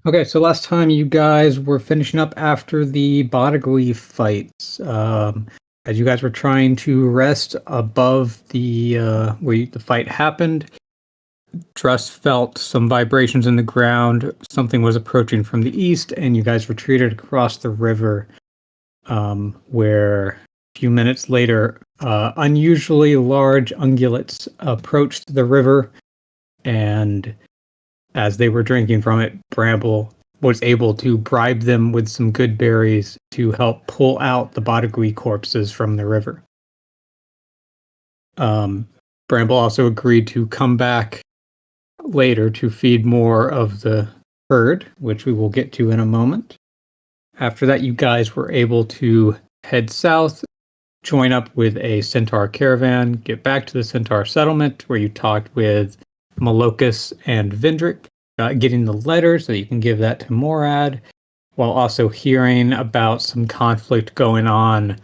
Okay, so last time you guys were finishing up after the Bodagui fights. As you guys were trying to rest above the where the fight happened, Truss felt some vibrations in the ground. Something was approaching from the east, and you guys retreated across the river. Where a few minutes later, unusually large ungulates approached the river, and as they were drinking from it, Bramble was able to bribe them with some good berries to help pull out the Bodagui corpses from the river. Bramble also agreed to come back later to feed more of the herd, which we will get to in a moment. After that, you guys were able to head south, join up with a Centaur caravan, get back to the Centaur settlement where you talked with Malokus and Vindrick, getting the letter so you can give that to Morad, while also hearing about some conflict going on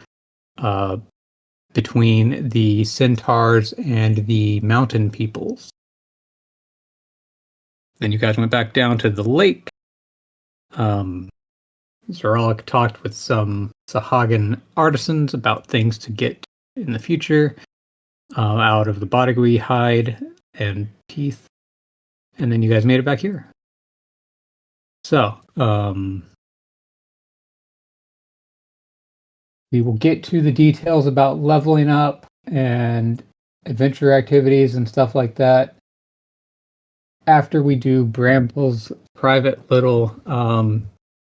between the Centaurs and the mountain peoples. Then you guys went back down to the lake. Zoralek talked with some Sahagan artisans about things to get in the future out of the Bodagui hide and teeth. And then you guys made it back here. So, we will get to the details about leveling up and adventure activities and stuff like that after we do Bramble's private little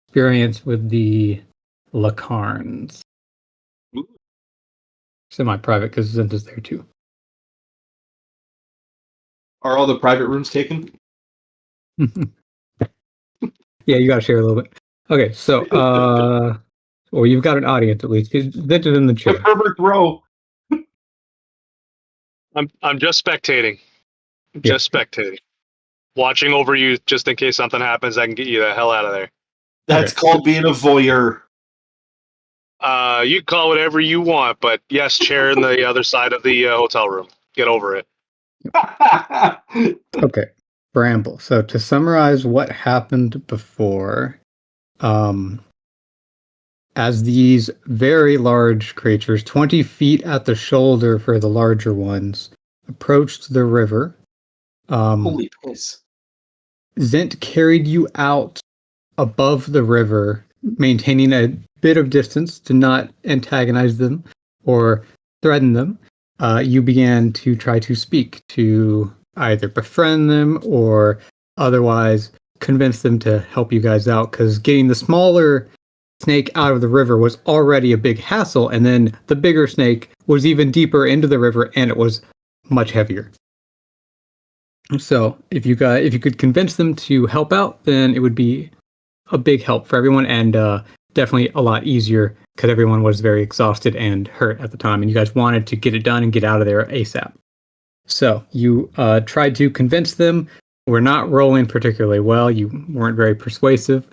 experience with the Lacarns. Semi-private because Zent is there too. Are all the private rooms taken? Yeah, you gotta share a little bit. Okay, so well, you've got an audience at least. Zent is in the chair. The perfect row. I'm just spectating. Just spectating. Watching over you just in case something happens, I can get you the hell out of there. That's called being a voyeur. You can call it whatever you want, but yes, chair in the other side of the hotel room. Get over it. Okay, Bramble. So to summarize what happened before, as these very large creatures, 20 feet at the shoulder for the larger ones, approached the river, Holy piss. Zent carried you out above the river, maintaining a bit of distance to not antagonize them or threaten them. You began to try to speak to either befriend them or otherwise convince them to help you guys out, because getting the smaller snake out of the river was already a big hassle, and then the bigger snake was even deeper into the river and it was much heavier. So if you could convince them to help out, then it would be a big help for everyone, and definitely a lot easier because everyone was very exhausted and hurt at the time, and you guys wanted to get it done and get out of there ASAP. So you tried to convince them. We're not rolling particularly well. You weren't very persuasive.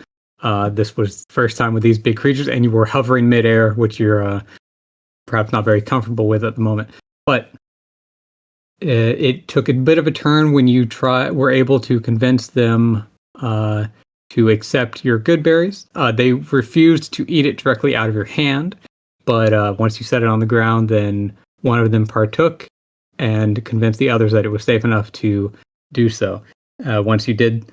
This was the first time with these big creatures, and you were hovering midair, which you're perhaps not very comfortable with at the moment. But it took a bit of a turn when you were able to convince them to accept your good berries. They refused to eat it directly out of your hand, but once you set it on the ground, then one of them partook and convinced the others that it was safe enough to do so. Once you did,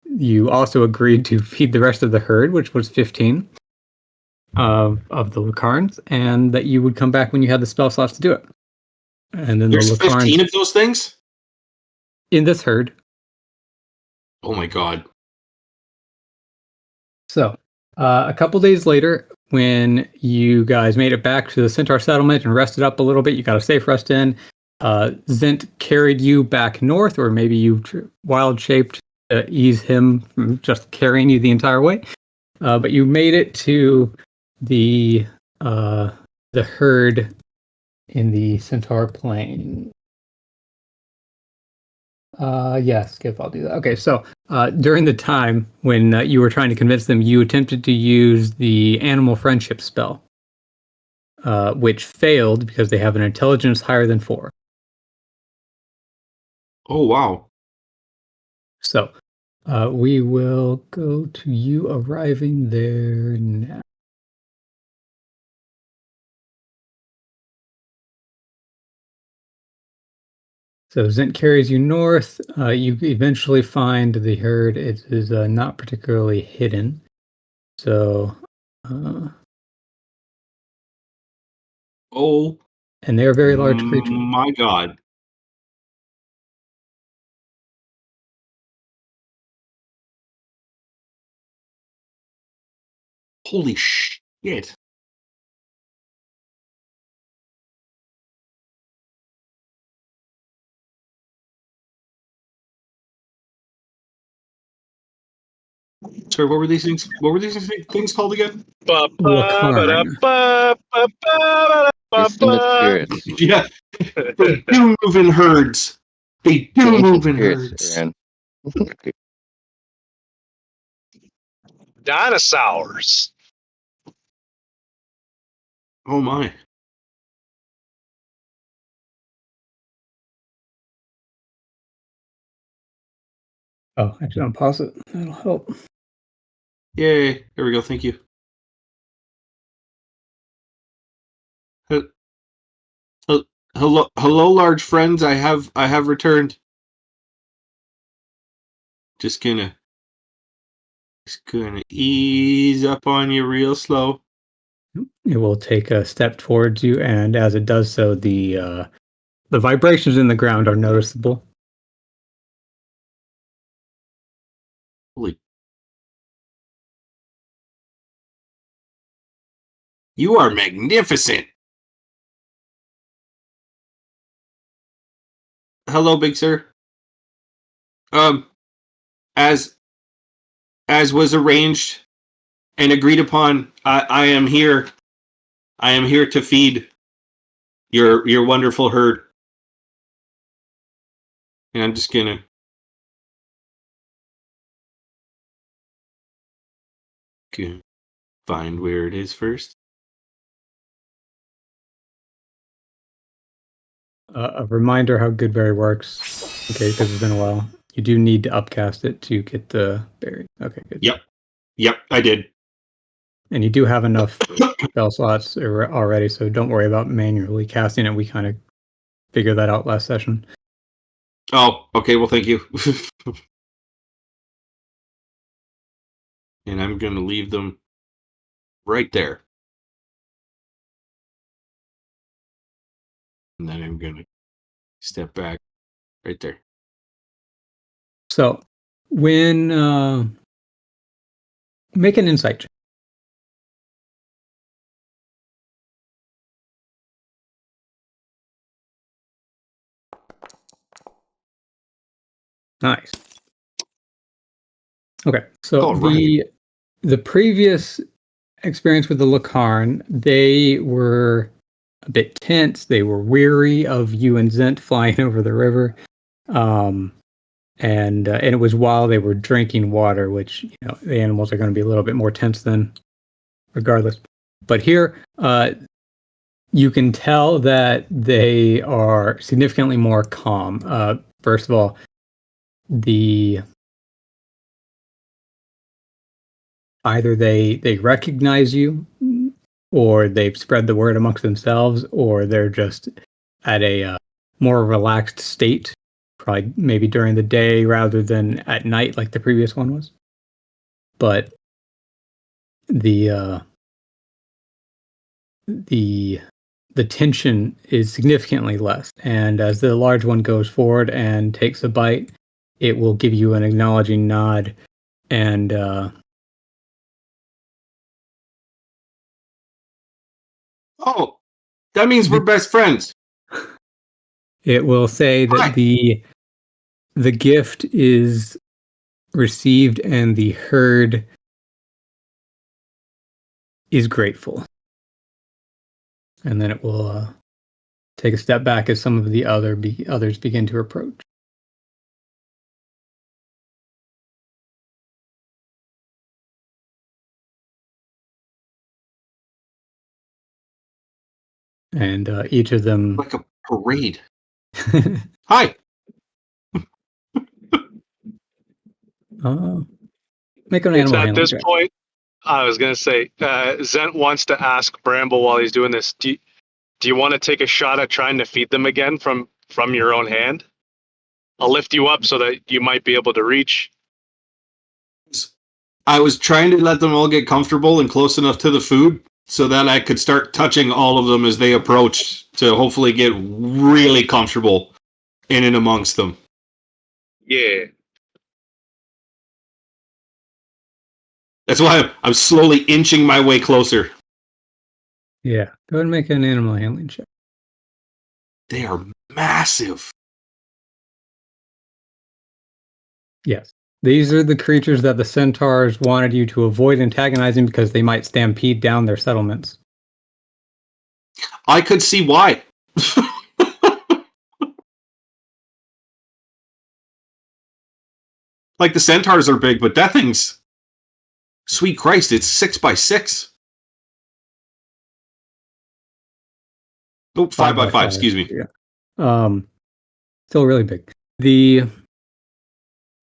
you also agreed to feed the rest of the herd, which was 15 of the Lacarns, and that you would come back when you had the spell slots to do it. And then There's the Lacarns 15 of those things? in this herd. Oh my god. So, a couple days later, when you guys made it back to the Centaur settlement and rested up a little bit, you got a safe rest in, Zent carried you back north, or maybe you wild-shaped to ease him from just carrying you the entire way. But you made it to the herd in the Centaur Plain. Yes, Skip, I'll do that. Okay, so during the time when you were trying to convince them, you attempted to use the animal friendship spell, which failed because they have an intelligence higher than 4. Oh, wow. So We will go to you arriving there now. So Zint carries you north. You eventually find the herd. It is not particularly hidden. So, Oh, and they are very large creatures. my God. Holy shit. Sorry, what were these things? What were these things called again? Lakarn. It's in the spirits. Yeah, they do move in herds. They do The ancient move in spirits, herds. Aaron. Dinosaurs. Oh my. Oh, actually, I'll pause it. That'll help. Yay. There we go. Thank you. Hello, large friends. I have returned. Just gonna ease up on you real slow. It will take a step towards you, and as it does so, the vibrations in the ground are noticeable. Holy. You are magnificent. Hello, big sir. As was arranged and agreed upon, I am here. I am here to feed your wonderful herd. And I'm just gonna find where it is first. A reminder how Goodberry works. Okay, because it's been a while. You do need to upcast it to get the berry. Okay, good. Yep, I did. And you do have enough spell slots already, so don't worry about manually casting it. We kind of figured that out last session. Oh, okay. Well, thank you. And I'm going to leave them right there. And then I'm going to step back right there. So, when make an insight check. Nice. Okay, so the previous experience with the Lakarn, they were a bit tense. They were weary of you and Zent flying over the river, and it was while they were drinking water, which the animals are going to be a little bit more tense than, regardless. But here, you can tell that they are significantly more calm. First of all, either they recognize you, or they've spread the word amongst themselves, or they're just at a more relaxed state, probably maybe during the day rather than at night like the previous one was. But the tension is significantly less, and as the large one goes forward and takes a bite, it will give you an acknowledging nod, and oh, that means we're best friends. it will say that the gift is received and the herd is grateful. And then it will take a step back as some of the others begin to approach. And each of them... Like a parade. Hi. Make an It's animal at handling this check. point, I was going to say, Zent wants to ask Bramble while he's doing this, do you want to take a shot at trying to feed them again from your own hand? I'll lift you up so that you might be able to reach. I was trying to let them all get comfortable and close enough to the food so that I could start touching all of them as they approached to hopefully get really comfortable in and amongst them. Yeah. That's why I'm slowly inching my way closer. Yeah. Go ahead and make an animal handling check. They are massive. Yes. These are the creatures that the centaurs wanted you to avoid antagonizing because they might stampede down their settlements. I could see why. Like the centaurs are big, but that thing's... Sweet Christ, it's 6x6. Oh, 5x5, excuse me. Yeah. Still really big.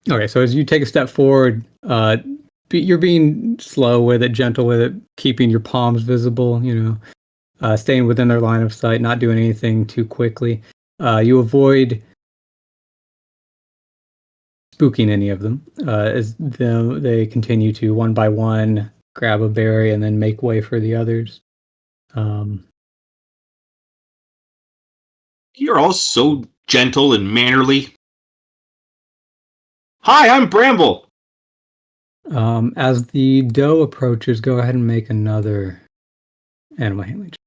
Okay, so as you take a step forward, you're being slow with it, gentle with it, keeping your palms visible, staying within their line of sight, not doing anything too quickly. You avoid spooking any of them as they continue to, one by one, grab a berry and then make way for the others. You're all so gentle and mannerly. Hi, I'm Bramble. As the doe approaches, go ahead and make another animal handling check.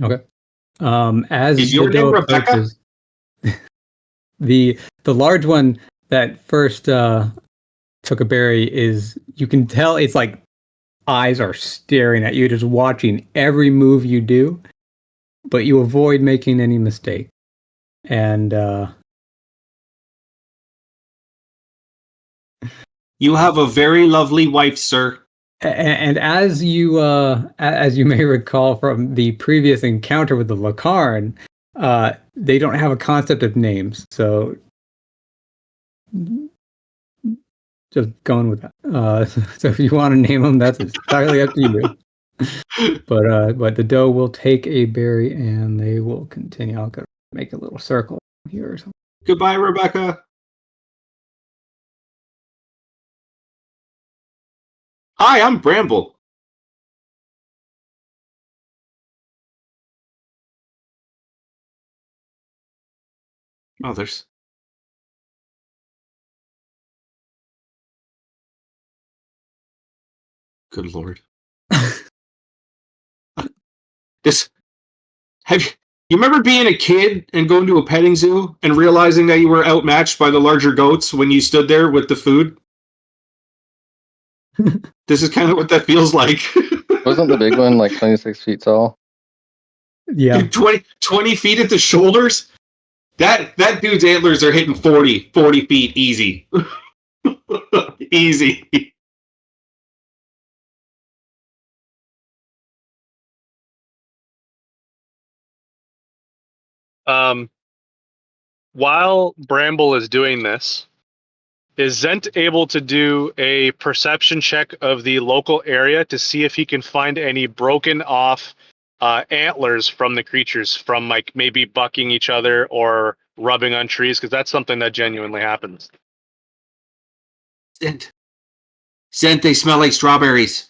Okay. As Is your the doe name Rebecca? approaches, the large one that first took a berry you can tell it's like eyes are staring at you, just watching every move you do, but you avoid making any mistake. And You have a very lovely wife, sir. and as you may recall from the previous encounter with the Lacarn, they don't have a concept of names, so just going with that. So if you want to name them, that's entirely up to you. But the doe will take a berry and they will continue. I'll go make a little circle here or something. Goodbye, Rebecca. Hi, I'm Bramble. Oh, there's... Good Lord. You remember being a kid and going to a petting zoo and realizing that you were outmatched by the larger goats when you stood there with the food? This is kind of what that feels like. Wasn't the big one like 26 feet tall? Yeah. 20 feet at the shoulders? That dude's antlers are hitting 40 feet easy. Easy. While Bramble is doing this, is Zent able to do a perception check of the local area to see if he can find any broken off antlers from the creatures from like maybe bucking each other or rubbing on trees? Because that's something that genuinely happens. Scent, they smell like strawberries.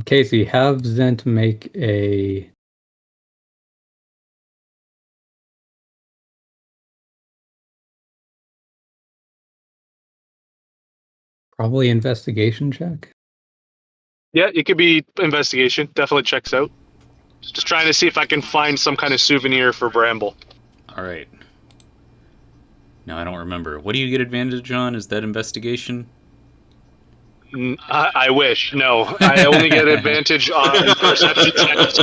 Casey, have Zent make a probably investigation check. Yeah, it could be investigation. Definitely checks out. Just trying to see if I can find some kind of souvenir for Bramble. All right. Now I don't remember. What do you get advantage on? Is that investigation? I wish. No, I only get advantage on perception checks.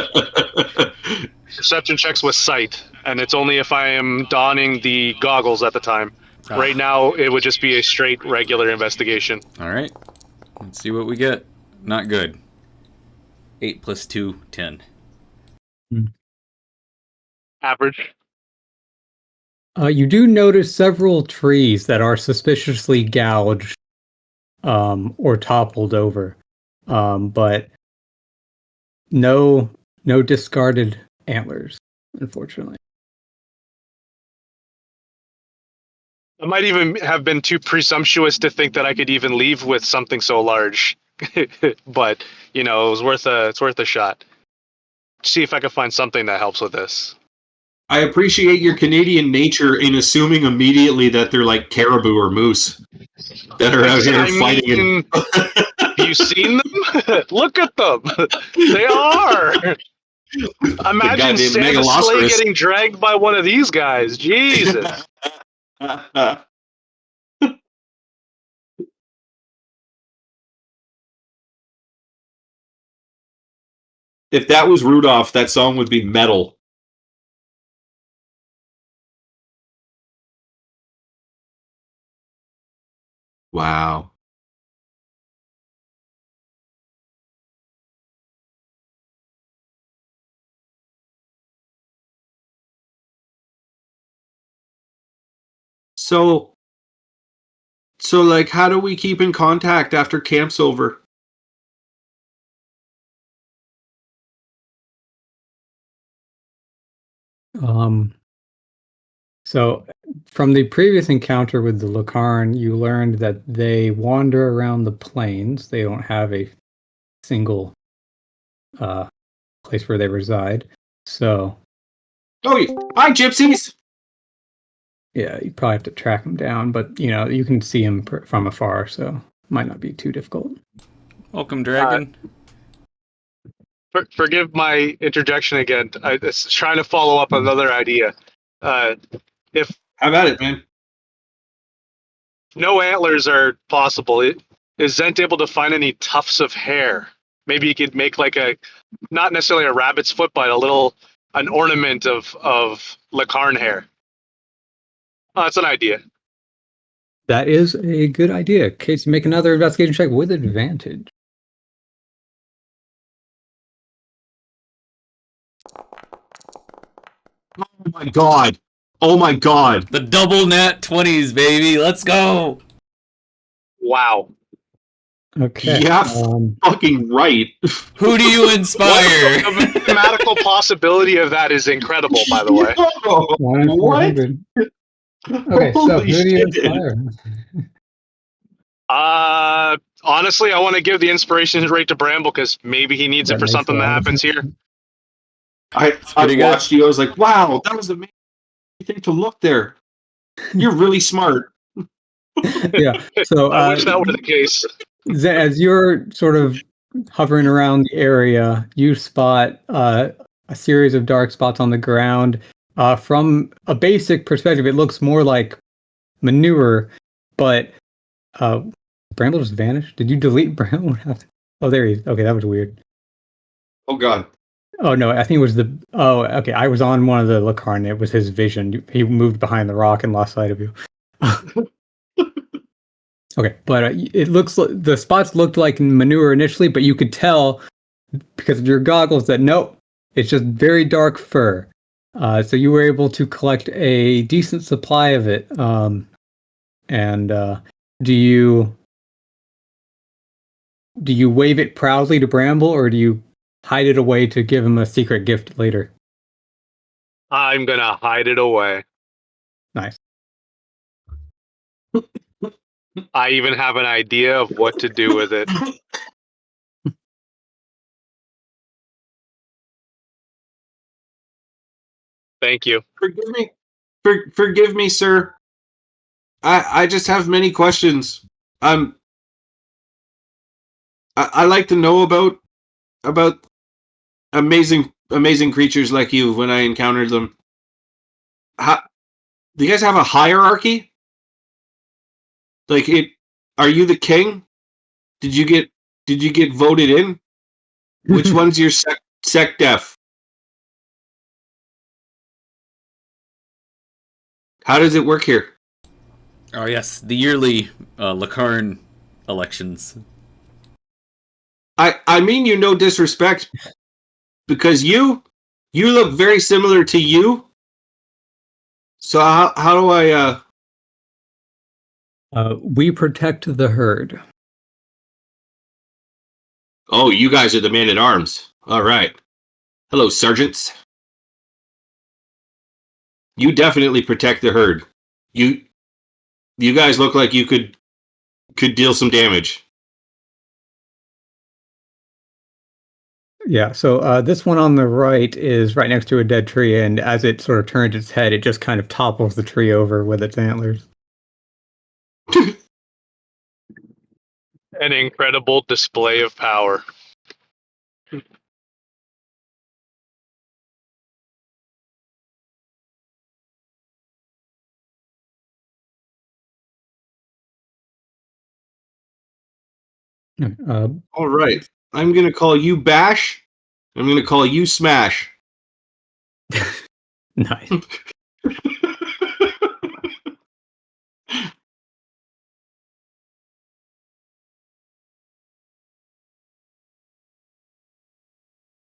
Perception checks with sight, and it's only if I am donning the goggles at the time. Right now, it would just be a straight regular investigation. All right. Let's see what we get. Not good. 8 plus 2, 10. Average. You do notice several trees that are suspiciously gouged or toppled over, but no discarded antlers, unfortunately. I might even have been too presumptuous to think that I could even leave with something so large, but it was it's worth a shot. See if I can find something that helps with this. I appreciate your Canadian nature in assuming immediately that they're like caribou or moose that are out here fighting. Have you seen them? Look at them. They are. Imagine goddamn Santa's sleigh megalosaurus. getting dragged by one of these guys. Jesus. If that was Rudolph, that song would be metal. Wow. So like, how do we keep in contact after camp's over? So from the previous encounter with the Locarn, you learned that they wander around the plains. They don't have a single place where they reside. So Oh, hi, gypsies! yeah, you probably have to track them down, but you can see them from afar, so might not be too difficult. Welcome, Dragon. Forgive my interjection again. I was trying to follow up another idea. If How about it, man? no antlers are possible, is Zent able to find any tufts of hair? Maybe he could make like not necessarily a rabbit's foot, but an ornament of Lacarn hair. Oh, that's an idea. That is a good idea. Case, make another investigation check with advantage. Oh my god! Oh my god! The double nat 20s, baby. Let's go. Wow. Okay. Yeah, fucking right. Who do you inspire? The mathematical possibility of that is incredible, by the way. One in What? 400. Okay, so Holy who do you shit. inspire? Honestly, I want to give the inspiration rate to Bramble because maybe he needs it for makes something a that lot of happens sense. here. I pretty good. watched you. I was like, wow, that was amazing thing to look there. You're really smart. Yeah. So I wish that were the case. as you're sort of hovering around the area, you spot a series of dark spots on the ground. From a basic perspective, it looks more like manure, but Bramble just vanished. Did you delete Bramble? What happened? Oh, there he is. Okay, that was weird. Oh god. Oh no, I think it was the. Oh, okay. I was on one of the Lacarn. It was his vision. He moved behind the rock and lost sight of you. Okay, but it looks like the spots looked like manure initially, but you could tell because of your goggles that nope, it's just very dark fur. So you were able to collect a decent supply of it. And do you wave it proudly to Bramble, or do you hide it away to give him a secret gift later? I'm gonna hide it away. Nice. I even have an idea of what to do with it. Thank you. Forgive me. Forgive me, sir. I just have many questions. I like to know about amazing creatures like you when I encountered them. How, do you guys have a hierarchy? Like it, are you the king? Did you get voted in? Which one's your sec def? How does it work here? Oh, yes. The yearly Lacarn elections. I mean you no disrespect, because you look very similar to you. So how do I We protect the herd. Oh, you guys are the man at arms. All right. Hello, sergeants. You definitely protect the herd. You guys look like you could deal some damage. Yeah, so this one on the right is right next to a dead tree, and as it sort of turns its head, it just kind of topples the tree over with its antlers. An incredible display of power. All right. I'm going to call you Bash. I'm going to call you Smash. Nice.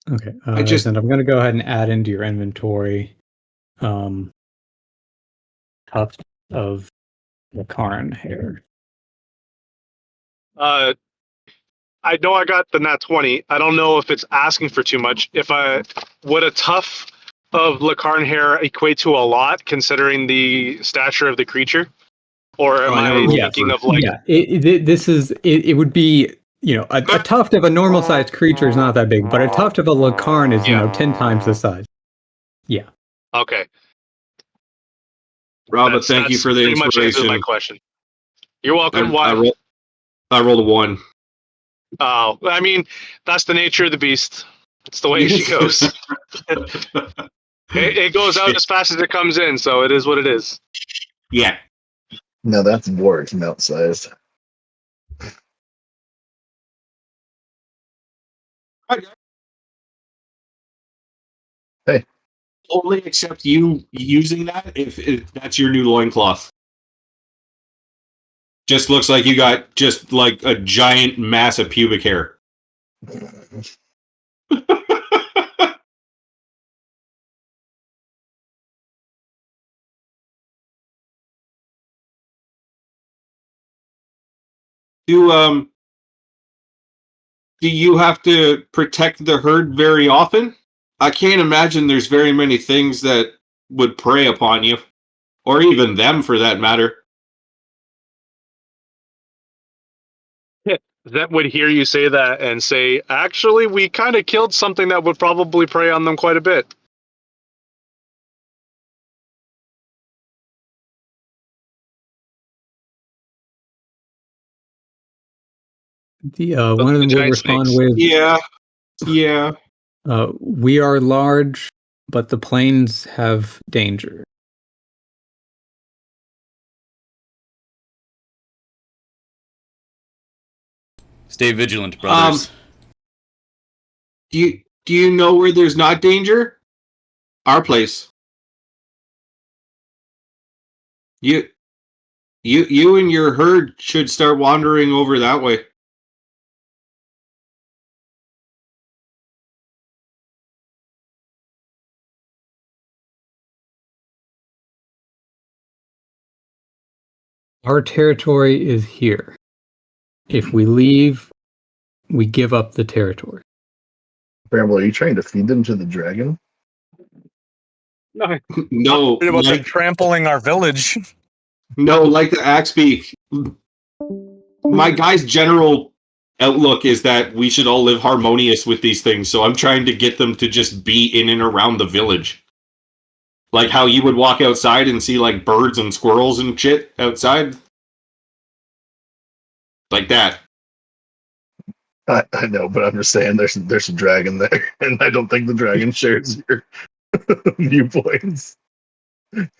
Okay, then I'm going to go ahead and add into your inventory tufts of Lacaran hair. I know I got the nat 20. I don't know if it's asking for too much. Would a tuft of Lacarn hair equate to a lot, considering the stature of the creature? Or am I thinking of like... Yeah, it would be, a tuft of a normal sized creature is not that big, but a tuft of a Lacarn is, 10 times the size. Yeah. Okay. Robert, thank you for the pretty much answers my inspiration. question. You're welcome. I rolled a 1. Oh, I mean, that's the nature of the beast. It's the way she goes. It goes out as fast as it comes in, so it is what it is. Yeah. No, that's dwarves mount sized. Hey. Only accept you using that if that's your new loincloth. Just looks like you got just like a giant mass of pubic hair. Do you have to protect the herd very often? I can't imagine there's very many things that would prey upon you, or even them for that matter. That would hear you say that and say, actually, we kind of killed something that would probably prey on them quite a bit. One of them will respond with, Yeah. we are large, but the plains have danger. Stay vigilant, brothers. Do you know where there's not danger? Our place. You and your herd should start wandering over that way. Our territory is here. If we leave, we give up the territory. Bramble, are you trying to feed them to the dragon? No, No, What about them trampling our village? no, like the Axbeak. My guy's general outlook is that we should all live harmonious with these things, so I'm trying to get them to just be in and around the village. Like how you would walk outside and see like birds and squirrels and shit outside. Like that. I know, but I'm just saying there's a dragon there, and I don't think the dragon shares your viewpoints.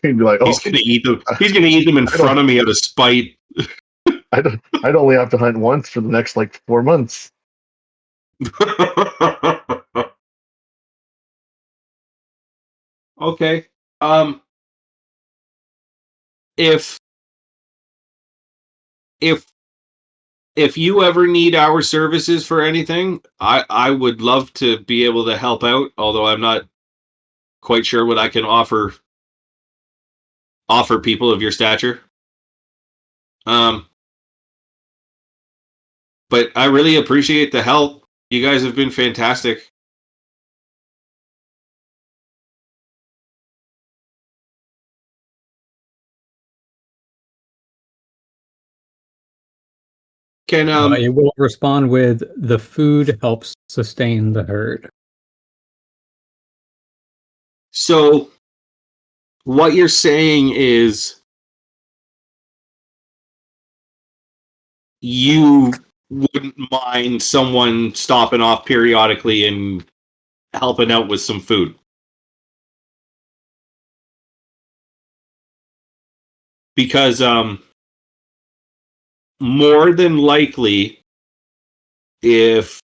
He'd be like, "Oh, He's gonna eat them. He's gonna eat them in front of me out of spite." I'd only have to hunt once for the next like 4 months." Okay. If if you ever need our services for anything, I would love to be able to help out, although I'm not quite sure what I can offer people of your stature. But I really appreciate the help. You guys have been fantastic. Can It will respond with the food helps sustain the herd. so what you're saying is you wouldn't mind someone stopping off periodically and helping out with some food. Because more than likely, if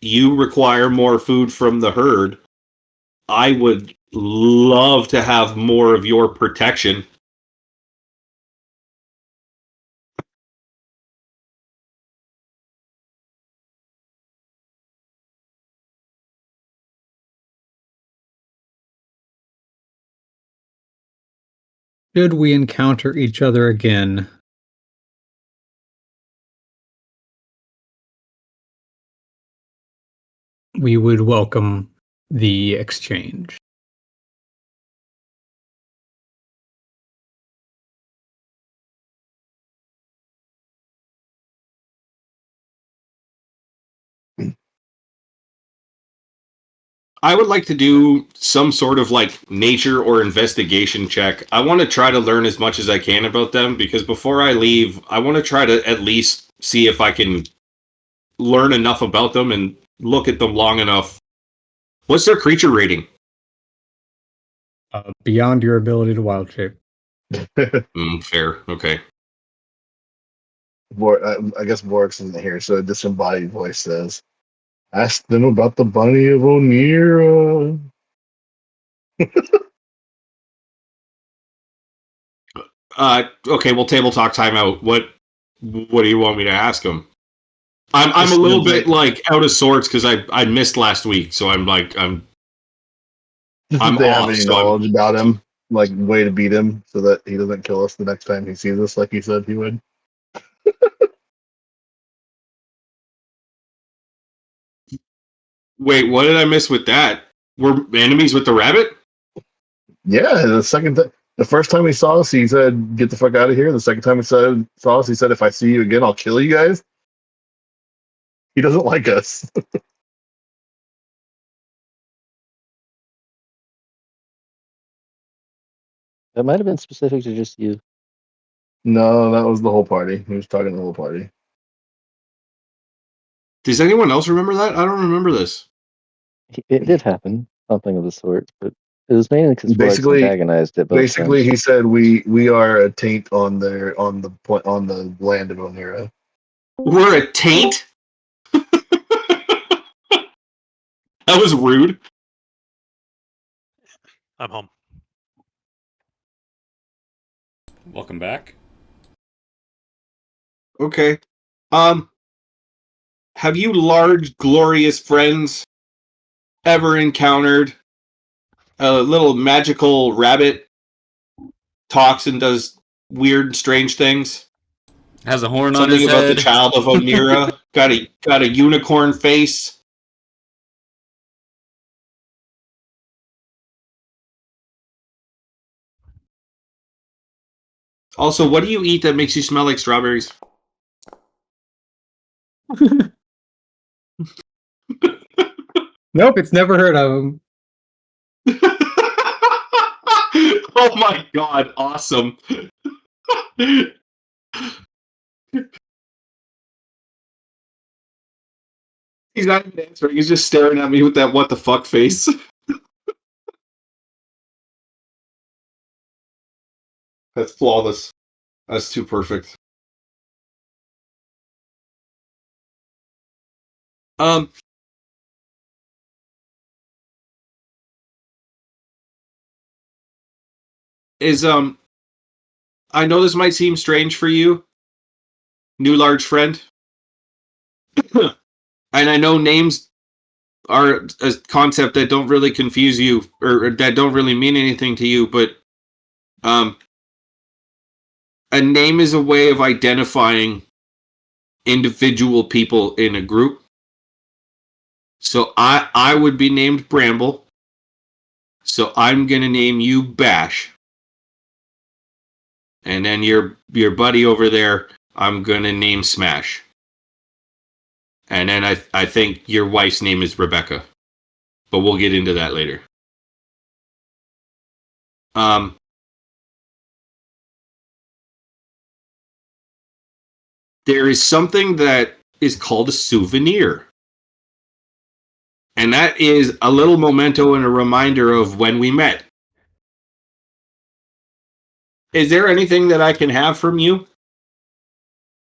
you require more food from the herd, I would love to have more of your protection. Should we encounter each other again, we would welcome the exchange. I would like to do some sort of like nature or investigation check. I want to try to learn as much as I can about them because before I leave, I want to try to at least see if I can learn enough about them and look at them long enough. What's their creature rating? Beyond your ability to wild shape. Fair. Okay. I guess Vorix isn't here, so a disembodied voice says, "Ask them about the bunny of Onira." Okay. Well, table talk timeout. What do you want me to ask them? I'm a little bit like out of sorts because I missed last week, so I'm Just I'm if they have off, any so I'm- knowledge about him, like way to beat him, so that he doesn't kill us the next time he sees us, like he said he would. Wait, what did I miss with that? We're enemies with the rabbit? Yeah, the first time he saw us, he said, "Get the fuck out of here." The second time he saw us, he said, "If I see you again, I'll kill you guys." He doesn't like us. That might have been specific to just you. No, that was the whole party. He was talking to the whole party. Does anyone else remember that? I don't remember this. It did happen, something of the sort, but it was mainly because Vorix Basically, antagonized it both Basically, times. he said we are a taint on the land of Onira. We're a taint? That was rude. I'm home. Welcome back. Okay. Have you large, glorious friends ever encountered a little magical rabbit talks and does weird, strange things? Has a horn on Something his about head. the child of Onira. got a unicorn face. Also, what do you eat that makes you smell like strawberries? Nope, it's never heard of him. Oh my god, awesome. He's not even answering, he's just staring at me with that what the fuck face. That's flawless. That's too perfect. Um, is I know this might seem strange for you, new large friend. and I know names are a concept that don't really confuse you or that don't really mean anything to you, but a name is a way of identifying individual people in a group. So I would be named Bramble. So I'm gonna name you Bash. And then your buddy over there, I'm gonna name Smash. And then I think your wife's name is Rebecca. But we'll get into that later. There is something that is called a souvenir. And that is a little memento and a reminder of when we met. Is there anything that I can have from you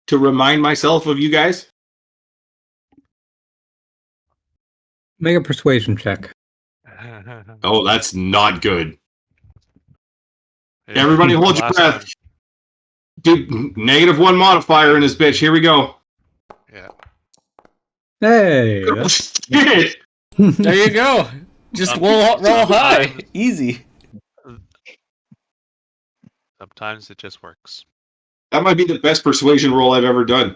to remind myself of you guys? Make a persuasion check. Oh, that's not good. Everybody hold your breath. Dude, -1 modifier in this bitch. Here we go. Yeah. Hey. Oh, shit. There you go. Just roll high. Easy. Sometimes it just works. That might be the best persuasion roll I've ever done.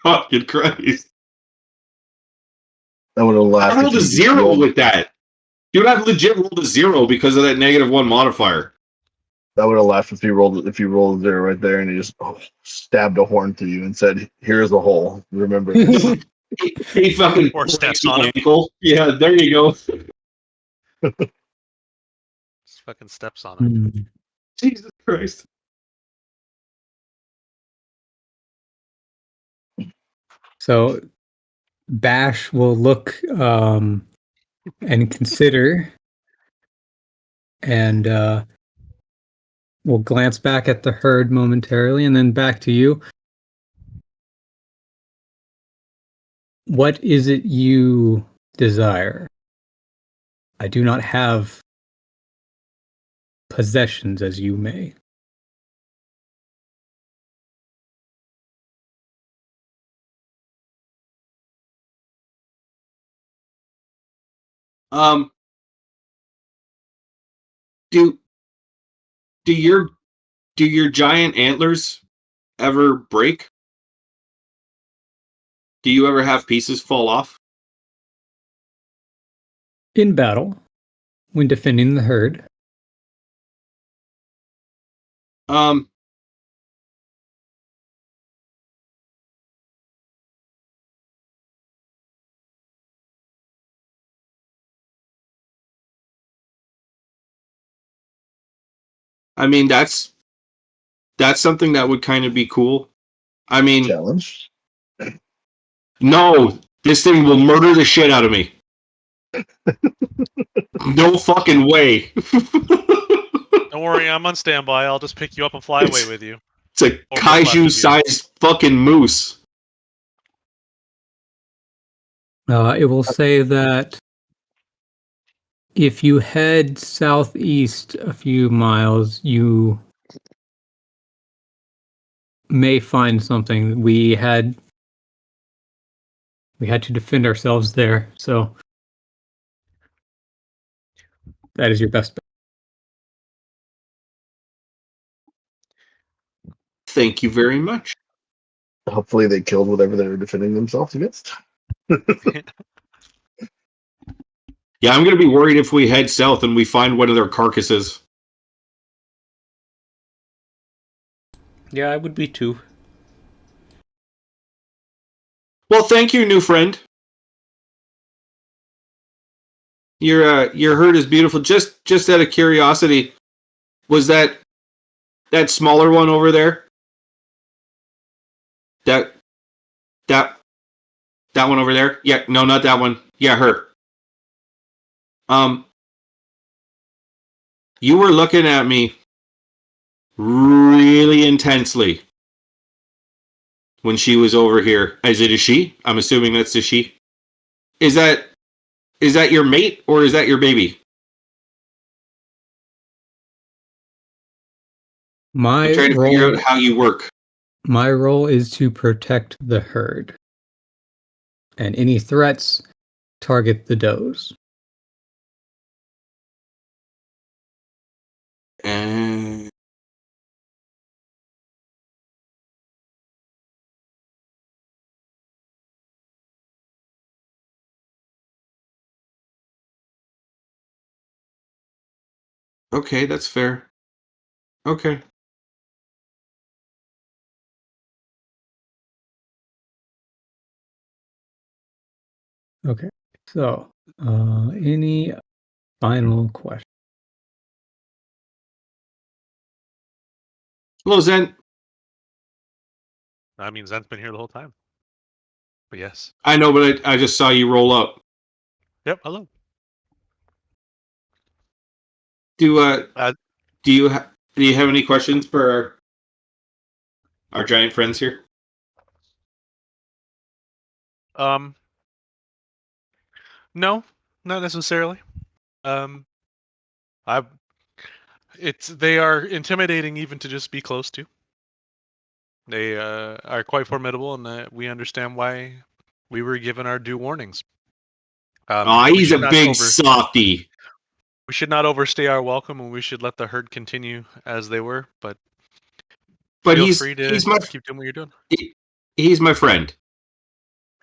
Fucking Christ. That would have I lasted. rolled a 0 with that. Dude, I've legit rolled a 0 because of that -1 modifier. That would have lasted if you rolled a 0 right there and he just stabbed a horn through you and said, "Here's a hole. Remember." He fucking Or steps on him. ankle. Yeah, there you go. Just fucking steps on him. Jesus Christ. So Bash will look and consider, and we'll glance back at the herd momentarily, and then back to you. What is it you desire? I do not have possessions as you may. Do your giant antlers ever break? Do you ever have pieces fall off? In battle, when defending the herd, I mean that's something that would kind of be cool. I mean, Challenge. no, this thing will murder the shit out of me. No fucking way. Don't worry, I'm on standby. I'll just pick you up and fly away with you. It's a kaiju-sized fucking moose. it will say that if you head southeast a few miles, you may find something. We had to defend ourselves there, so that is your best bet. Thank you very much. Hopefully they killed whatever they were defending themselves against. Yeah, I'm gonna be worried if we head south and we find one of their carcasses. Yeah, I would be too. Well, thank you, new friend. Your herd is beautiful. Just out of curiosity, was that smaller one over there? That one over there? Yeah, no, not that one. Yeah, her. You were looking at me really intensely when she was over here. Is it a she? I'm assuming that's a she. Is that your mate or is that your baby? I'm trying to figure out how you work. My role is to protect the herd. and any threats target the does. And okay, that's fair. Okay. Okay. So, any final question? Hello, Zen. I mean, Zen's been here the whole time. But yes. I know, but I just saw you roll up. Yep. Hello. Do Uh, do you do you have any questions for our giant friends here? No, not necessarily. Um, I. They are intimidating even to just be close to. They are quite formidable, and we understand why we were given our due warnings. We He's a should not big softy. we should not overstay our welcome, and we should let the herd continue as they were. But feel He's free to keep doing what you're doing. he's my friend.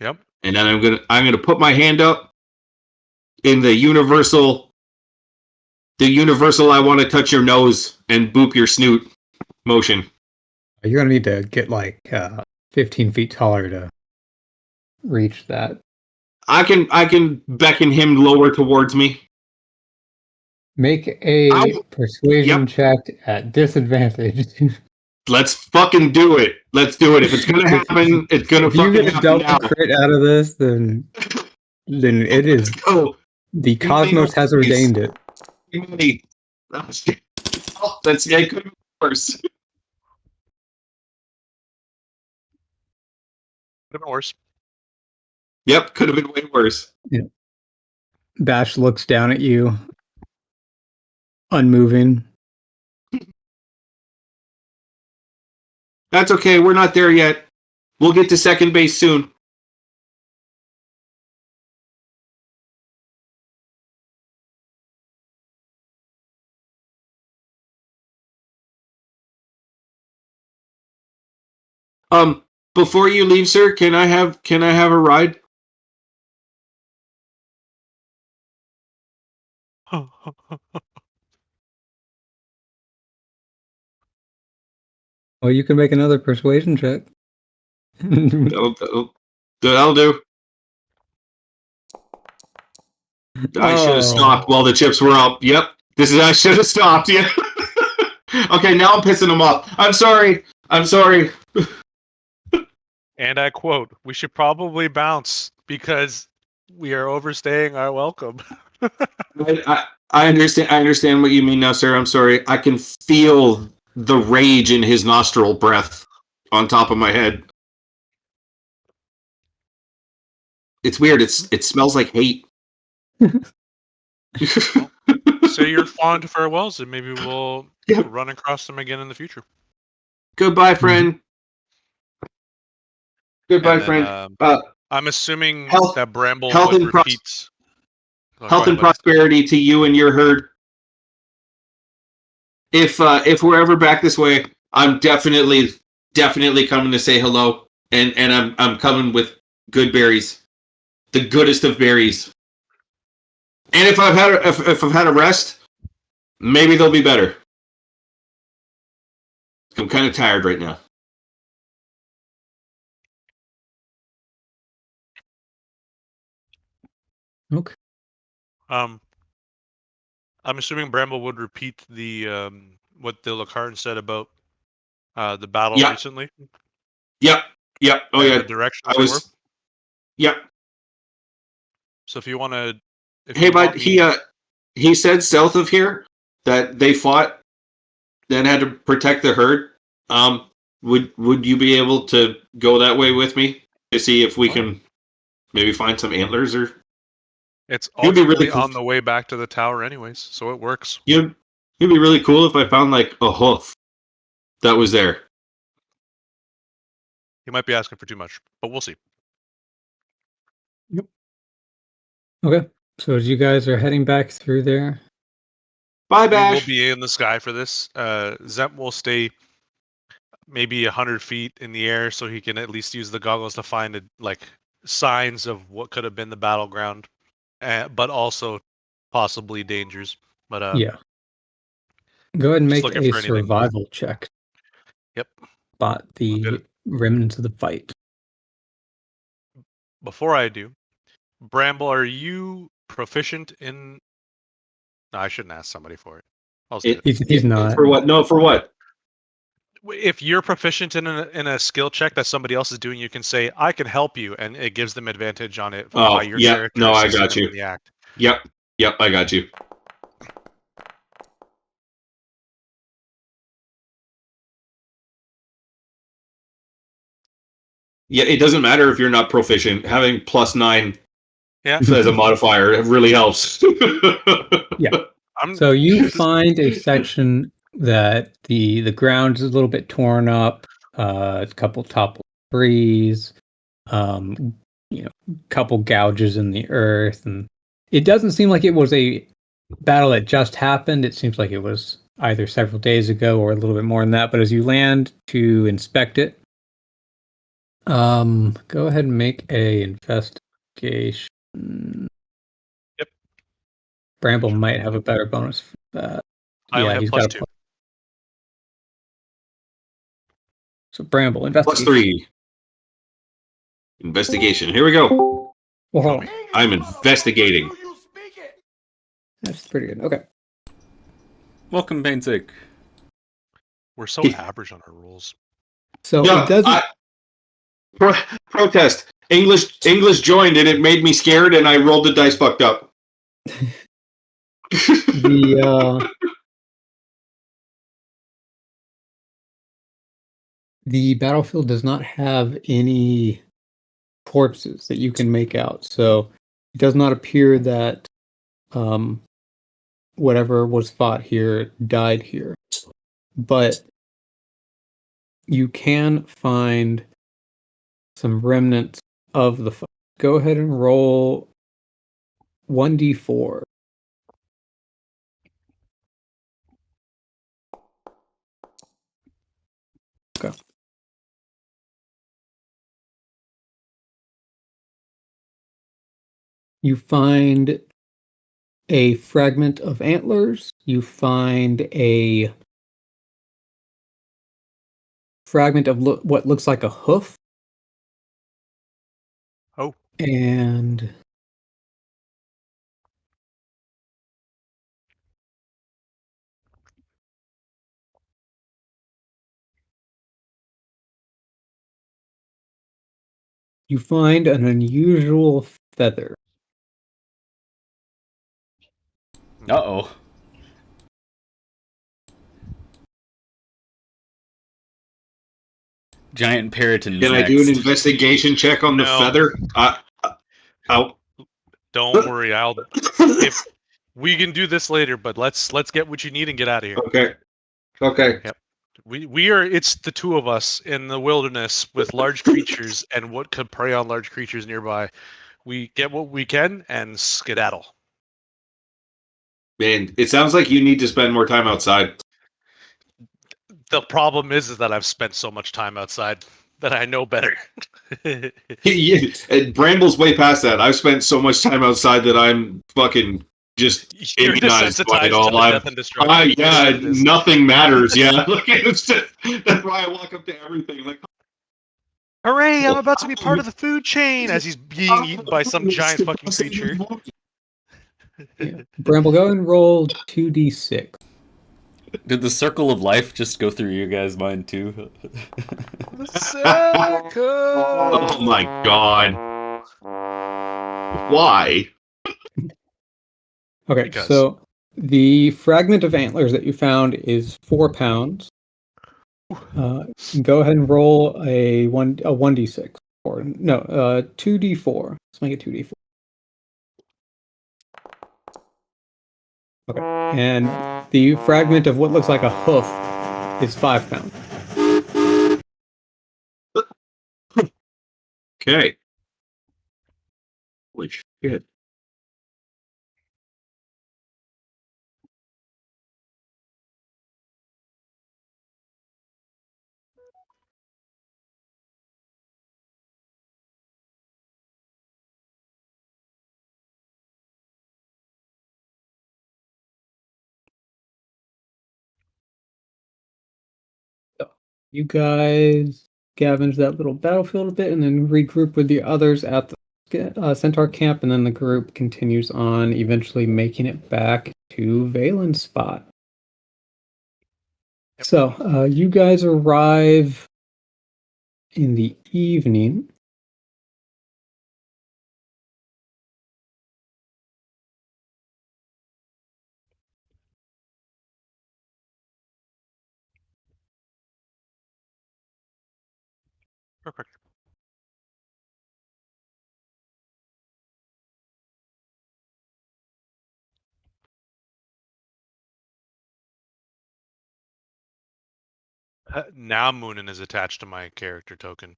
Yep. And then I'm gonna put my hand up in the universal I want to touch your nose and boop your snoot motion. You're gonna need to get like 15 feet taller to reach that. I can beckon him lower towards me. Make a persuasion check at disadvantage. Let's fucking do it. Let's do it. If it's gonna happen, it's gonna If you fucking get a happen now. double crit out of this, then it is. Oh, The cosmos has ordained it. That's yeah, could be worse. Could have been worse. Yep, could have been way worse. Yeah. Bash looks down at you, unmoving. That's okay. We're not there yet. We'll get to second base soon. Before you leave, sir, can I have a ride? Well, you can make another persuasion check. That'll do. I should have stopped while the chips were up. Yep. I should have stopped. Yeah. Okay, now I'm pissing him off. I'm sorry. And I quote, "We should probably bounce because we are overstaying our welcome." I understand what you mean now, sir. I'm sorry. I can feel the rage in his nostril breath on top of my head. It's weird. It smells like hate. Say your fond farewells, and maybe we'll run across them again in the future. Goodbye, friend. Goodbye, friend. I'm assuming health- that Bramble health would and pros- repeat. Oh, Health go and ahead, buddy. prosperity to you and your herd. If we're ever back this way, I'm definitely coming to say hello, and I'm coming with good berries, the goodest of berries. And if I've had a rest, maybe they'll be better. I'm kind of tired right now. Okay. I'm assuming Bramble would repeat the what the Lacarn said about the battle recently. Yep. Oh yeah. The directions they were. Yep. So if you want to, Hey, bud. He said south of here that they fought, then had to protect the herd. Would you be able to go that way with me to see if we can maybe find some antlers or? It's It'd be really ultimately cool. on the way back to the tower, anyways, so it works. It'd be really cool if I found like a hoof that was there. You might be asking for too much, but we'll see. Okay. So as you guys are heading back through there, Bye, We will Bash. be in the sky for this. Zemp will stay maybe 100 feet in the air, so he can at least use the goggles to find signs of what could have been the battleground, but also possibly dangers. But yeah. Go ahead and just make looking a for anything. survival check. Yep. Spot I'll the get it. remnants of the fight. Before I do, Bramble, are you proficient in? No, I shouldn't ask somebody for it. I'll just do it. He's not. For what? No, for what? If you're proficient in a skill check that somebody else is doing, you can say, "I can help you," and it gives them advantage on it Oh, by your yeah. character No, I assisting got them you. in the act. Yep, I got you. Yeah, it doesn't matter if you're not proficient. Having +9 Yeah. as a modifier, it really helps. Yeah. I'm So you find a section that the ground is a little bit torn up, a couple toppled trees, couple gouges in the earth, and it doesn't seem like it was a battle that just happened. It seems like it was either several days ago or a little bit more than that. But as you land to inspect it, go ahead and make a investigation. Yep. Bramble might have a better bonus for that. I only Yeah, have he's got a +2. plus. So Bramble, investigation. +3. Investigation. Here we go. Whoa, I'm investigating. that's pretty good. Okay. Welcome, Bainsick. We're so average on our rolls. So Yeah, it doesn't. Protest. English joined and it made me scared and I rolled the dice fucked up. The battlefield does not have any corpses that you can make out, so it does not appear that whatever was fought here died here. But you can find some remnants of the fight. Go ahead and roll 1d4. Okay. You find a fragment of antlers. You find a fragment of what looks like a hoof. Oh. And you find an unusual feather. Uh-oh. Giant peritons Can I next. do an investigation check on the No. feather? Don't worry. If we can do this later, but let's get what you need and get out of here. Okay. Yep. We are. It's the two of us in the wilderness with large creatures and what could prey on large creatures nearby. We get what we can and skedaddle. Man, it sounds like you need to spend more time outside. The problem is that I've spent so much time outside that I know better. And Bramble's way past that. I've spent so much time outside that I'm fucking just You're immunized by desensitized it to all. the death and destruction. Yeah, It is. nothing matters. Yeah, like, it's just, that's why I walk up to everything. Like, Hooray! I'm about to be part of the food chain as he's being eaten by some giant fucking creature. Yeah. Bramble, go and roll 2d6. Did the circle of life just go through your guys' mind too? oh my god, why? Okay, Because. so the fragment of antlers that you found is 4 pounds. Go ahead and roll a 1d6 or no 2d4. Let's make it 2d4. Okay, and the fragment of what looks like a hoof is 5 pounds. Okay. Holy shit. You guys scavenge that little battlefield a bit and then regroup with the others at the Centaur camp, and then the group continues on, eventually making it back to Valen's spot. So, you guys arrive in the evening. Perfect. Now Moonin is attached to my character token.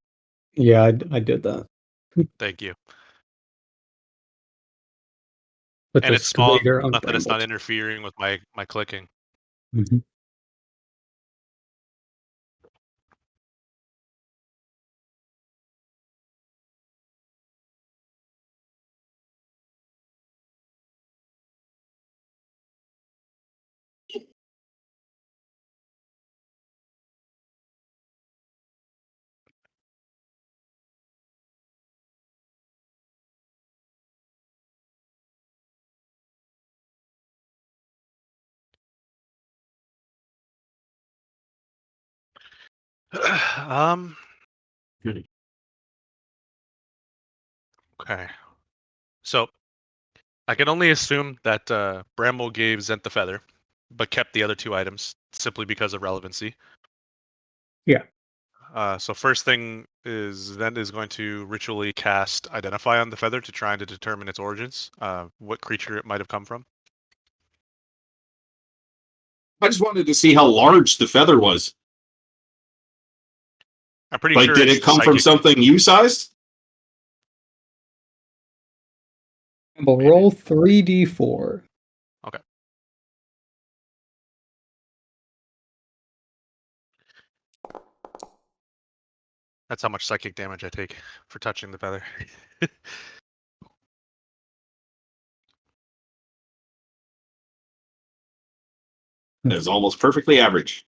Yeah, I did that. Thank you. With And the it's small excavator enough that it's not unscrambled. interfering with my clicking. Mhm. um. Okay. So I can only assume that Bramble gave Zent the feather, but kept the other two items simply because of relevancy. Yeah. So first thing is Zent is going to ritually cast Identify on the feather to try and to determine its origins, what creature it might have come from. I just wanted to see how large the feather was. I'm pretty Like, sure did it's it come from psychic. something you sized? We'll roll 3d4. Okay. That's how much psychic damage I take for touching the feather. That is almost perfectly average.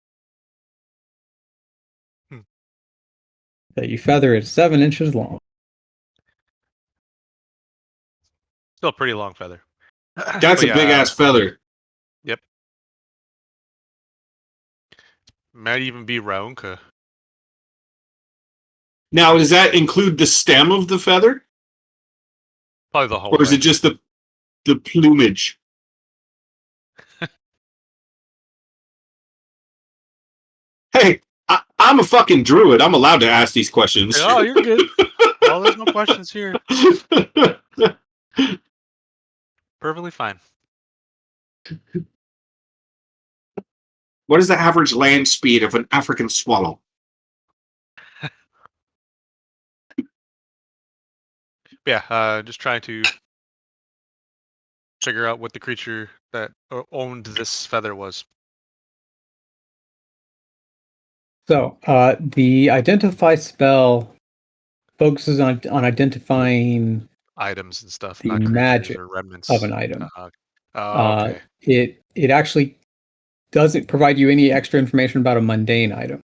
That feather is 7 inches long. Still a pretty long feather. That's But a big ass feather. Yep. Might even be Raunka. Now, does that include the stem of the feather? Probably the whole Or is thing. it just the plumage? Hey, I'm a fucking druid. I'm allowed to ask these questions. Oh, you're good. Well, there's no questions here. Perfectly fine. What is the average land speed of an African swallow? Yeah, just trying to figure out what the creature that owned this feather was. So, the Identify spell focuses on identifying Items and stuff, the not creatures magic or remnants of an item. Okay. It actually doesn't provide you any extra information about a mundane item.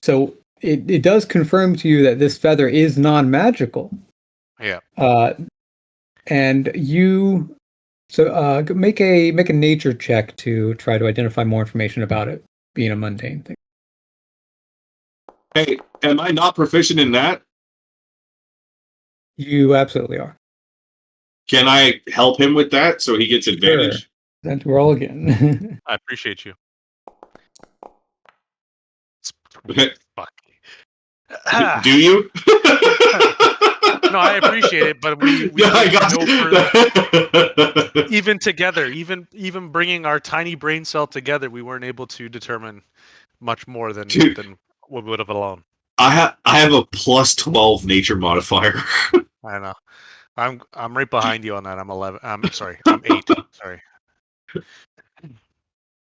So it does confirm to you that this feather is non-magical. Yeah. And you make a nature check to try to identify more information about it being a mundane thing. Hey, am I not proficient in that? You absolutely are. Can I help him with that so he gets advantage? Sure. Then to roll again. I appreciate you. Fuck. Do you? No, I appreciate it, but we Yeah, I got no further. you. Even together, even bringing our tiny brain cell together, we weren't able to determine much more than what we would have alone. I have a plus 12 nature modifier. I know. I'm right behind you on that. I'm 11. I'm sorry. I'm 8. Sorry.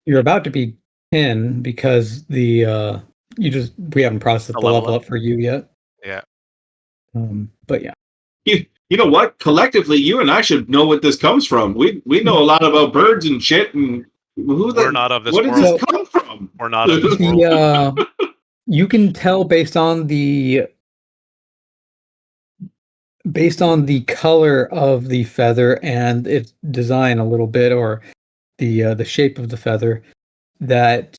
You're about to be 10 because we haven't processed The the level level up? up for you yet. Yeah. But yeah. You know what? Collectively, you and I should know what this comes from. We know a lot about birds and shit, and We're not of this what does world. this come from? We're not of this world. You can tell based on the color of the feather and its design a little bit, or the shape of the feather, that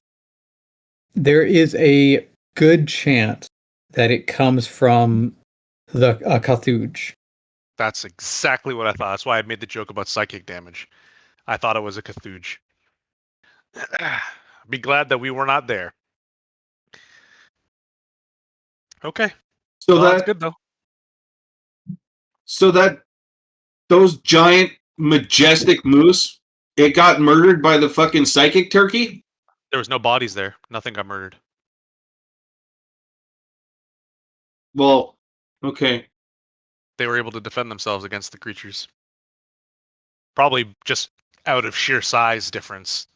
there is a good chance that it comes from the Kathuj. That's exactly what I thought. That's why I made the joke about psychic damage. I thought it was a Cthulhu. Be glad that we were not there. Okay. So Well, that's that good though. so that those giant majestic moose, it got murdered by the fucking psychic turkey. There was no bodies there. Nothing got murdered. Well, okay. They were able to defend themselves against the creatures. Probably just out of sheer size difference.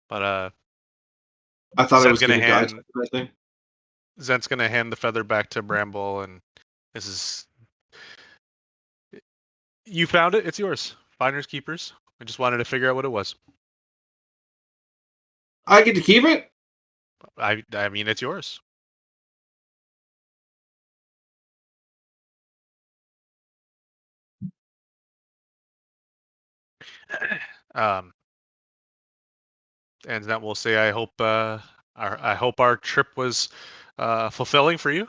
But I thought I Zen's was gonna going to die. hand I think. Zent's gonna hand the feather back to Bramble, and this is you found it. It's yours. Finders keepers. I just wanted to figure out what it was. I get to keep it. I mean, it's yours. And then we'll say I hope our trip was fulfilling for you,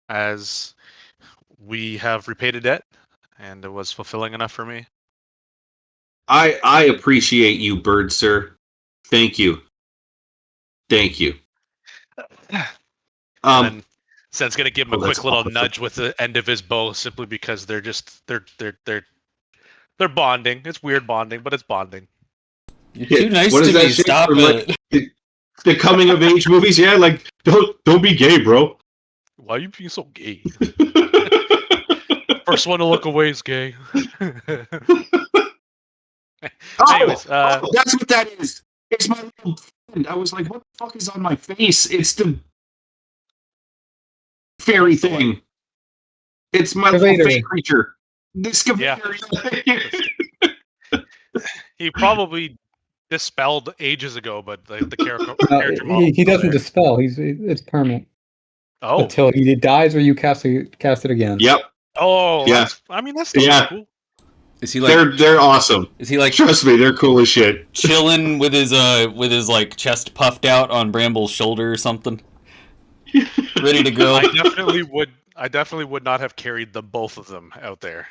as we have repaid a debt, and it was fulfilling enough for me. I appreciate you, bird sir. Thank you. Thank you. And then Sen's gonna give him a that's quick little awesome. nudge with the end of his bow, simply because they're bonding. It's weird bonding, but it's bonding. You're Yeah, too nice what to is that me. shit Stop from, it. like, the coming of age movies? Yeah, like don't be gay, bro. Why are you being so gay? First one to look away is gay. Anyways, that's what that is. It's my little friend. I was like, what the fuck is on my face? It's the fairy thing. It's my little Excavator. fake creature. This Yeah. excavator. he probably dispelled ages ago, but the character. No, character model he is still doesn't there. dispel. It's permanent Oh, until he dies or you cast it again. Yep. oh, Yeah. I mean that's still Yeah. cool. Is he like? They're awesome. Is he like Trust me, they're cool as shit. chilling with his like chest puffed out on Bramble's shoulder or something? Ready to go. I definitely would not have carried the both of them out there.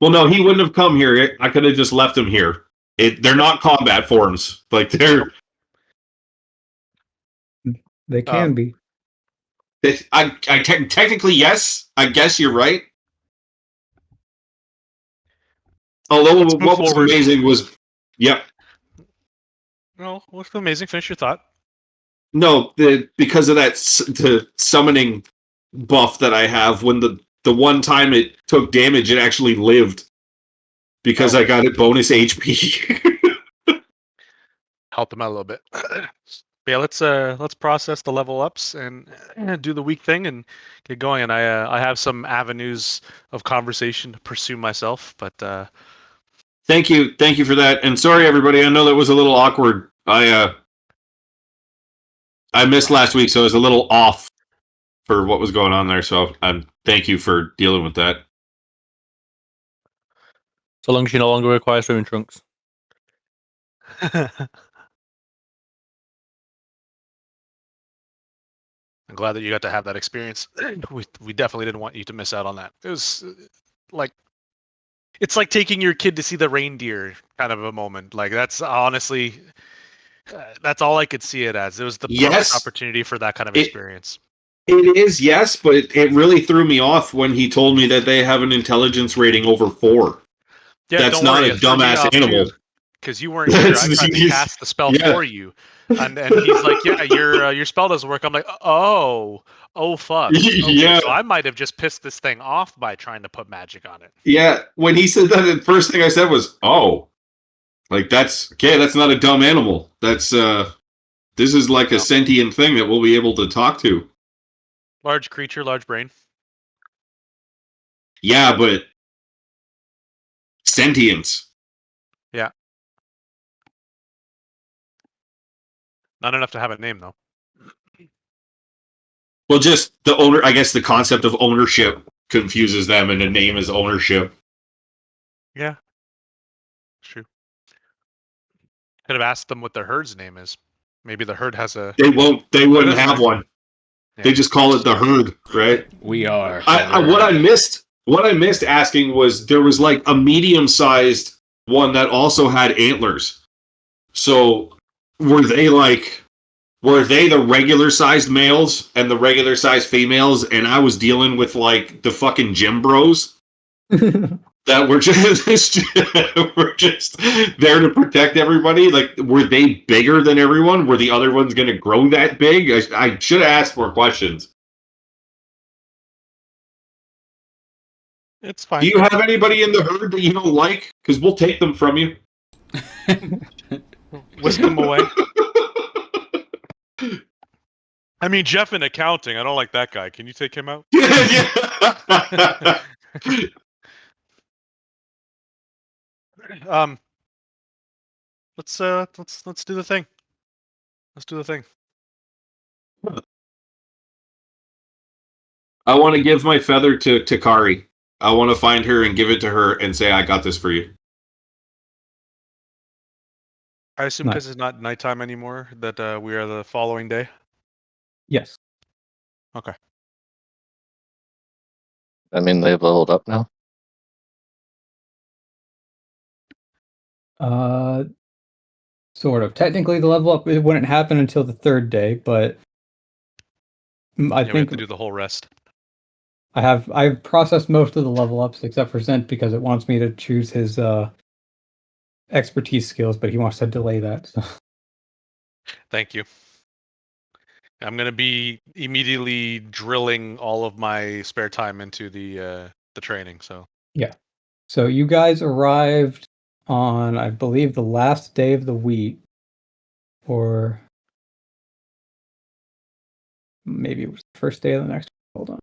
Well, no, he wouldn't have come here. I could have just left him here. They're not combat forms. Like they're. They can be. Technically yes. I guess you're right. Although Let's move what was forward. amazing was, yep. No, what's amazing? Finish your thought. No, because of that the summoning buff that I have. When the one time it took damage, it actually lived because I got it bonus HP. Help them out a little bit. Yeah, let's process the level ups and do the week thing and get going. And I have some avenues of conversation to pursue myself, but Thank you for that. And sorry, everybody. I know that was a little awkward. I missed last week, so I was a little off for what was going on there. So thank you for dealing with that. So long as she no longer requires swimming trunks. I'm glad that you got to have that experience. We definitely didn't want you to miss out on that. It was like it's like taking your kid to see the reindeer kind of a moment. Like that's honestly that's all I could see it as. It was the perfect opportunity for that kind of experience. It is, yes, but it really threw me off when he told me that they have an intelligence rating over 4. Yeah, that's not a dumbass animal. Because you weren't here. I tried to cast the spell for you. and he's like, yeah, your spell doesn't work. I'm like, oh fuck. Okay, Yeah. so I might have just pissed this thing off by trying to put magic on it. Yeah, when he said that, the first thing I said was, "Oh, like that's okay. That's not a dumb animal. That's this is like a sentient thing that we'll be able to talk to." Large creature, large brain. Yeah, but sentience. Yeah. Not enough to have a name though. Well, just the owner. I guess the concept of ownership confuses them, and the name is ownership. Yeah. True. Could have asked them what their herd's name is. Maybe the herd has a. They won't. They wouldn't is have it? one. Yeah. They just call it the herd, right? We are. What I missed asking was there was like a medium-sized one that also had antlers. So were they the regular-sized males and the regular-sized females, and I was dealing with like the fucking gym bros that were just there to protect everybody? Like, were they bigger than everyone? Were the other ones going to grow that big? I should have asked more questions. It's fine. Do you have anybody in the herd that you don't like? Because we'll take them from you. Whisk them away. I mean, Jeff in accounting. I don't like that guy. Can you take him out? Yeah. Let's do the thing. Let's do the thing. I want to give my feather to Kari. I want to find her and give it to her and say, I got this for you. I assume because it's not nighttime anymore that we are the following day. Yes. Okay. I mean, they've leveled up now. Sort of. Technically, the level up it wouldn't happen until the third day, but I We have think to do the whole rest. I've processed most of the level ups except for Zent because it wants me to choose his expertise skills, but he wants to delay that. So. Thank you. I'm gonna be immediately drilling all of my spare time into the training. So yeah. So you guys arrived on, I believe, the last day of the week, or maybe it was the first day of the next. Hold on.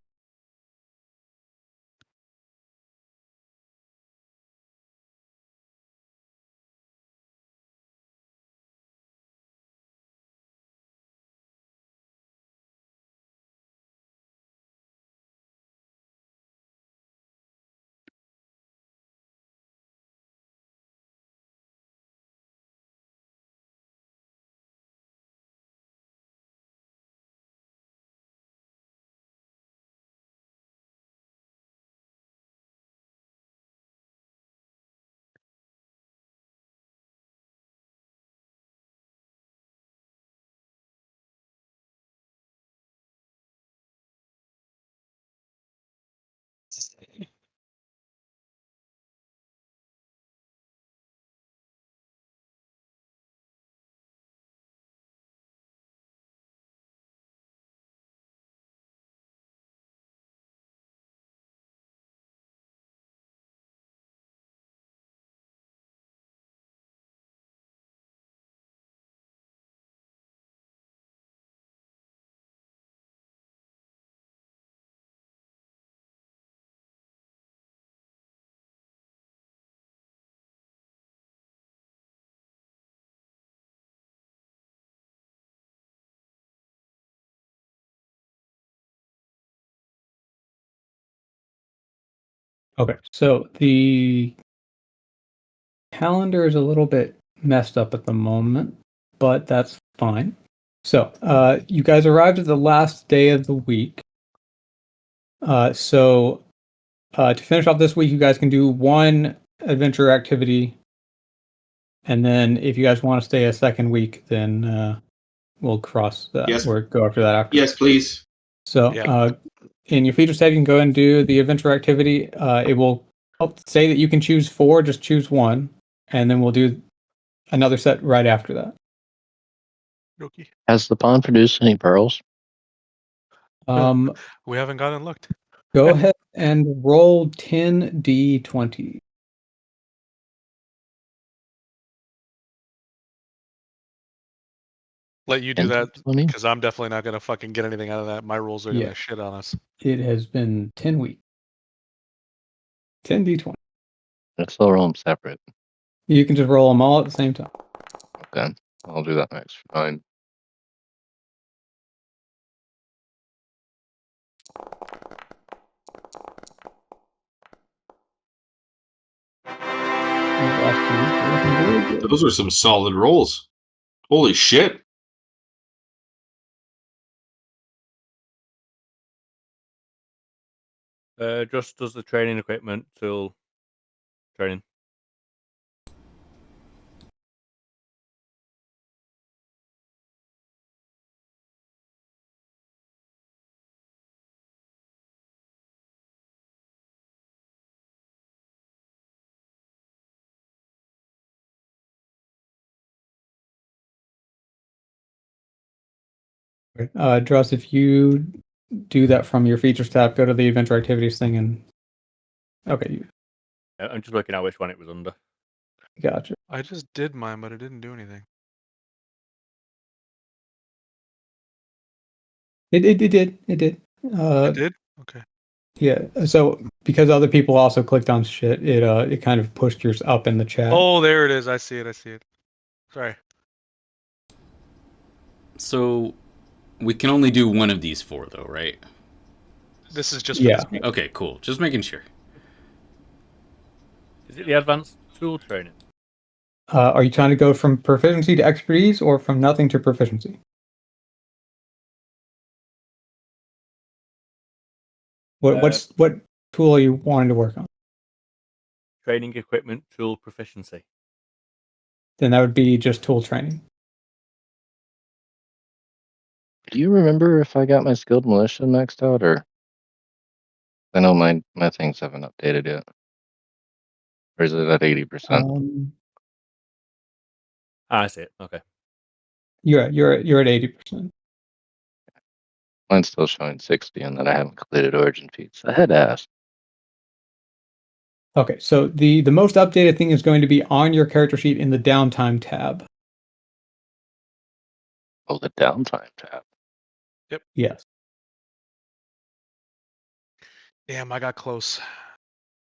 Okay, so the calendar is a little bit messed up at the moment, but that's fine. So, you guys arrived at the last day of the week. So, to finish off this week, you guys can do one adventure activity, and then if you guys want to stay a second week, then we'll cross that Yes. or go after that after. Yes, please. So, Yeah. in your feature save, you can go and do the adventure activity. It will say that you can choose 4, just choose one, and then we'll do another set right after that. Dokie. Has the pond produced any pearls? We haven't gone and looked. Go ahead and roll 10d20. Let you do that 20? because I'm definitely not gonna fucking get anything out of that. My rules are Yeah. gonna shit on us. It has been 10 weeks. 10d20. Let's still roll them separate. You can just roll them all at the same time. Okay. I'll do that next. Fine. You've lost 2 weeks. You're looking very good. Those are some solid rolls. Holy shit. Just does the training equipment tool training. Dross, if you do that from your features tab, go to the adventure activities thing and. Okay, you I'm just working out which one it was under. gotcha. I just did mine, but it didn't do anything. It did. It did. It did? Okay. Yeah. So because other people also clicked on shit, it kind of pushed yours up in the chat. Oh, there it is. I see it. Sorry. So we can only do one of these 4, though, right? This is just for Yeah. this week. Okay, cool. Just making sure. Is it the advanced tool training? Are you trying to go from proficiency to expertise or from nothing to proficiency? What tool are you wanting to work on? Training equipment tool proficiency. Then that would be just tool training. Do you remember if I got my skilled militia maxed out, or I know my things haven't updated yet, or is it at 80%? I see it. Okay. You're at 80%. Mine's still showing 60, and then I haven't completed origin feats. I had asked. Okay, so the most updated thing is going to be on your character sheet in the downtime tab. Oh, the downtime tab. Yes. Damn, I got close.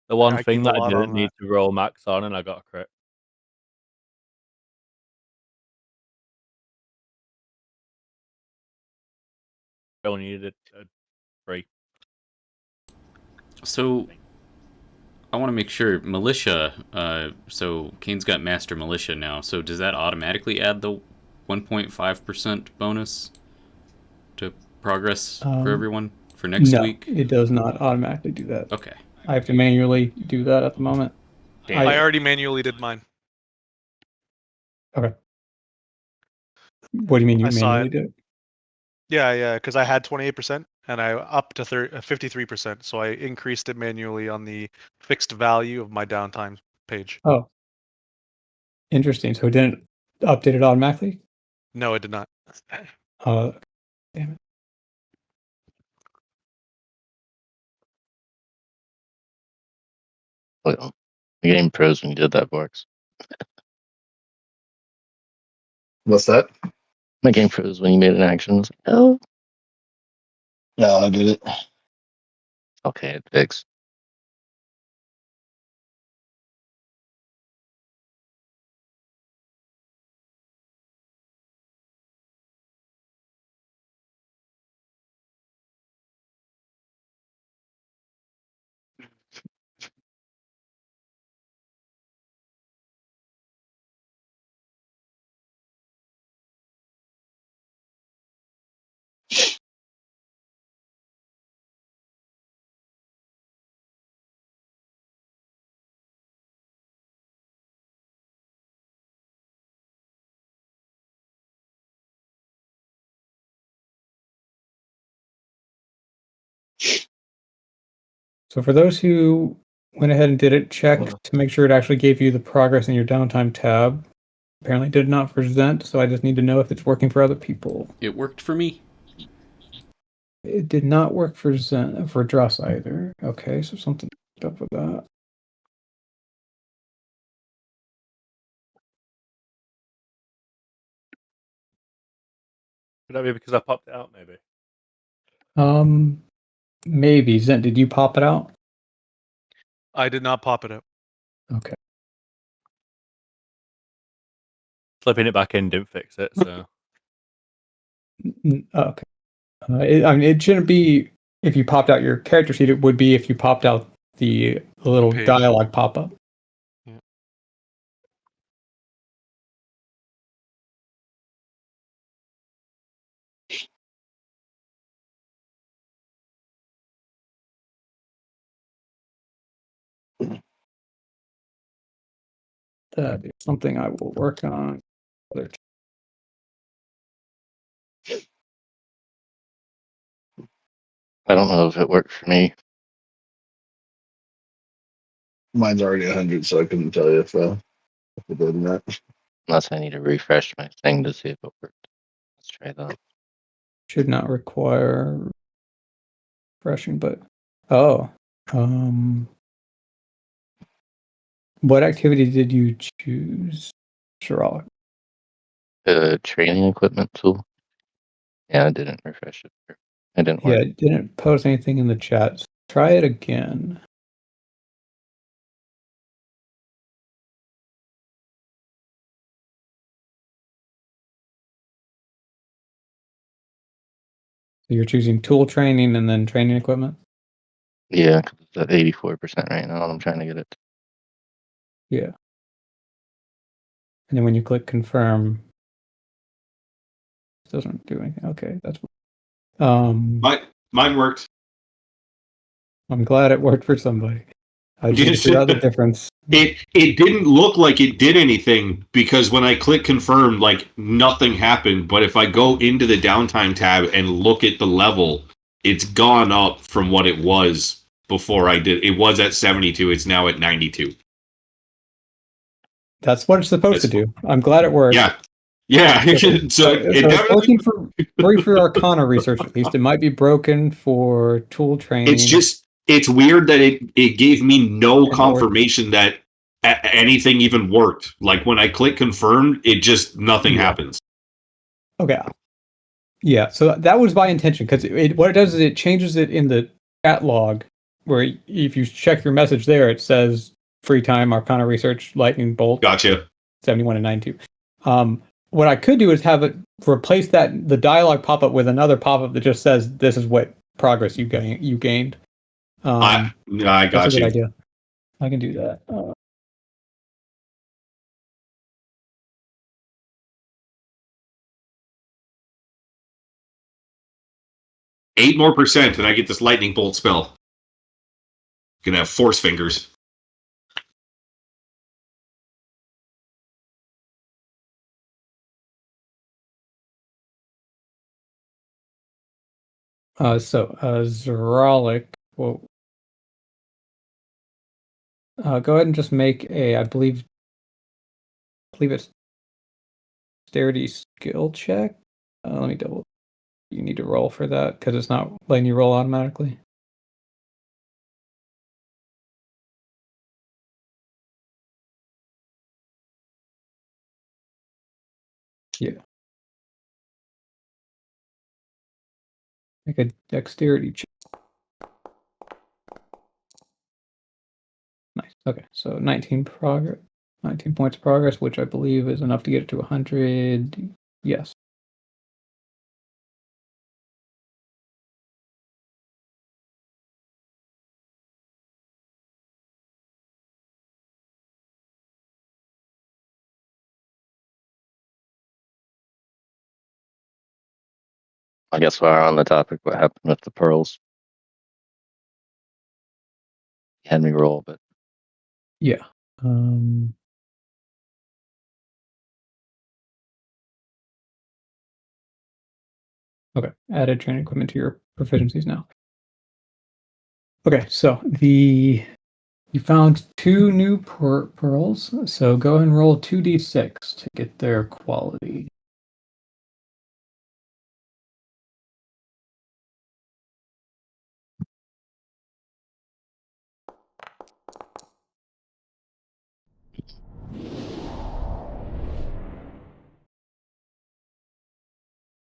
The one I thing gained a that I lot didn't on need to roll max on, and I got a crit. I only needed a 3. So I want to make sure militia. So Kane's got master militia now. So does that automatically add the 1.5% bonus to progress for everyone for next No, week? it does not automatically do that. Okay. I have to manually do that at the moment. Damn. I already manually did mine. Okay. What do you mean you I saw manually it. did it? Yeah, because I had 28% and I upped to 53%, so I increased it manually on the fixed value of my downtime page. Oh. Interesting. So it didn't update it automatically? No, it did not. Damn it. Well, the game froze when you did that, Borks. What's that? My game froze when you made an action. I was like, oh, Yeah, I did it. okay, it fixed. So for those who went ahead and did it, check to make sure it actually gave you the progress in your downtime tab. Apparently did not for Zent, so I just need to know if it's working for other people. It worked for me. It did not work for Dross either. Okay, so something up with that. Could that be because I popped it out? Maybe. Maybe. Zent, did you pop it out? I did not pop it out. Okay. Slipping it back in didn't fix it. So Okay. It shouldn't be if you popped out your character sheet. It would be if you popped out the little Page. dialogue pop-up. Yeah. That is something I will work on. I don't know if it worked for me. Mine's already 100, so I couldn't tell you if it did or not. Unless I need to refresh my thing to see if it worked. Let's try that. Should not require refreshing, but what activity did you choose, Sherlock? The training equipment tool. Yeah, I didn't refresh it. It didn't Yeah, work. it didn't post anything in the chat. So try it again. So you're choosing tool training and then training equipment? Yeah, 'cause it's at 84% right now, and I'm trying to get it. Yeah. And then when you click confirm, it doesn't do anything. Okay, that's Mine worked. I'm glad it worked for somebody. I just need to figure out the difference. It didn't look like it did anything because when I click confirm, like nothing happened. But if I go into the downtime tab and look at the level, it's gone up from what it was before I did. It was at 72. It's now at 92. That's what it's supposed to do. I'm glad it worked. Yeah. Yeah. So it it's definitely working for Arcana research at least. It might be broken for tool training. it's weird that it gave me no And confirmation that anything even worked. Like when I click confirm, it just nothing happens. Okay. Yeah, so that was by intention because what it does is it changes it in the chat log where if you check your message there, it says free time Arcana research lightning bolt. Gotcha. 71 and 92. What I could do is have it replace the dialogue pop up with another pop up that just says this is what progress you gained. I got that's a you. good idea. I can do that. 8% more and I get this lightning bolt spell. Gonna have force fingers. Zeralik, well, go ahead and just make I believe it's dexterity skill check. Let me double. You need to roll for that because it's not letting you roll automatically. Yeah. Make a dexterity check. Nice. Okay, so 19 points of progress, which I believe is enough to get it to 100. Yes. I guess while we're on the topic, what happened with the pearls? You had me roll, but Yeah. Okay, added training equipment to your proficiencies now. Okay, so You found 2 new pearls, so go ahead and roll 2d6 to get their quality.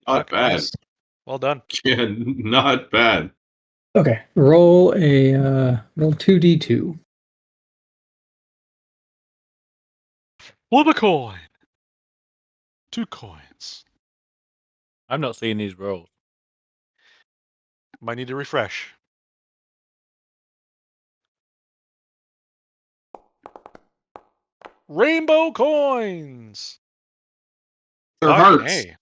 Not Okay, bad. nice. Well done. Yeah, not bad. Okay, roll 2d2. Flip a coin. 2 coins. I've not seen these rolls. Might need to refresh. Rainbow coins. They're hearts. Okay.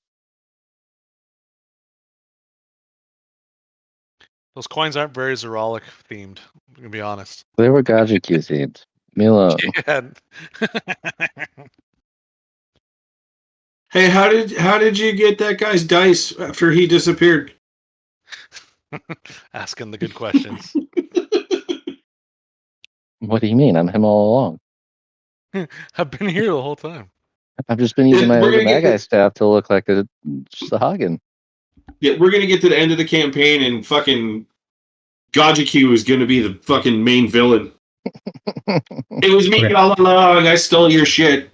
Those coins aren't very Zerolic themed. I'm gonna be honest. They were Gajiku themed. Me alone. Yeah. Hey, how did you get that guy's dice after he disappeared? Asking the good questions. What do you mean? I'm him all along. I've been here the whole time. I've just been using We're my gonna bad get guy staff to look like a Sahagin. Yeah, we're gonna get to the end of the campaign and fucking Gajiku is gonna be the fucking main villain. It was me Okay. all along. I stole your shit.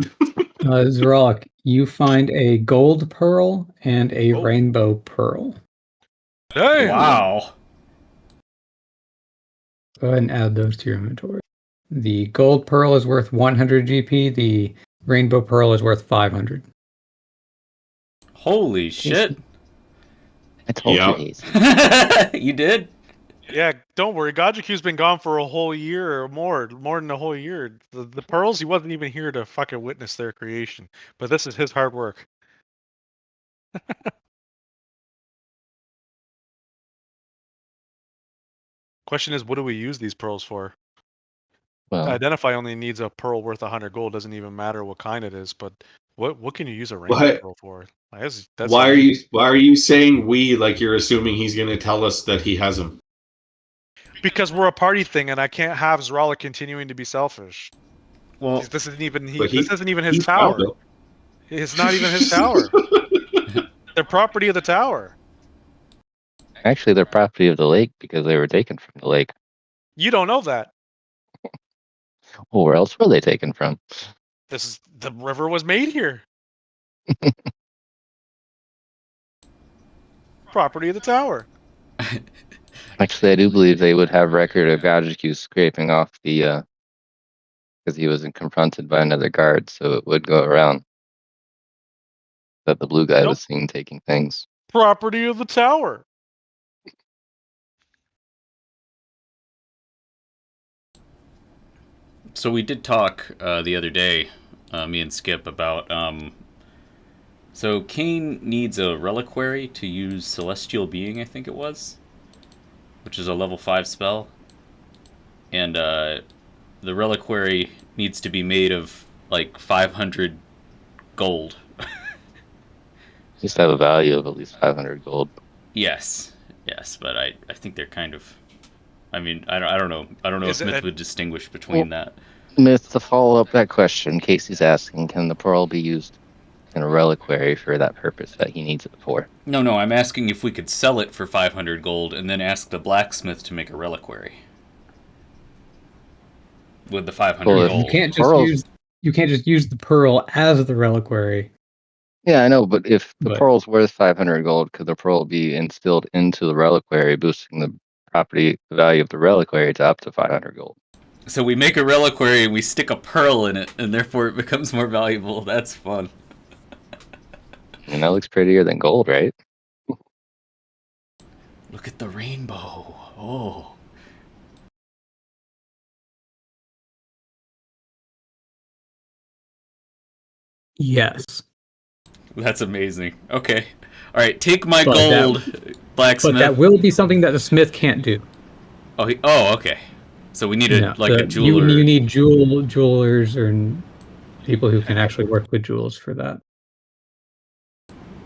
Zrolic, you find a gold pearl and a Oh. rainbow pearl. Damn. Wow. Go ahead and add those to your inventory. The gold pearl is worth 100 GP. The rainbow pearl is worth 500. Holy shit. I told Yeah. you, Hazy. You did? Yeah, don't worry. Gajiku's been gone for a whole year or more than a whole year. The pearls, he wasn't even here to fucking witness their creation. But this is his hard work. Question is, what do we use these pearls for? Well, Identify only needs a pearl worth 100 gold. Doesn't even matter what kind it is. But what can you use a rainbow What? pearl for? Like, that's Why unique. are you saying we like you're assuming he's gonna tell us that he has them? Because we're a party thing, and I can't have Zrala continuing to be selfish. Well, This isn't even But this isn't even his he's tower. found them. It's not even his tower. They're property of the tower. actually, they're property of the lake because they were taken from the lake. You don't know that. Well, where else were they taken from? The river was made here. Property of the tower. Actually, I do believe they would have record of Gajiku scraping off the, because he wasn't confronted by another guard, so it would go around that the blue guy Nope. was seen taking things. Property of the tower. so we did talk the other day, me and Skip, about so Kane needs a reliquary to use Celestial Being, I think it was, which is a level 5 spell. And the reliquary needs to be made of like 500 gold. Just have a value of at least 500 gold. Yes, but I think they're kind of. I mean, I don't know. I don't know if Is it Myth a- would distinguish between that. Myth, to follow up that question, Casey's asking, can the pearl be used in a reliquary for that purpose that he needs it for? No, I'm asking if we could sell it for 500 gold and then ask the blacksmith to make a reliquary with the 500 Well, if gold. You can't just use the pearl as the reliquary. Yeah, I know, but if the But- pearl's worth 500 gold, could the pearl be instilled into the reliquary, boosting the property value of the reliquary to up to 500 gold? So we make a reliquary and we stick a pearl in it, and therefore it becomes more valuable. That's fun. I mean, that looks prettier than gold, right? Look at the rainbow. Oh. Yes. That's amazing. Okay. All right, take my But that- gold, blacksmith. But that will be something that the smith can't do. Oh, okay. So we need a No, a jeweler. You need jewelers or people who can actually work with jewels for that.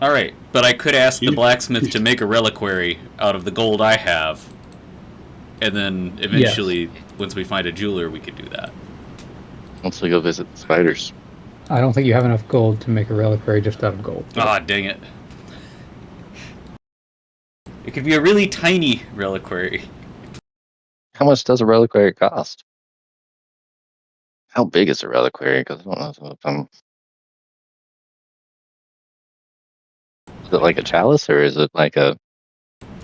All right, but I could ask the You- blacksmith to make a reliquary out of the gold I have, And then eventually, once we find a jeweler, we could do that. Once we go visit the spiders. I don't think you have enough gold to make a reliquary just out of gold. Ah, dang it. It could be a really tiny reliquary. How much does a reliquary cost? How big is a reliquary? Because I don't know if I'm. Is it like a chalice or is it like a?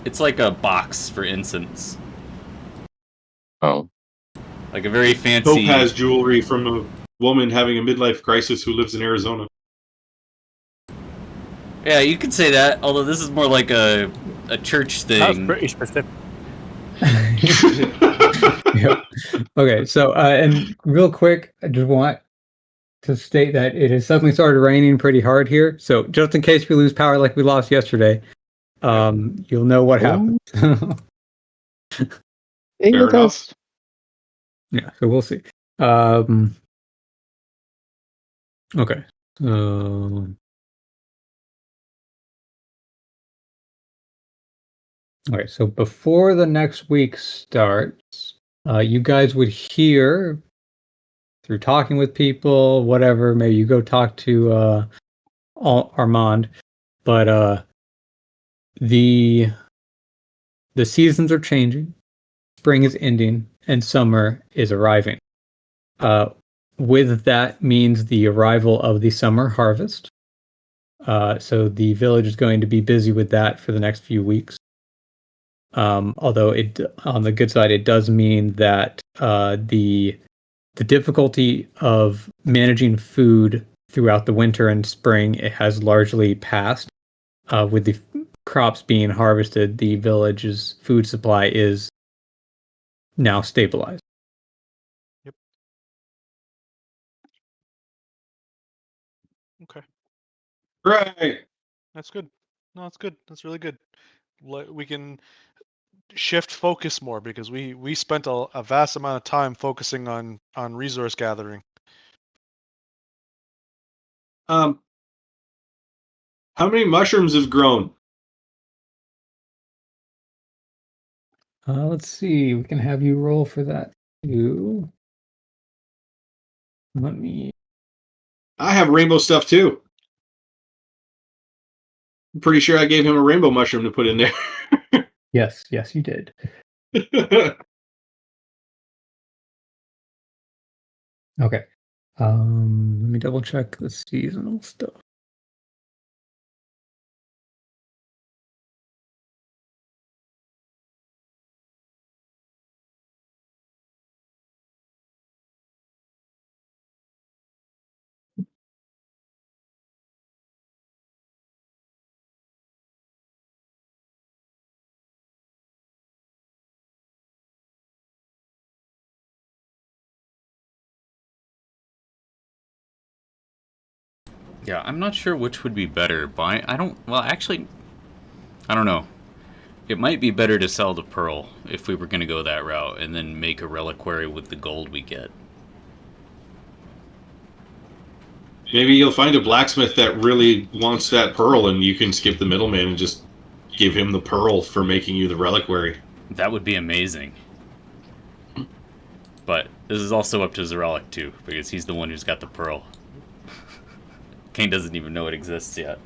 It's like a box for incense. Oh, Like a very fancy. Topaz jewelry from a woman having a midlife crisis who lives in Arizona. Yeah, you could say that. Although this is more like a church That's thing. pretty specific. Yep. Okay, so and real quick, I just want to state that it has suddenly started raining pretty hard here. So just in case we lose power like we lost yesterday, you'll know what happened. Fair enough. Yeah, so we'll see. Okay. Okay, so before the next week starts, you guys would hear through talking with people, whatever. Maybe you go talk to Armand, but the seasons are changing. Spring is ending, and summer is arriving. With that means the arrival of the summer harvest. So the village is going to be busy with that for the next few weeks. Although it, on the good side, it does mean that the difficulty of managing food throughout the winter and spring, it has largely passed. With the crops being harvested, the village's food supply is now stabilized. Yep. Okay. Right. That's good. No, that's good. That's really good. We can shift focus more because we spent a vast amount of time focusing on resource gathering. How many mushrooms have grown? Let's see. We can have you roll for that too. Let me. I have rainbow stuff too. I'm pretty sure I gave him a rainbow mushroom to put in there. Yes, you did. Okay. Let me double check the seasonal stuff. Yeah, I'm not sure which would be better. I don't. Well, actually, I don't know. It might be better to sell the pearl if we were going to go that route, and then make a reliquary with the gold we get. Maybe you'll find a blacksmith that really wants that pearl, and you can skip the middleman and just give him the pearl for making you the reliquary. That would be amazing. But this is also up to Zarellic too, because he's the one who's got the pearl. Kane doesn't even know it exists yet.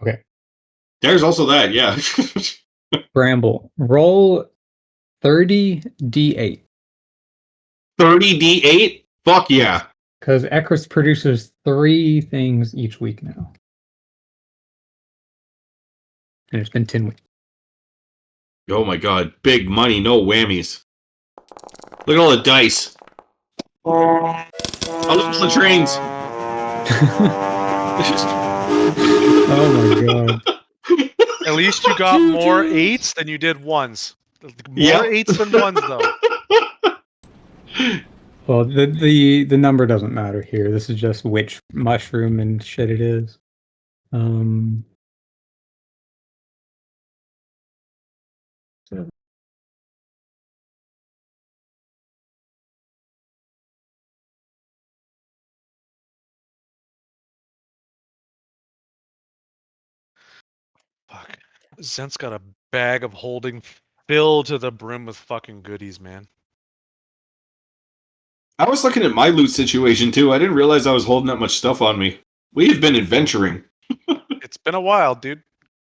Okay. There's also that, yeah. Bramble, roll 30d8. 30d8? Fuck yeah. Because Ekris produces 3 things each week now. And it's been 10 weeks. Oh my god. Big money, no whammies. Look at all the dice. Oh, look at the trains. Oh my god. At least you got more 8s than you did 1s. More Yep. 8s than 1s though. Well, the number doesn't matter here. This is just which mushroom and shit it is. So Fuck. Zent's got a bag of holding filled to the brim with fucking goodies, man. I was looking at my loot situation too. I didn't realize I was holding that much stuff on me. We have been adventuring. It's been a while, dude.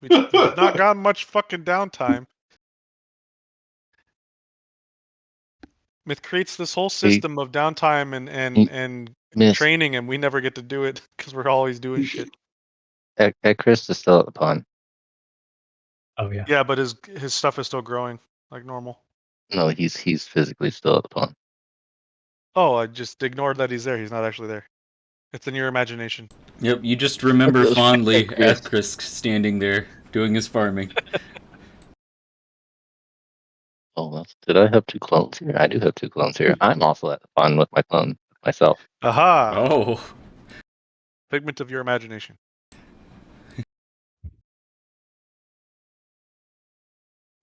We've not gotten much fucking downtime. Myth creates this whole system of downtime and Miss, training, and we never get to do it because we're always doing shit. Chris is still at the pond. Oh yeah. Yeah, but his stuff is still growing like normal. No, he's physically still at the pond. Oh, I just ignored that he's there. He's not actually there. It's in your imagination. Yep, you just remember Those fondly Chris. Chris standing there doing his farming. Oh, did I have 2 clones here? I do have 2 clones here. I'm also at the pond with my clone myself. Aha! Oh, Figment of your imagination.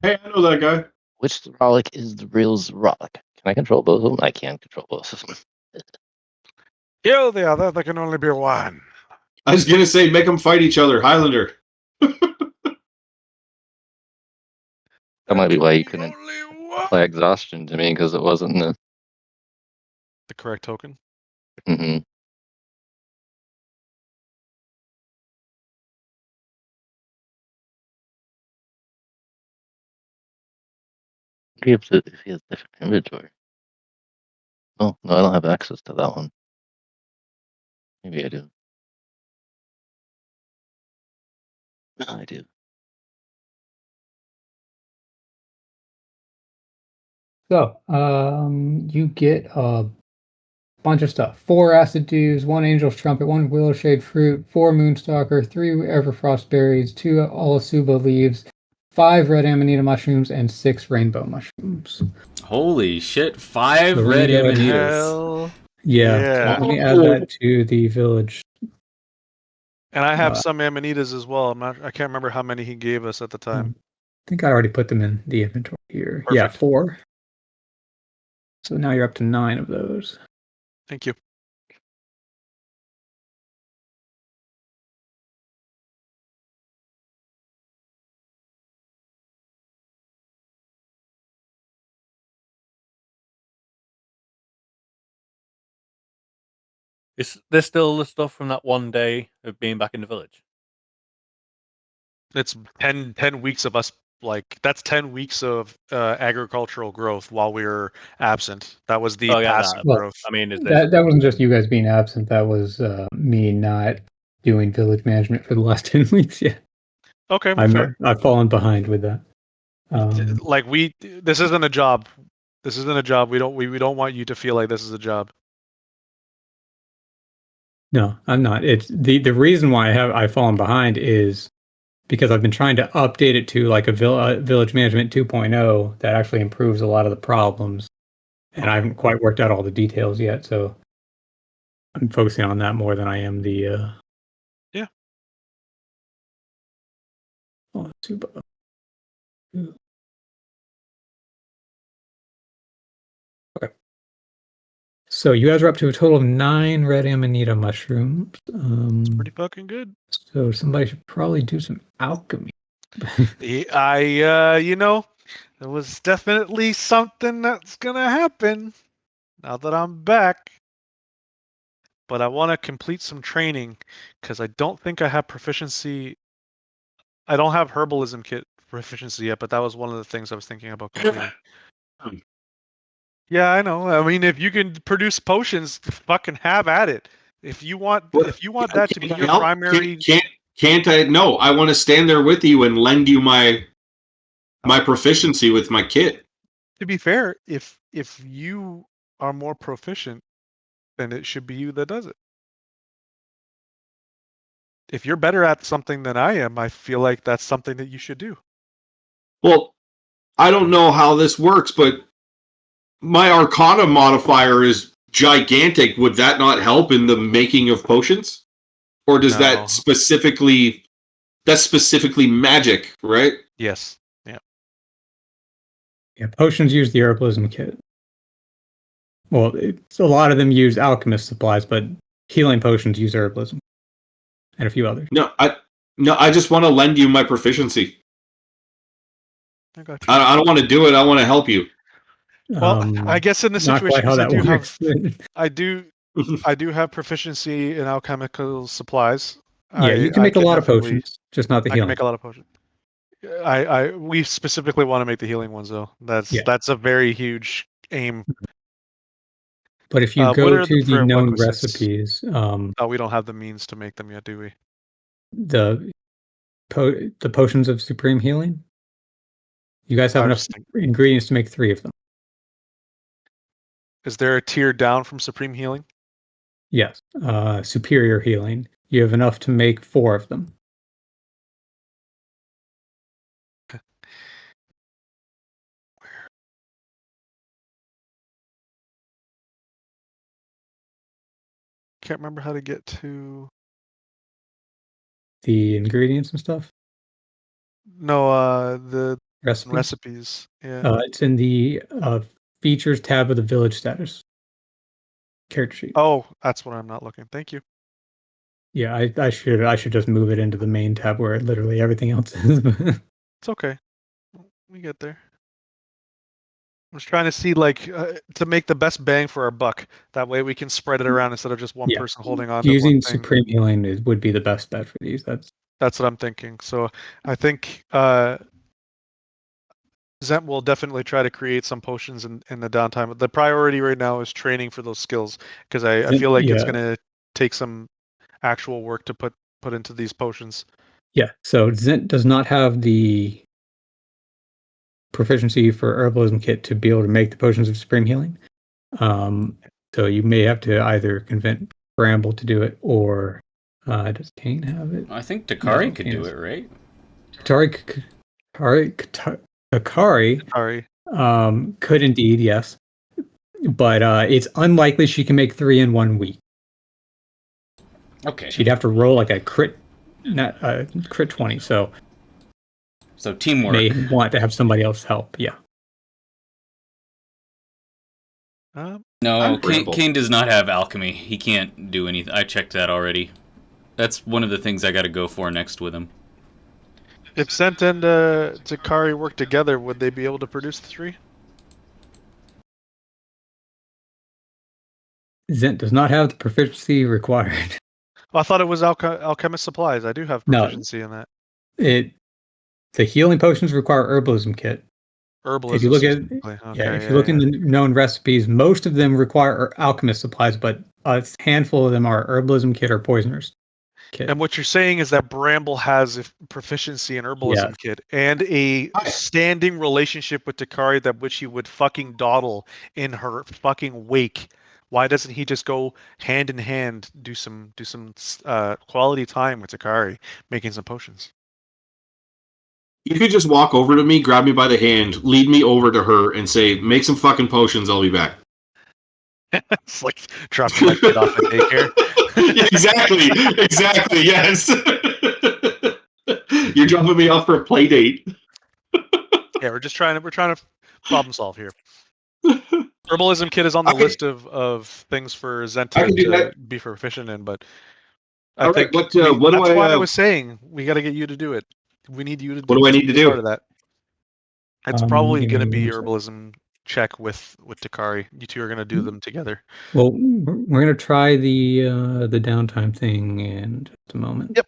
Hey, I know that guy. Which Zrolic is the real Zrolic? Can I control both of them? I can control both of them. Kill the other. There can only be one. I was gonna say, make them fight each other. Highlander. That might be why you There can couldn't only one. play exhaustion to me, because it wasn't the. The correct token. Mm-hmm. If he has different inventory. Oh, no, I don't have access to that one. Maybe I do. No, I do. So, you get a bunch of stuff: 4 acid dews, 1 angel's trumpet, 1 willow shade fruit, 4 moonstalker, 3 everfrost berries, 2 alasuba leaves, 5 red amanita mushrooms, and 6 rainbow mushrooms. holy shit! 5 The red rainbow amanitas. Hell. Yeah, Yeah. let me add that to the village. And I have some amanitas as well. I can't remember how many he gave us at the time. I think I already put them in the inventory here. Yeah, Perfect. 4. So now you're up to 9 of those. Thank you. Is there still the stuff from that one day of being back in the village? It's 10 weeks of us, like, that's 10 weeks of agricultural growth while we were absent. That was the Oh, yeah, passive that. growth. I mean, is there? That wasn't just you guys being absent. That was me not doing village management for the last 10 weeks yet. Okay, well, fair. I've fallen behind with that. Like, this isn't a job. This isn't a job. We don't want you to feel like this is a job. No, I'm not. It's the reason why I've fallen behind is because I've been trying to update it to like a village management 2.0 that actually improves a lot of the problems, and I haven't quite worked out all the details yet. So I'm focusing on that more than I am the. Yeah. Oh, super. Okay. So you guys are up to a total of 9 red amanita mushrooms. Pretty fucking good. So somebody should probably do some alchemy. You know, there was definitely something that's gonna happen now that I'm back. But I want to complete some training because I don't think I have proficiency. I don't have herbalism kit proficiency yet, but that was one of the things I was thinking about completing. Yeah, I know. I mean, if you can produce potions, fucking have at it. If you want that to be your Help? primary. Can't I? No, I want to stand there with you and lend you my proficiency with my kit. To be fair, if you are more proficient, then it should be you that does it. If you're better at something than I am, I feel like that's something that you should do. Well, I don't know how this works, but my Arcana modifier is gigantic. Would that not help in the making of potions? Or does No. that's specifically magic, right? Yes. Yeah. Yeah, potions use the herbalism kit. Well, a lot of them use alchemist supplies, but healing potions use herbalism, and a few others. No, I just want to lend you my proficiency. I got you. I don't want to do it. I want to help you. Well, I guess in this not situation, quite how because that works. I do have proficiency in alchemical supplies. Yeah, you can I make a lot of definitely- potions, just not the I can healing. make a lot of potions. We specifically want to make the healing ones though. Yeah. That's a very huge aim. But if you what go are to the known prerequisites? recipes, Oh, we don't have the means to make them yet, do we? the potions of supreme healing, you guys have I enough just think- ingredients to make 3 of them. Is there a tier down from supreme healing? Yes. Superior healing, you have enough to make 4 of them. Can't remember how to get to. The ingredients and stuff. No, the Recipes. recipes. Yeah. It's in the features tab of the village status character sheet. Oh, that's what I'm not looking. Thank you. Yeah, I should just move it into the main tab where literally everything else is. It's okay. We get there. I'm just trying to see, like, to make the best bang for our buck. That way we can spread it around instead of just one Yeah. person holding on to Using one thing. supreme healing would be the best bet for these. That's what I'm thinking. So I think Zent will definitely try to create some potions in the downtime. The priority right now is training for those skills because I feel like it's Yeah. going to take some actual work to put into these potions. Yeah, so Zint does not have the proficiency for herbalism kit to be able to make the potions of supreme healing. So you may have to either convince Bramble to do it, or does Kane have it? I think Takari No, could Kane do is- it, right? Takari Sorry. could indeed, yes, but it's unlikely she can make 3 in 1 week. Okay. She'd have to roll like a crit 20, so Teamwork. may want to have somebody else help. Yeah. No, I'm Bramble. Kane does not have alchemy. He can't do anything. I checked that already. That's one of the things I got to go for next with him. If Zent and Takari work together, would they be able to produce the 3? Zent does not have the proficiency required. Well, I thought it was alchemist supplies. I do have No. proficiency in that. The healing potions require herbalism kit. Herbalism. If you look at specifically. if you look in the known recipes, most of them require alchemist supplies, but a handful of them are herbalism kit or poisoners kit. And what you're saying is that Bramble has a proficiency in herbalism Yes. kit and a standing relationship with Takari that which he would fucking dawdle in her fucking wake. Why doesn't he just go hand in hand, do some quality time with Takari, making some potions? You could just walk over to me, grab me by the hand, lead me over to her, and say, "Make some fucking potions. I'll be back." It's like dropping my kid off at daycare. Exactly. Yes. You're dropping me off for a play date. Yeah, we're trying to problem solve here. Herbalism kit is on the list of things for Zent I can do to that. be proficient in, but All right, think what do that's why I I? was saying we got to get you to do it. We need you to. What do I need to be part do? of that? It's probably give me going to be 1 second. herbalism check with Takari. You two are going to do them together. Well, we're gonna try the downtime thing in just a moment. Yep.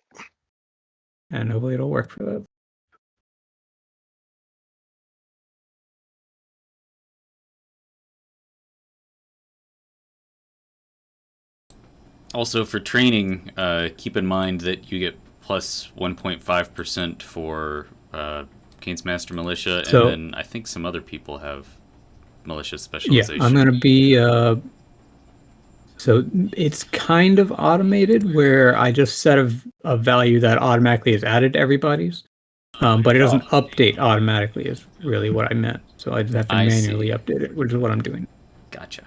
And hopefully it'll work for that. Also, for training, keep in mind that you get plus 1.5% for Kane's Master Militia, So- and then I think some other people have militia Yeah, specialization. I'm gonna be. So it's kind of automated where I just set a value that automatically is added to everybody's, but it doesn't update automatically. Is really what I meant. So I just have to I see. manually update it, which is what I'm doing. Gotcha.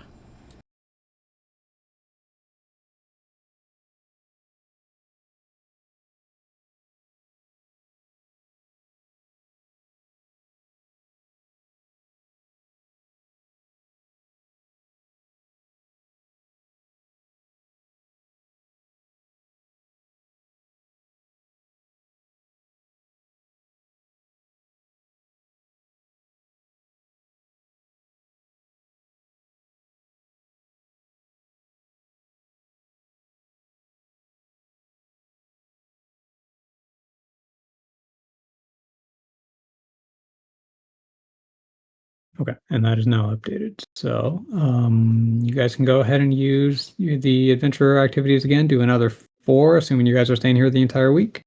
Okay, and that is now updated. So you guys can go ahead and use the adventure activities again. Do another 4, assuming you guys are staying here the entire week.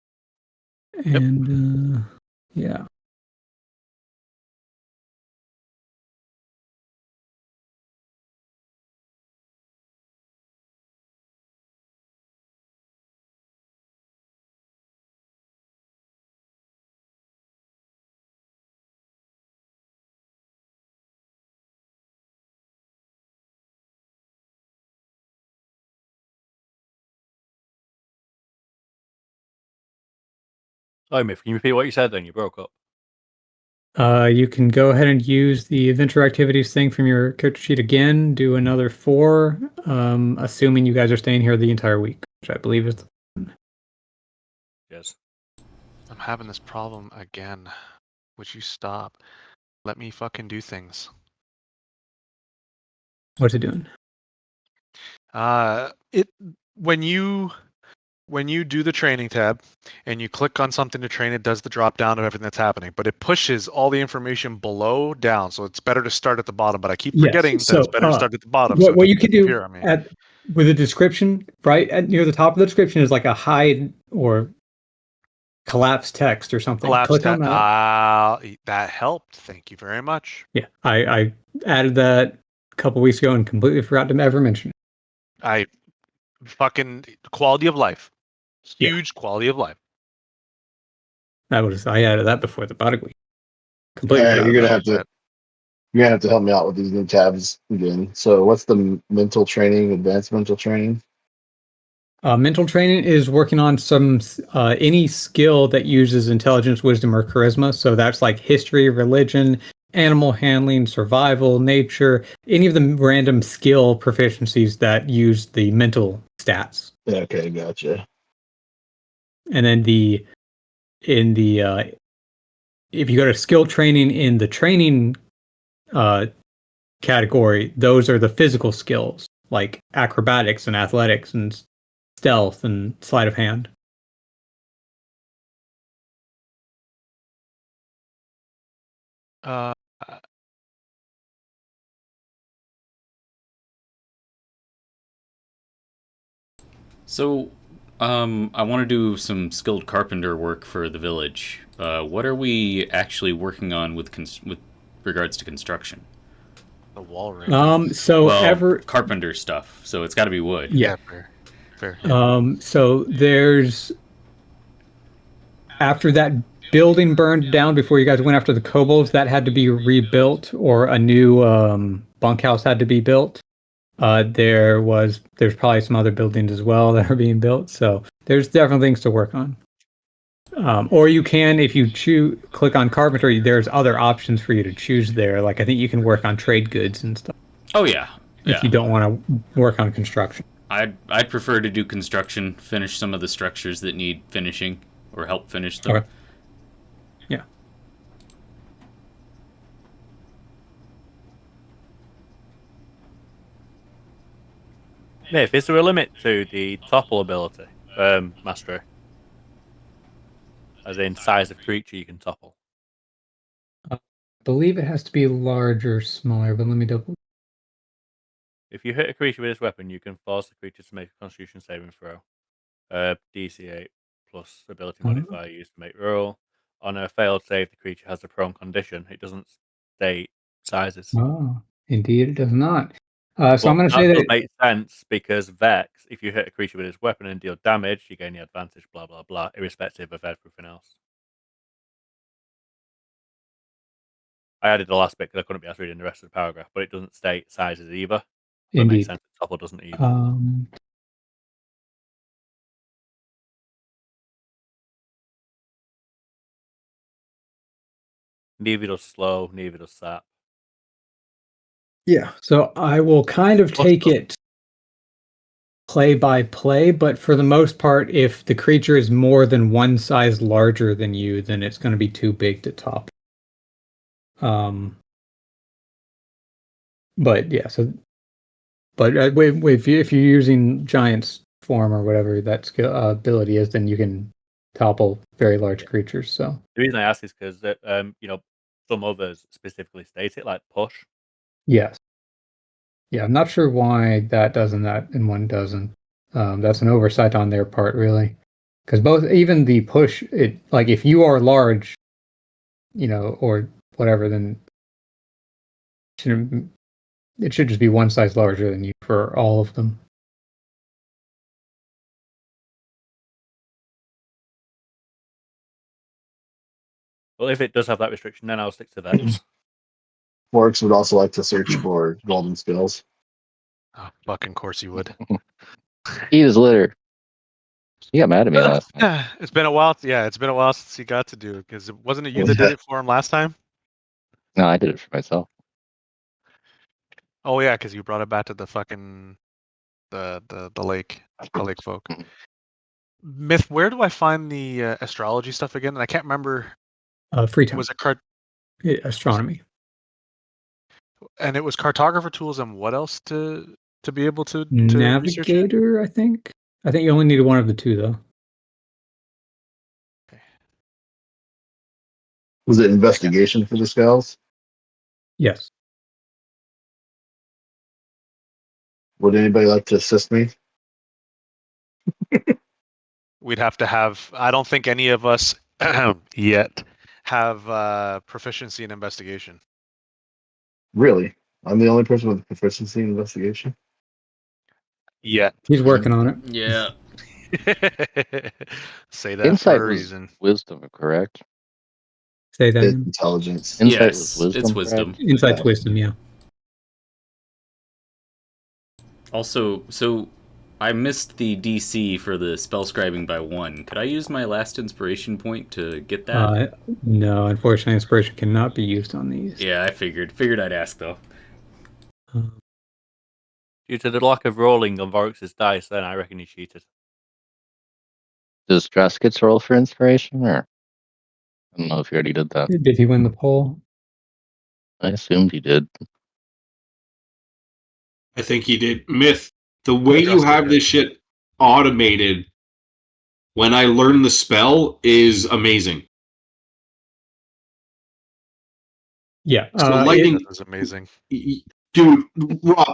And yeah. Oh, Miff, can you repeat what you said then? You broke up. You can go ahead and use the adventure activities thing from your character sheet again. Do another 4, assuming you guys are staying here the entire week, which I believe is. Yes. I'm having this problem again. Would you stop? Let me fucking do things. What's it doing? It when you do the training tab and you click on something to train, it does the drop down of everything that's happening, but it pushes all the information below down. So it's better to start at the bottom. But I keep forgetting that it's better to start at the bottom. So What it you can doesn't do appear on me. with a description, right near the top of the description is like a hide or collapse text or something. Click on that. That helped. Thank you very much. Yeah, I added that a couple weeks ago and completely forgot to ever mention it. Fucking quality of life. Yeah. Huge quality of life. I added that before the body week. Completely Yeah, forgot you're gonna about have to. You're gonna have to help me out with these new tabs again. So, what's the mental training, advanced mental training? Mental training is working on some any skill that uses intelligence, wisdom, or charisma. So that's like history, religion, animal handling, survival, nature, any of the random skill proficiencies that use the mental stats. Okay, gotcha. And then if you go to skill training in the training category, those are the physical skills like acrobatics and athletics and stealth and sleight of hand. Uh, So, I want to do some skilled carpenter work for the village. What are we actually working on with regards to construction? the wall ring. Carpenter stuff. So it's got to be wood. Yeah. Fair. Yeah. So there's after that building burned down before you guys went after the kobolds, that had to be rebuilt or a new bunkhouse had to be built. There's probably some other buildings as well that are being built. So there's definitely things to work on. Or you can, if you click on carpentry, there's other options for you to choose there. Like I think you can work on trade goods and stuff. Oh yeah. If you don't want to work on construction. I'd prefer to do construction, finish some of the structures that need finishing, or help finish them. Okay. Yeah. Niff, is there a limit to the topple ability, mastery? As in size of creature you can topple? I believe it has to be larger or smaller, but let me double. If you hit a creature with this weapon, you can force the creature to make a Constitution saving throw. DC 8 plus ability modifier used to make roll. On a failed save, the creature has a prone condition. It doesn't state sizes. Oh, indeed, it does not. So I'm going to say that that makes sense because Vex, if you hit a creature with its weapon and deal damage, you gain the advantage. Blah blah blah, irrespective of everything else. I added the last bit because I couldn't be asked reading the rest of the paragraph, but it doesn't state sizes either. So it makes sense. Topple doesn't either. Neither does slow, neither does sap. Yeah. So I will kind of take it play by play, but for the most part, if the creature is more than one size larger than you, then it's going to be too big to top. But yeah, if you're using Giant's form or whatever that skill ability is, then you can topple very large creatures. So the reason I ask is because some others specifically state it, like push. Yes. Yeah, I'm not sure why that does and that and one doesn't. That's an oversight on their part, really. Because both, even the push, it like if you are large, or whatever, then it should just be one size larger than you for all of them. Well, if it does have that restriction, then I'll stick to that. Orcs would also like to search for golden skills. Oh, fucking course you would. Eat his litter. He got mad at me last night. It's been a while. Yeah, it's been a while since he got to do it because wasn't it you that did it for him last time? No, I did it for myself. Oh yeah, because you brought it back to the fucking the lake folk. Myth, where do I find the astrology stuff again? And I can't remember. Free time. Was it Astronomy. And it was cartographer tools and what else to be able to research it? Navigator, I think. I think you only needed one of the two, though. Okay. Was it investigation for the scales? Yes. Would anybody like to assist me? We'd have to have. I don't think any of us yet have proficiency in investigation. Really? I'm the only person with proficiency in investigation? Yet. He's working on it. Yeah. Say that Insight for a was reason. wisdom, correct? Say that It's again. intelligence. Insight Yes, was wisdom. it's wisdom. correct? Insight's Yeah. wisdom, yeah. Also, so I missed the DC for the spell scribing by 1. Could I use my last inspiration point to get that? No, unfortunately, inspiration cannot be used on these. Yeah, I figured I'd ask though. Due to the lack of rolling on Vorix's dice, then I reckon he cheated. Does Draskets roll for inspiration, or I don't know if you already did that. Did he win the poll? I assumed he did. I think he did. Myth, the way you Just have did. this shit automated when I learn the spell is amazing. Yeah. So lightning, This is amazing. dude,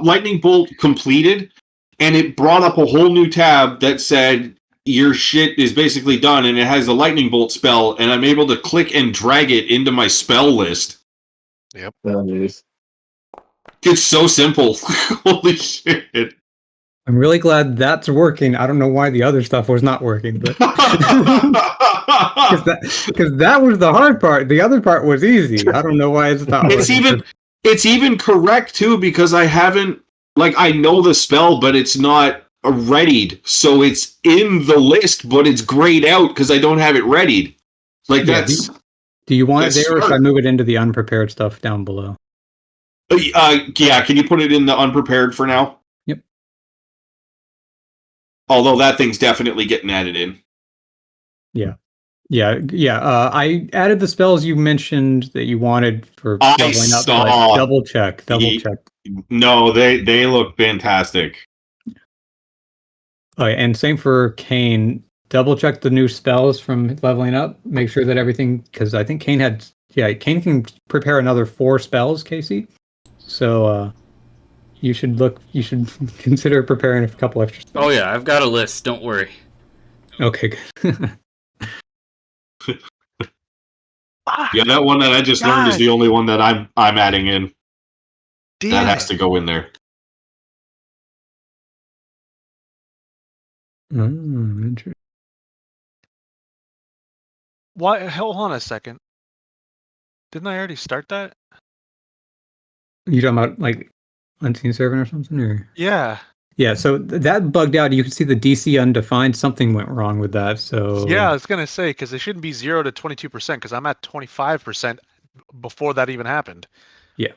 lightning bolt completed, and it brought up a whole new tab that said your shit is basically done, and it has the lightning bolt spell, and I'm able to click and drag it into my spell list. Oh, geez. It's so simple. Holy shit. I'm really glad that's working. I don't know why the other stuff was not working, but because that was the hard part. The other part was easy. I don't know why it's not. It's even correct too, because I haven't, like, I know the spell, but it's not readied, so it's in the list, but it's grayed out because I don't have it readied. Like, Yeah, that's. Do you want it that's there, or should I smart. move it into the unprepared stuff down below? Yeah, can you put it in the unprepared for now? Yep. Although that thing's definitely getting added in. Yeah. I added the spells you mentioned that you wanted for I leveling up. saw But double check. No, they look fantastic. Oh, and same for Kane. Double check the new spells from leveling up. Make sure that everything, because I think Kane can prepare another 4 spells, Casey. So you should consider preparing a couple extra spells. Oh yeah, I've got a list. Don't worry. Okay, good. Yeah, that one that I just learned is the only one that I'm adding in. That has to go in there. Interesting. Why? Hold on a second. Didn't I already start that? You talking about like Unseen Servant or something, or? Yeah. Yeah, so that bugged out. You can see the DC undefined. Something went wrong with that. So Yeah, I was gonna say because it shouldn't be 0 to 22% because I'm at 25% before that even happened. Yeah.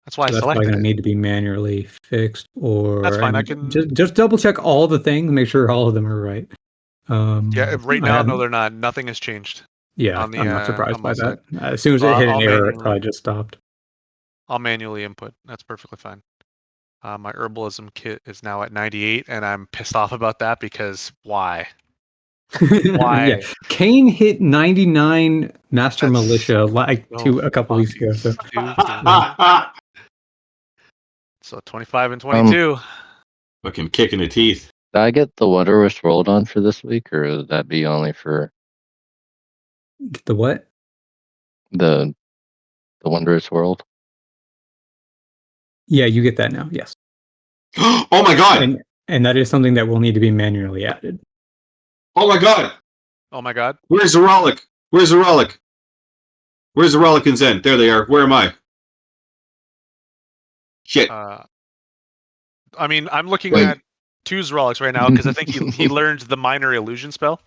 That's why I that's selected probably going it. to need to be manually fixed, or That's fine, I and can- just double check all the things, make sure all of them are right. Yeah, right I now, haven't- no, they're not. Nothing has changed. Yeah, on the, I'm not surprised on by my that. As soon as So it hit I'll an error, it manually- probably just stopped. I'll manually input. That's perfectly fine. My herbalism kit is now at 98, and I'm pissed off about that because why? Why? Yeah. Kane hit 99 Master That's Militia like so a couple weeks fucking ago. So stupid. So 25 and 22. Fucking kick in the teeth. Did I get the Wondrous World on for this week, or would that be only for the what? the Wondrous World? Yeah, you get that now. Yes. Oh my god! And that is something that will need to be manually added. Oh my god! Oh my god. Where's the relic? Where's the relic? Where's the relic in Zen? There they are. Where am I? Shit. I mean, I'm looking Wait. at Two's relics right now because I think he learned the minor illusion spell.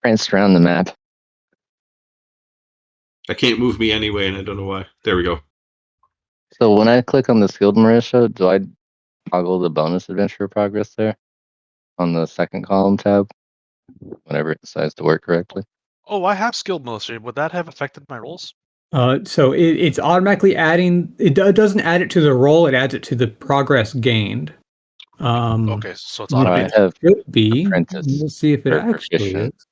Pranced around the map. I can't move me anyway, and I don't know why. There we go. So when I click on the skilled militia, do I toggle the bonus adventure progress there on the second column tab whenever it decides to work correctly? Oh, I have skilled militia. Would that have affected my rolls? So it's automatically adding. It doesn't add it to the roll. It adds it to the progress gained. Okay, so it's I automated. have Should be. apprentice We'll see if it or actually proficient. is.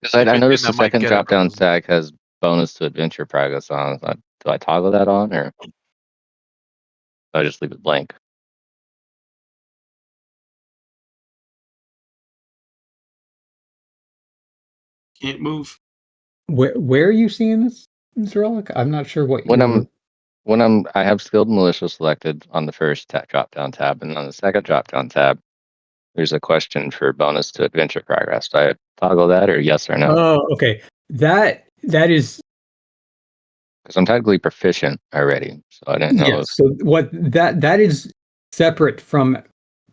Because I noticed That the might second get it, drop down but- tag has bonus to adventure progress on. Do I toggle that on, or do I just leave it blank? Can't move. Where are you seeing this relic? I'm not sure what I have skilled militia selected on the first drop down tab, and on the second drop down tab, there's a question for bonus to adventure progress. Do I toggle that, or yes or no? Oh, okay. That is Because I'm technically proficient already, so I didn't know. yes. So what that is separate from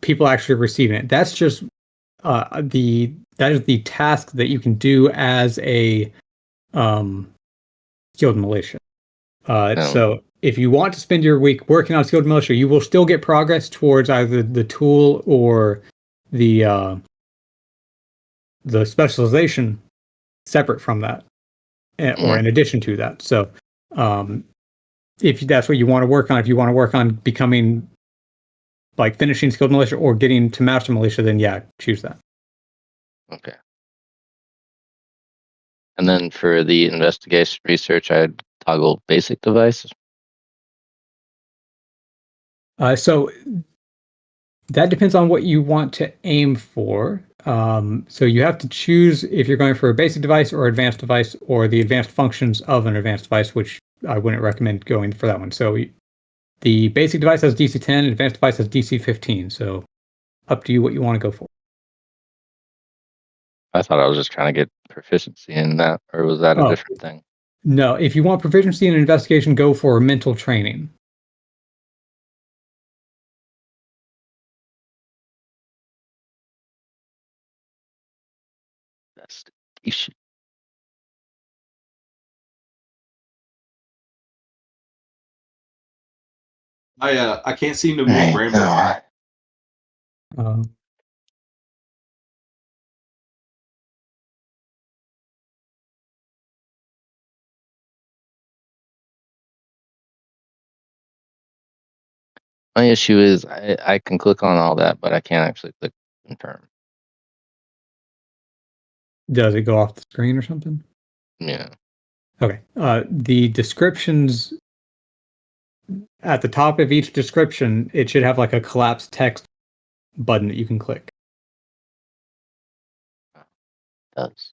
people actually receiving it. That's just that is the task that you can do as a skilled militia. So if you want to spend your week working on skilled militia, you will still get progress towards either the tool or the specialization separate from that, or in addition to that. So if that's what you want to work on, if you want to work on becoming like finishing skilled militia or getting to master militia, then yeah, choose that. Okay. And then for the investigation research, I'd toggle basic device. So that depends on what you want to aim for. So you have to choose if you're going for a basic device or advanced device or the advanced functions of an advanced device, which I wouldn't recommend going for that one. So the basic device has DC 10, advanced device has DC 15. So up to you what you want to go for. I thought I was just trying to get proficiency in that, or was that a different thing? No, if you want proficiency in investigation, go for mental training. Investigation. I can't seem to move Bramble. My issue is I can click on all that, but I can't actually click confirm. Does it go off the screen or something? Yeah. Okay. The descriptions at the top of each description, it should have like a collapsed text button that you can click. It does.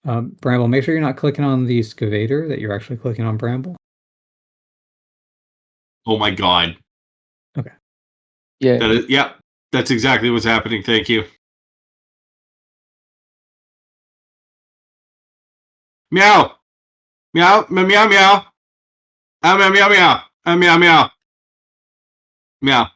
Bramble, make sure you're not clicking on the excavator, that you're actually clicking on Bramble. Oh my god. Okay. Yeah. That's exactly what's happening. Thank you. Meow. Meow. Meow. Meow. Meow. Meow. Meow. Meow. Meow. Meow. Meow.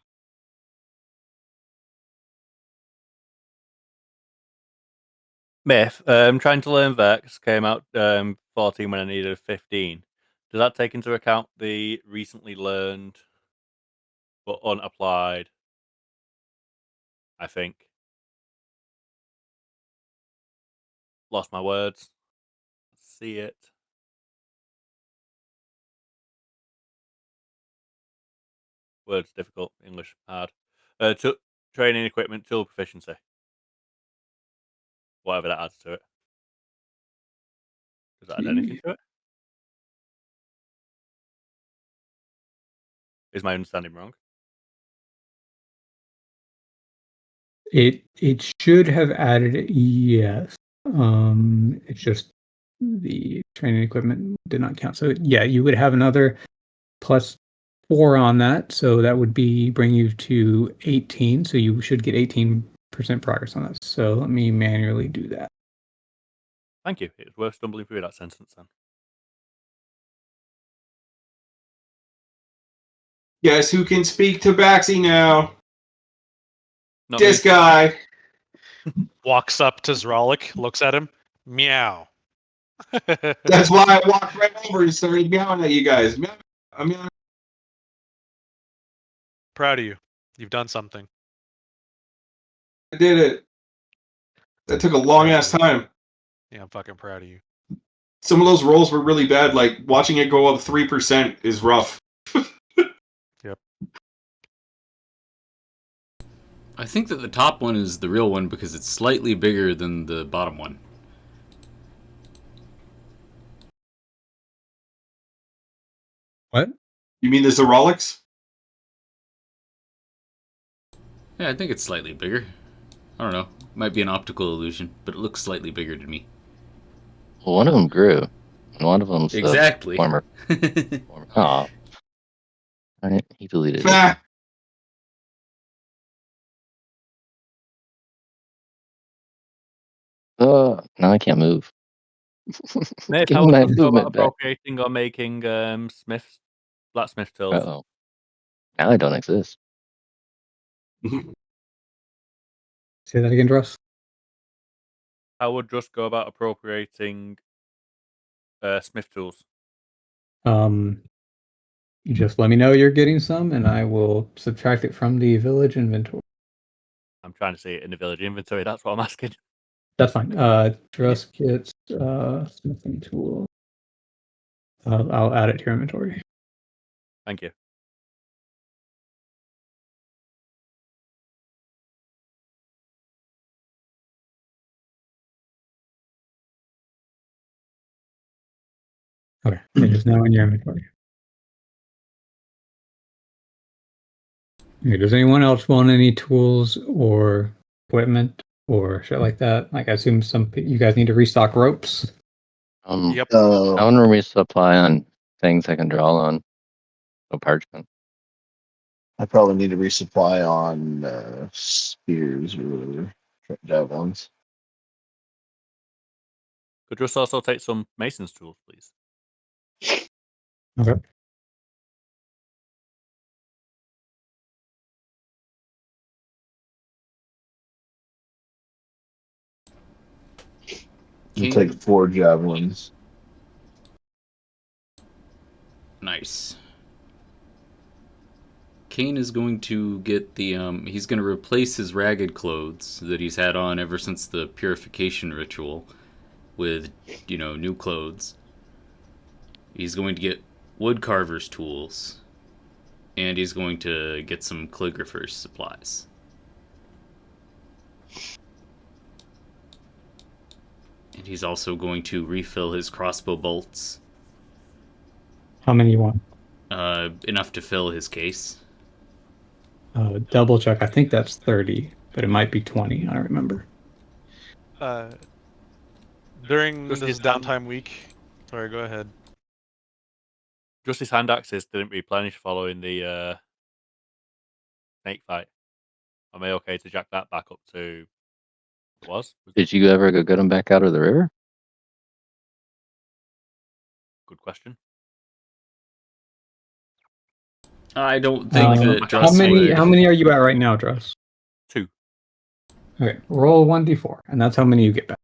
Myth. Trying to learn Vex came out 14 when I needed 15. Does that take into account the recently learned but unapplied I think. Lost my words. See it. Words difficult. English hard. Training equipment, tool proficiency. Whatever that adds to it. Does that add anything to it? Is my understanding wrong? It should have added it, yes. It's just the training equipment did not count. So yeah, you would have another +4 on that. So that would bring you to 18. So you should get 18% progress on that. So let me manually do that. Thank you. It was worth stumbling through that sentence then. Guess who can speak Tabaxi now? Not This me. guy. Walks up to Zralik, looks at him, meow. That's why I walked right over and started meowing at you guys. I mean, Proud of you. You've done something. I did it. That took a long ass time. Yeah, I'm fucking proud of you. Some of those rolls were really bad. Like watching it go up 3% is rough. Yep. I think that the top one is the real one because it's slightly bigger than the bottom one. What? You mean the Zerolix? Yeah, I think it's slightly bigger. I don't know. Might be an optical illusion, but it looks slightly bigger to me. Well, one of them grew. And one of them's Exactly. the former. Oh. Alright, he deleted it. Nah. Now I can't move. Nate, Give how me my would you go about movement back. appropriating or making blacksmith tools? Uh-oh. Now I don't exist. Say that again, Dross. How would Just go about appropriating smith tools? You just let me know you're getting some, and I will subtract it from the village inventory. I'm trying to see it in the village inventory. That's what I'm asking. That's fine. Dross gets smithing tool. I'll add it to your inventory. Thank you. Okay, it is now in your inventory. Okay, does anyone else want any tools or equipment or shit like that? Like, I assume you guys need to restock ropes. Yep. I want to resupply on things I can draw on. So parchment. I probably need to resupply on spears or whatever, javelins. Could Just also take some mason's tools, please? Okay. I'll take 4 javelins. Nice. Kane is going to get the he's going to replace his ragged clothes that he's had on ever since the purification ritual with, new clothes. He's going to get woodcarver's tools, and he's going to get some calligrapher's supplies. And he's also going to refill his crossbow bolts. How many you want? Enough to fill his case. Double check. I think that's 30, but it might be 20. I don't remember. During Just this his downtime week. Sorry, go ahead. Just his hand axes didn't replenish following the snake fight. Am I okay to jack that back up to what was? Did you ever go get them back out of the river? Good question. I don't think that how Druss many would. how many are you at right now, Dross? 2. Okay, roll 1d4, and that's how many you get back.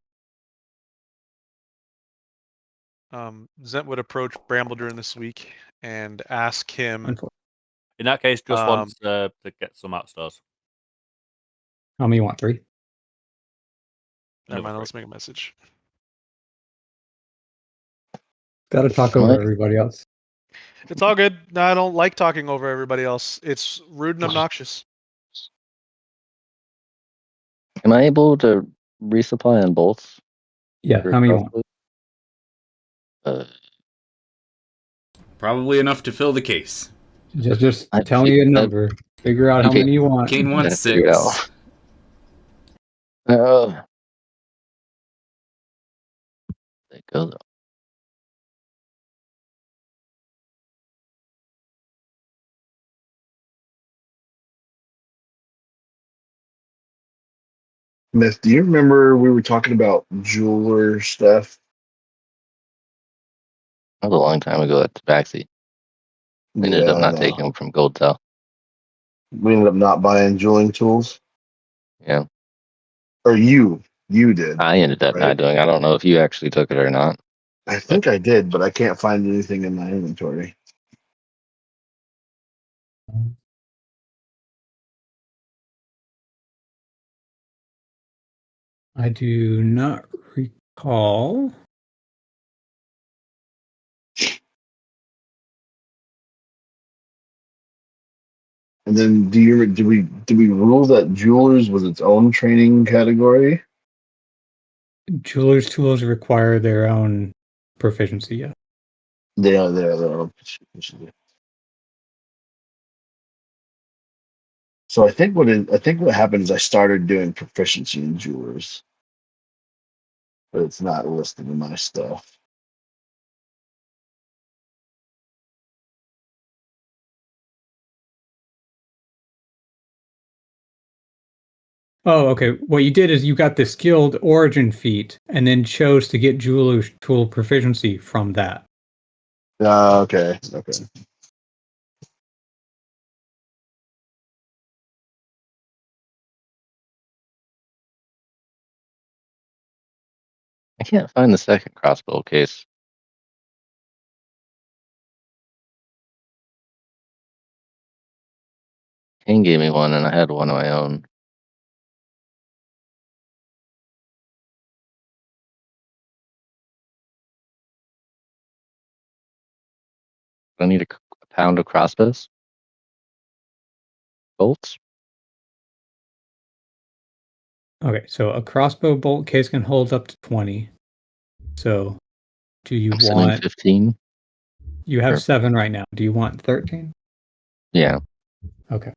Zent would approach Bramble during this week and ask him. In that case, Just wants to get some out stores. How many you want? 3? Never Go mind. for Let's make a message. Got to talk over everybody else. It's all good. No, I don't like talking over everybody else. It's rude and obnoxious. Am I able to resupply on bolts? Yeah, for how many you want? crossbows? Probably enough to fill the case. Just I tell me a figured that- number. Figure out how Okay. many you want. Kane wants Gotta figure it 6. out. Oh. There you go, though. Myth, do you remember we were talking about jeweler stuff? That was a long time ago at Tabaxi. We ended up not taking them from Gold Tell. We ended up not buying jeweling tools. Yeah. Or you did. I ended up right? not doing. I don't know if you actually took it or not. I think I did, but I can't find anything in my inventory. I do not recall. And then did we rule that jewelers was its own training category? Jewelers' tools require their own proficiency. Yeah. They are their own. So I think what happened is I started doing proficiency in jewelers, but it's not listed in my stuff. Oh, okay. What you did is you got the skilled origin feat and then chose to get jeweler's tool proficiency from that. Okay. I can't find the second crossbow case. Kane gave me one, and I had one of my own. I need a pound of crossbows. Bolts. Okay, so a crossbow bolt case can hold up to 20. So do you I'm sending want 15. you have Sure. 7 right now. Do you want 13? Yeah. Okay.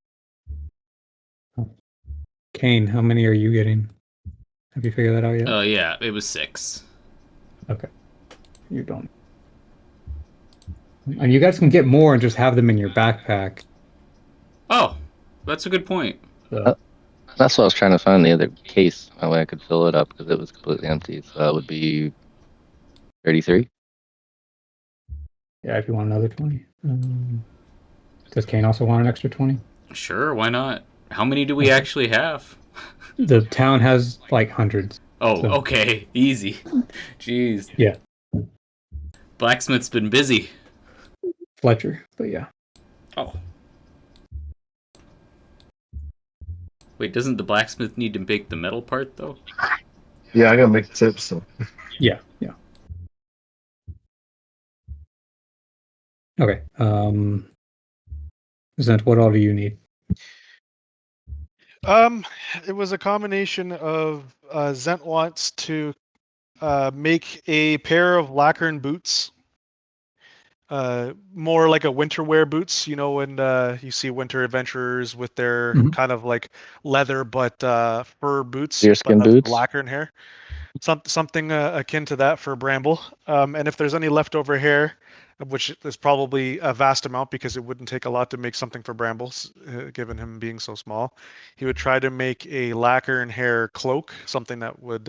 Kane, how many are you getting? Have you figured that out yet? Yeah, it was 6. Okay. You don't. And you guys can get more and just have them in your backpack. Oh, that's a good point. So, That's what I was trying to find, the other case. That way I could fill it up because it was completely empty. So that would be 33. yeah, if you want another 20. Does Kane also want an extra 20? Sure, why not? How many do we actually have? The town has like hundreds. Oh, So- okay. Easy. Jeez. Yeah. Blacksmith's been busy. Fletcher, but yeah. Oh. Wait, doesn't the blacksmith need to make the metal part, though? Yeah, I gotta make tips. So. Yeah. Okay. Zent, what all do you need? It was a combination of Zent wants to make a pair of lacquern boots. More like a winter wear boots, when you see winter adventurers with their kind of like leather but fur boots, Deerskin but boots? lacquern hair. Something akin to that for Bramble. And if there's any leftover hair, which is probably a vast amount because it wouldn't take a lot to make something for Bramble, given him being so small, he would try to make a lacquern hair cloak, something that would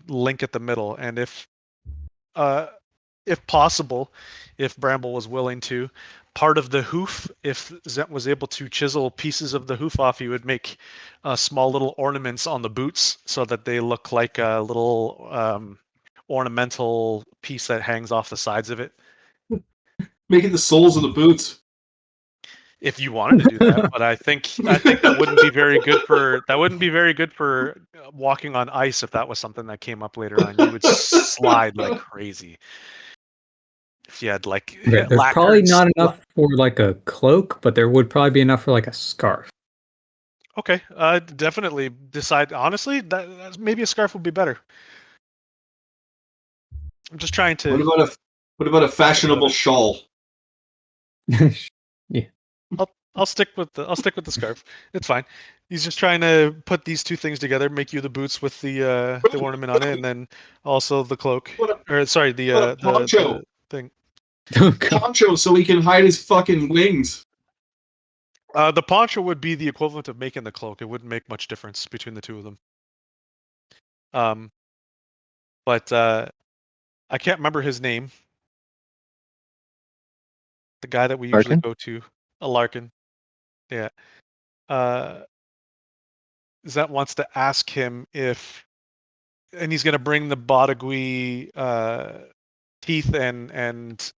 link at the middle. And if possible, if Bramble was willing to, part of the hoof, if Zent was able to chisel pieces of the hoof off, he would make small little ornaments on the boots so that they look like a little ornamental piece that hangs off the sides of it. Make it the soles of the boots. if you wanted to do that, but I think that wouldn't be very good for walking on ice if that was something that came up later on. You would slide like crazy if you had like Okay, there's probably not enough for like a cloak, but there would probably be enough for like a scarf. Okay, definitely decide. Honestly, that maybe a scarf would be better. I'm just trying to. What about a fashionable shawl? Yeah. I'll stick with the scarf. It's fine. He's just trying to put these two things together, make you the boots with the ornament on it, and then also the cloak. Or sorry, the poncho. thing. Poncho, so he can hide his fucking wings. The poncho would be the equivalent of making the cloak. It wouldn't make much difference between the two of them. But I can't remember his name. The guy that we usually Larkin? go to, a Larkin. Yeah. Zet wants to ask him if, and he's going to bring the Bodagui teeth and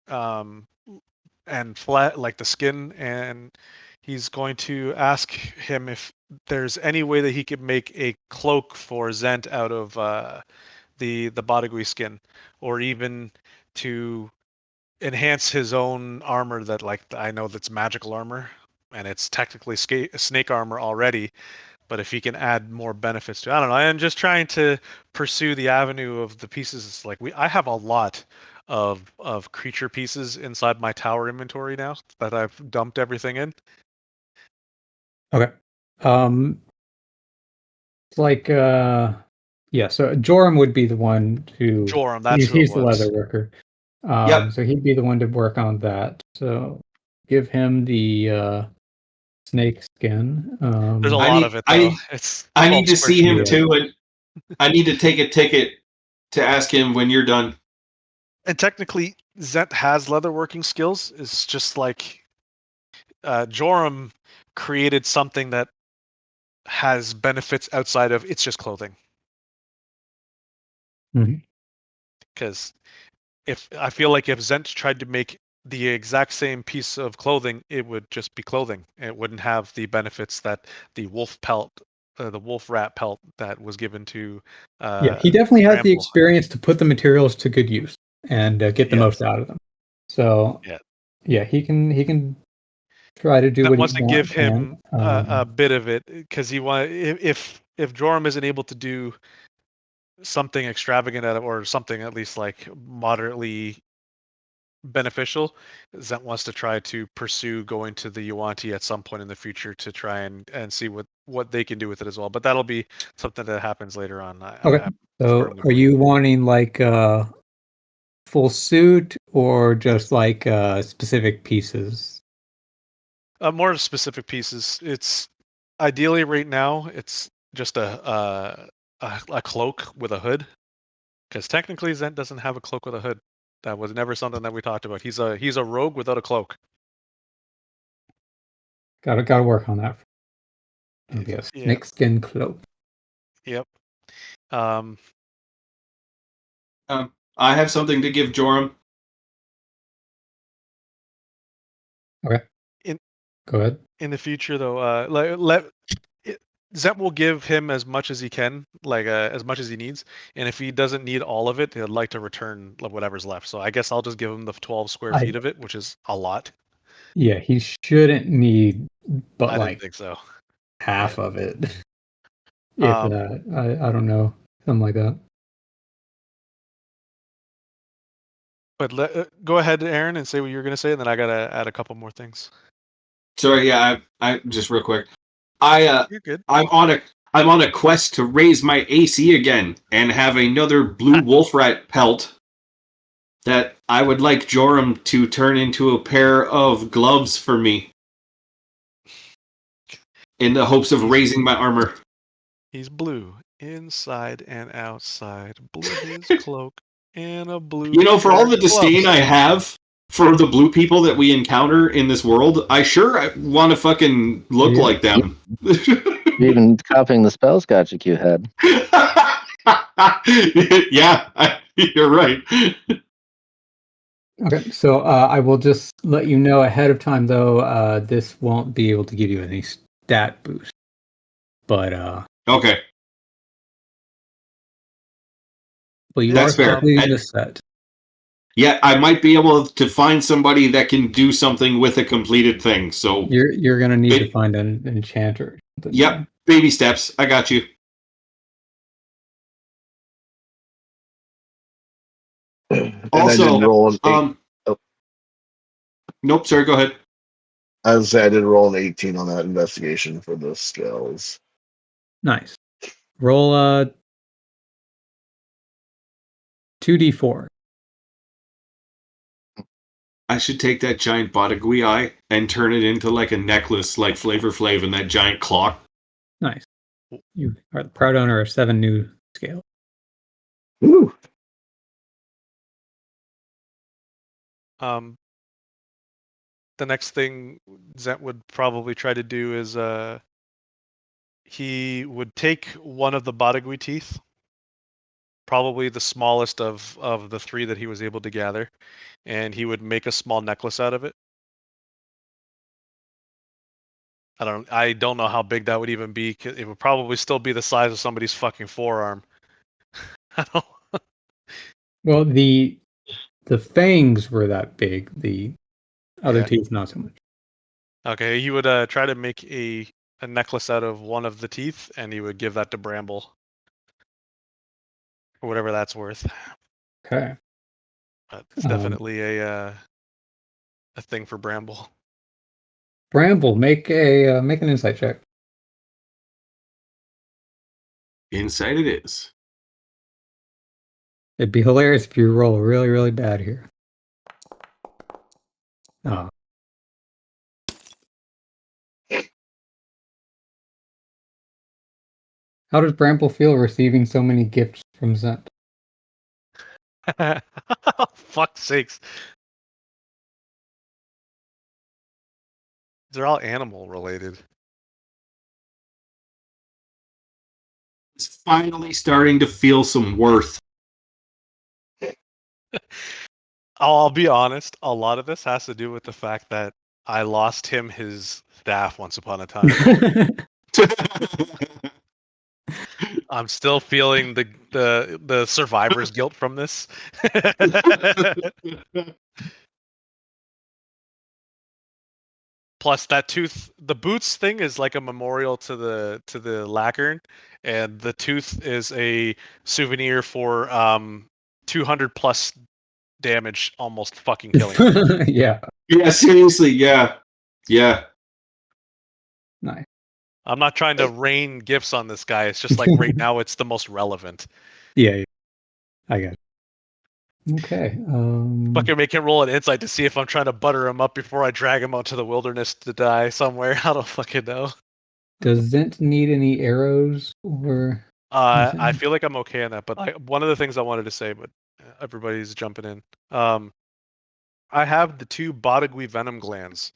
flat like the skin, and he's going to ask him if there's any way that he could make a cloak for Zent out of the Bodagui skin, or even to enhance his own armor that, like, I know that's magical armor and it's technically snake armor already, but if he can add more benefits to it, I don't know. I'm just trying to pursue the avenue of the pieces. Like I have a lot of creature pieces inside my tower inventory now that I've dumped everything in. Okay. It's like yeah, so Joram would be the one to Joram, that's who he's it the was. leather worker. Yep. So he'd be the one to work on that. So give him the snake skin. There's a I lot need- of it I though. need- It's I 12 need to square see feet him of it. too, and I need to take a ticket to ask him when you're done. And technically, Zet has leatherworking skills. It's just like Joram created something that has benefits outside of it's just clothing. Mhm. Because if I feel like if Zent tried to make the exact same piece of clothing, it would just be clothing. It wouldn't have the benefits that the wolf pelt, the wolf rat pelt that was given to. Yeah, he definitely has the Bramble. experience to put the materials to good use and get the Yes. most out of them. So Yeah. he can try to do That what wants he to give can. him a bit of it because he want if Joram isn't able to do something extravagant out of, or something at least like moderately beneficial, Zent wants to try to pursue going to the Yuan-Ti at some point in the future to try and see what they can do with it as well. But that'll be something that happens later on. Okay. So are you wanting like a full suit or just like specific pieces? More specific pieces. It's ideally right now it's just a cloak with a hood, because technically Zent doesn't have a cloak with a hood. That was never something that we talked about. He's a rogue without a cloak. Gotta work on that. It'll be a snakeskin cloak. Yep. I have something to give Joram. Okay. Go ahead. In the future, though, Zent will give him as much as he can, like as much as he needs, and if he doesn't need all of it, he'd like to return whatever's left. So I guess I'll just give him the 12 square feet of it, which is a lot. Yeah, he shouldn't need, but I like didn't think so. half of it. If that, I don't know, something like that. But go ahead, Aaron, and say what you're going to say, and then I gotta add a couple more things. Sorry, yeah, I just real quick. You're good. I'm on a quest to raise my AC again and have another blue wolf rat pelt that I would like Joram to turn into a pair of gloves for me in the hopes of raising my armor. He's blue inside and outside. Blue his cloak and a blue. You know, for all the pair of disdain gloves. I have for the blue people that we encounter in this world, I sure want to fucking look like them. Even copying the spell Scotch you had. Yeah, you're right. Okay, so I will just let you know ahead of time, though, this won't be able to give you any stat boost. But Okay, you that's are fair. completing this set. Yeah, I might be able to find somebody that can do something with a completed thing. So, You're gonna need to Ba- find an enchanter. yep, baby steps. I got you. And I Also, did roll an 8. Oh, nope. Sorry, go ahead. I was saying I did roll an 18 on that investigation for the skills. Nice. Roll 2d4. I should take that giant Badagui eye and turn it into like a necklace, like Flavor Flav and that giant clock. Nice. You are the proud owner of 7 new scales. Woo! The next thing Zent would probably try to do is he would take one of the Badagui teeth, probably the smallest of the 3 that he was able to gather, and he would make a small necklace out of it. I don't know how big that would even be. It would probably still be the size of somebody's fucking forearm. I don't. Well, the fangs were that big. The other Yeah. teeth, not so much. Okay, he would try to make a necklace out of one of the teeth, and he would give that to Bramble, or whatever that's worth. Okay. It's definitely a thing for Bramble. Bramble, make an insight check. Inside it is. It'd be hilarious if you roll really, really bad here. Oh. How does Bramble feel receiving so many gifts from Zent? Fuck's sakes. They're all animal related. It's finally starting to feel some worth. I'll be honest, a lot of this has to do with the fact that I lost him his staff once upon a time. I'm still feeling the survivor's guilt from this. Plus that tooth, the boots thing is like a memorial to the lacquern, and the tooth is a souvenir for 200 plus damage, almost fucking killing me. Yeah. Yeah, seriously, yeah. Yeah. Nice. I'm not trying to rain gifts on this guy. It's just like right now it's the most relevant. Yeah. I got it. Okay. Fucking make him roll an insight to see if I'm trying to butter him up before I drag him out to the wilderness to die somewhere. I don't fucking know. Does Zent need any arrows or I anything? feel like I'm okay on that, but one of the things I wanted to say, but everybody's jumping in. I have the 2 Badagui venom glands.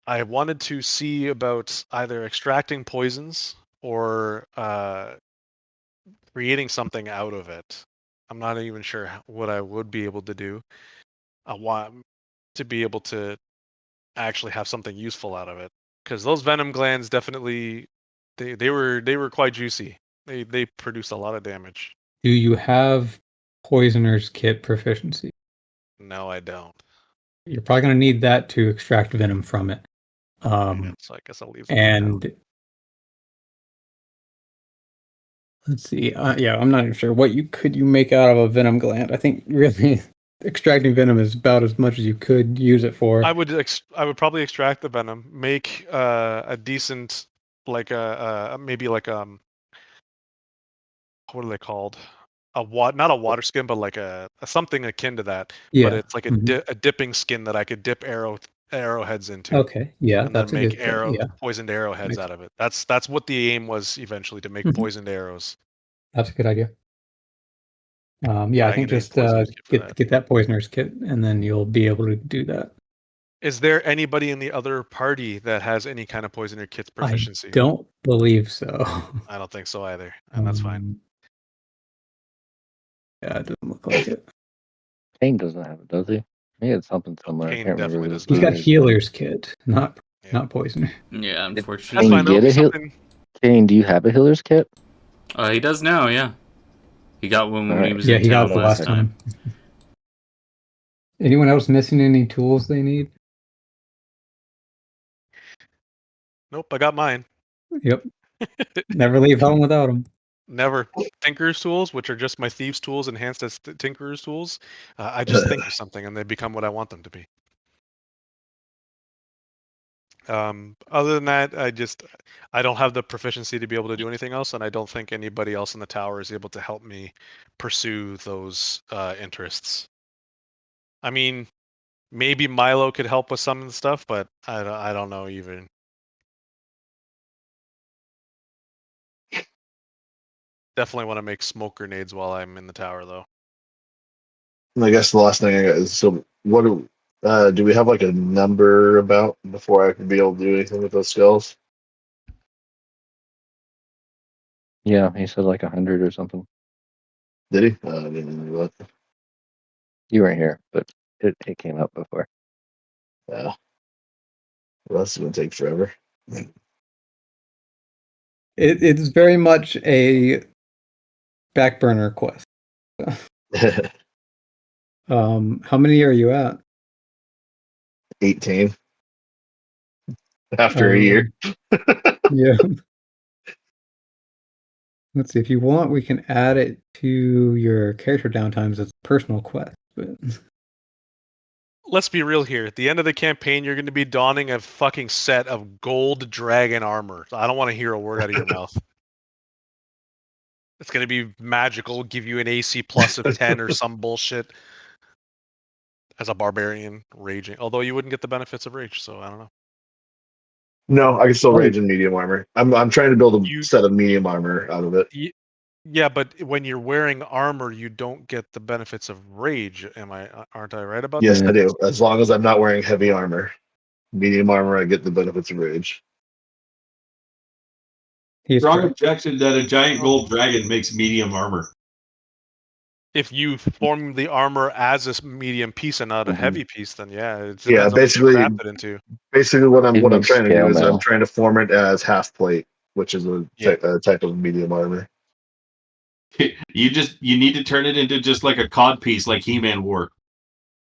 I wanted to see about either extracting poisons or creating something out of it. I'm not even sure what I would be able to do. I want to be able to actually have something useful out of it, because those venom glands definitely they were quite juicy. They produced a lot of damage. Do you have poisoner's kit proficiency? No, I don't. You're probably going to need that to extract venom from it. Yeah, so I guess I'll leave that for now. And let's see. Yeah, I'm not even sure what you make out of a venom gland. I think really extracting venom is about as much as you could use it for. I would probably extract the venom, make a decent, like maybe like what are they called? Not a water skin, but like a something akin to that. Yeah. But it's like a dipping skin that I could dip arrowheads into. Okay. Yeah, And then that's a make good yeah. poisoned arrowheads Nice. out of it. That's what the aim was eventually, to make poisoned arrows. That's a good idea. Yeah, But I think need a just poisoner's kit for that. get that poisoner's kit, and then you'll be able to do that. Is there anybody in the other party that has any kind of poisoner kit's proficiency? I don't believe so. I don't think so either, and that's fine. Yeah, it doesn't look like it. Kane doesn't have it, does he? He had something somewhere. I Kane can't remember. definitely What does He's not. got healer's kit, not Yeah. poison. Yeah, That's unfortunately. Can fine. you There'll get be a heal? something. Kane, do you have a healer's kit? He does now, yeah. He got one when he Alright. was Yeah, in he got town it the last last time. time. Anyone else missing any tools they need? Nope, I got mine. Yep. Never leave home without them. Never. Tinker's tools, which are just my thieves' tools enhanced as Tinker's tools. I just think of something and they become what I want them to be. Other than that, I don't have the proficiency to be able to do anything else, and I don't think anybody else in the tower is able to help me pursue those interests. I mean, maybe Milo could help with some of the stuff, but I don't know even. Definitely want to make smoke grenades while I'm in the tower, though. And I guess the last thing I got is so what do we have like a number about before I can be able to do anything with those skills? Yeah, he said like 100 or something. Did he? I didn't know that. You weren't here, but it came up before. Yeah. Well, that's gonna take forever. It's very much a back burner quest. How many are you at? 18 after a year. Yeah. Let's see. If you want, we can add it to your character downtimes as a personal quest. But Let's be real here. At the end of the campaign, you're going to be donning a fucking set of gold dragon armor. I don't want to hear a word out of your mouth. It's going to be magical, give you an AC plus of 10 or some bullshit as a barbarian raging. Although you wouldn't get the benefits of rage, so I don't know. No, I can still Oh. rage in medium armor. I'm trying to build a You- set of medium armor out of it. Yeah, but when you're wearing armor, you don't get the benefits of rage. Aren't I right about Yes, that? I do. As long as I'm not wearing heavy armor. Medium armor, I get the benefits of rage. he's Strong correct. objection that a giant gold dragon makes medium armor. If you form the armor as a medium piece and not a Mhm. heavy piece, then yeah, it depends Yeah, on what you basically, craft it into. what It I'm makes trying to do scale is I'm mail. trying to form it as half plate, which is a Yeah. type of medium armor. You need to turn it into just like a cod piece, like He-Man wore.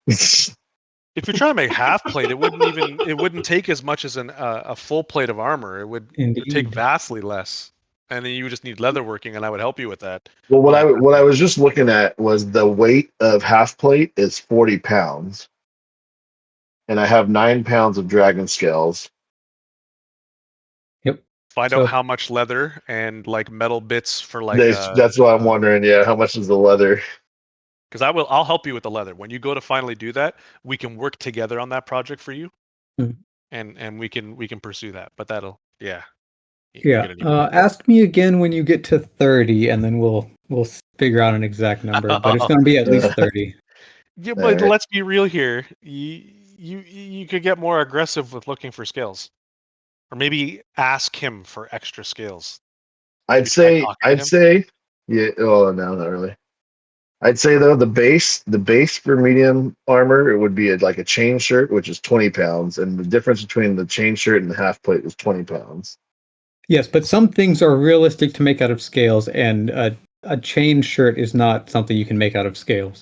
If you're trying to make half plate, it wouldn't take as much as a full plate of armor. It would take Indeed. vastly less, and then you would just need leather working, and I would help you with that. Well, what I was just looking at was the weight of half plate is 40 pounds, and I have 9 pounds of dragon scales. Yep. Find So- out how much leather and like metal bits for like. That's what I'm wondering. Yeah, how much is the leather? Because I'll help you with the leather. When you go to finally do that, we can work together on that project for you, Mhm. and we can pursue that. But yeah. Yeah. Ask me again when you get to 30, and then we'll figure out an exact number. But it's going to be at least 30. Yeah, but Alright. let's be real here. You could get more aggressive with looking for skills, or maybe ask him for extra skills. I'd Try talking to him. say, yeah. Oh no, not really. I'd say though the base for medium armor it would be like a chain shirt, which is 20 pounds, and the difference between the chain shirt and the half plate is 20 pounds. Yes, but some things are realistic to make out of scales, and a chain shirt is not something you can make out of scales.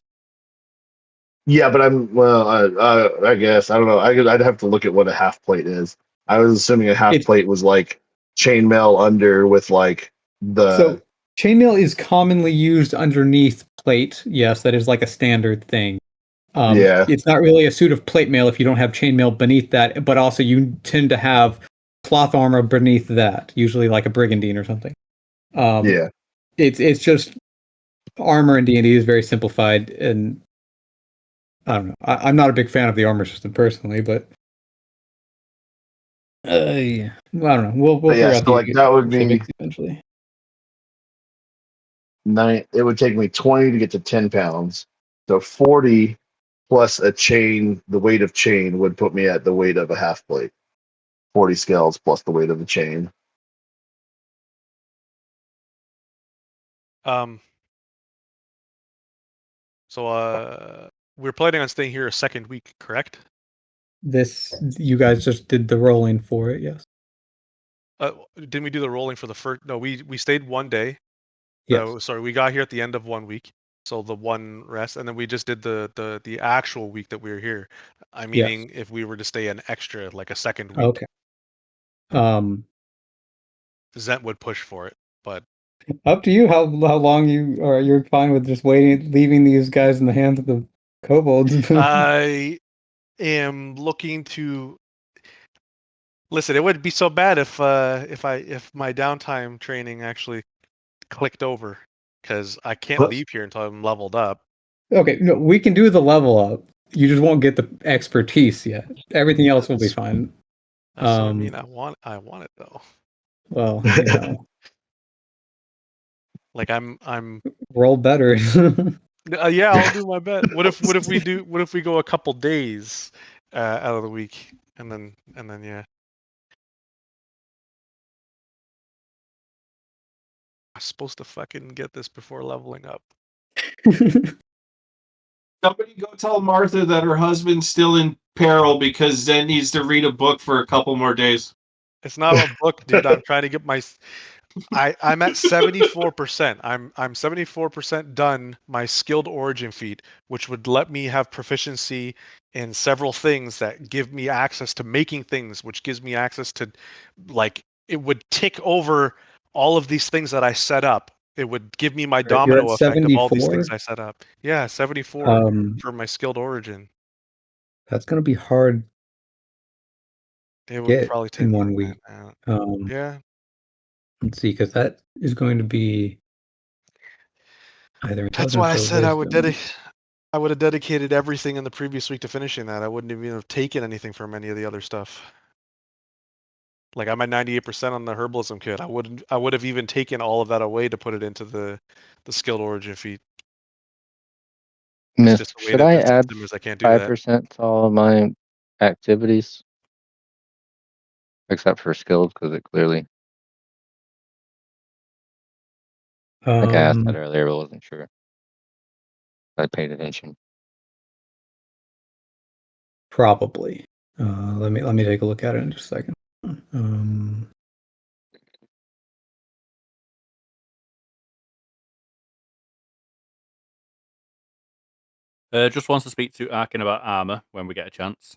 Yeah, but I guess I don't know. I'd have to look at what a half plate is. I was assuming a half It's- plate was like chainmail under with like the So chainmail is commonly used underneath plate. Yes, that is like a standard thing. Yeah. It's not really a suit of plate mail if you don't have chainmail beneath that, but also you tend to have cloth armor beneath that, usually like a brigandine or something. Yeah. It's just armor in D&D is very simplified, and I don't know. I'm not a big fan of the armor system personally, but yeah. Well, I don't know. We'll But yeah, figure out so like the that would be specifics eventually. 9. It would take me 20 to get to 10 pounds. So 40 plus a chain, the weight of chain would put me at the weight of a half plate. 40 scales plus the weight of the chain. So we're planning on staying here a second week, correct? You guys just did the rolling for it, yes. Didn't we do the rolling for the first? No, we stayed 1 day. Yes. Sorry, we got here at the end of 1 week, so the one rest, and then we just did the actual week that we were here. I meaning if we were to stay an extra, like a second week, Okay. Zent would push for it. But Up to you how long you're fine with just leaving these guys in the hands of the kobolds. I am looking to listen. It wouldn't be so bad if my downtime training actually clicked over, because I can't What? leave here until I'm leveled up. Okay, no, we can do the level up. You just won't get the expertise yet. Everything else will be fine. That's what I mean. I want it though. Well, Like I'm roll better. yeah, I'll do my best. What if we go a couple days out of the week, and then yeah. I'm supposed to fucking get this before leveling up. Somebody go tell Martha that her husband's still in peril because Zen needs to read a book for a couple more days. It's not a book, dude. I'm trying to get my. I'm at 74%. I'm 74% done my skilled origin feat, which would let me have proficiency in several things that give me access to making things, which gives me access to, like, it would tick over all of these things that I set up. It would give me my You're at domino effect of all these 74? things I set up. Yeah, 74 for my skilled origin. That's gonna be hard It would get probably take in more 1 than week. that. Yeah. Let's see, because that is going to be either That's why I intelligence or said wisdom. I would have dedicated everything in the previous week to finishing that. I wouldn't even have taken anything from any of the other stuff. Like, I'm at 98% on the herbalism kit. I would have even taken all of that away to put it into the skilled origin feat. It's just the way Should that I the add system is. I can't do that. 5% to all of my activities? Except for skilled, because it clearly, I think I asked that earlier, but wasn't sure. I paid attention. Probably. Let me take a look at it in just a second. Just wants to speak to Arkin about armor when we get a chance.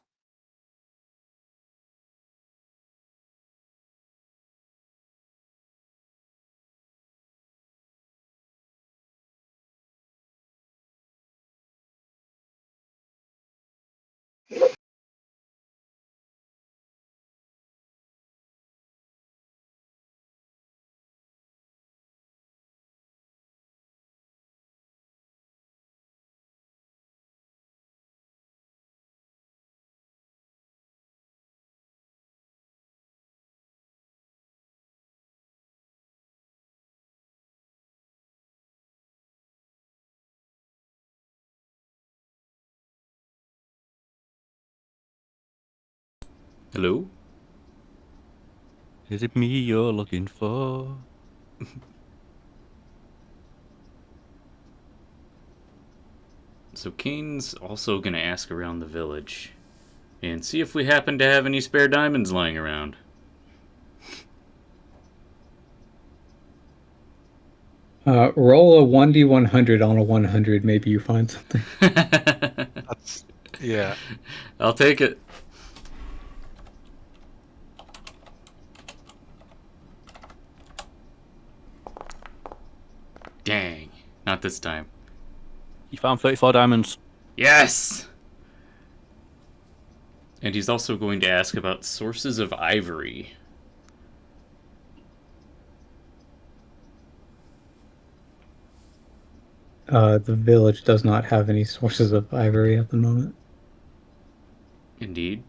Hello? Is it me you're looking for? So Kane's also going to ask around the village and see if we happen to have any spare diamonds lying around. Roll a 1d100 on a 100. Maybe you find something. Yeah. I'll take it. Dang. Not this time. You found 34 diamonds. Yes! And he's also going to ask about sources of ivory. The village does not have any sources of ivory at the moment. Indeed.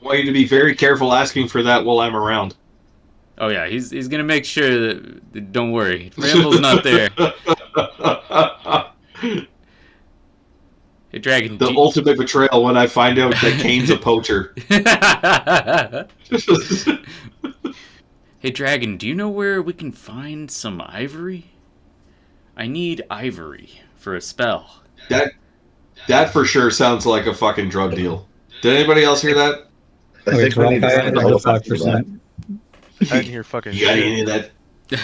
I want you to be very careful asking for that while I'm around. Oh yeah, he's gonna make sure that don't worry, Ramble's not there. Hey Dragon, The ultimate betrayal when I find out that Kane's a poacher. Hey Dragon, do you know where we can find some ivory? I need ivory for a spell. That for sure sounds like a fucking drug deal. Did anybody else hear that? I Okay, think so we Rock, need to I find added the elephants for that. 5%. I didn't hear fucking You got shit. any of that?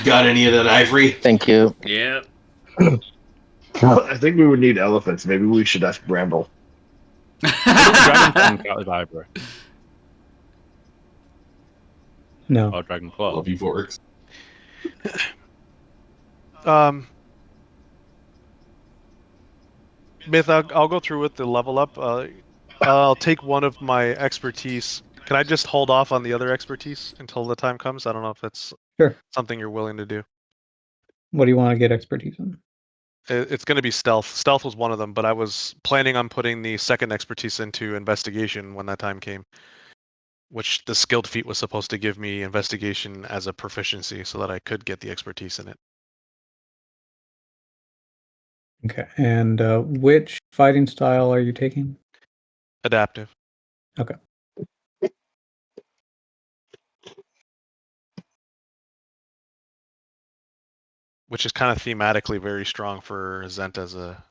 Got any of that ivory? Thank you. Yeah. I think we would need elephants. Maybe we should ask Bramble. Dragon tongue count as ivory No. or dragon claw. Love you, Vorix. Myth, I'll go through with the level up. I'll take one of my expertise. Can I just hold off on the other expertise until the time comes? I don't know if that's Sure. something you're willing to do. What do you want to get expertise in? It's going to be stealth. Stealth was one of them, but I was planning on putting the second expertise into investigation when that time came, which the skilled feat was supposed to give me investigation as a proficiency so that I could get the expertise in it. Okay, and which fighting style are you taking? Adaptive. Okay. Which is kind of thematically very strong for Zent as a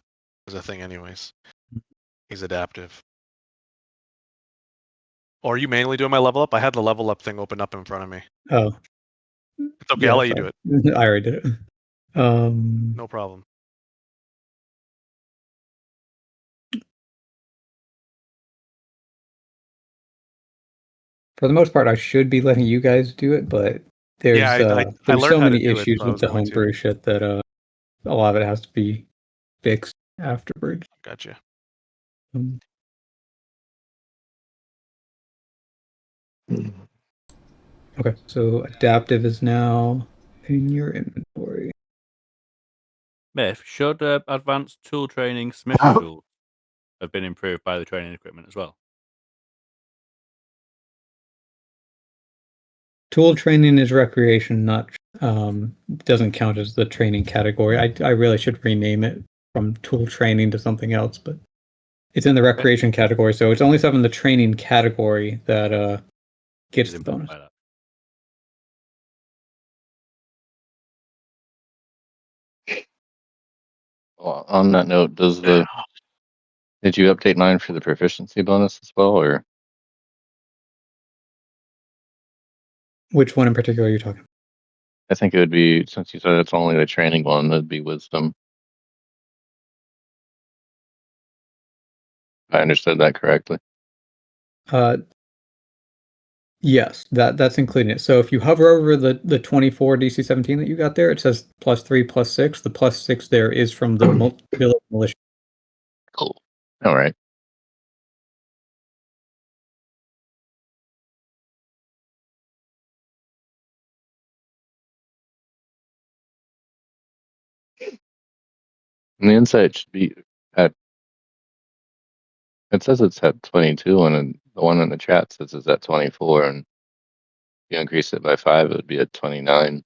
thing anyways. He's adaptive. Or are you manually doing my level up? I had the level up thing open up in front of me. Oh. It's okay, I'll let you do it. I already did it. No problem. For the most part, I should be letting you guys do it, but there's Yeah, I there's learned so how to many do it, issues so I with was the going to. homebrew shit that a lot of it has to be fixed afterwards. Gotcha. Um, Okay, so adaptive is now in your inventory. Myth, should advanced tool training smith tools have been improved by the training equipment as well? Tool training is recreation, not doesn't count as the training category. I really should rename it from tool training to something else, but it's in the recreation category, so it's only stuff in the training category that gets Is the improved bonus. by that. Well, on that note, did you update mine for the proficiency bonus as well, or Which one in particular are you talking? I think it would be, since you said it's only the training one, it'd be wisdom. If I understood that correctly. Yes, that's including it. So if you hover over the 24 DC 17 that you got there, it says +3 +6. The +6 there is from the village militia. Cool. All right. And the insight should be at. It says it's at 22, and the one in the chat says it's at 24. And if you increase it by 5, it would be at 29.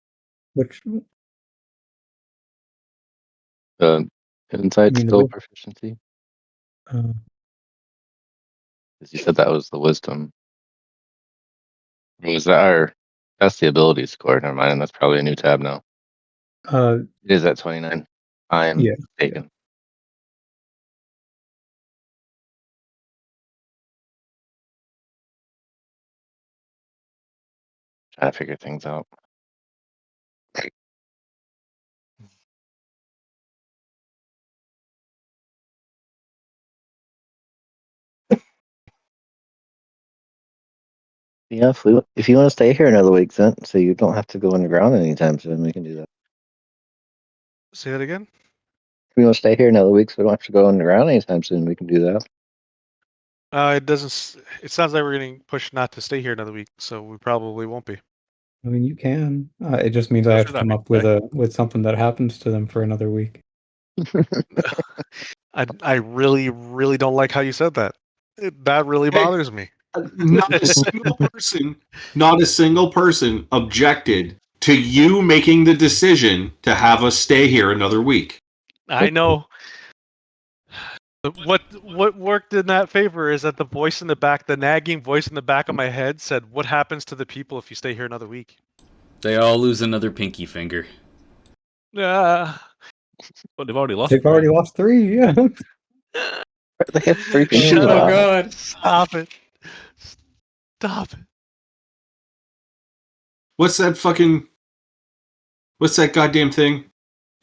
Which The insight You mean the skill wi- proficiency. uh, Because you said that was the wisdom. Or was that our? That's the ability score. Never mind. That's probably a new tab now. It is at 29. I am Yeah, mistaken. Trying to figure things out. Yeah, if you want to stay here another week, then so you don't have to go underground anytime soon, we can do that. Say that again? If you want to stay here another week, so we don't have to go underground anytime soon, we can do that. It doesn't. It sounds like we're getting pushed not to stay here another week, so we probably won't be. I mean you can. It just means I have to come up with something that happens to them for another week. I really don't like how you said that. That really bothers me. Not a single person objected to you making the decision to have us stay here another week. I know. What worked in that favor is that the voice in the back, the nagging voice in the back of my head said, "What happens to the people if you stay here another week?" They all lose another pinky finger. Yeah. But they've already lost. They've already lost 3, yeah. They have freaking Shut Oh up. Eli. god. Stop it. Stop it. What's that goddamn thing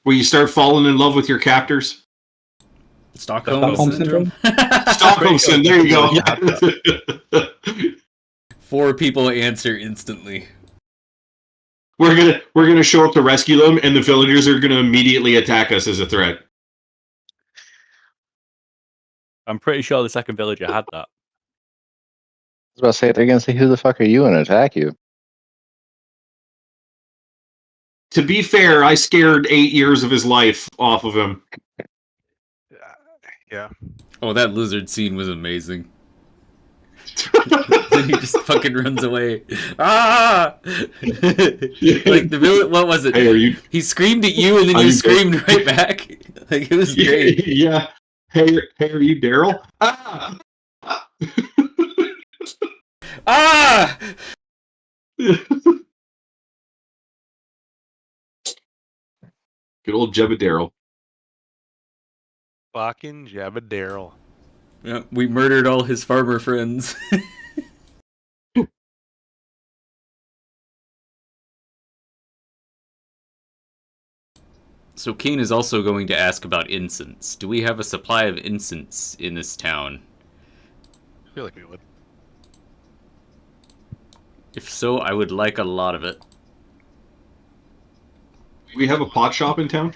where you start falling in love with your captors? Stockholm Stockholm syndrome. Stockholm syndrome. There you go. Yeah. 4 people answer instantly. We're gonna show up to rescue them, and the villagers are gonna immediately attack us as a threat. I'm pretty sure the second villager had that. I was about to say, they're going to say, who the fuck are you, and attack you. To be fair, I scared 8 years of his life off of him. Yeah. Oh, that lizard scene was amazing. Then he just fucking runs away. Ah! Like the villain. What was it? Hey, are you? He screamed at you, and then Are you you screamed right back. Like it was great. Yeah. Hey, are you Daryl? Ah! Ah! Good old Jebba Daryl. Fucking Jabba Daryl. Yeah, we murdered all his farmer friends. So Kane is also going to ask about incense. Do we have a supply of incense in this town? I feel like we would. If so, I would like a lot of it. Do we have a pot shop in town?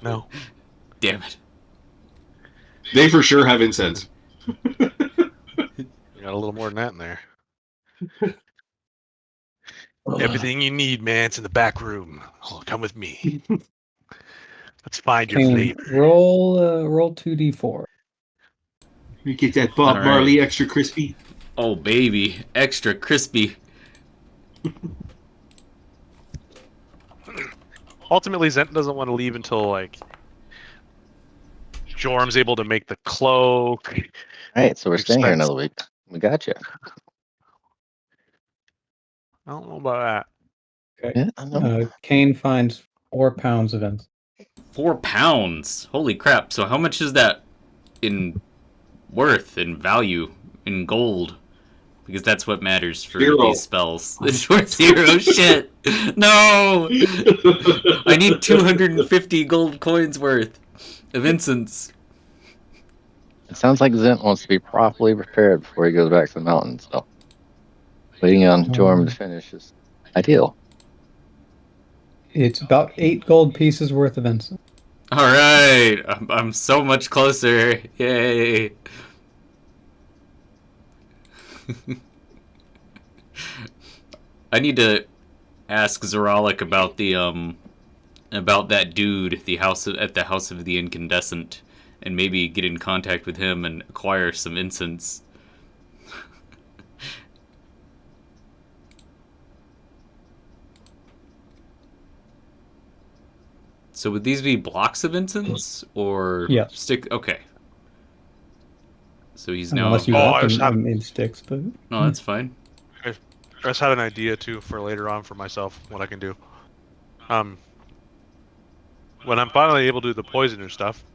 No. Damn it. They for sure have incense. We got a little more than that in there. Everything you need, man, it's in the back room. Oh, come with me. Let's find your Kane, flavor. roll 2d4. You get that Bob All Marley right. extra crispy. Oh, baby. Extra crispy. Ultimately, Zent doesn't want to leave until, like, Jorm's able to make the cloak. All right, so we're staying here Expense. another week. We got you. I don't know about Okay. Yeah, I know. Kane finds 4 pounds of incense. 4 pounds. Holy crap. So how much is that in worth, in value, in gold? Because that's what matters for 0. these spells. It's worth 0. Shit. No! I need 250 gold coins worth of incense. It sounds like Zint wants to be properly prepared before he goes back to the mountains. So waiting on Jorm to finish is ideal. It's about 8 gold pieces worth of incense. Alright. I'm so much closer. Yay. I need to ask Zoralik about the about that dude, at the House of the Incandescent, and maybe get in contact with him and acquire some incense. So would these be blocks of incense or Yes. stick? Okay. So he's I mean, now. unless you Oh, want I was them having- in sticks, but No, that's fine. I just had an idea, too, for later on for myself, what I can do. When I'm finally able to do the poisoner stuff,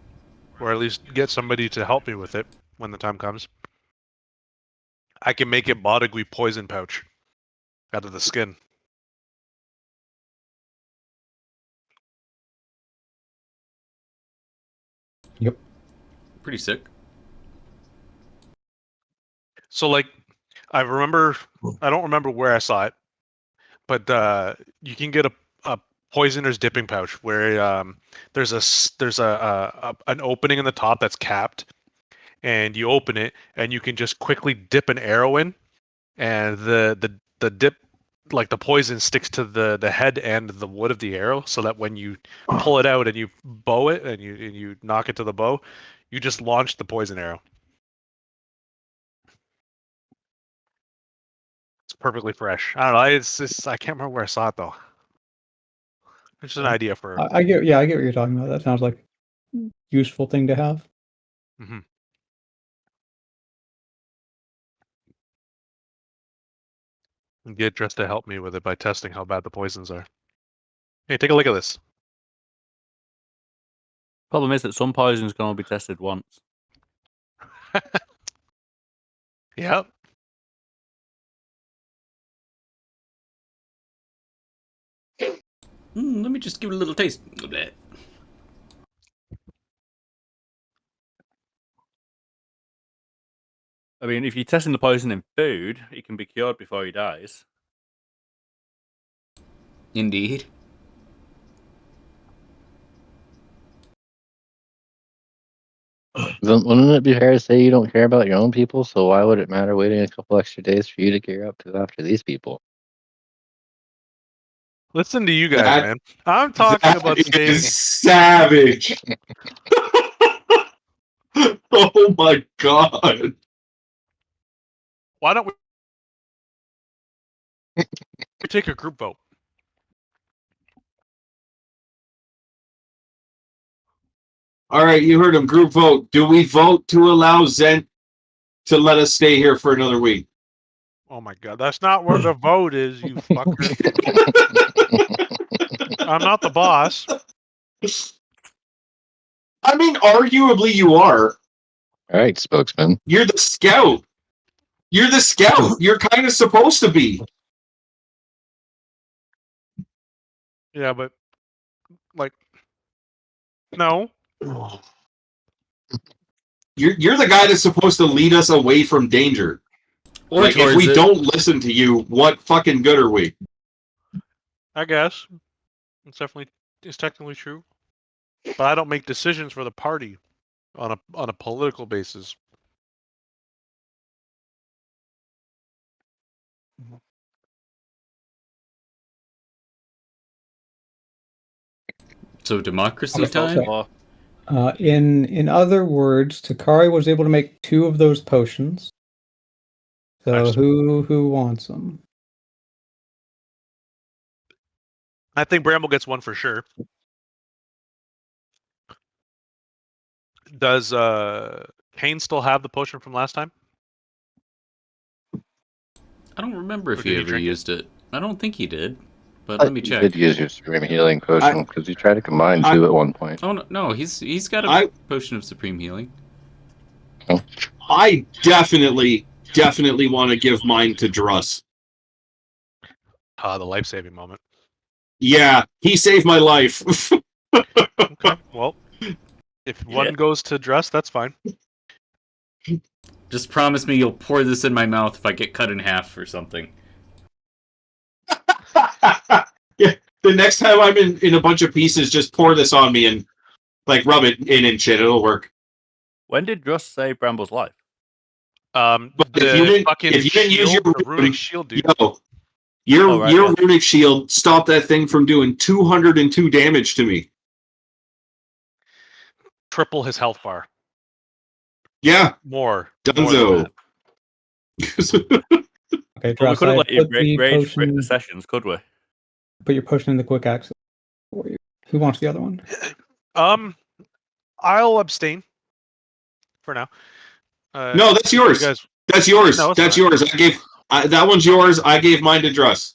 or at least get somebody to help me with it when the time comes, I can make a Bodagui poison pouch out of the skin. Pretty sick. So, like, I don't remember where I saw it, but you can get a poisoner's dipping pouch where there's an opening in the top that's capped, and you open it, and you can just quickly dip an arrow in, and the dip, like the poison, sticks to the head and the wood of the arrow, so that when you pull it out and you bow it and you knock it to the bow, you just launch the poison arrow. It's perfectly fresh. I don't know. I can't remember where I saw it though. It's just an idea for. I get what you're talking about. That sounds like a useful thing to have. Mhm. And get Dress to help me with it by testing how bad the poisons are. Hey, take a look at this. Problem is that some poisons can only be tested once. Yep. Let me just give it a little taste. Bleh. I mean, if you're testing the poison in food, he can be cured before he dies. Indeed. Wouldn't it be fair to say you don't care about your own people? So why would it matter waiting a couple extra days for you to gear up to go after these people? Listen to you guys, That- man. I'm talking about That staying. is savage. Oh my god. Why don't we take a group vote? All right, you heard him. Group vote. Do we vote to allow Zent to let us stay here for another week? Oh my god, that's not where the vote is, you fucker. I'm not the boss. I mean, arguably you are. All right, spokesman. You're the scout. You're the scout. You're kind of supposed to be. Yeah, but like, no. You're the guy that's supposed to lead us away from danger. Or Like, if towards we it. don't listen to you, what fucking good are we? I guess it's technically true, but I don't make decisions for the party on a political basis. So democracy Okay, time? Or In other words, Takari was able to make 2 of those potions. So Nice. who wants them? I think Bramble gets one for sure. Does Kane still have the potion from last time? I don't remember Or if did he he ever drink it? used it. I don't think he did. But let me You check. did use your supreme healing potion because you tried to combine 2 at one point. Oh no, he's got a I- potion of supreme healing. I definitely want to give mine to Druss. The life-saving moment. Yeah, he saved my life. Okay, well, if one goes to Dress, that's fine. Just promise me you'll pour this in my mouth if I get cut in half or something. Yeah, the next time I'm in a bunch of pieces, just pour this on me and like rub it in and shit. It'll work. when did Russ save Bramble's life? The if you didn't- fucking if you didn't use shield, your the runic shield, dude. Yo, your Oh, right, your yeah. runic shield stopped that thing from doing 202 damage to me. Triple his health bar. Yeah, More. Dunzo. Okay, Well, we Dross, couldn't I let you put the rage quit potion, the sessions, could we? put your potion in the quick access for you. Who wants the other one? I'll abstain for now. No, that's you yours. guys, That's yours. No, it's That's fine. yours. That one's yours. I gave mine to Druss.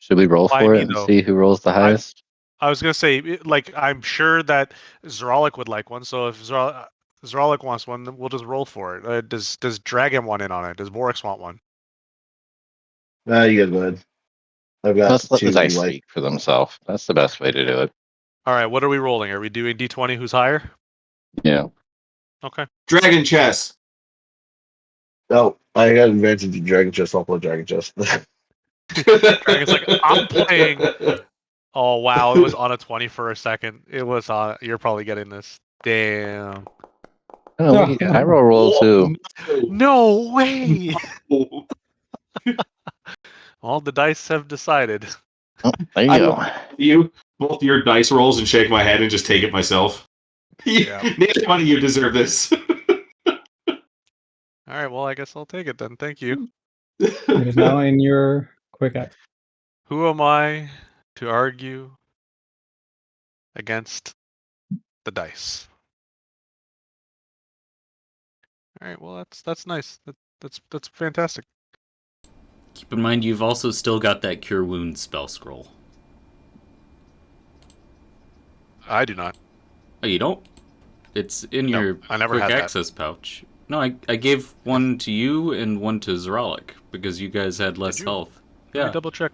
Should we roll Why for me, it and though? see who rolls the highest? I was gonna say, like, I'm sure that Zeralik would like one. So if Zeralik wants one, then we'll just roll for it. Does Dragon want in on it? Does Borix want one? Nah, you guys go ahead. I've got Let's let the 2 dice like speak for themselves. That's the best way to do it. All right, what are we rolling? Are we doing D20? Who's higher? Yeah. Okay. Dragon chess. Oh, I got advantage to Dragon Chest. I'll play Dragon Chest. Dragon's like, I'm playing. Oh wow, it was on a 20 for a second. It was on. You're probably getting this. Damn. Oh, I roll too. No way. All the dice have decided. Oh, there you I go. You both your dice rolls and shake my head and just take it myself. Yeah. Neither one of you deserve this. All right, well, I guess I'll take it then. Thank you. It is now in your quick access. Who am I to argue against the dice? All right, well, that's nice. That's fantastic. Keep in mind you've also still got that cure wounds spell scroll. I do not. Oh, you don't? It's in No, your I never quick had that. access pouch. No, I gave one to you and one to Zeralik because you guys had less you? health. Let me Yeah. double check.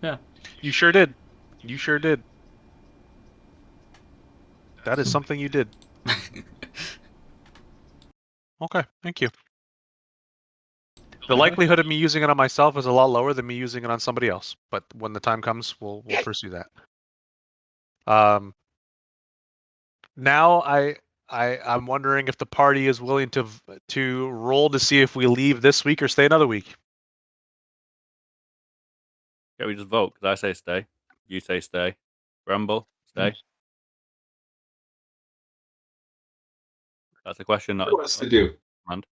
Yeah. You sure did. You sure did. That is something you did. Okay, thank you. The likelihood of me using it on myself is a lot lower than me using it on somebody else. But when the time comes, we'll pursue that. Now I'm wondering if the party is willing to roll to see if we leave this week or stay another week. Yeah, we just vote because I say stay. You say stay. Rumble, stay. That's a question. Not What else to do? command.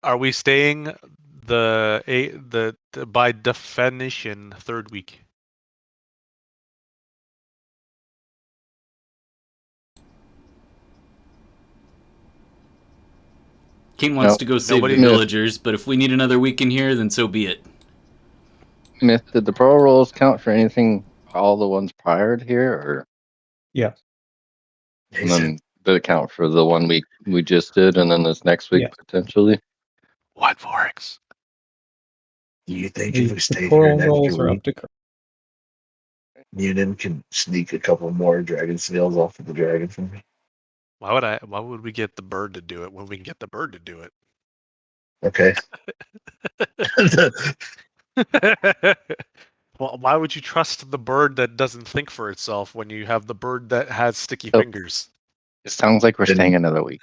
Are we staying the by definition third week? King wants No. to go save Nobody- the Myth. villagers, but if we need another week in here, then so be it. Myth, did the pro rolls count for anything? All the ones prior to here, or Yeah. and then did it count for the 1 week we just did, and then this next week Yeah. potentially? What Vorex? Do you think if we The stayed here coral an extra rolls are week, up to cur- Munin can sneak a couple more dragon scales off of the dragon from me? Why would we get the bird to do it when we can get the bird to do it? Okay. Well, why would you trust the bird that doesn't think for itself when you have the bird that has sticky Oh. fingers? It sounds like we're Then- staying another week.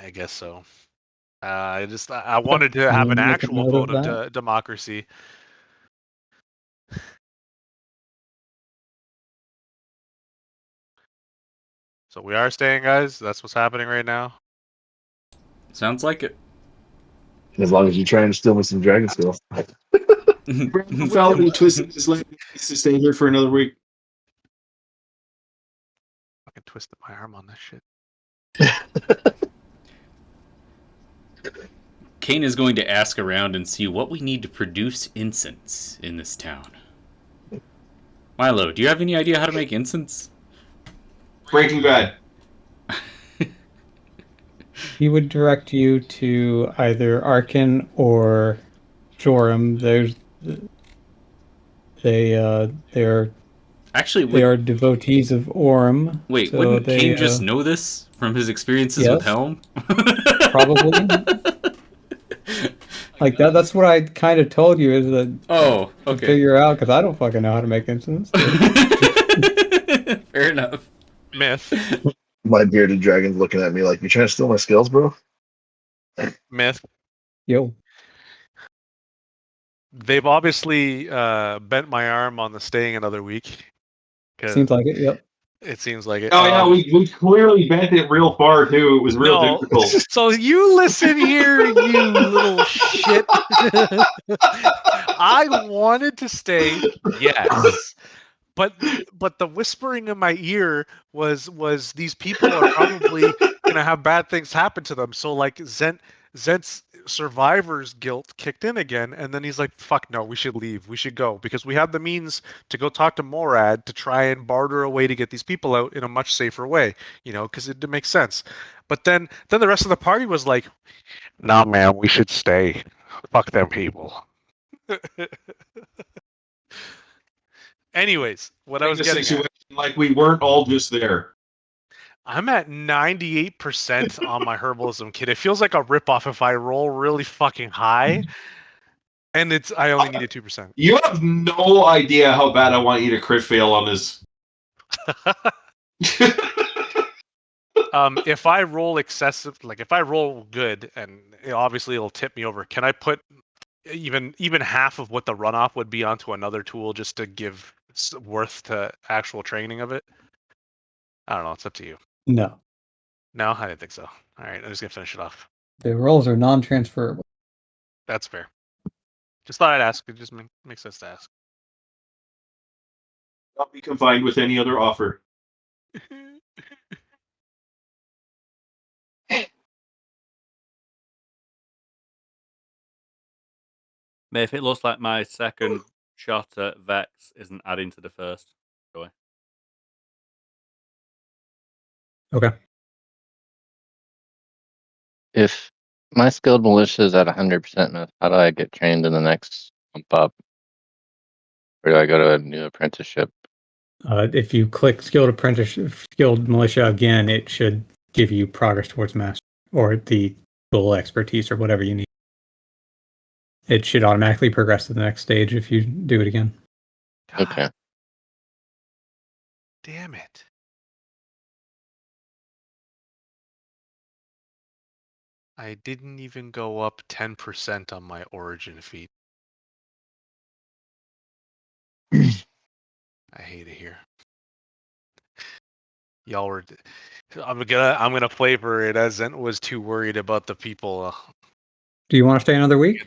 I guess so. I wanted to have an Make a actual note vote of of democracy. So we are staying, guys. That's what's happening right now. Sounds like it. As long as you're trying to steal me some dragon scales. Brandon Falcon twisted his leg. He's to stay here for another week. Fucking twisted my arm on this shit. Kane is going to ask around and see what we need to produce incense in this town. Milo, do you have any idea how to make incense? Breaking Bad. He would direct you to either Arkin or Joram. They're Actually, they are devotees of Orm. wait, so wouldn't they, Kane just know this from his experiences with yes. Helm? Probably. Like that's what I kind of told you is that Oh, to okay. figure out because I don't fucking know how to make incense. Fair enough. Myth. My bearded dragon's looking at me like, you trying to steal my skills, bro? Myth. Yo, They've obviously bent my arm on the staying another week. 'Cause seems like it. Yep. it seems like it. Oh yeah, we clearly bent it real far too. It was real No. difficult. So you listen here, you little shit. I wanted to stay, yes. But the whispering in my ear was these people are probably gonna have bad things happen to them. So like Zent's survivor's guilt kicked in again, and then he's like, "Fuck no, we should leave. We should go because we have the means to go talk to Morad to try and barter a way to get these people out in a much safer way, you know, because it makes sense." But then the rest of the party was like, "Nah, man, we should stay. Fuck them people." Anyways, what I was In a getting at. situation like we weren't all just there. I'm at 98% on my herbalism kit. It feels like a ripoff if I roll really fucking high. And I only needed 2%. You have no idea how bad I want you to crit fail on this. If I roll excessive, like if I roll good, and obviously it'll tip me over, can I put even half of what the runoff would be onto another tool just to give worth to actual training of it? I don't know. It's up to you. No, No, I didn't think so. All right, I'm just gonna finish it off. the rolls are non-transferable. That's fair. Just thought I'd ask. It just makes sense to ask. Not be confined with any other offer. If it looks like my second shot at Vex isn't adding to the first. Joy. Okay. If my skilled militia is at 100%, how do I get trained in the next bump up? Or do I go to a new apprenticeship? If you click skilled militia again, it should give you progress towards master or the full expertise or whatever you need. It should automatically progress to the next stage if you do it again. God Okay. damn it. I didn't even go up 10% on my origin feat. I hate it here. Y'all were. I'm gonna flavor it as Zent was too worried about the people. Do you want to stay another week?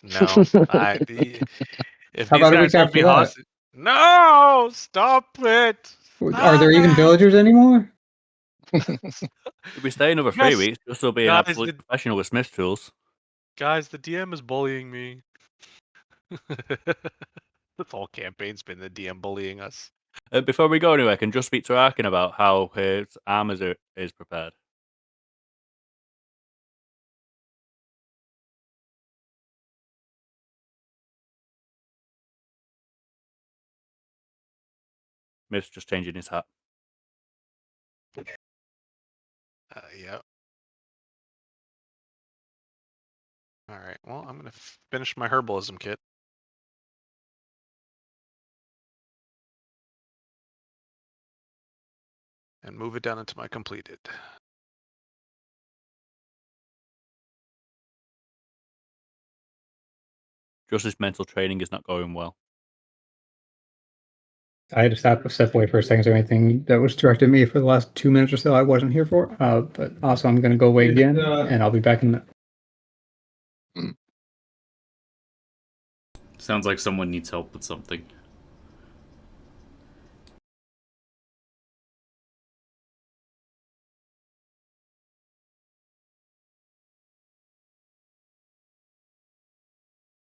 No, if How these about a guys week hold me after that? hostage. No, stop it. Are there even Stop it! villagers anymore? If we stay another 3 Guys- weeks, you'll still be an guys, absolute professional with Smith tools. Guys, the DM is bullying me. This whole campaign's been the DM bullying us. Before we go anywhere, I can just speak to Arkin about how his armor is prepared. Smith's just changing his hat. Yeah. All right. Well, I'm gonna finish my herbalism kit. And move it down into my completed. Just his mental training is not going well. I had to step away for a second. So anything that was directed at me for the last 2 minutes or so, I wasn't here for. But also, I'm going to go away again, and I'll be back in a minute. Sounds like someone needs help with something.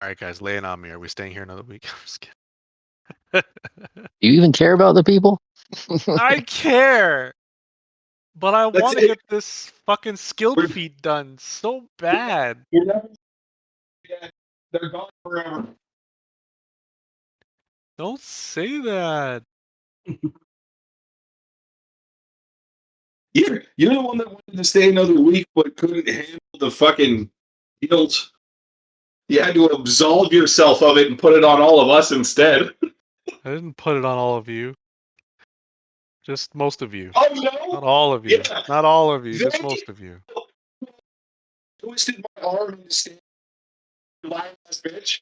All right, guys, lay it on me. Are we staying here another week? I'm just kidding. Do you even care about the people? I care, but I That's want to it. get this fucking skilled feat done so bad. You're never. Yeah, they're gone forever. Don't say that. You're the one that wanted to stay another week but couldn't handle the fucking guilt. You had to absolve yourself of it and put it on all of us instead. I didn't put it on all of you. Just most of you. Oh Not no! all of you. Yeah. Not all of you. Just Thank most of you. Twisted my arm into stand. Lying ass bitch.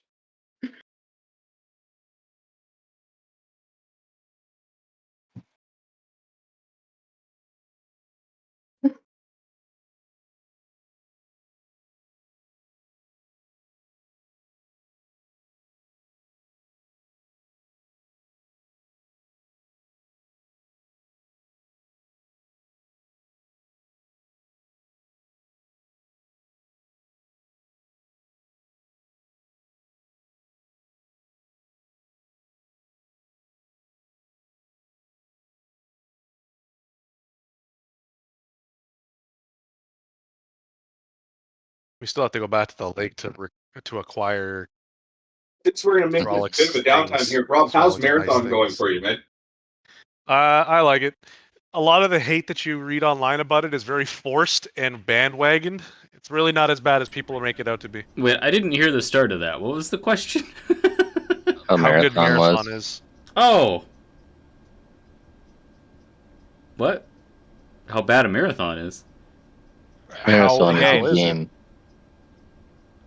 We still have to go back to the lake to acquire Since we're gonna make a Frolics bit of a downtime things, here, Rob, how's Frolics nice Marathon going things. for you, man? I like it. A lot of the hate that you read online about it is very forced and bandwagoned. It's really not as bad as people make it out to be. Wait, I didn't hear the start of that. What was the question? How How good marathon Marathon was. is. Oh. What? How bad a marathon is? Marathon how is a is it? game.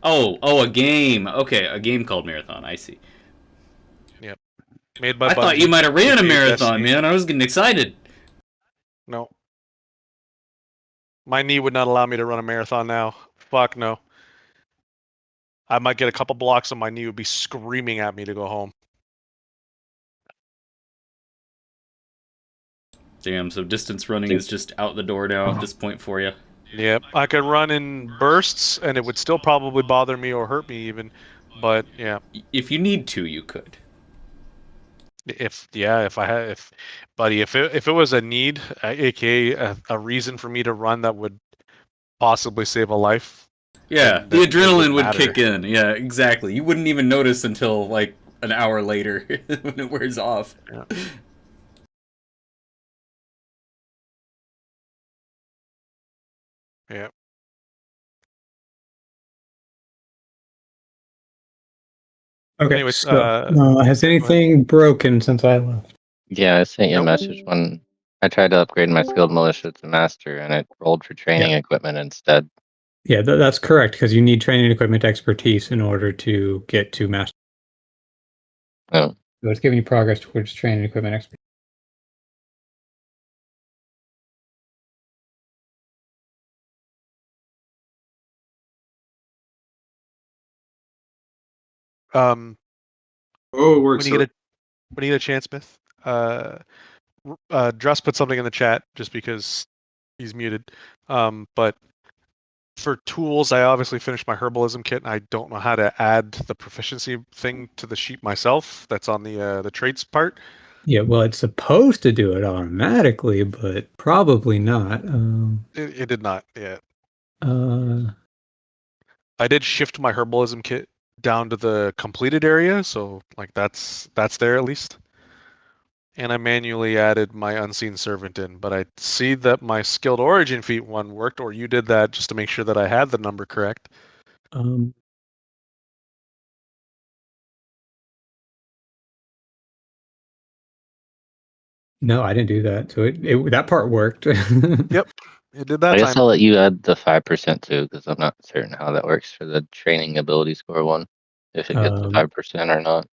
Oh, a game. Okay, a game called Marathon. I see. Made by I thought Bungie. you might have ran a AKA marathon, Destiny. man. I was getting excited. No. My knee would not allow me to run a marathon now. Fuck no. I might get a couple blocks and my knee would be screaming at me to go home. Damn, so distance running is just out the door now at this point for you. Yep. I could run in bursts and it would still probably bother me or hurt me even. But yeah, If you need to, you could. if I had, if buddy, if it was a need, aka a reason for me to run that would possibly save a life, Yeah, the then it would adrenaline would matter. kick in. Yeah, exactly. You wouldn't even notice until like an hour later when it wears off. Yeah. Yeah. Okay, Anyways, so has go ahead. anything broken since I left? Yeah, I sent you a Nope. message when I tried to upgrade my skilled militia to master, and it rolled for training equipment instead. Yeah, that's correct because you need training equipment expertise in order to get to master. Oh, So it's giving you progress towards training equipment expertise. Oh, it When works. you get a chance, Smith, Dress put something in the chat just because he's muted. But for tools, I obviously finished my herbalism kit, and I don't know how to add the proficiency thing to the sheet myself. That's on the traits part. Yeah, well, it's supposed to do it automatically, but probably not. It did not. Yeah, Uh, I did shift my herbalism kit down to the completed area, so like that's there at least. And I manually added my unseen servant in, but I see that my skilled origin feat one worked, or you did that just to make sure that I had the number correct. um, no, I didn't do that. So that part worked. Yep, it did that I guess time. I'll let you add the 5% too, because I'm not certain how that works for the training ability score one, if it gets the Um, 5% or not.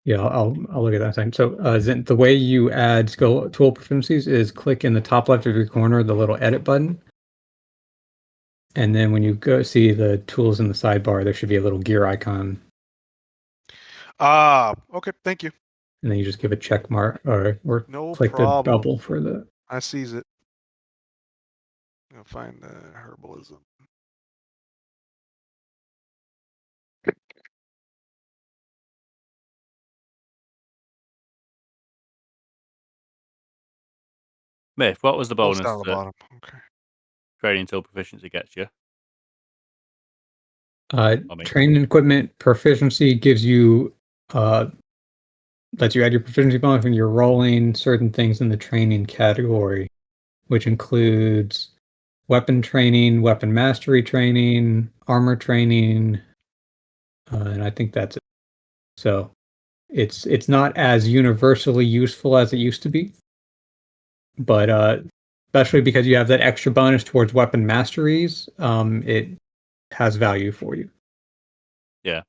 Yeah, I'll look at that thing. So, Zint, the way you add skill tool proficiencies is click in the top left of your corner the little edit button, and then when you go see the tools in the sidebar, there should be a little gear icon, Okay, thank you. and then you just give a check mark or No click the problem. double for the. I sees it. I'll find herbalism. Myth, what was the Oh, it's bonus down at the that bottom. Okay. training tool proficiency gets you? me. Training equipment proficiency gives you lets you add your proficiency bonus when you're rolling certain things in the training category, which includes weapon training, weapon mastery training, armor training, and I think that's it. So it's not as universally useful as it used to be, but especially because you have that extra bonus towards weapon masteries, it has value for you. Yeah,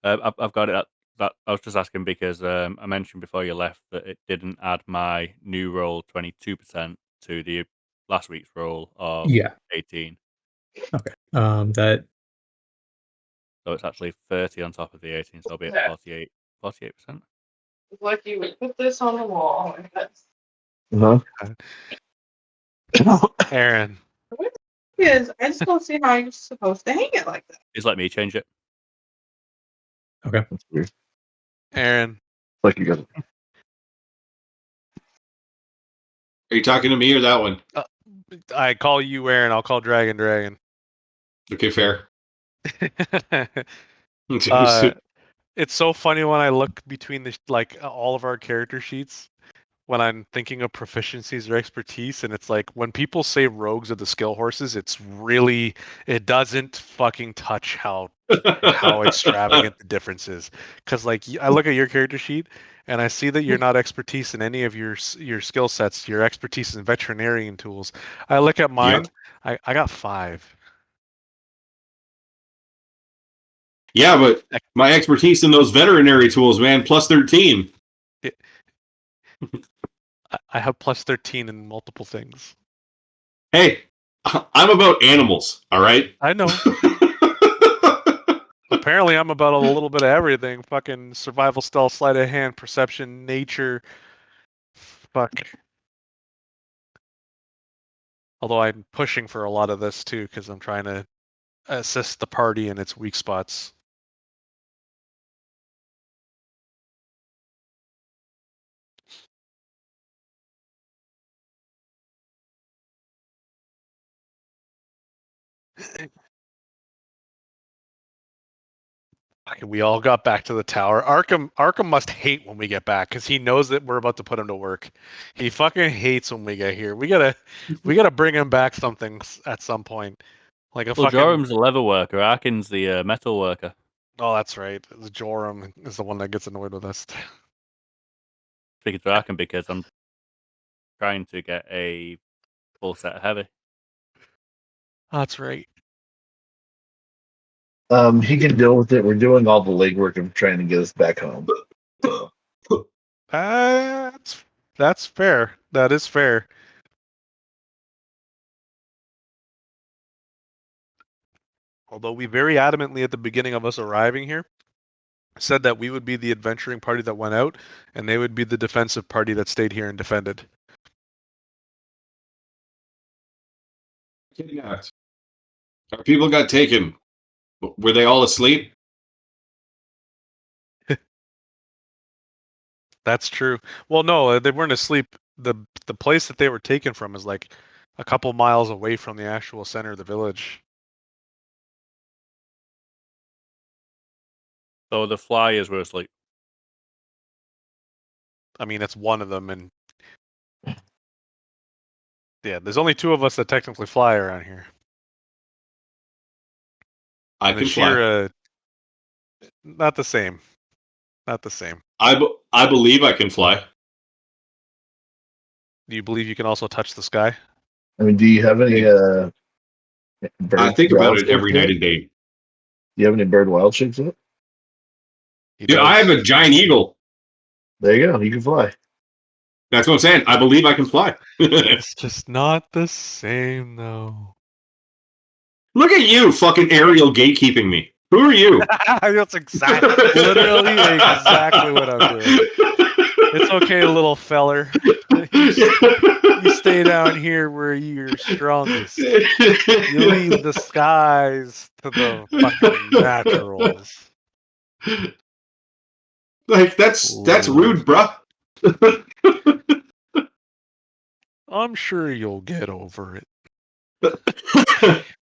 I've got it. That I was just asking because I mentioned before you left that it didn't add my new roll 22% to the last week's roll of Yeah. 18. Okay. That So it's actually 30 on top of the 18, so I'll be at 48%. Like you would put this on the wall. And that's Aaron. because I just don't see how you're supposed to hang it like that. Just let me change it. okay. That's weird. Aaron. Like you got. Are you talking to me or that one? I call you Aaron. I'll call Dragon. Okay, fair. It's so funny when I look between the all of our character sheets when I'm thinking of proficiencies or expertise, and it's like when people say rogues are the skill horses, it doesn't fucking touch how extravagant the difference is. Because like I look at your character sheet and I see that you're not expertise in any of your skill sets. Your expertise in veterinarian tools. I look at mine. Yep. I got 5. Yeah, but my expertise in those veterinary tools, man, plus 13. I have plus 13 in multiple things. Hey, I'm about animals, all right? I know. Apparently, I'm about a little bit of everything. Fucking survival, stealth, sleight of hand, perception, nature. Fuck. Although I'm pushing for a lot of this too, because I'm trying to assist the party in its weak spots. We all got back to the tower. Arkham must hate when we get back because he knows that we're about to put him to work. He fucking hates when we get here. We gotta bring him back something at some point. Like a Well, fucking. Jorum's the leather worker. Arkin's the metal worker. Oh, that's right. The Joram is the one that gets annoyed with us. Speaking to Arkin because I'm trying to get a full set of heavy. That's right. He can deal with it. We're doing all the legwork of trying to get us back home. That's fair. That is fair. Although we very adamantly at the beginning of us arriving here said that we would be the adventuring party that went out and they would be the defensive party that stayed here and defended. Kidnapped. Our people got taken. Were they all asleep? That's true. Well, no, they weren't asleep. The place that they were taken from is like a couple miles away from the actual center of the village. So the flyers were asleep. I mean, it's one of them, and yeah, there's only two of us that technically fly around here. I can fly. Not the same. Not the same. I believe I can fly. Do you believe you can also touch the sky? I mean, do you have any bird I think about wild it every shapes night yet? and day. Do you have any bird wild shapes yet? He Dude, does. I have a giant eagle. There you go. You can fly. That's what I'm saying. I believe I can fly. It's just not the same, though. Look at you, fucking aerial gatekeeping me. Who are you? That's literally exactly what I'm doing. It's okay, little feller. You stay down here where you're strongest. You leave the skies to the fucking naturals. Like that's rude, bruh. I'm sure you'll get over it.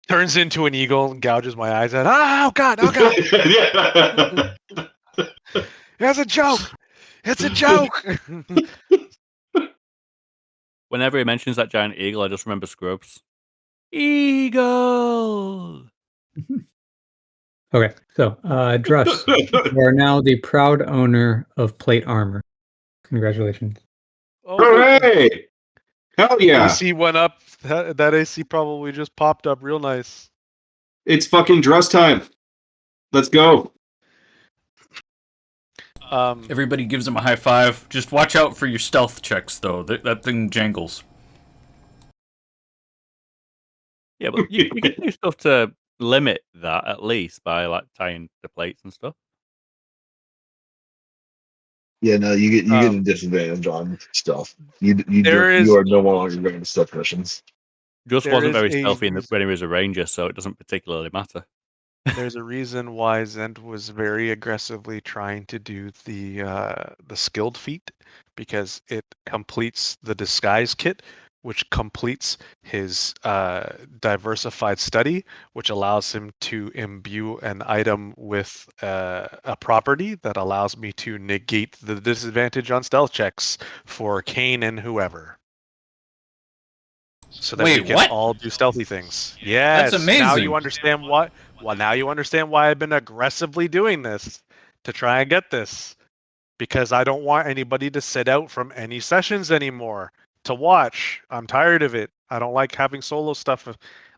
Turns into an eagle and gouges my eyes out. Oh god! Oh god! It's a joke. It's a joke. Whenever he mentions that giant eagle, I just remember Scrubs. Eagle! Okay, so Drush, you are now the proud owner of plate armor. Congratulations. Oh, Hooray! Hell yeah! AC went up. That AC probably just popped up real nice. It's fucking dress time. Let's go. Everybody gives him a high five. Just watch out for your stealth checks, though. That thing jangles. Yeah, but you can do stuff to limit that at least by like tying the plates and stuff. Yeah, no, you get a disadvantage on stuff. You There are no longer going to stealth missions. Just There wasn't is very a stealthy reason- when he was a ranger, so it doesn't particularly matter. There's a reason why Zend was very aggressively trying to do the skilled feat, because it completes the disguise kit, which completes his diversified study, which allows him to imbue an item with a property that allows me to negate the disadvantage on stealth checks for Kane and whoever. So that we Wait, can what? all do stealthy things. Yes. That's Now amazing. you understand what. Well, now you understand why I've been aggressively doing this to try and get this, because I don't want anybody to sit out from any sessions anymore to watch. I'm tired of it. I don't like having solo stuff.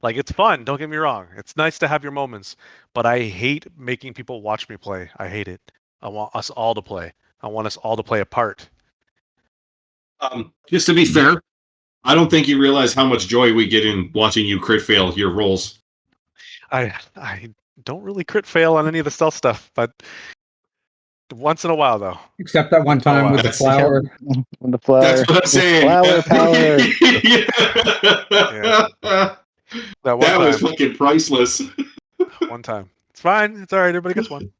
Like, it's fun. Don't get me wrong. It's nice to have your moments, but I hate making people watch me play. I hate it. I want us all to play. I want us all to play a part. Just to be fair, I don't think you realize how much joy we get in watching you crit fail your rolls. I don't really crit fail on any of the stealth stuff, but once in a while though. Except that one time with the That's- flower. With the flower. That's what I'm saying. Flower power. Yeah. That one That time. was fucking priceless. One time. It's fine. It's all right. Everybody gets one.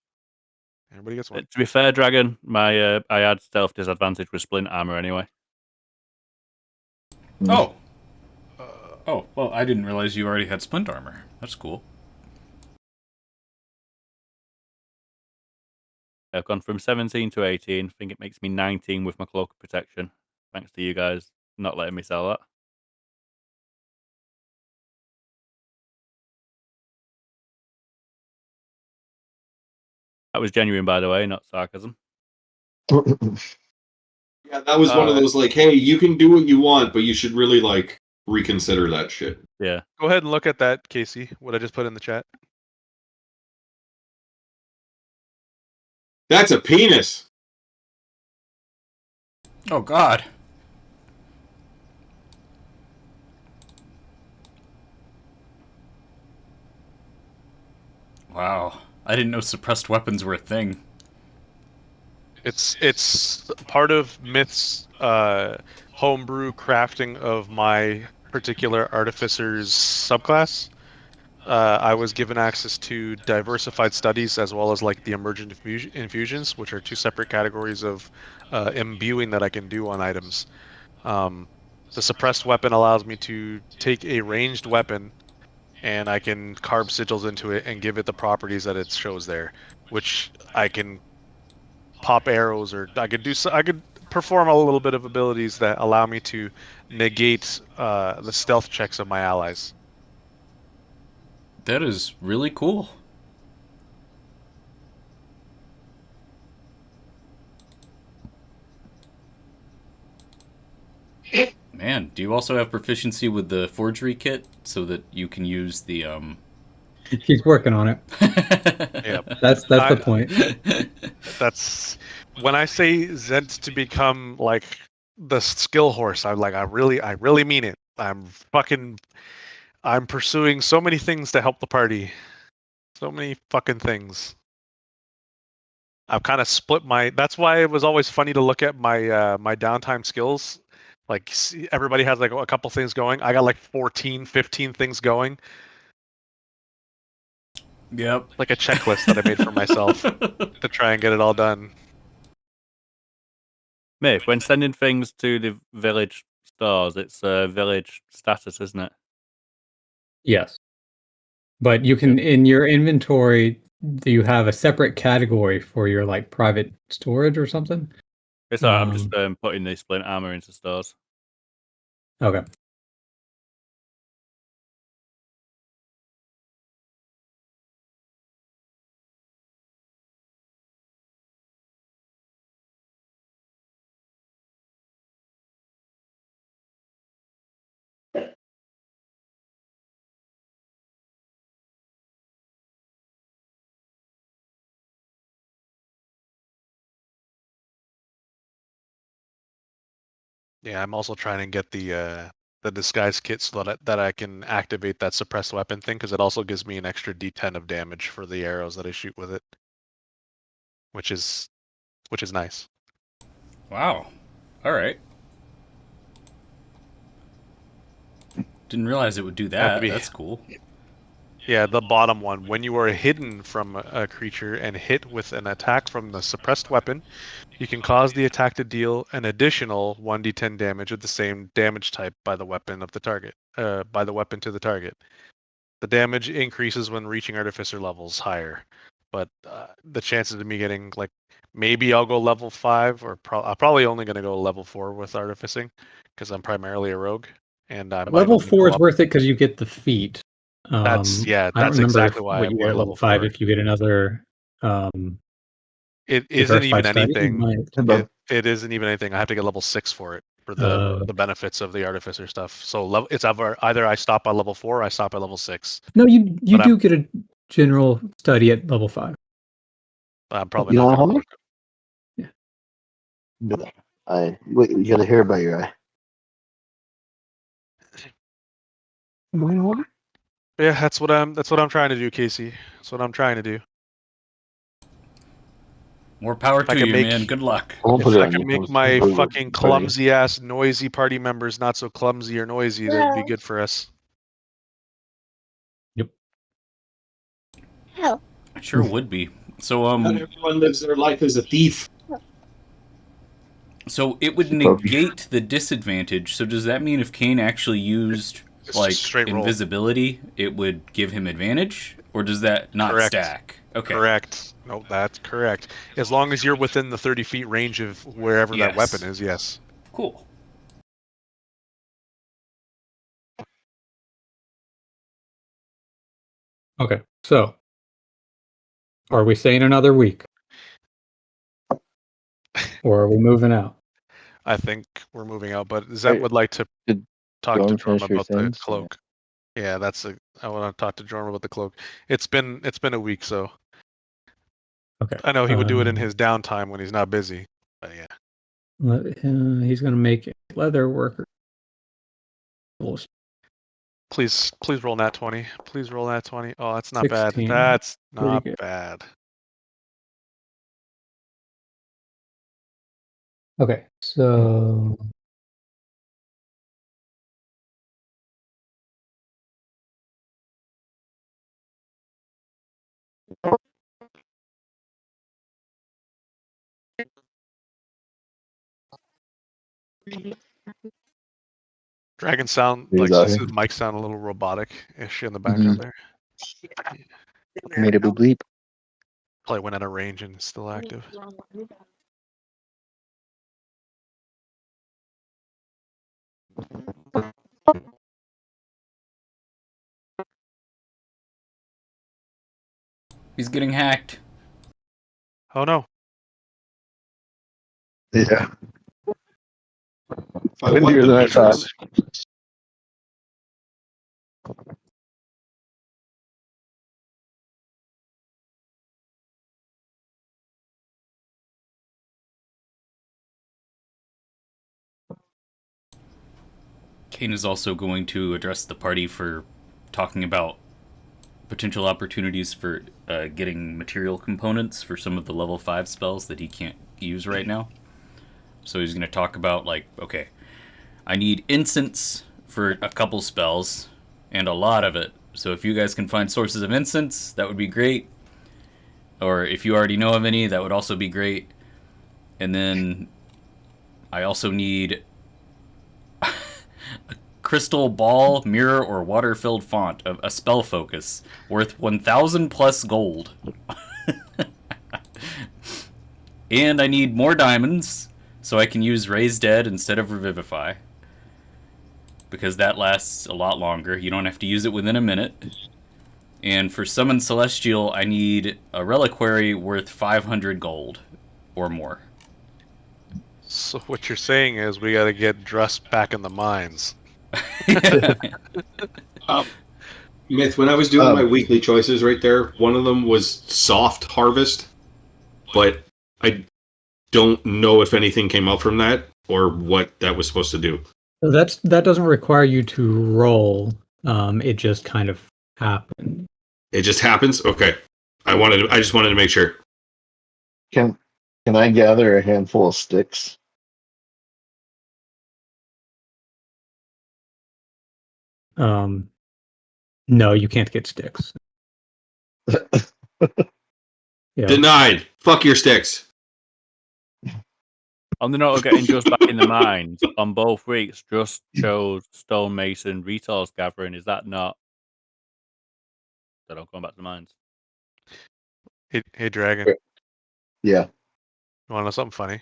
Everybody gets one. To be fair, Dragon, I had stealth disadvantage with splint armor anyway. Oh. Oh, well, I didn't realize you already had splint armor. That's cool. I've gone from 17 to 18. I think it makes me 19 with my cloak of protection. Thanks to you guys not letting me sell that. That was genuine, by the way, not sarcasm. Yeah, that was one of those like, hey, you can do what you want, but you should really like reconsider that shit. Yeah. Go ahead and look at that, Casey. What I just put in the chat. That's a penis. Oh, God. Wow. I didn't know suppressed weapons were a thing. It's part of Myth's homebrew crafting of my particular artificer's subclass. I was given access to diversified studies as well as like the emergent infusions, which are two separate categories of imbuing that I can do on items. The suppressed weapon allows me to take a ranged weapon and I can carve sigils into it and give it the properties that it shows there, which I can pop arrows, or I could perform a little bit of abilities that allow me to negate the stealth checks of my allies. That is really cool. Man, do you also have proficiency with the forgery kit so that you can use the He's working on it. Yep. That's the point. That's when I say Zent to become like the skill horse. I'm like, I really mean it. I'm pursuing so many things to help the party. So many fucking things. I've kind of split my. That's why it was always funny to look at my my downtime skills. Like everybody has like a couple things going. I got like 14, 15 things going. Yep. Like a checklist that I made for myself to try and get it all done. Myth, when sending things to the village stores, it's village status, isn't it? Yes. But you can, in your inventory, do you have a separate category for your like private storage or something? It's alright, I'm just putting the splint armor into stores. Okay. Yeah, I'm also trying to get the disguise kit so that I can activate that suppressed weapon thing, because it also gives me an extra D10 of damage for the arrows that I shoot with it, which is nice. Wow. All right. Didn't realize it would do that. That's cool. Yeah, the bottom one. When you are hidden from a creature and hit with an attack from the suppressed weapon, you can cause the attack to deal an additional 1d10 damage of the same damage type by the weapon of the target. By the weapon to the target. The damage increases when reaching artificer levels higher, but the chances of me getting like maybe I'll go level 5, or I'm probably only going to go level 4 with artificing because I'm primarily a rogue, and I might Level only 4 go is up. worth it because you get the feat. That's I don't remember exactly why what I'm you get going at level level 5 4. if you get another It isn't even study, anything. But It isn't even anything. I have to get level 6 for it for the benefits of the artificer stuff. So it's either I stop by level 4 or I stop by level 6. no, you But do get a general study at level 5. I'm probably you not know going how to much? Wait, you gotta hear about your eye. Yeah, that's what I'm trying to do, Casey. That's what I'm trying to do. More power I to can you, make- man. Good luck. I'll If put it I on can you. make I'll my put it fucking on clumsy ass, noisy party members not so clumsy or noisy, that'd be good for us. Yep. It sure would be. So Not everyone lives their life as a thief. so it would Should probably- negate the disadvantage. So does that mean if Kane actually used It's like just straight roll. invisibility, it would give him advantage, or does that not Correct. stack? Okay. Correct. No, that's correct. As long as you're within the 30 feet range of wherever that weapon is, yes. Cool. Okay, so are we saying another week, or are we moving out? I think we're moving out, but Zent Wait, would like to did talk to Jordan Jorm finish your about the sentence? cloak. Yeah, I want to talk to Jorm about the cloak. It's been a week, so Okay, I know he would do it in his downtime when he's not busy. But yeah. He's going to make a leather worker. Please roll nat 20. Please roll nat 20. Oh, that's not 16. bad. That's Pretty not good. bad. Okay, so Dragon sound He's like out his here. mic sound a little robotic-ish in the background there. Made a boop bleep. Probably went out of range and is still active. He's getting hacked. Oh no. Yeah. I want Windier the than I thought. beavers. Kane is also going to address the party for talking about potential opportunities for getting material components for some of the level 5 spells that he can't use right now. So he's going to talk about, like, okay, I need incense for a couple spells, and a lot of it. So if you guys can find sources of incense, that would be great. Or if you already know of any, that would also be great. And then I also need a crystal ball, mirror, or water-filled font of a spell focus worth 1,000 plus gold. And I need more diamonds so I can use Raise Dead instead of Revivify, because that lasts a lot longer. You don't have to use it within a minute. And for Summon Celestial, I need a reliquary worth 500 gold or more. So what you're saying is we got to get Druss back in the mines. Myth, when I was doing my weekly choices right there, one of them was soft harvest, but I don't know if anything came up from that or what that was supposed to do. that doesn't require you to roll. It just kind of happened. It just happens? Okay. I just wanted to make sure. Can I gather a handful of sticks? No, you can't get sticks. Yeah. Denied. Fuck your sticks. On the note of getting just back in the mines, on both weeks, just chose stonemason resource gathering. Is that not? That I'm going back to the mines. Hey Dragon. Yeah. You want to know something funny?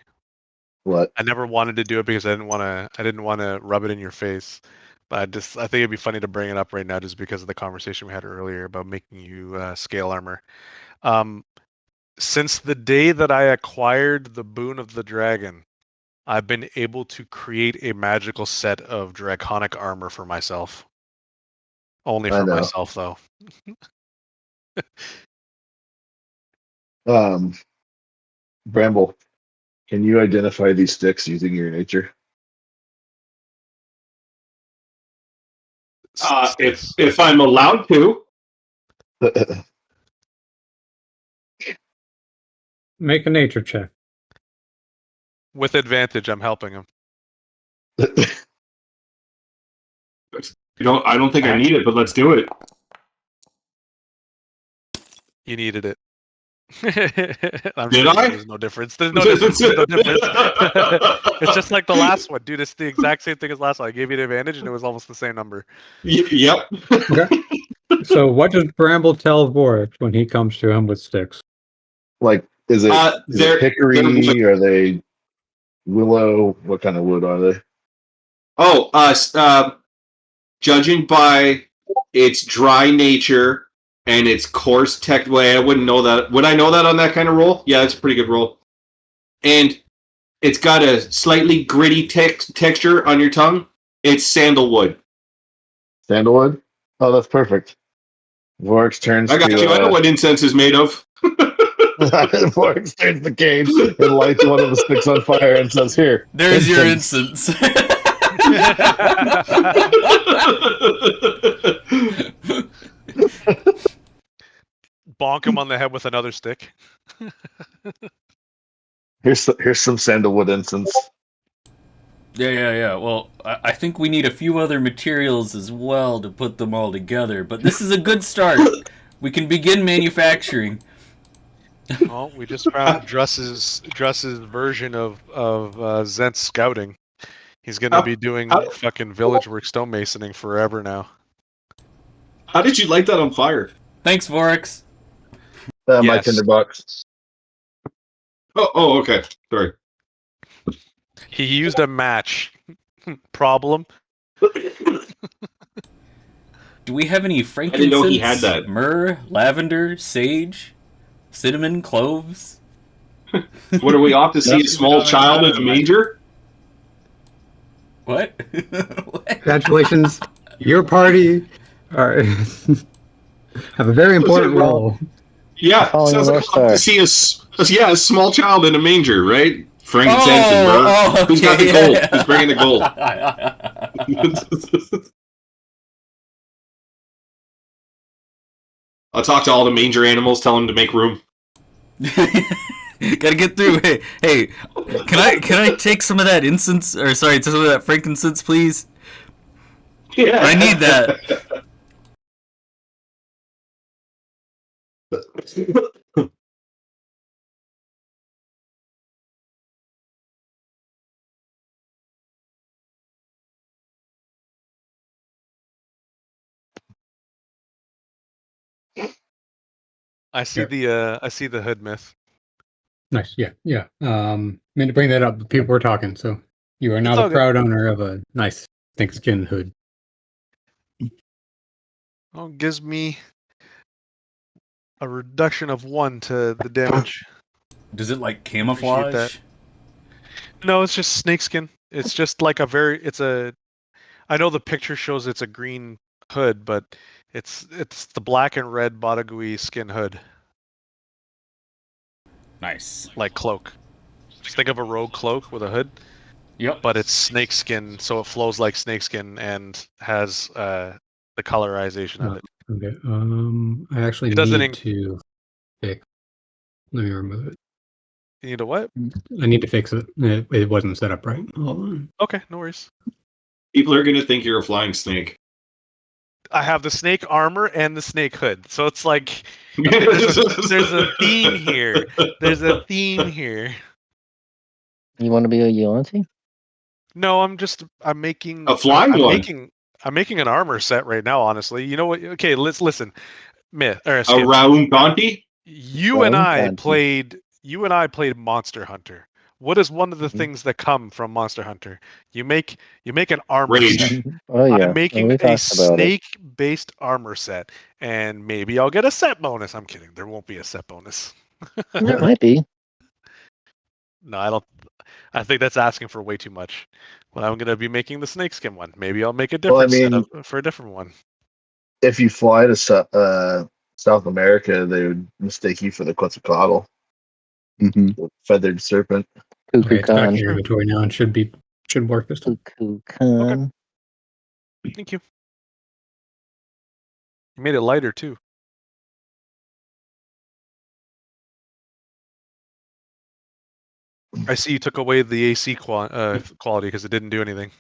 What? I never wanted to do it because I didn't want to rub it in your face. But I think it'd be funny to bring it up right now just because of the conversation we had earlier about making you scale armor. Since the day that I acquired the Boon of the Dragon, I've been able to create a magical set of draconic armor for myself. Only I for know. myself, though. Bramble, can you identify these sticks using your nature? If I'm allowed to. Make a nature check. With advantage, I'm helping him. I don't think I need it, but let's do it. You needed it. I'm Did sure I? there's no difference. There's no difference. There's no difference. It's just like the last one, dude. It's the exact same thing as last one. I gave you the advantage, and it was almost the same number. Yep. Okay. So what does Bramble tell Vorik when he comes to him with sticks? Like, is it They're hickory? Are they willow? What kind of wood are they? Judging by its dry nature and its coarse tech way, I wouldn't know that. Would I know that on that kind of roll? Yeah, that's a pretty good roll. And it's got a slightly gritty texture on your tongue. It's sandalwood. Sandalwood? Oh, that's perfect. Vorix turns I got to you. I know what incense is made of. Vorix turns the cage and lights one of the sticks on fire and says, "Here, There's your incense. Bonk him on the head with another stick. Here's some sandalwood incense." Yeah. Well, I think we need a few other materials as well to put them all together, but this is a good start. We can begin manufacturing. Oh, we just found Druss's version of Zent's scouting. He's gonna be doing fucking village work stonemasoning forever now. How did you light that on fire? Thanks, Vorix. My Yes. tinderbox. Oh, okay. Sorry. He used a match. Problem. Do we have any I frankincense, didn't know he had that. myrrh, lavender, sage, cinnamon, cloves? What are we off to see? A small child in a manger? What? Congratulations, your party are have a very important role. Yeah, Following sounds the like North we'll have Star. to see a small child in a manger, right? Frankincense and myrrh. Who's got the gold? Who's bringing the gold? I'll talk to all the manger animals, tell them to make room. Gotta get through. Hey, can I take some of that incense, or sorry, some of that frankincense, please? Yeah. I need that. I see the hood myth. Nice, yeah. Meant to bring that up, but people were talking, so you are now It's all the good. proud owner of a nice snakeskin hood. Oh, gives me a reduction of 1 to the damage. Does it like Appreciate camouflage? that. No, it's just snakeskin. It's just like I know the picture shows it's a green hood, but it's the black and red Badagui skin hood, Nice. like cloak. Just think of a rogue cloak with a hood, Yep. but it's snakeskin, so it flows like snakeskin and has the colorization of it. Okay. I actually It doesn't need to fix. Let me remove it. You need a what? I need to fix it. It wasn't set up right. Hold on. Okay, no worries. People are going to think you're a flying snake. I have the snake armor and the snake hood, so it's like there's a theme here. There's a theme here. You want to be a Yuan-Ti? No, I'm making A flying I'm one. I'm making an armor set right now, honestly. You know what? Okay, let's listen. Myth or A Skip, Raoul Conti? you and I Raoul played Monster Hunter. What is one of the things that come from Monster Hunter? You make an armor Rage. set. Oh yeah. I'm making we a talked about it. snake-based armor set, and maybe I'll get a set bonus. I'm kidding. There won't be a set bonus. It might be. No, I don't. I think that's asking for way too much. Well, I'm gonna be making the snakeskin one. Maybe I'll make a Well, I different mean- setup for a different one. If you fly to South America, they would mistake you for the Quetzalcoatl, Mm-hmm. the feathered serpent. Okay, it's back Kukulkan. in your inventory now and should work this time. Kukulkan. Thank you. You made it lighter too. I see you took away the AC quality because it didn't do anything.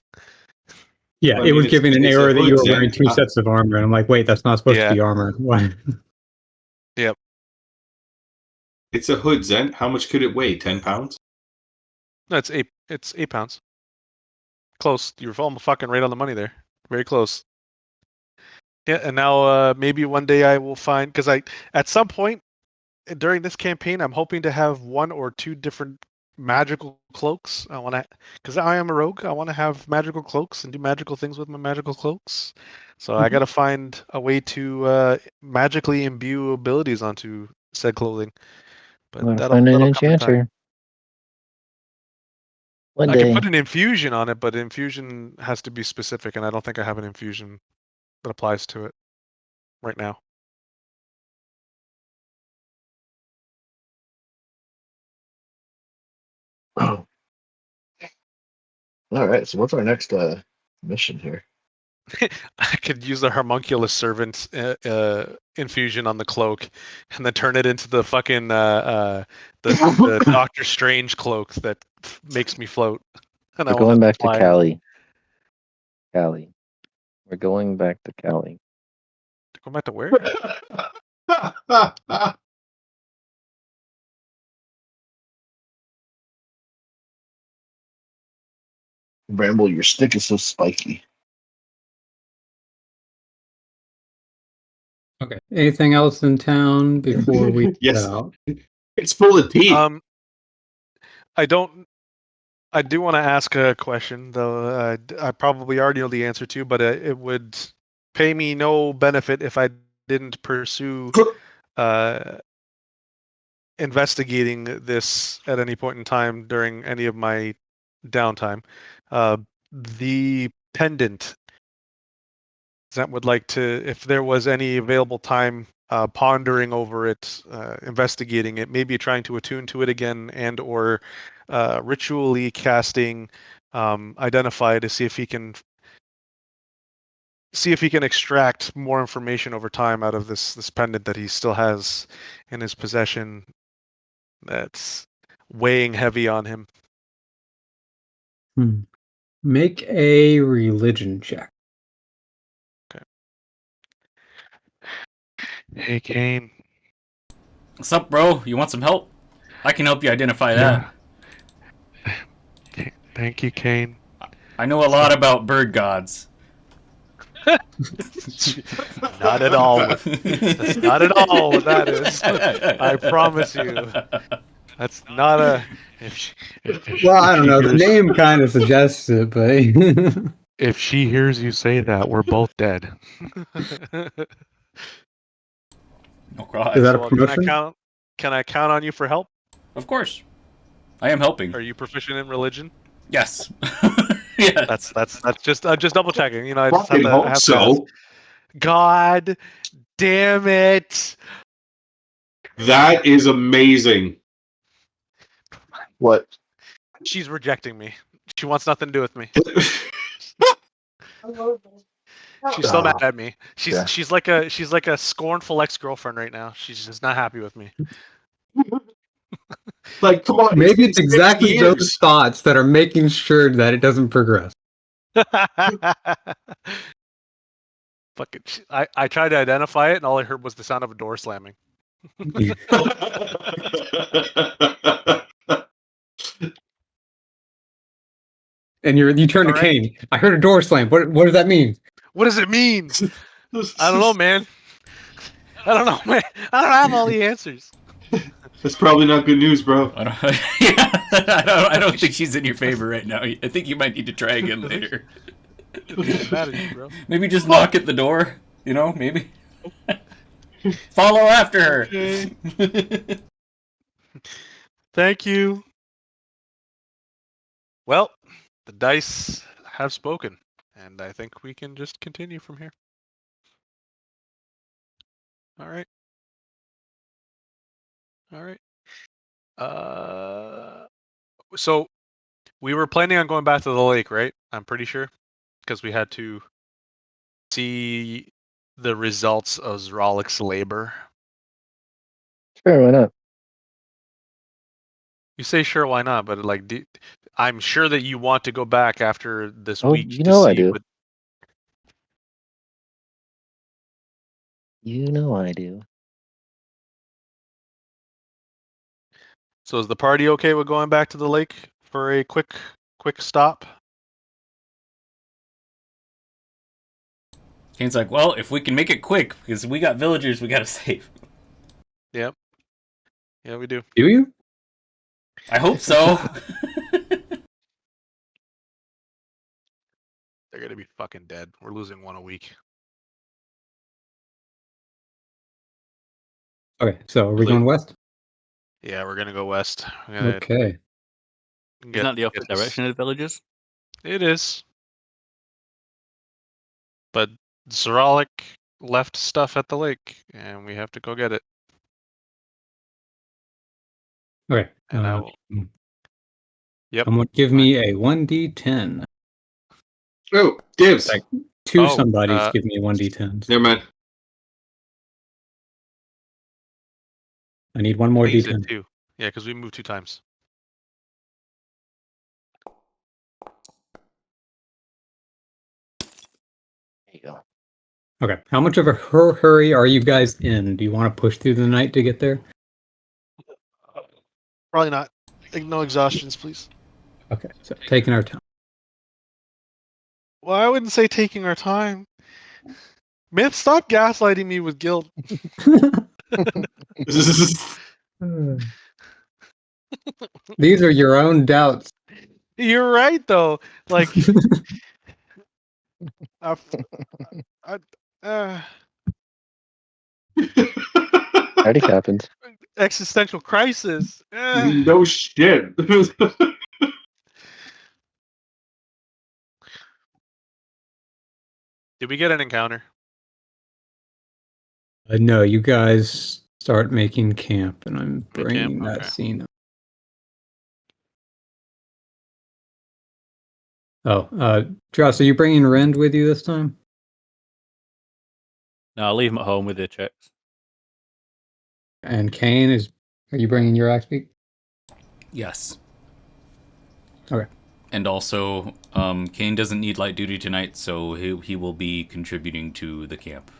Yeah, Well, I it mean, was it's- giving an it's a error that you hood were set. wearing two sets of armor, and I'm like, wait, that's not supposed to be armor. Why? It's a hood, Zent. How much could it weigh? 10 pounds? No, it's 8. It's 8 pounds. Close. You're almost fucking right on the money there. Very close. Yeah, and now maybe one day I will find because at some point during this campaign I'm hoping to have 1 or 2 different magical cloaks. I want to because I am a rogue. I want to have magical cloaks and do magical things with my magical cloaks. So I got to find a way to magically imbue abilities onto said clothing. But I'm gonna that'll find an come in time. enchanter. One I can day. put an infusion on it, but infusion has to be specific, and I don't think I have an infusion that applies to it right now. Oh. All right. So what's our next mission here? I could use the homunculus servant infusion on the cloak, and then turn it into the fucking the Doctor Strange cloak that makes me float. And We're I won't going have to back to fly. Cali. Cali. We're going back to Cali. Go back to where? Bramble, your stick is so spiky. Okay. Anything else in town before we Yes. get out? It's full of teeth. I don't. I do want to ask a question, though. I probably already know the answer to, but it would pay me no benefit if I didn't pursue investigating this at any point in time during any of my downtime. The pendant. That would like to, if there was any available time, pondering over it, investigating it, maybe trying to attune to it again, and or ritually casting identify to see if he can extract more information over time out of this pendant that he still has in his possession that's weighing heavy on him. Make a religion check. Hey, Kane. What's up, bro? You want some help? I can help you identify that. Thank you, Kane. I know a lot about bird gods. Not at all. That's not at all what that is. I promise you. That's not a. Well, I don't know. The name kind of suggests it, but If she hears you say that, we're both dead. Oh God. is that a So, promotion? can I count on you for help? Of course. I am helping. Are you proficient in religion? Yes. Yeah. That's just I'm just double checking. You know, I just Fucking have hope to ask. so. God damn it! That is amazing. What? She's rejecting me. She wants nothing to do with me. She's so mad at me. She's like a scornful ex-girlfriend right now. She's just not happy with me. Like, come on. Maybe it's been exactly 6 those years. thoughts that are making sure that it doesn't progress. Fucking, I tried to identify it, and all I heard was the sound of a door slamming. And you turn to All right. Kane. I heard a door slam. What does that mean? What does it mean? I don't know, man. I don't know, man. I don't have all the answers. That's probably not good news, bro. I don't, yeah, I don't think she's in your favor right now. I think you might need to try again later. She's mad at you, bro. Maybe just knock at the door. You know, maybe. Follow after her. Okay. Thank you. Well, the dice have spoken, and I think we can just continue from here. All right. All right. So we were planning on going back to the lake, right? I'm pretty sure, because we had to see the results of Zralik's labor. Sure, why not? You say sure, why not? But like, I'm sure that you want to go back after this Oh, week you to know see I do. what. You know I do. So is the party okay with going back to the lake for a quick stop? Kane's like, well, if we can make it quick, because we got villagers we gotta save. Yep. Yeah, we do. Do you? I hope so. They're gonna be fucking dead. We're losing one a week. Okay, so are we going west? Yeah, we're gonna go west. We're gonna Okay. Isn't that the opposite this- direction of the villages? It is. But Zoralik left stuff at the lake, and we have to go get it. Okay. And I will. Yep. Someone give me a 1d10. Oh, dibs. Like, two Oh, somebodies give me 1d10s. Never mind. I need one more I think he said d10. 2. Yeah, because we moved 2 times. There you go. Okay. How much of a hurry are you guys in? Do you want to push through the night to get there? Probably not. No exhaustions, please. Okay. So taking our time. Well, I wouldn't say taking our time. Man, stop gaslighting me with guilt. These are your own doubts. You're right, though. Like, Already happened. existential crisis. No shit. Did we get an encounter? No, you guys start making camp, and I'm Make bringing camp? that Okay. scene up. Oh, Joss, are you bringing Rend with you this time? No, I'll leave them at home with their checks. And Kane, are you bringing your axe beak? Yes. Okay. And also, Kane doesn't need light duty tonight, so he will be contributing to the camp.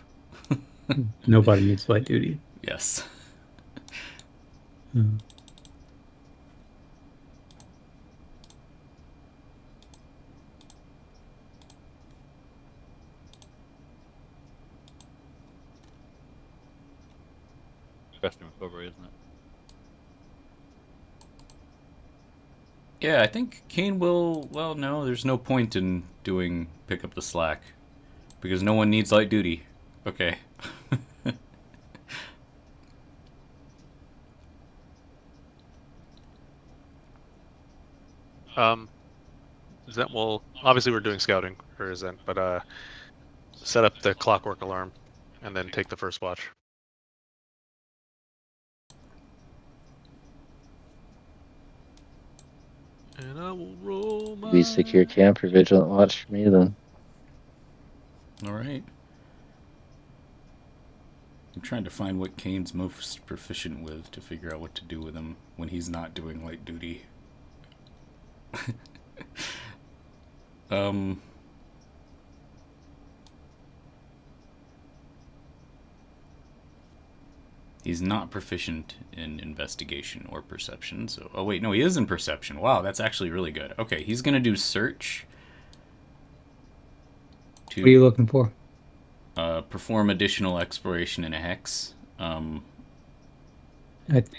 Nobody needs light duty. Yes. Hmm. Rest and recovery, isn't it? Yeah, I think Kane will. Well, no, there's no point in doing pick up the slack because no one needs light duty. Okay. Is that well? Obviously, we're doing scouting for Zent, but set up the clockwork alarm, and then take the first watch. And I will roll my. We secure camp or vigilant watch for me then. All right. I'm trying to find what Kane's most proficient with to figure out what to do with him when he's not doing light duty. He's not proficient in investigation or perception, so... Oh, wait, no, he is in perception. Wow, that's actually really good. Okay, he's gonna do search. What are you looking for? Perform additional exploration in a hex. I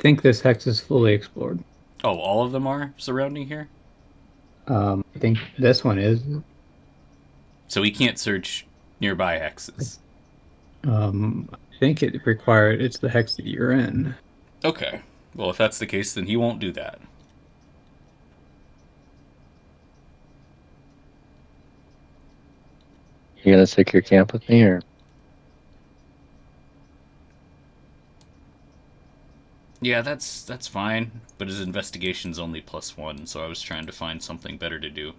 think this hex is fully explored. Oh, all of them are surrounding here? I think this one is. So he can't search nearby hexes. I think it's the hex that you're in. Okay. Well, if that's the case, then he won't do that. You gonna secure camp with me or? Yeah, that's fine, but his investigation's only +1, so I was trying to find something better to do.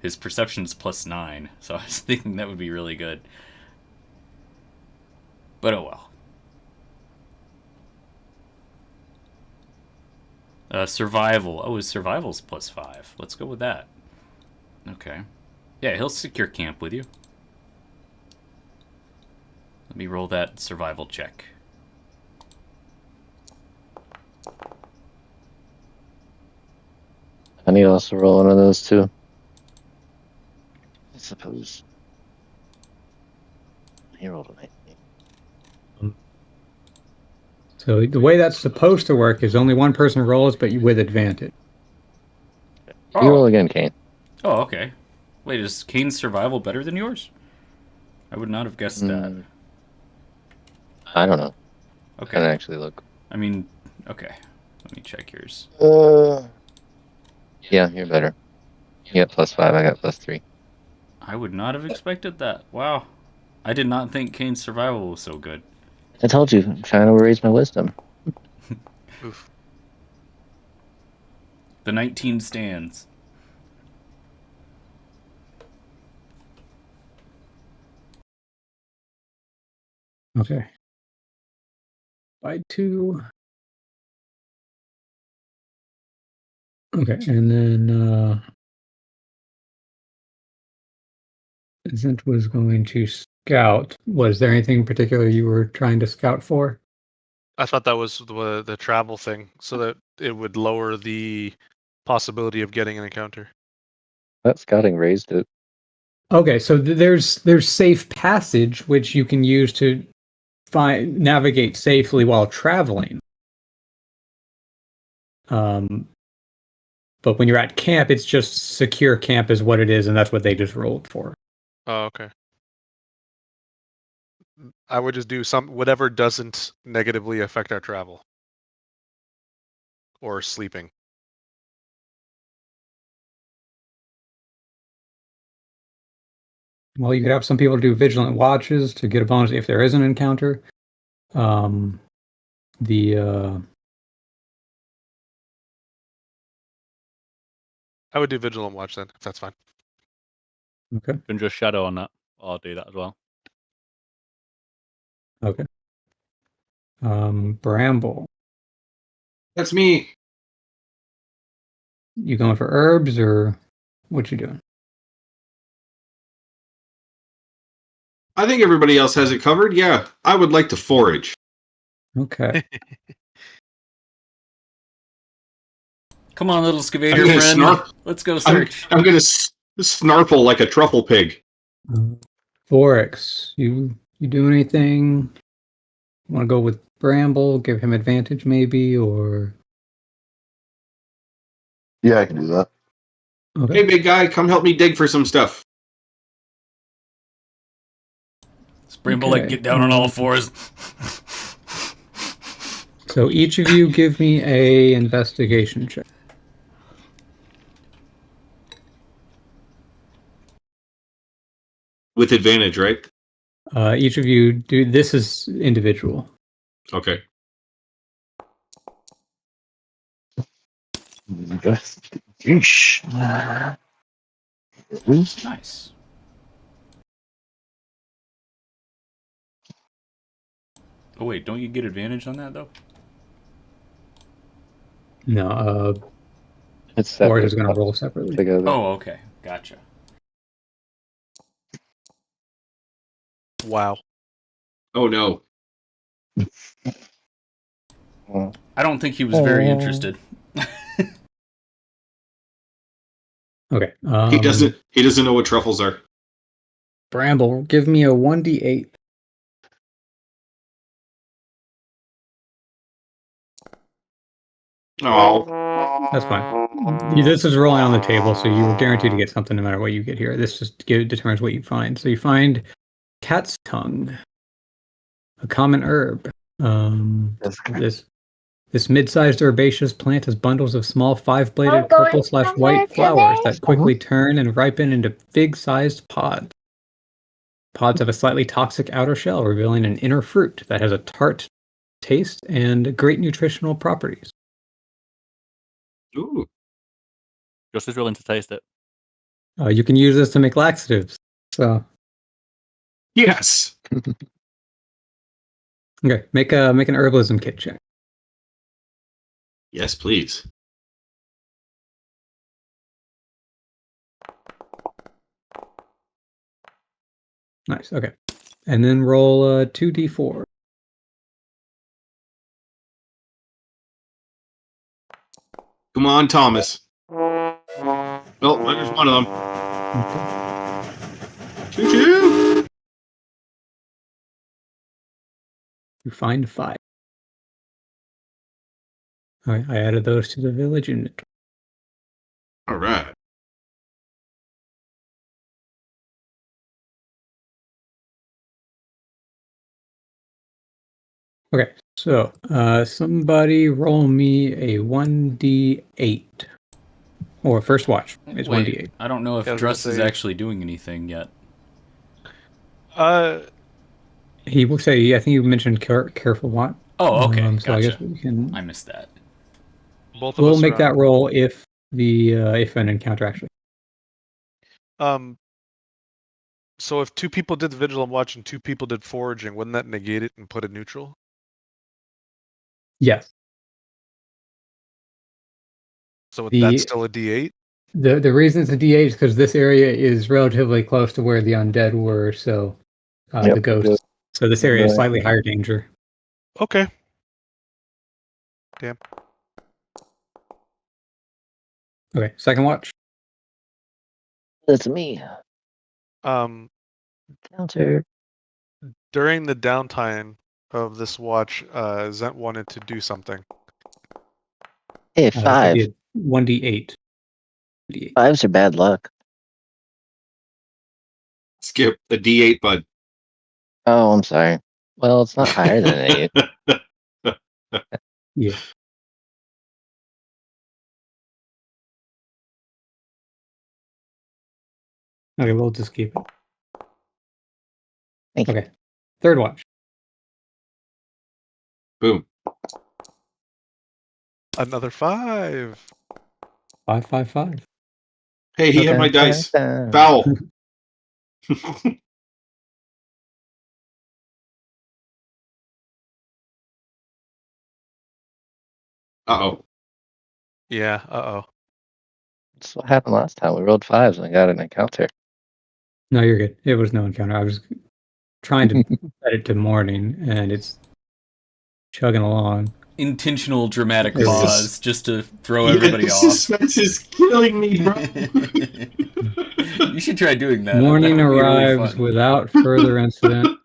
His perception's +9, so I was thinking that would be really good. But oh well. Survival. Oh, his survival's +5. Let's go with that. Okay. Yeah, he'll secure camp with you. Let me roll that survival check. I need to also roll one of those too. I suppose. He rolled a 19. So the way that's supposed to work is only one person rolls, but with advantage. You roll again, Kane. Oh, okay. Wait, is Kane's survival better than yours? I would not have guessed that. I don't know. Okay. Can I actually look? I mean, okay. Let me check yours. Yeah, you're better. You got +5. I got +3. I would not have expected that. Wow. I did not think Kane's survival was so good. I told you, I'm trying to raise my wisdom. Oof. The 19 stands. Okay. By 2. Okay, and then Zint was going to scout. Was there anything particular you were trying to scout for? I thought that was the travel thing, so that it would lower the possibility of getting an encounter. That scouting raised it. Okay, so there's safe passage which you can use to navigate safely while traveling. But when you're at camp, it's just secure camp is what it is, and that's what they just rolled for. Oh, okay. I would just do whatever doesn't negatively affect our travel or sleeping. Well, you could have some people do vigilant watches to get a bonus if there is an encounter. I would do vigilant watch then, if that's fine. Okay. You can just shadow on that, or do that as well. Okay. Bramble. That's me. You going for herbs or what you doing? I think everybody else has it covered. Yeah, I would like to forage. Okay. Come on, little I'm excavator gonna friend. snarf. Let's go search. I'm gonna snarple like a truffle pig. Vorex, you do anything? Want to go with Bramble? Give him advantage, maybe, or Yeah, I can do that. okay. Hey, big guy, come help me dig for some stuff. Bramble, like, get down on all fours. So each of you give me a investigation check. With advantage, right? Each of you do. This is individual. Okay. Yeesh. Nice. Oh wait, don't you get advantage on that though? No, It's Boris separate. is going to roll separately. Together. Oh, okay, gotcha. Wow. Oh no. I don't think he was very interested. Okay. He doesn't know what truffles are. Bramble, give me a 1d8. Oh. That's fine. This is rolling on the table, so you are guaranteed to get something no matter what you get here. This just determines what you find. So you find cat's tongue, a common herb. This mid-sized herbaceous plant has bundles of small 5-bladed purple/white flowers that quickly turn and ripen into fig-sized pods. Pods have a slightly toxic outer shell, revealing an inner fruit that has a tart taste and great nutritional properties. Ooh. Just as willing to taste it. You can use this to make laxatives. So Yes. okay, make an herbalism kit check. Yes, please. Nice. Okay, and then roll 2d4. Come on, Thomas. Well, there's one of them. Okay. Choo-choo! You find 5. All right, I added those to the village inventory. All right. Okay, so somebody roll me a 1d8. Or first watch is 1d8. I don't know if Yeah, I was gonna Druss is say- actually doing anything yet. He will say, I think you mentioned careful watch. Oh, okay, So I gotcha. guess we can. I missed that. both of We'll us make are that on. roll if an encounter actually. So if 2 people did the vigilant watch and 2 people did foraging, wouldn't that negate it and put it neutral? Yes. So The- that's still a D8? The reason it's a D8 is because this area is relatively close to where the undead were, so Yep, the ghosts. So this area is Right. slightly higher danger. Okay. Damn. Okay, second watch. That's me. Um, Counter. during the downtime of this watch, Zent wanted to do something. Hey, So 5. 1d8. 1d8. 5s are bad luck. Skip the D8, bud. Oh, I'm sorry. Well, it's not higher than an 8. Yeah. Okay, we'll just keep it. Thank you. Okay. Third watch. Boom. Another 5. 555. Hey, he had my dice. Foul. Uh-oh. Yeah, uh-oh. That's what happened last time. We rolled 5s and I got an encounter. No, you're good. It was no encounter. I was trying to set it to morning, and it's chugging along. Intentional dramatic This is- pause just to throw Yeah, everybody the off. suspense is killing me, bro. You should try doing that. Morning That would be really arrives fun. without further incident.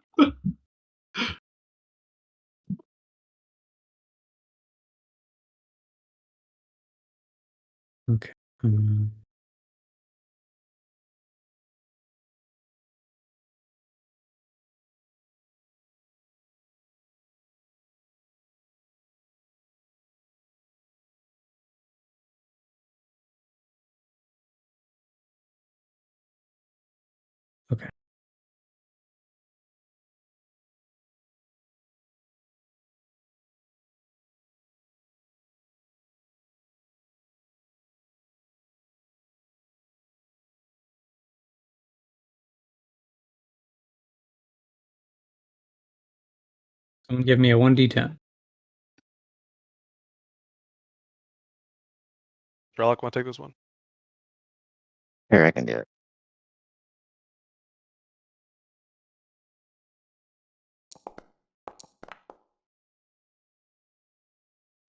Okay. Okay. Someone give me a 1d10. Sherlock, want to take this one? Here, I can do it.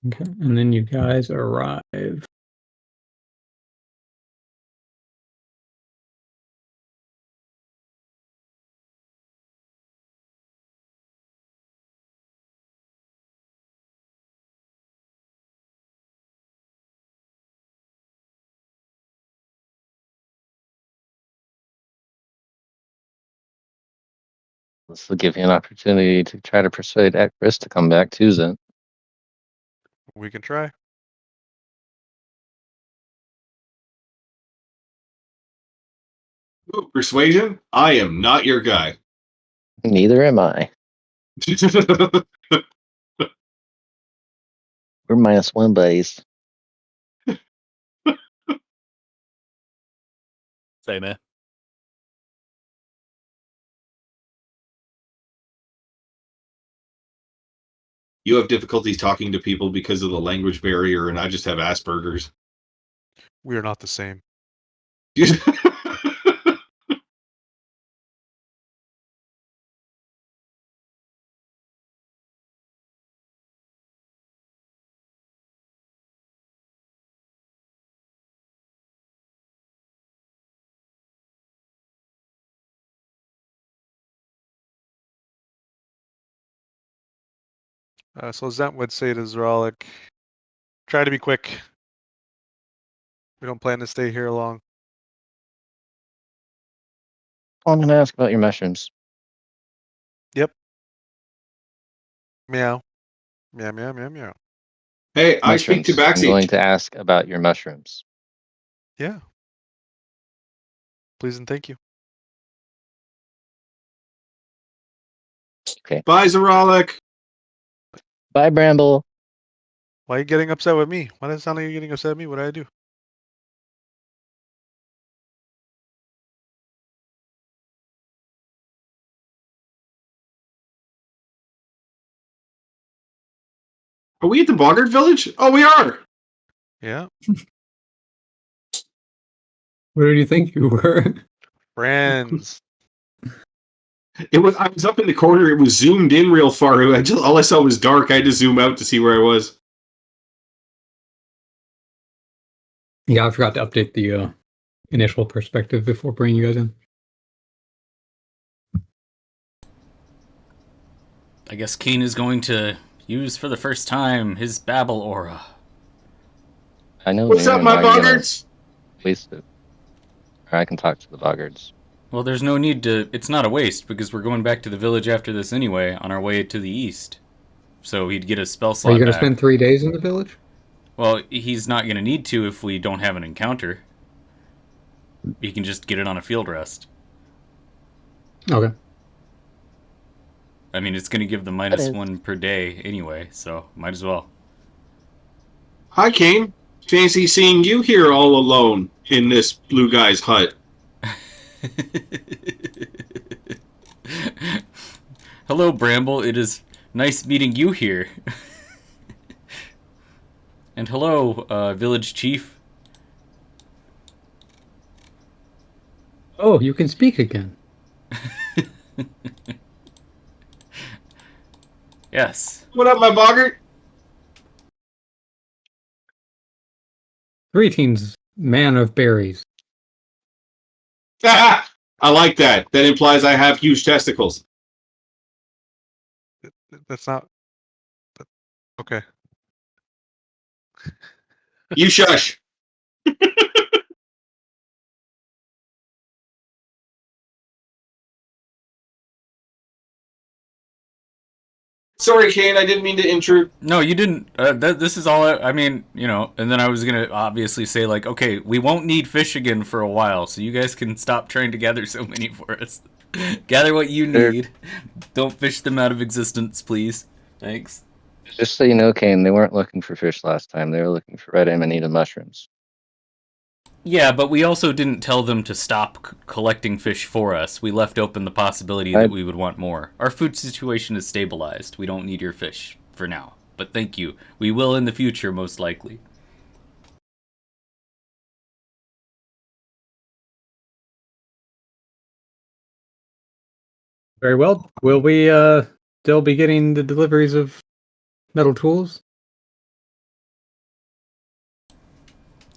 Okay. And then you guys arrive. This will give you an opportunity to try to persuade Chris to come back too, Zen. We can try. Ooh, persuasion? I am not your guy. Neither am I. We're -1 buddies. Same here. You have difficulties talking to people because of the language barrier, and I just have Asperger's. We are not the same. So Zent would say to Zeralik, try to be quick. We don't plan to stay here long. I'm going to ask about your mushrooms. Yep. Meow. Meow, meow, meow, meow. Hey, I speak to Mushrooms. I'm going Backstage. to ask about your mushrooms. Yeah. Please and thank you. Okay. Bye, Zeralik. Bye, Bramble. Why are you getting upset with me? Why does it sound like you're getting upset with me? What did I do? Are we at the Boggart Village? Oh, we are. Yeah. Where do you think you were? Friends. It was. I was up in the corner. It was zoomed in real far. All I saw was dark. I had to zoom out to see where I was. Yeah, I forgot to update the initial perspective before bringing you guys in. I guess Keen is going to use for the first time his Babel aura. I know What's you're up, my not gonna Boggarts? waste it. Or I can talk to the Boggards. Well, there's no need to... It's not a waste, because we're going back to the village after this anyway, on our way to the east. So he'd get a spell Are slot you going to back. spend 3 days in the village? Well, he's not going to need to if we don't have an encounter. He can just get it on a field rest. Okay. I mean, it's going to give the -1 per day anyway, so might as well. Hi, Kane. Fancy seeing you here all alone in this blue guy's hut. Hello, Bramble. It is nice meeting you here. And hello, village chief. Oh, you can speak again. Yes. What up, my Boggart? Greetings, man of berries. I like that. That implies I have huge testicles. That's not. Okay. You shush. Sorry, Kane. I didn't mean to intrude. No, you didn't. This is all. I mean, you know. And then I was gonna obviously say like, okay, we won't need fish again for a while, so you guys can stop trying to gather so many for us. Gather what you Sure. need. Don't fish them out of existence, please. Thanks. Just so you know, Kane, they weren't looking for fish last time. They were looking for red amanita mushrooms. Yeah, but we also didn't tell them to stop collecting fish for us. We left open the possibility that we would want more. Our food situation is stabilized. We don't need your fish for now. But thank you. We will in the future, most likely. Very well. Will we still be getting the deliveries of metal tools?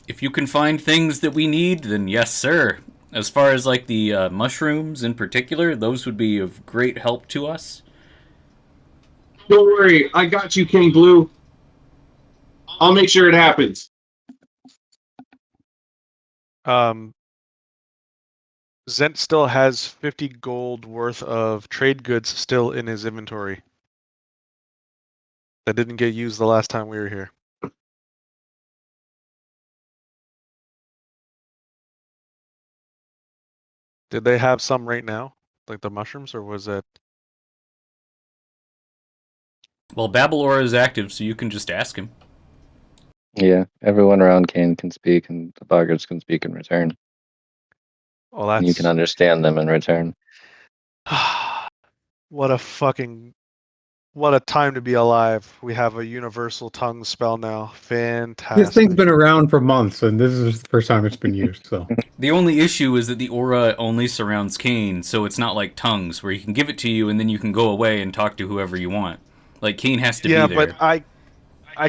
If you can find things that we need, then yes, sir. As far as like the mushrooms in particular, those would be of great help to us. Don't worry. I got you, King Blue. I'll make sure it happens. Zent still has 50 gold worth of trade goods still in his inventory. That didn't get used the last time we were here. Did they have some right now? Like the mushrooms, or was it? Well, Babelora is active, so you can just ask him. Yeah, everyone around Kane can speak, and the Boggards can speak in return. Oh, And you can that's understand them in return. what a time to be alive. We have a universal tongue spell now. Fantastic. This thing's been around for months, and this is the first time it's been used. So The only issue is that the aura only surrounds Kane, so it's not like tongues, where he can give it to you and then you can go away and talk to whoever you want. Like, Kane has to be there. but I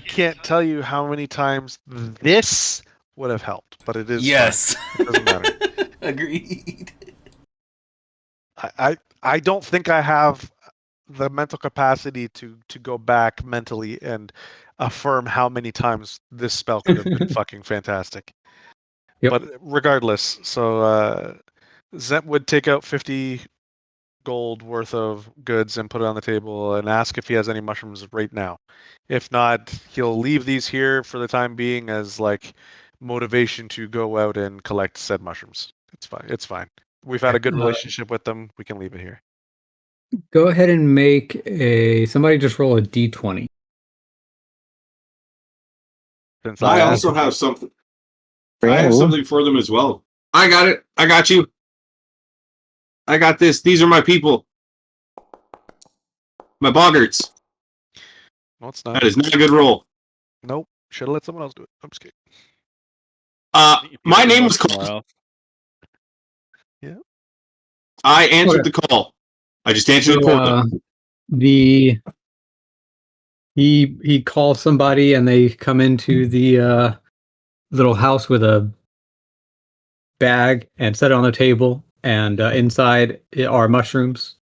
can't tell you how many times this would have helped, but it is Yes. fine. It doesn't matter. Agreed. I don't think I have the mental capacity to go back mentally and affirm how many times this spell could have been fucking fantastic. Yep. But regardless, so Zent would take out 50 gold worth of goods and put it on the table and ask if he has any mushrooms right now. If not, he'll leave these here for the time being as like motivation to go out and collect said mushrooms. It's fine. It's fine. We've had a good relationship with them. We can leave it here. Go ahead and make somebody just roll a d20. Since I asked, also have something. I Bring it have over. something for them as well. I got it. I got you. I got this. These are my people. My boggarts. no, it's not. That is not a good roll. Nope. Should have let someone else do it. I'm just kidding. My name was somewhere called. else. I answered Okay. the call. I just answered the So, portal. he calls somebody and they come into the little house with a bag and set it on the table, and inside are mushrooms.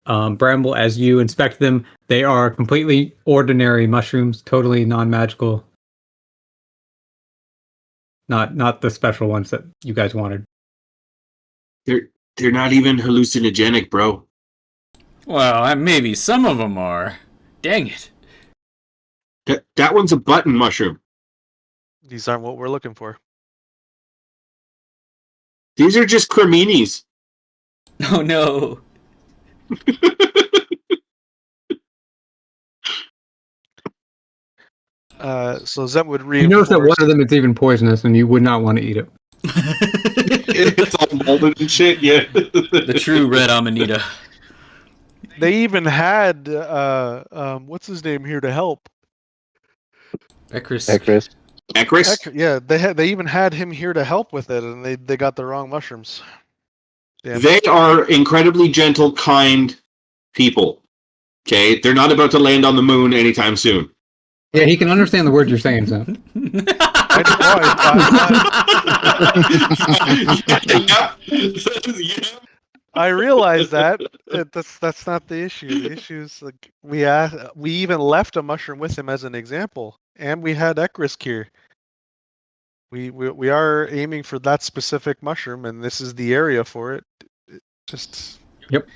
Bramble, as you inspect them, they are completely ordinary mushrooms, totally non-magical. Not the special ones that you guys wanted. They're not even hallucinogenic, bro. Well, maybe some of them are. Dang it. That one's a button mushroom. These aren't what we're looking for. These are just creminis. Oh no. So Zent would You reinforce. notice that one of them is even poisonous, and you would not want to eat it. It's all molded and shit. Yeah. The true red amanita. They even had what's his name here to help. Ekris. Ekris? Yeah, they even had him here to help with it, and they got the wrong mushrooms. Damn. They are incredibly gentle, kind people. Okay, they're not about to land on the moon anytime soon. Yeah, he can understand the words you're saying, so. I realize that. That's not the issue. The issue is like we even left a mushroom with him as an example, and we had Ekrisk here. We are aiming for that specific mushroom, and this is the area for it. Just Yep.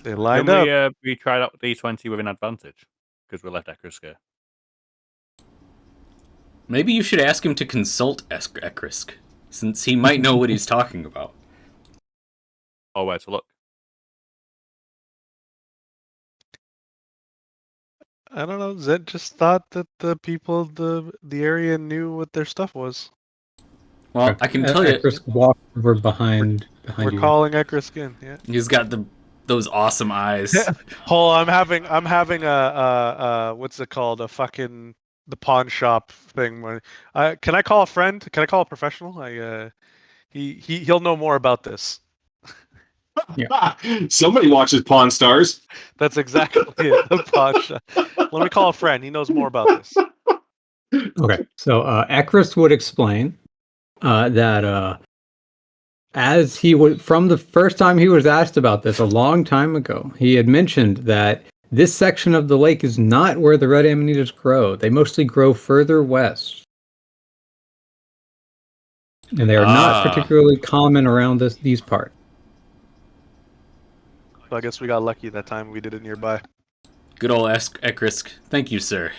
They lined Can up. we try out D20 with an advantage? Because we left Ekrisk. Maybe you should ask him to consult Ekrisk, since he might know what he's talking about. Oh, where to look? I don't know. Zed just thought that the people of the area knew what their stuff was. Well, I can tell you, Ekrisk walked over behind We're you. calling Ekrisk in. Yeah. he's got those awesome eyes. Hold on, I'm having a what's it called? The pawn shop thing. Can I call a friend? Can I call a professional? He'll know more about this. Somebody watches Pawn Stars. That's exactly it. The pawn shop. Let me call a friend. He knows more about this. Okay, so Ekris would explain that as he would, from the first time he was asked about this a long time ago, he had mentioned that this section of the lake is not where the red amanitas grow. They mostly grow further west. And they are not particularly common around these parts. So I guess we got lucky that time we did it nearby. Good old Ekrisk. Thank you, sir.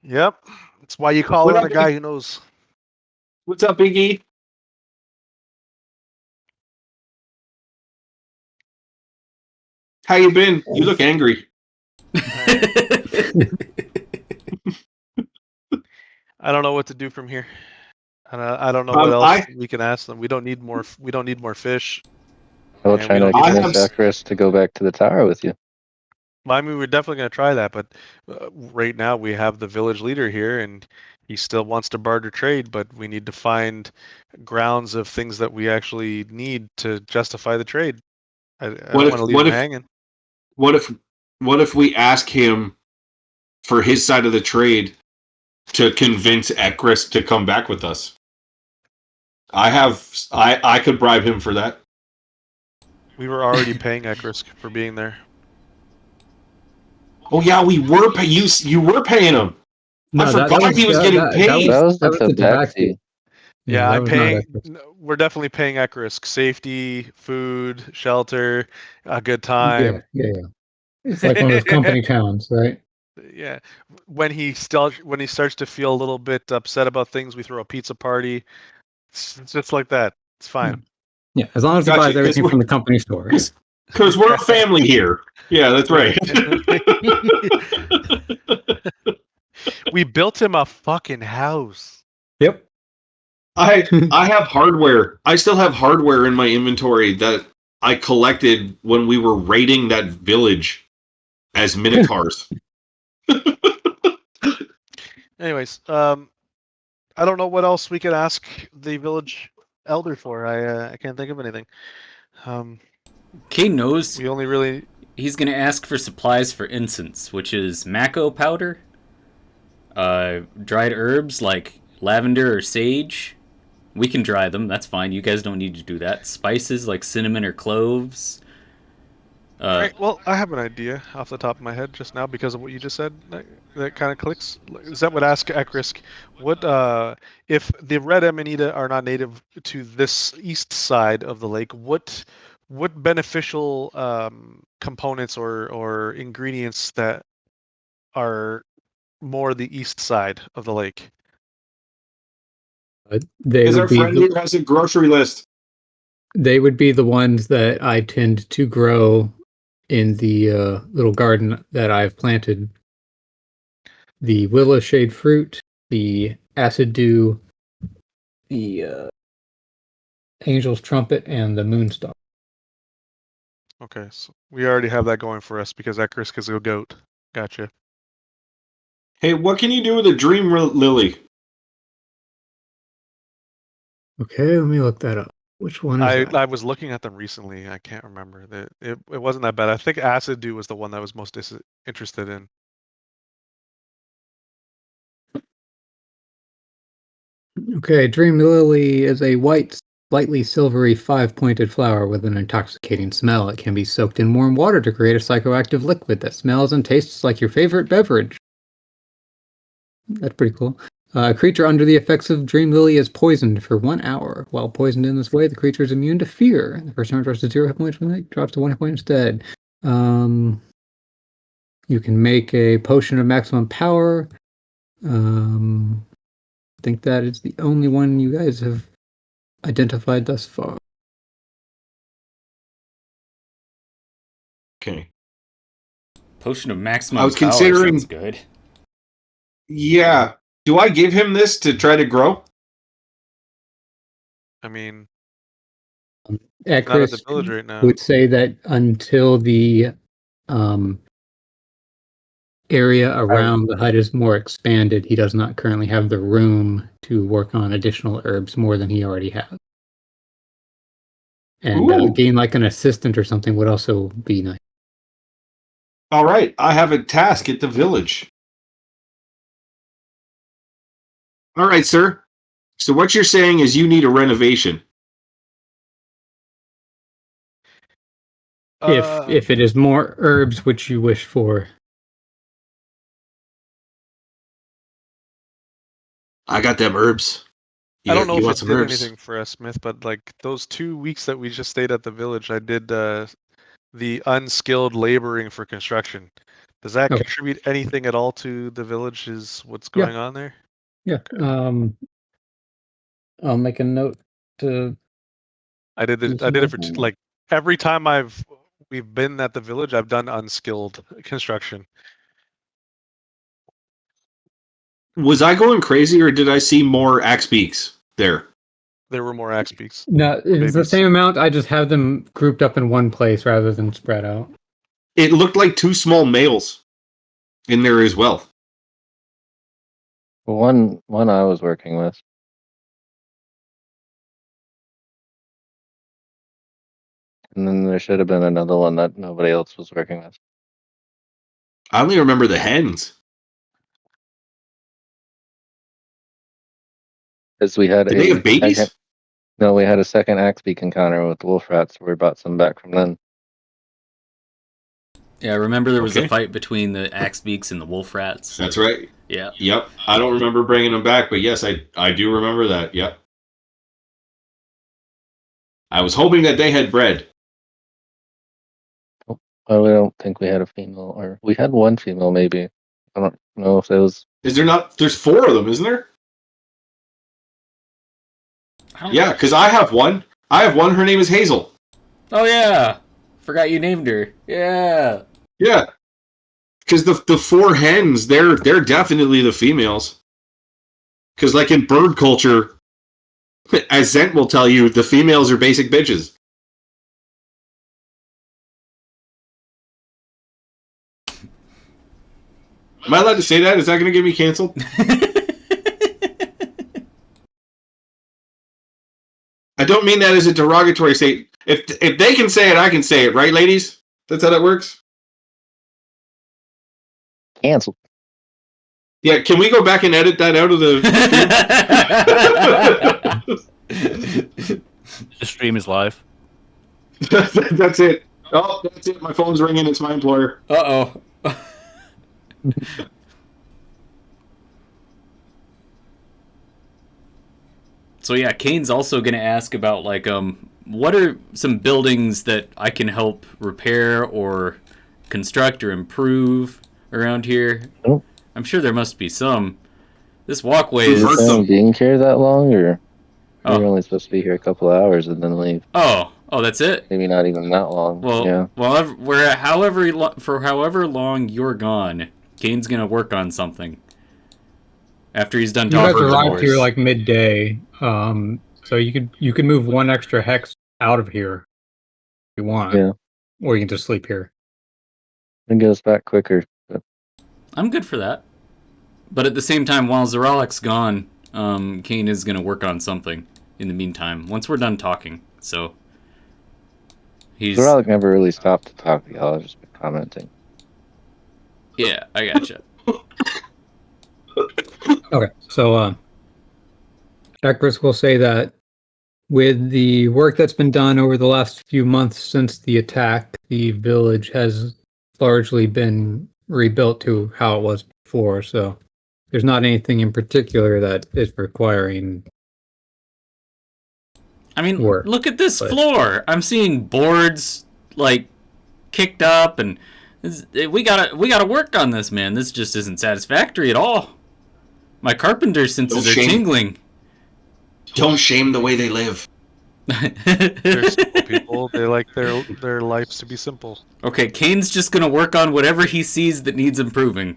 Yep. That's why you call in a guy who knows. What's up, Biggie? How you been? You look angry. I don't know what to do from here. And I don't know what else we can ask them. We don't need more. We don't need more fish. I'll And try we to don't need convince Ekris to go back to the tower with you. Well, I mean, we're definitely going to try that, but right now we have the village leader here, and he still wants to barter trade, but we need to find grounds of things that we actually need to justify the trade. I don't want to leave him hanging. What if we ask him for his side of the trade to convince Ekris to come back with us? I could bribe him for that. We were already paying Ekrisk for being there. Oh yeah, we were pay you. You were paying him. I forgot he was getting paid. That was the the tabaxi. Yeah, that I'm was not paying. Equus. We're definitely paying at risk. Safety, food, shelter, a good Yeah, time. yeah. It's like one of those company towns, right? Yeah. When he starts to feel a little bit upset about things, we throw a pizza party. It's just like that. It's fine. Yeah, as long as he Gotcha, buys everything from the company store. Because we're a family here. Yeah, that's right. We built him a fucking house. Yep. I have hardware. I still have hardware in my inventory that I collected when we were raiding that village as Minotaurs. Anyways, I don't know what else we could ask the village elder for. I can't think of anything. Kane knows We only really he's going to ask for supplies for incense, which is mako powder, dried herbs like lavender or sage. We can dry them, that's fine. You guys don't need to do that. Spices like cinnamon or cloves. Right, well, I have an idea off the top of my head just now because of what you just said. That kind of clicks. Zet would ask Ekrisk, what if the red Amanita are not native to this east side of the lake? What beneficial components or ingredients that are more the east side of the lake? They Because our would be friend here has a grocery list. they would be the ones that I tend to grow in the little garden that I've planted. The willow shade fruit, the acid dew, the angel's trumpet, and the moonstar. Okay, so we already have that going for us because Ekrisk is a goat. Gotcha. Hey, what can you do with a dream lily? Okay, let me look that up. Which one is that? I was looking at them recently. I can't remember. It wasn't that bad. I think Acid Dew was the one that I was most interested in. Okay, dream lily is a white, slightly silvery, five-pointed flower with an intoxicating smell. It can be soaked in warm water to create a psychoactive liquid that smells and tastes like your favorite beverage. That's pretty cool. A creature under the effects of Dream Lily is poisoned for 1 hour. While poisoned in this way, the creature is immune to fear. The first time it drops to 0 hit points from it drops to 1 hit point instead. You can make a potion of maximum power. I think that is the only one you guys have identified thus far. Okay. Potion of I maximum was power considering. sounds good. Yeah. Do I give him this to try to grow? I mean, not at the Chris village right now. would say that until the area around the hut is more expanded, he does not currently have the room to work on additional herbs more than he already has. And gain like an assistant or something would also be nice. All right. I have a task at the village. All right, sir. So what you're saying is you need a renovation. If it is more herbs which you wish for. I got them herbs. I don't know if it did anything for us, Smith, but like those 2 weeks that we just stayed at the village, I did the unskilled laboring for construction. Does that contribute anything at all to the village? Is what's going on there? Yeah. I'll make a note to. I did it for like every time we've been at the village, I've done unskilled construction. Was I going crazy or did I see more axe beaks there? There were more axe beaks. No, it's the same amount. I just have them grouped up in one place rather than spread out. It looked like 2 small males in there as well. One I was working with. And then there should have been another one that nobody else was working with. I only remember the hens. Because we had Did they have babies? No, we had a second axe beak encounter with wolf rats. So we brought some back from them. Yeah, remember there was Okay. a fight between the axe beaks and the wolf rats. That's right. Yeah. Yep. I don't remember bringing them back, but yes, I do remember that. Yep. I was hoping that they had bread. Oh, I don't think we had a female, or we had one female maybe. I don't know if it was. Is there not? There's 4 of them, isn't there? Yeah, because I have one. I have one. Her name is Hazel. Oh yeah, forgot you named her. Yeah. Yeah. Because the 4 hens, they're definitely the females. Because like in bird culture, as Zent will tell you, the females are basic bitches. Am I allowed to say that? Is that going to get me canceled? I don't mean that as a derogatory statement. If they can say it, I can say it, right, ladies? That's how that works? Canceled. Yeah, can we go back and edit that out of the... The stream is live. That's it. Oh, that's it. My phone's ringing. It's my employer. Uh-oh. So yeah, Kane's also going to ask about like what are some buildings that I can help repair or construct or improve around here? Oh. I'm sure there must be some. This walkway Is is it being here that long, or Oh. you're only supposed to be here a couple of hours and then leave? Oh, that's it. Maybe not even that long. Well, yeah. for however long you're gone, Kane's going to work on something. After he's done You guys talking to the arrived boys. here like midday, so you could move 1 extra hex out of here if you want, Yeah. or you can just sleep here. And get us back quicker. But I'm good for that. But at the same time, while Zeralik's gone, Kane is going to work on something in the meantime, once we're done talking. So, he's... Zoralik never really stopped to talk to y'all. I've just been commenting. Yeah, I gotcha. Okay, so Ekris will say that with the work that's been done over the last few months since the attack, the village has largely been rebuilt to how it was before, so there's not anything in particular that is requiring I mean, work, look at this but- floor. I'm seeing boards, like, kicked up, and we gotta work on this, man. This just isn't satisfactory at all. My carpenter senses are shame. tingling. Don't shame the way they live. They're simple people. They like their lives to be simple. Okay, Kane's just gonna work on whatever he sees that needs improving.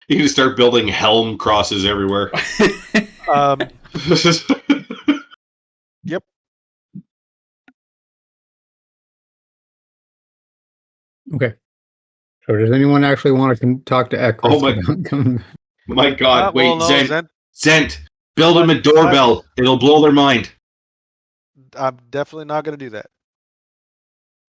You can start building helm crosses everywhere. Yep. Okay. So does anyone actually want to talk to Ekris? Oh my- about coming back? My God, wait, well, no, Zent, build them a doorbell. It'll blow their mind. I'm definitely not going to do that.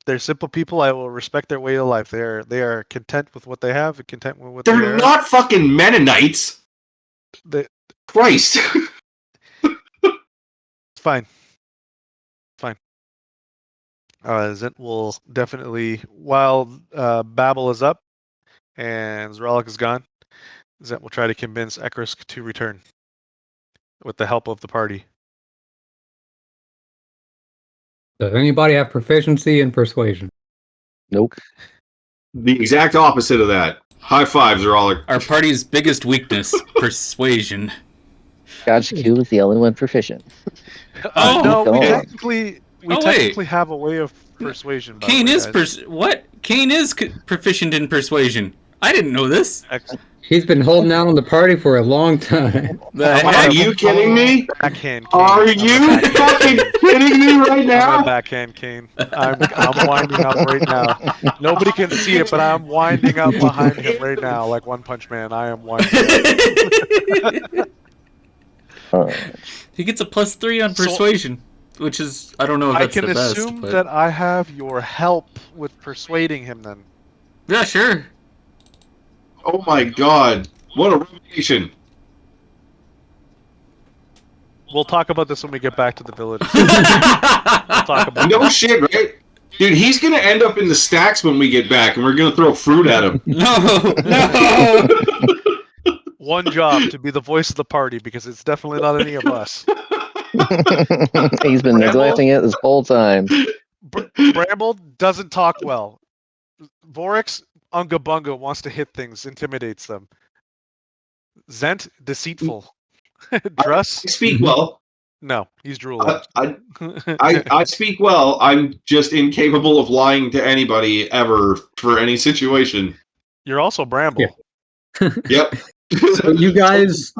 They're simple people. I will respect their way of life. They are content with what they have and content with what They're are. not fucking Mennonites. They, Christ. it's fine. Fine. Zent will definitely, while Babel is up and Zeralik is gone, Zent will try to convince Ekris to return with the help of the party. Does anybody have proficiency in persuasion? Nope. The exact opposite of that. High fives are all. Our party's biggest weakness, persuasion. Gotcha Q was the only one proficient. Oh, no, we God. technically have a way of persuasion. by the Kane way, is guys. what? Kane is proficient in persuasion. I didn't know this. He's been holding out on the party for a long time. The Are heck? you kidding me? Backhand Kane. Are I'm a you backhand- fucking kidding me right I'm a now? backhand Kane. I'm winding up right now. Nobody can see it, but I'm winding up behind him right now, like One Punch Man. I am winding up. He gets a +3 on persuasion, which is I don't know if I that's can the best. assume but... that I have your help with persuading him. Then Yeah, sure. Oh my God. What a revelation. we'll talk about this when we get back to the village. We'll talk about No that. shit, right? Dude, he's gonna end up in the stacks when we get back, and we're gonna throw fruit at him. No. One job to be the voice of the party because it's definitely not any of us. He's been neglecting it this whole time. Bramble doesn't talk well. Vorix, Unga Bunga wants to hit things, intimidates them. Zent, deceitful. Druss, I speak well. no, he's drooling. I speak well. I'm just incapable of lying to anybody ever for any situation. You're also Bramble. Yep. So you guys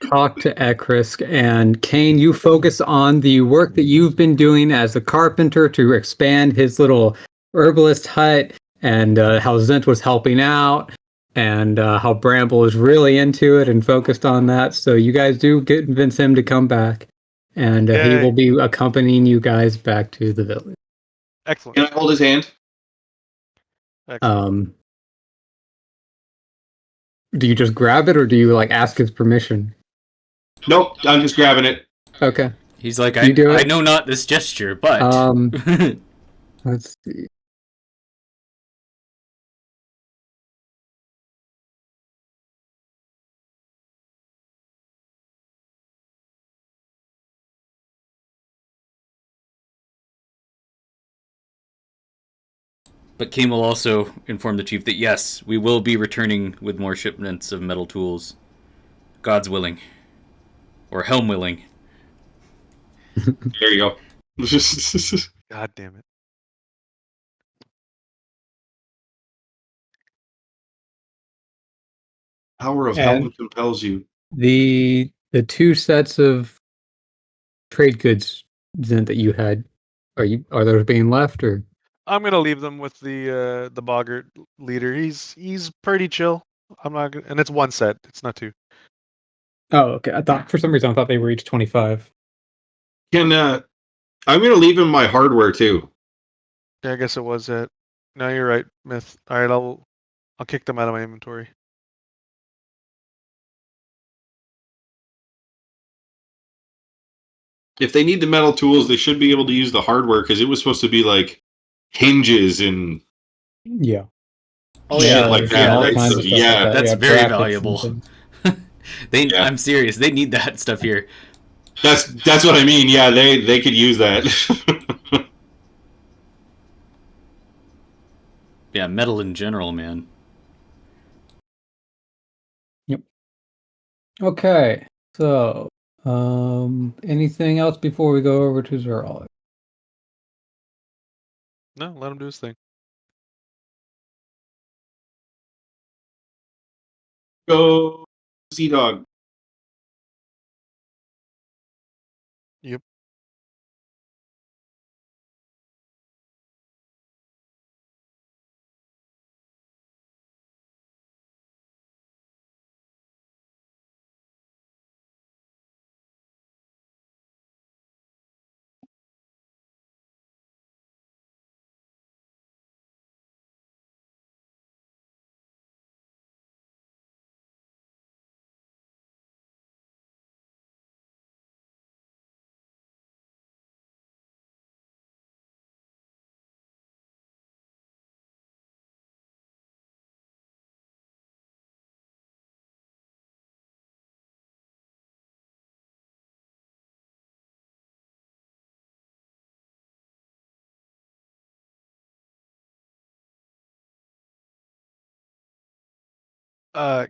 talk to Ekrisk, and Kane, you focus on the work that you've been doing as a carpenter to expand his little herbalist hut, and how Zent was helping out, and how Bramble is really into it and focused on that. So you guys do convince him to come back, and he Yay. will be accompanying you guys back to the village. Excellent. Can I hold his hand? Excellent. Do you just grab it, or do you like ask his permission? Nope, I'm just grabbing it. Okay. He's like, You do I it? know not this gesture, but Let's see. But Kane will also inform the chief that yes, we will be returning with more shipments of metal tools. God's willing. Or Helm willing. There you go. God damn it. Power of And- Helm compels you. The two sets of trade goods Zent, that you had, are those being left, or? I'm gonna leave them with the boggart leader. He's pretty chill. I'm not gonna, and it's one set. It's not two. Oh, okay. I thought for some reason I thought they were each 25. I'm gonna leave him my hardware too. Yeah, I guess it was it. No, you're right, Myth. All right, I'll kick them out of my inventory. If they need the metal tools, they should be able to use the hardware because it was supposed to be like hinges and Yeah. Oh shit yeah, like yeah, that. all Right? kinds So, of stuff yeah, like that. that's Yeah, very brackets and valuable. things. Yeah. I'm serious. They need that stuff here. that's what I mean. Yeah, they could use that. Yeah, metal in general, man. Okay. So, anything else before we go over to Zerol? No, let him do his thing. Go, Sea Dog. Yep.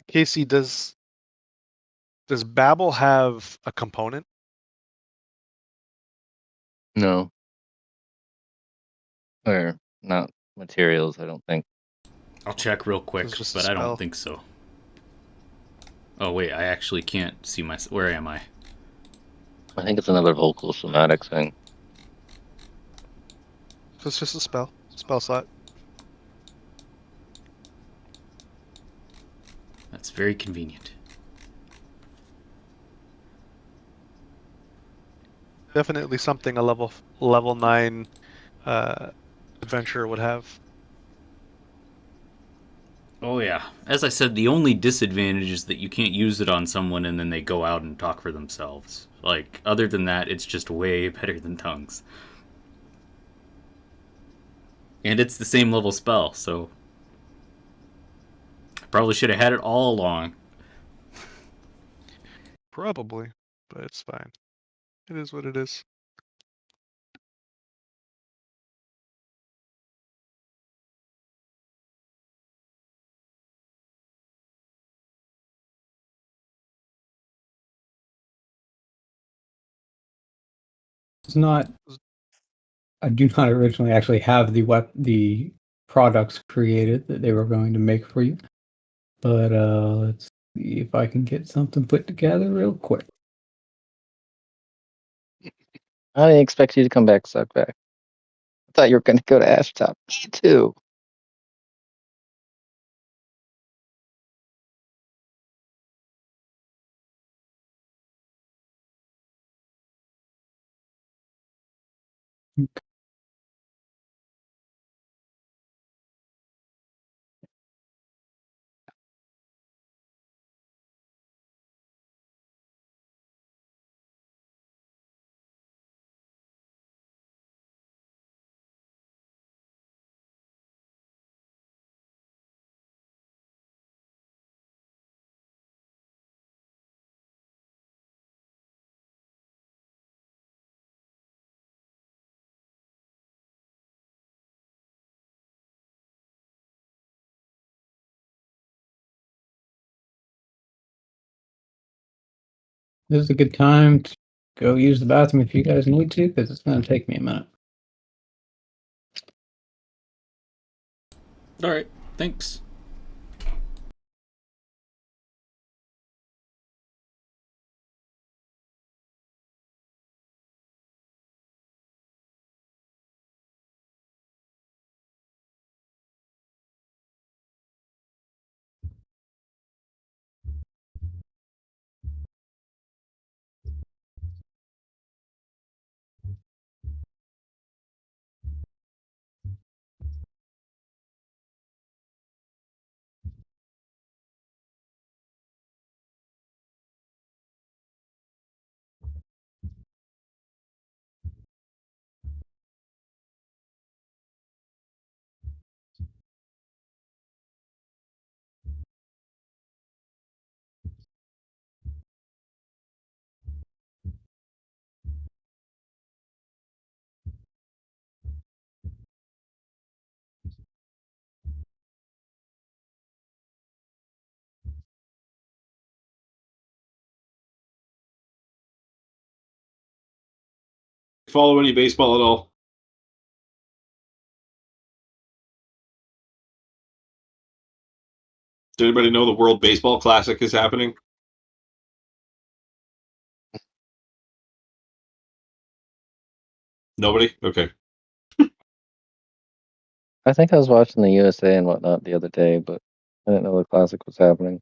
Casey, does Babel have a component? No. Or not materials, I don't think. I'll check real quick, It's just a but I spell. don't think so. Oh wait, I actually can't see my. Where am I? I think it's another vocal somatic thing. So it's just a spell slot. That's very convenient. Definitely something a level 9 adventurer would have. Oh yeah. As I said, the only disadvantage is that you can't use it on someone and then they go out and talk for themselves. Like, other than that, it's just way better than tongues. And it's the same level spell, so I probably should have had it all along. Probably, but it's fine. It is what it is. It's not. I do not originally actually have the products created that they were going to make for you, but let's see if I can get something put together real quick. I didn't expect you to come back, Suckback. I thought you were going to go to Ashtop. Me too. This is a good time to go use the bathroom if you guys need to, because it's going to take me a minute. All right, thanks. Follow any baseball at all? Does anybody know the World Baseball Classic is happening? Nobody? Okay. I think I was watching the USA and whatnot the other day, but I didn't know the Classic was happening.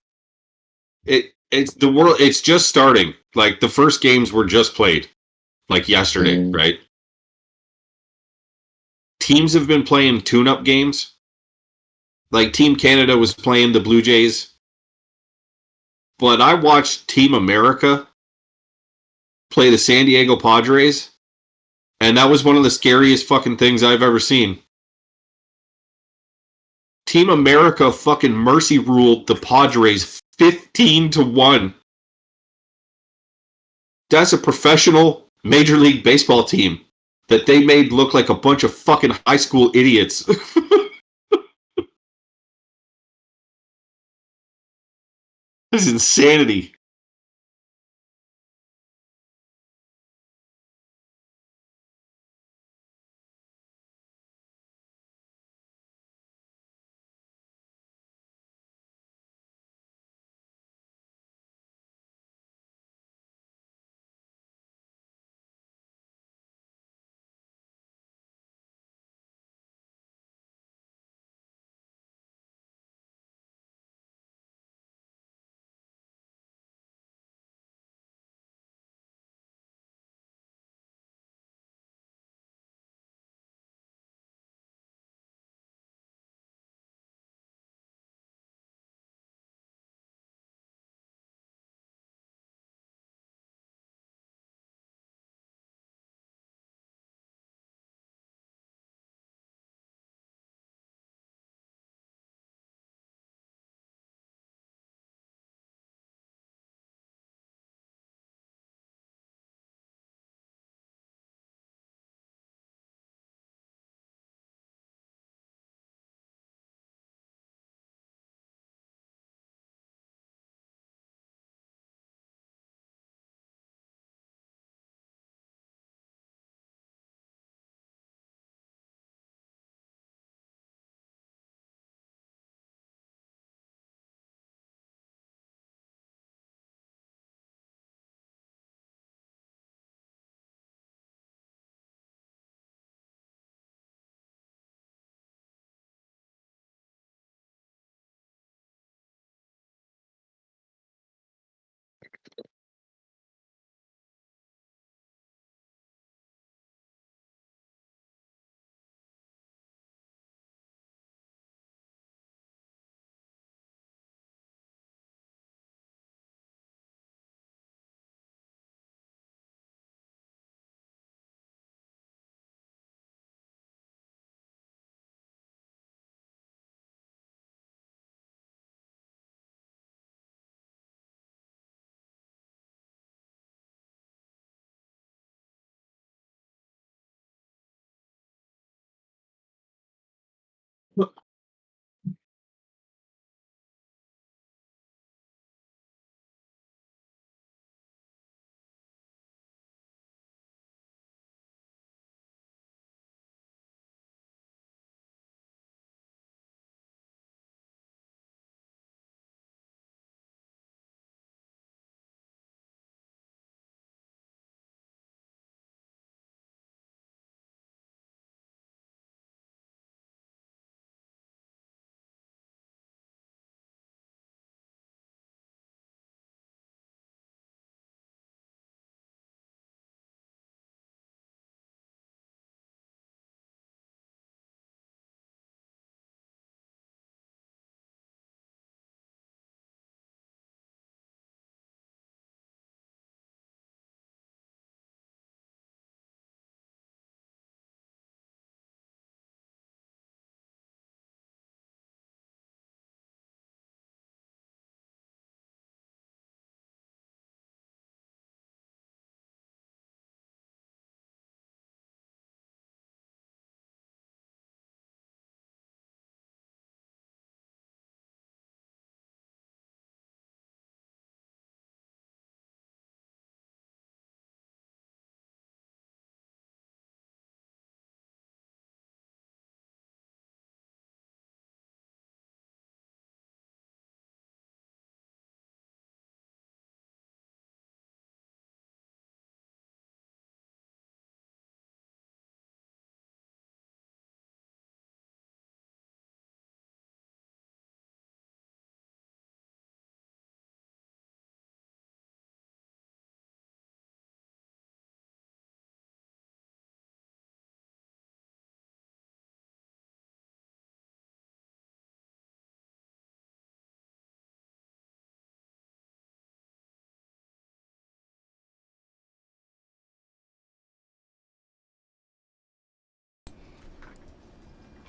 It's just starting. Like the first games were just played, like yesterday, right? Teams have been playing tune-up games. Like Team Canada was playing the Blue Jays, but I watched Team America play the San Diego Padres, and that was one of the scariest fucking things I've ever seen. Team America fucking mercy ruled the Padres 15-1. That's a professional Major League Baseball team that they made look like a bunch of fucking high school idiots. This is insanity.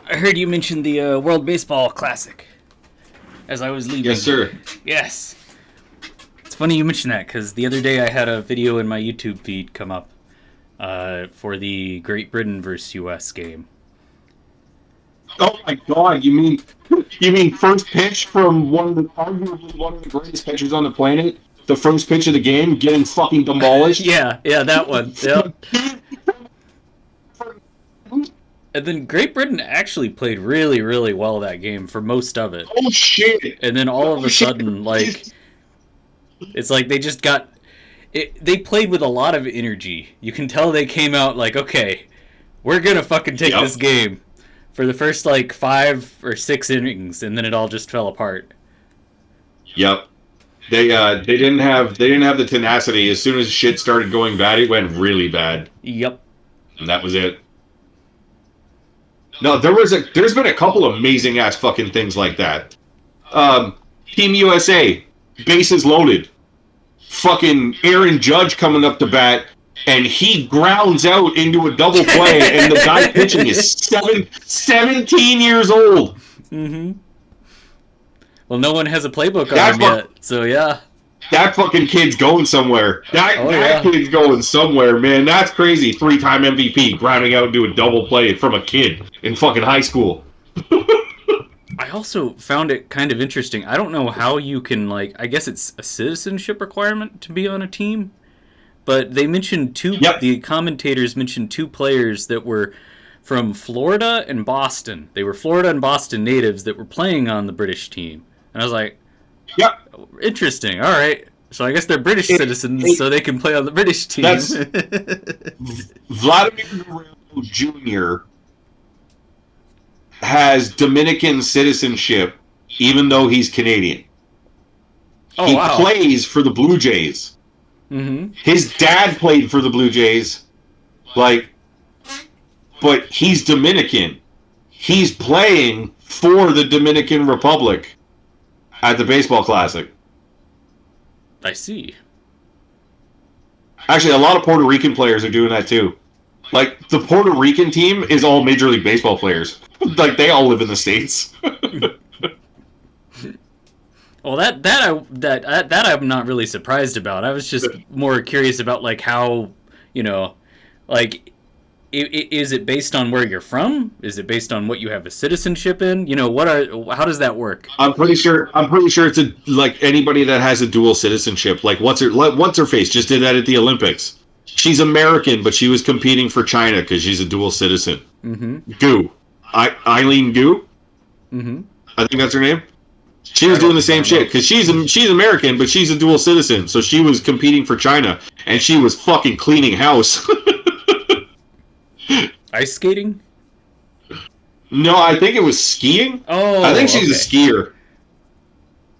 I heard you mention the World Baseball Classic as I was leaving. Yes, sir. Yes. It's funny you mention that because the other day I had a video in my YouTube feed come up for the Great Britain versus U.S. game. Oh my God! You mean first pitch from arguably one of the greatest pitchers on the planet? The first pitch of the game, getting fucking demolished. Yeah, that one. Yep. And then Great Britain actually played really, really well that game for most of it. Oh shit! And then all of a sudden, like, it's like they just got it. They played with a lot of energy. You can tell they came out like, okay, we're gonna fucking take this game for the first like 5 or 6 innings, and then it all just fell apart. Yep. They didn't have the tenacity. As soon as shit started going bad, it went really bad. Yep. And that was it. No, there's been a couple of amazing ass fucking things like that. Team USA, bases loaded. Fucking Aaron Judge coming up to bat, and he grounds out into a double play, and the guy pitching is 17 years old. Mm-hmm. Well, no one has a playbook on him yet, so yeah. That fucking kid's going somewhere. That kid's going somewhere, man. That's crazy. 3-time MVP, grounding out into a double play from a kid in fucking high school. I also found it kind of interesting. I don't know how you can, like, I guess it's a citizenship requirement to be on a team, but they mentioned the commentators mentioned 2 players that were from Florida and Boston. They were Florida and Boston natives that were playing on the British team. And I was like, interesting. All right. So I guess they're British citizens, so they can play on the British team. That's Vladimir Guerrero Jr. has Dominican citizenship, even though he's Canadian. He plays for the Blue Jays. Mm-hmm. His dad played for the Blue Jays, but he's Dominican. He's playing for the Dominican Republic at the Baseball Classic. I see. Actually, a lot of Puerto Rican players are doing that too. Like, the Puerto Rican team is all Major League Baseball players. Like, they all live in the States. Well, that I'm not really surprised about. I was just more curious about, like, how, like, Is it based on where you're from? Is it based on what you have a citizenship in? You know, how does that work? I'm pretty sure it's like anybody that has a dual citizenship. Like what's her face just did that at the Olympics. She's American, but she was competing for China because she's a dual citizen. Mm-hmm. Gu, Eileen Gu. Mm-hmm. I think that's her name. She was doing the same shit because she's American, but she's a dual citizen. So she was competing for China, and she was fucking cleaning house. Ice skating? No, I think it was skiing. Oh, I think she's a skier.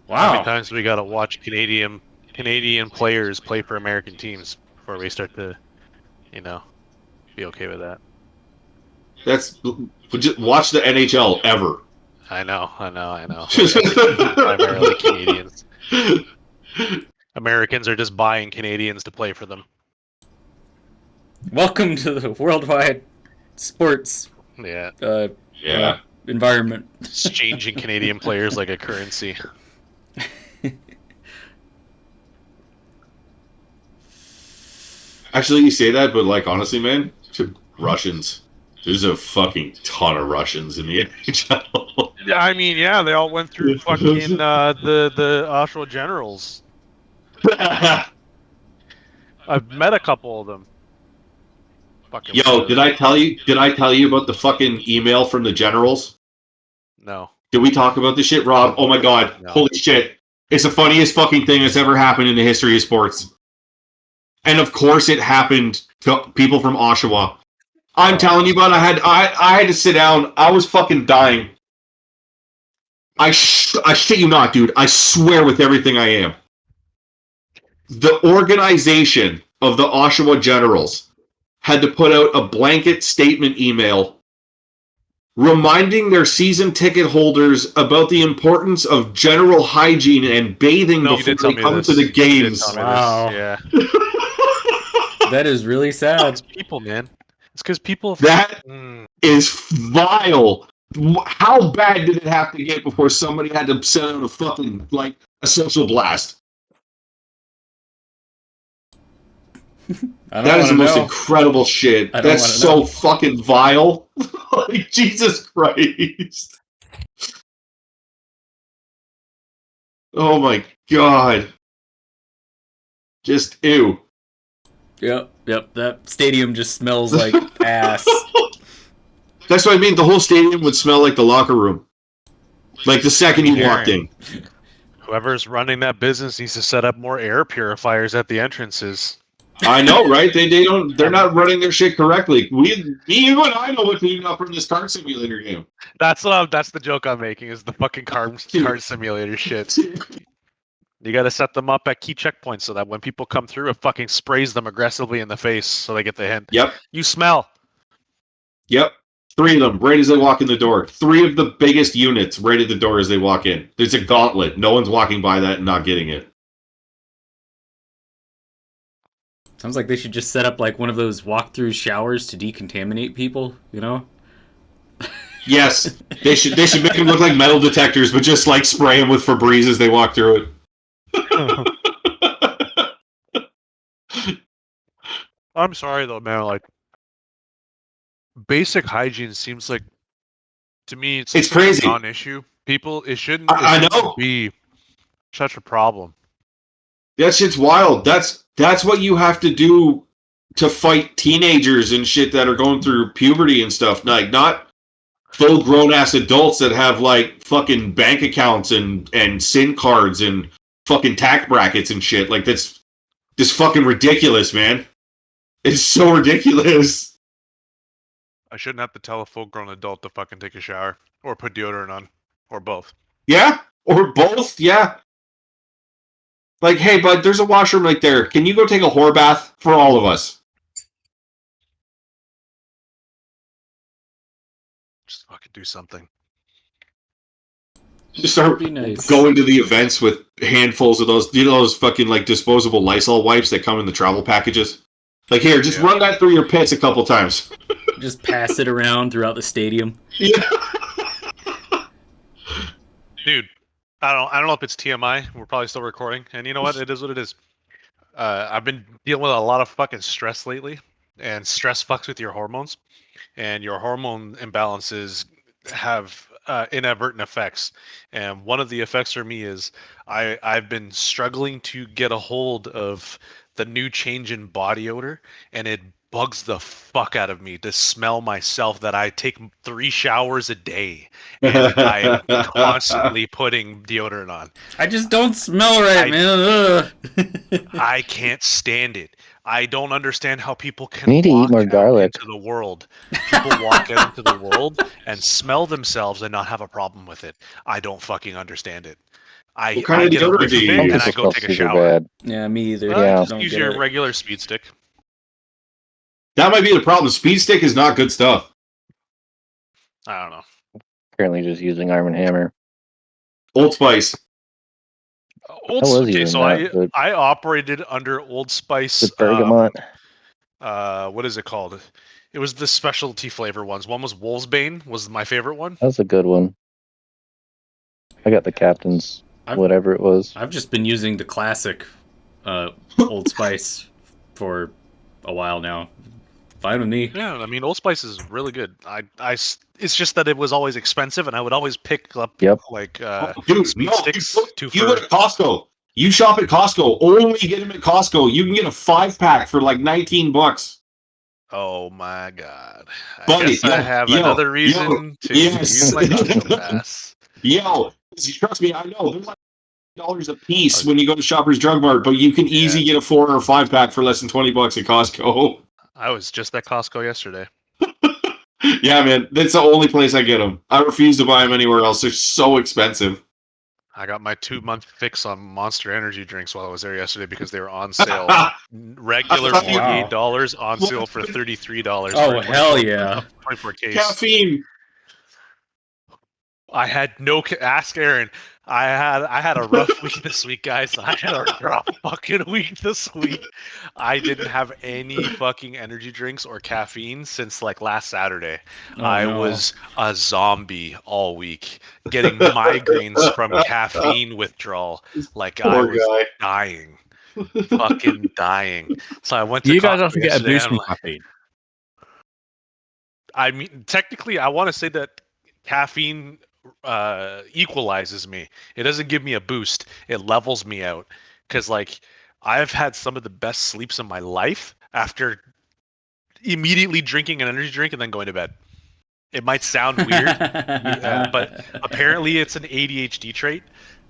How many Wow. times we gotta watch Canadian players play for American teams before we start to, be okay with that? That's just watch the NHL ever. I know. Primarily Canadians. Americans are just buying Canadians to play for them. Welcome to the worldwide sports Yeah, environment. exchanging Canadian players like a currency. Actually, you say that, but like honestly, man, Russians. There's a fucking ton of Russians in the NHL. Yeah, I mean, yeah, they all went through fucking the Oshawa Generals. I've met a couple of them. Fucking Yo, did I tell you about the fucking email from the Generals? No. Did we talk about this shit, Rob? Oh my god. No. Holy shit. It's the funniest fucking thing that's ever happened in the history of sports. And of course it happened to people from Oshawa. I'm telling you, bud, I had to sit down. I was fucking dying. I shit you not, dude. I swear with everything I am. The organization of the Oshawa Generals had to put out a blanket statement email reminding their season ticket holders about the importance of general hygiene and bathing before they come to the games. Wow. Yeah. That is really sad. It's people, man. It's because people. That is vile. How bad did it have to get before somebody had to send out a fucking, like, a social blast? That is the most incredible shit. That's so fucking vile. Like, Jesus Christ. Oh my god. Just ew. Yep. That stadium just smells like ass. That's what I mean. The whole stadium would smell like the locker room. Like the second you walked in. Whoever's running that business needs to set up more air purifiers at the entrances. I know, right? They're not running their shit correctly. You and I know what to do now from this car simulator game. That's the joke I'm making is the fucking car simulator shit. You got to set them up at key checkpoints so that when people come through, it fucking sprays them aggressively in the face so they get the hint. Yep. You smell. Yep. 3 of them right as they walk in the door. 3 of the biggest units right at the door as they walk in. There's a gauntlet. No one's walking by that and not getting it. Sounds like they should just set up like one of those walk-through showers to decontaminate people, you know? Yes. They should make them look like metal detectors, but just like spray them with Febreze as they walk through it. I'm sorry though, man. Like, basic hygiene seems like, to me, it's crazy. A non-issue. It shouldn't be such a problem. That shit's wild. That's what you have to do to fight teenagers and shit that are going through puberty and stuff. Like, not full grown ass adults that have like fucking bank accounts and SIM cards and fucking tax brackets and shit. Like, that's just fucking ridiculous, man. It's so ridiculous. I shouldn't have to tell a full-grown adult to fucking take a shower or put deodorant on, or both. Yeah, or both. Yeah. Like, hey, bud, there's a washroom right there. Can you go take a whore bath for all of us? Just fucking do something. Just start Nice. going to the events with handfuls of those, those fucking like disposable Lysol wipes that come in the travel packages. Like, here, just run that through your pits a couple times. Just pass it around throughout the stadium. Yeah. Dude, I don't know if it's TMI. We're probably still recording, and you know what? It is what it is. I've been dealing with a lot of fucking stress lately, and stress fucks with your hormones, and your hormone imbalances have inadvertent effects. And one of the effects for me is I've been struggling to get a hold of the new change in body odor, and it bugs the fuck out of me to smell myself that I take 3 showers a day and I am constantly putting deodorant on. I just don't smell right, man. Ugh. I can't stand it. I don't understand how people You can need to eat walk more out garlic. into the world. People walk out into the world and smell themselves and not have a problem with it. I don't fucking understand it. What kind I of get a deodorant whiff do of you it Some and use? I people go smell take a super shower. bad. Yeah, me either. Yeah. Just Don't use get your it. regular speed stick. That might be the problem. Speed stick is not good stuff. I don't know. Currently just using Arm & Hammer. Old Spice. Old I was okay, using so that, but I operated under Old Spice. with bergamot. What is it called? It was the specialty flavor ones. One was Wolfsbane, was my favorite one. That's a good one. I got the captain's I've- whatever it was. I've just been using the classic Old Spice for a while now. Fine with me. Yeah, I mean, Old Spice is really good. It's just that it was always expensive, and I would always pick up Yep. like Dude, speed no, sticks you go to Costco. You shop at Costco. Only get them at Costco. You can get a 5-pack for like $19. Oh my god! I Buddy, guess I have another reason to yes. use my Costco pass. Yo, trust me, I know. There's like $dollars a piece when you go to Shoppers Drug Mart, but you can easily get a 4 or 5-pack for less than $20 at Costco. I was just at Costco yesterday. Yeah, man, that's the only place I get them. I refuse to buy them anywhere else. They're so expensive. I got my 2-month fix on Monster Energy drinks while I was there yesterday because they were on sale. Regular I thought you- $48, on sale for $33. Oh, for hell 24 yeah. 24 case. Caffeine. I had no ask Aaron. I had a rough week this week, guys. I had a rough fucking week this week. I didn't have any fucking energy drinks or caffeine since like last Saturday. Oh, I no. was a zombie all week, getting migraines from caffeine withdrawal. Like I Poor was guy. dying, fucking dying. So I went to You guys Costco often get a yesterday, boost and from I'm like- caffeine. I mean, technically, I want to say that caffeine equalizes me. It doesn't give me a boost. It levels me out. Because like I've had some of the best sleeps in my life after immediately drinking an energy drink and then going to bed. It might sound weird, but apparently it's an ADHD trait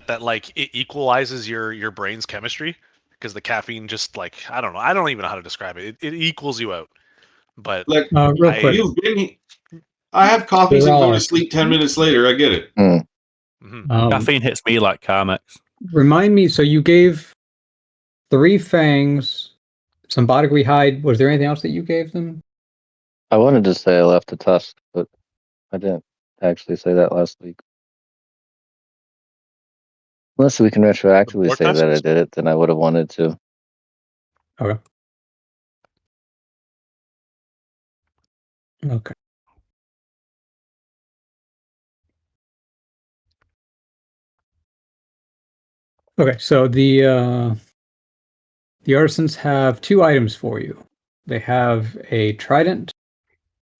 that like it equalizes your brain's chemistry because the caffeine just like I don't know. I don't even know how to describe it. It equals you out. But Like, Real quick, you've been. I have coffees and go to sleep 10 minutes later. I get it. mhm. Caffeine hits me like Carmex. remind me. So you gave 3 fangs, some Bodegui hide. Was there anything else that you gave them? I wanted to say I left a tusk, but I didn't actually say that last week. Unless we can retroactively More say that I tusks? did it, then I would have wanted to. Okay. Okay. Okay. So the artisans have 2 items for you. They have a trident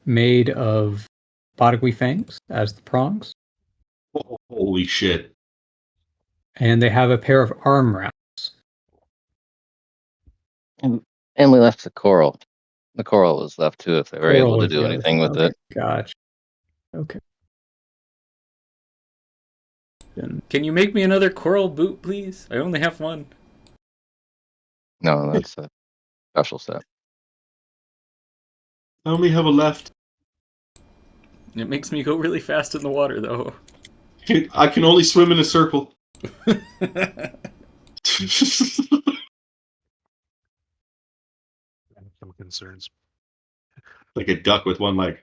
made of Bodegui fangs as the prongs, Holy shit. and they have a pair of arm rounds. And we left the coral. The coral was left too if they were able Coral to is do the other anything thing. with Okay, it. Gotcha. Okay. Then Can you make me another coral boot, please? I only have one. No, that's a special set. I only have a left. It makes me go really fast in the water, though. I can only swim in a circle. Some concerns. Like a duck with one leg.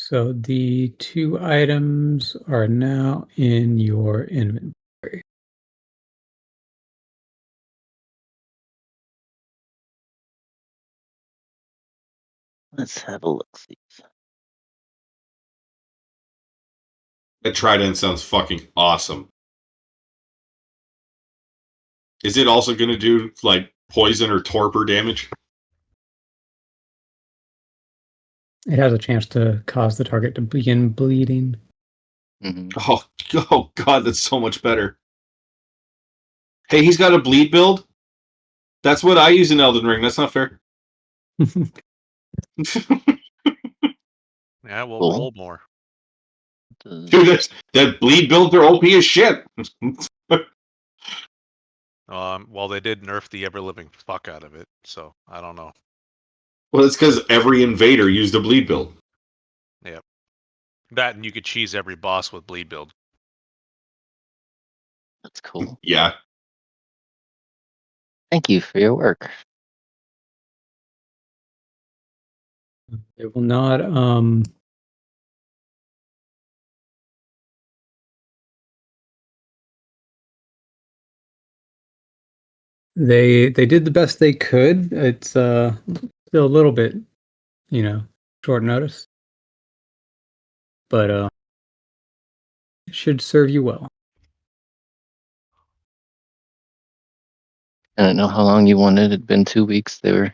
So the 2 items are now in your inventory. Let's have a look. See. That trident sounds fucking awesome. Is it also going to do like poison or torpor damage? It has a chance to cause the target to begin bleeding. Mm-hmm. Oh god, that's so much better. Hey, he's got a bleed build? That's what I use in Elden Ring. That's not fair. Yeah, we'll Cool. roll more. Dude, that bleed builds are OP as shit. Well, they did nerf the ever living fuck out of it, so I don't know. Well, it's because every invader used a bleed build. That and you could cheese every boss with bleed build. That's cool. Yeah. Thank you for your work. It will not they did the best they could. It's still a little bit, short notice. But it should serve you well. I don't know how long you wanted. It'd been 2 weeks. They were.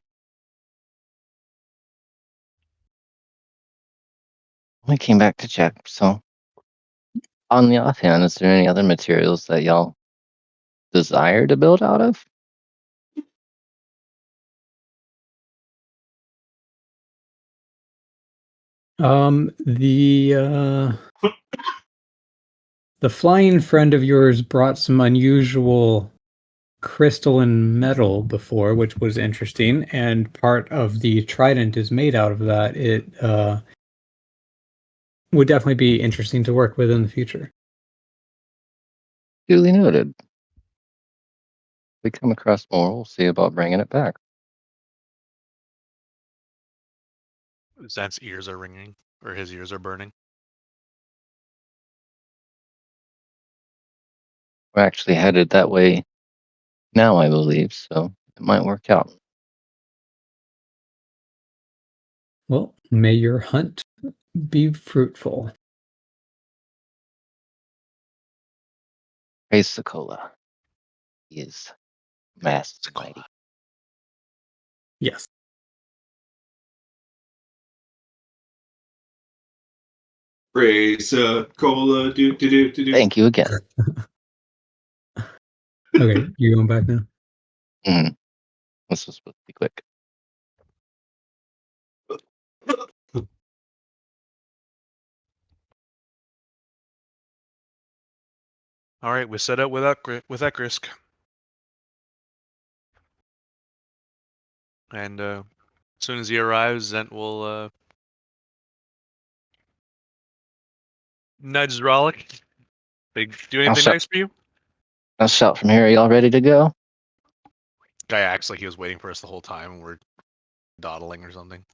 I came back to check. So, on the offhand, is there any other materials that y'all desire to build out of? The flying friend of yours brought some unusual crystal and metal before, which was interesting, and part of the trident is made out of that. It would definitely be interesting to work with in the future. Duly noted. If we come across more, we'll see about bringing it back. Zent's ears are ringing, or his ears are burning. We're actually headed that way now, I believe, so it might work out. Well, may your hunt be fruitful. Praise Sokola. He is masked mighty. Yes. Praise cola, do do do do do. Thank you again. Okay, you going back now? Mm. This was supposed to be quick. All right, we set out with Ekrisk. And as soon as he arrives, Zent will nudge Rollick. They do anything nice for you? I'll shout from here. Are y'all ready to go? Guy acts like he was waiting for us the whole time and we're dawdling or something.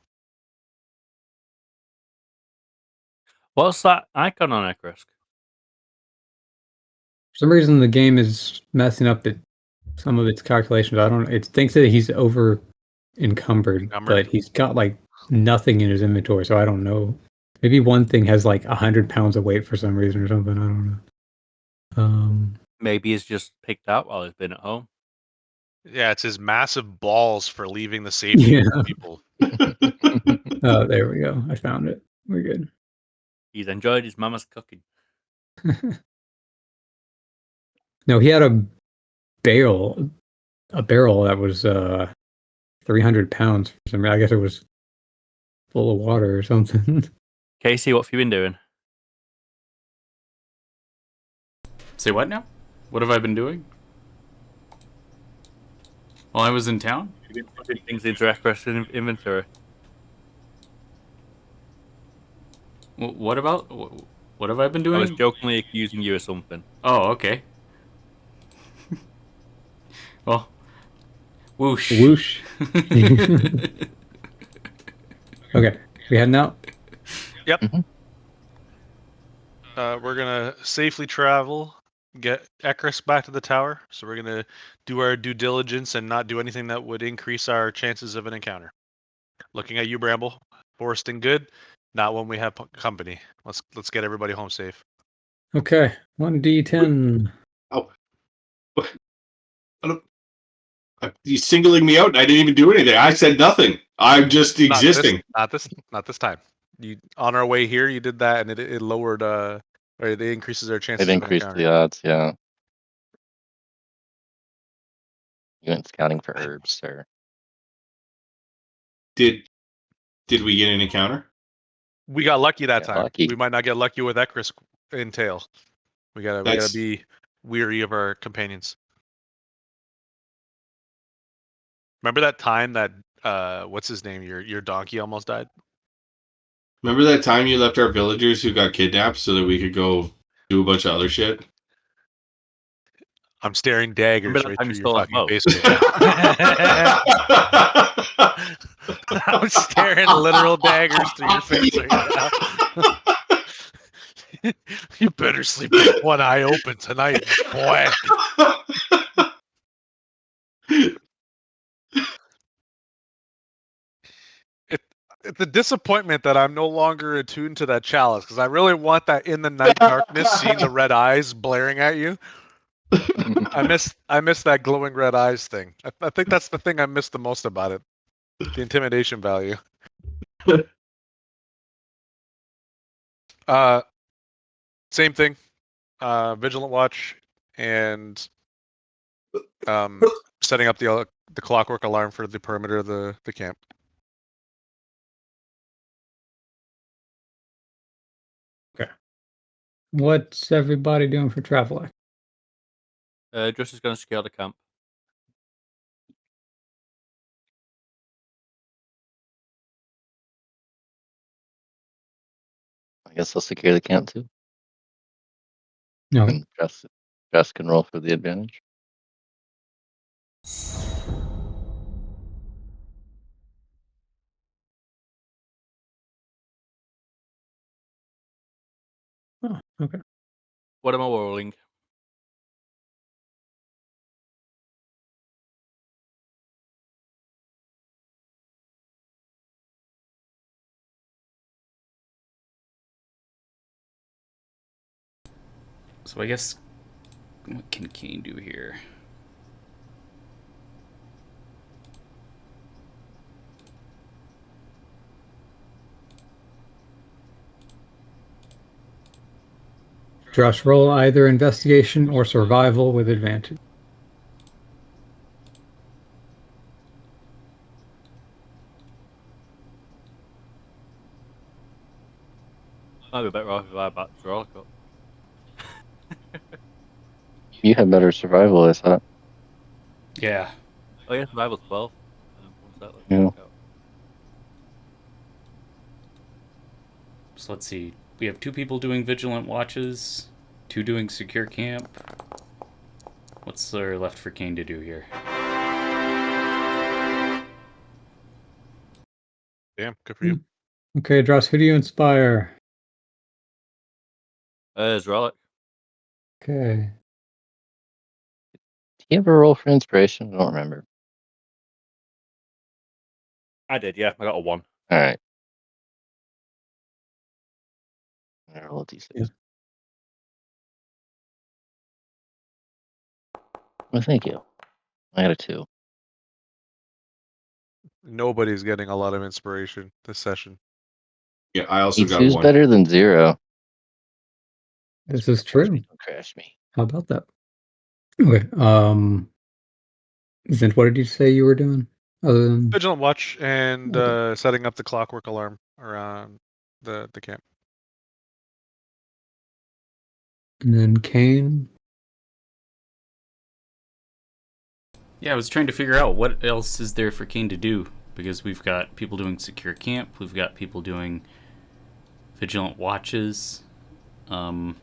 What's that icon on Ekrisk? For some reason, the game is messing up some of its calculations. It thinks that he's over encumbered, but he's got like nothing in his inventory, so I don't know. Maybe one thing has like 100 pounds of weight for some reason or something. I don't know. Maybe he's just picked out while he's been at home. Yeah, it's his massive balls for leaving the safety of the people. Oh, there we go. I found it. We're good. He's enjoyed his mama's cooking. No, he had a barrel that was 300 pounds. For some reason. I guess it was full of water or something. Casey, what have you been doing? Say what now? What have I been doing? While I was in town? You've been putting things into Ekrisk's inventory. What about? What have I been doing? I was jokingly accusing you of something. Oh, okay. Well, whoosh. Whoosh. Okay, we heading out? Yep. Mhm. We're gonna safely travel, get Ekris back to the tower. So we're gonna do our due diligence and not do anything that would increase our chances of an encounter. Looking at you, Bramble. Forced and good. Not when we have company. Let's get everybody home safe. Okay, 1d10. Oh, I don't. He's singling me out, and I didn't even do anything. I said nothing. I'm just existing. Not this time. You on our way here, you did that, and it lowered. Or it increases our chances It of an increased encounter. the odds, yeah. You went scouting for herbs, sir. Did we get an encounter? We got lucky that Got time. lucky. We might not get lucky with Ekris in tail. We gotta be weary of our companions. Remember that time that what's his name? Your donkey almost died. Remember that time you left our villagers who got kidnapped so that we could go do a bunch of other shit? I'm staring daggers Remember that right time through you your stole our fucking boat? face right now. I'm staring literal daggers through your face right now. You better sleep with one eye open tonight, boy. It's the disappointment that I'm no longer attuned to that chalice because I really want that in the night darkness, seeing the red eyes blaring at you. I miss that glowing red eyes thing. I think that's the thing I miss the most about it. The intimidation value. Same thing. Vigilant watch and setting up the clockwork alarm for the perimeter of the camp. What's everybody doing for traveling? Just is going to scale the camp. I guess I'll secure the camp too. No. And Jess can roll for the advantage. Oh, okay. What am I rolling? So I guess, what can Kane do here? Josh, roll either investigation or survival with advantage. Might be better off if I back to roll up. You have better survival, I thought. Yeah. Oh yeah, survival's 12. Yeah. So let's see. We have 2 people doing vigilant watches, 2 doing secure camp. What's there left for Kane to do here? Damn, good for you. Okay, Dross, who do you inspire? Zrolic. Okay. Did you ever roll for inspiration? I don't remember. I did, yeah. I got a 1. All right. I roll a d6. Yeah. Well, thank you. I got a 2. Nobody's getting a lot of inspiration this session. Yeah, I also got Two's one. better than 0. This is true. Don't crash me. How about that? Okay. Zint, what did you say you were doing? Other than Vigilant watch and Okay. setting up the clockwork alarm around the camp. and then Kane. Yeah, I was trying to figure out what else is there for Kane to do, because we've got people doing secure camp, we've got people doing vigilant watches. Can't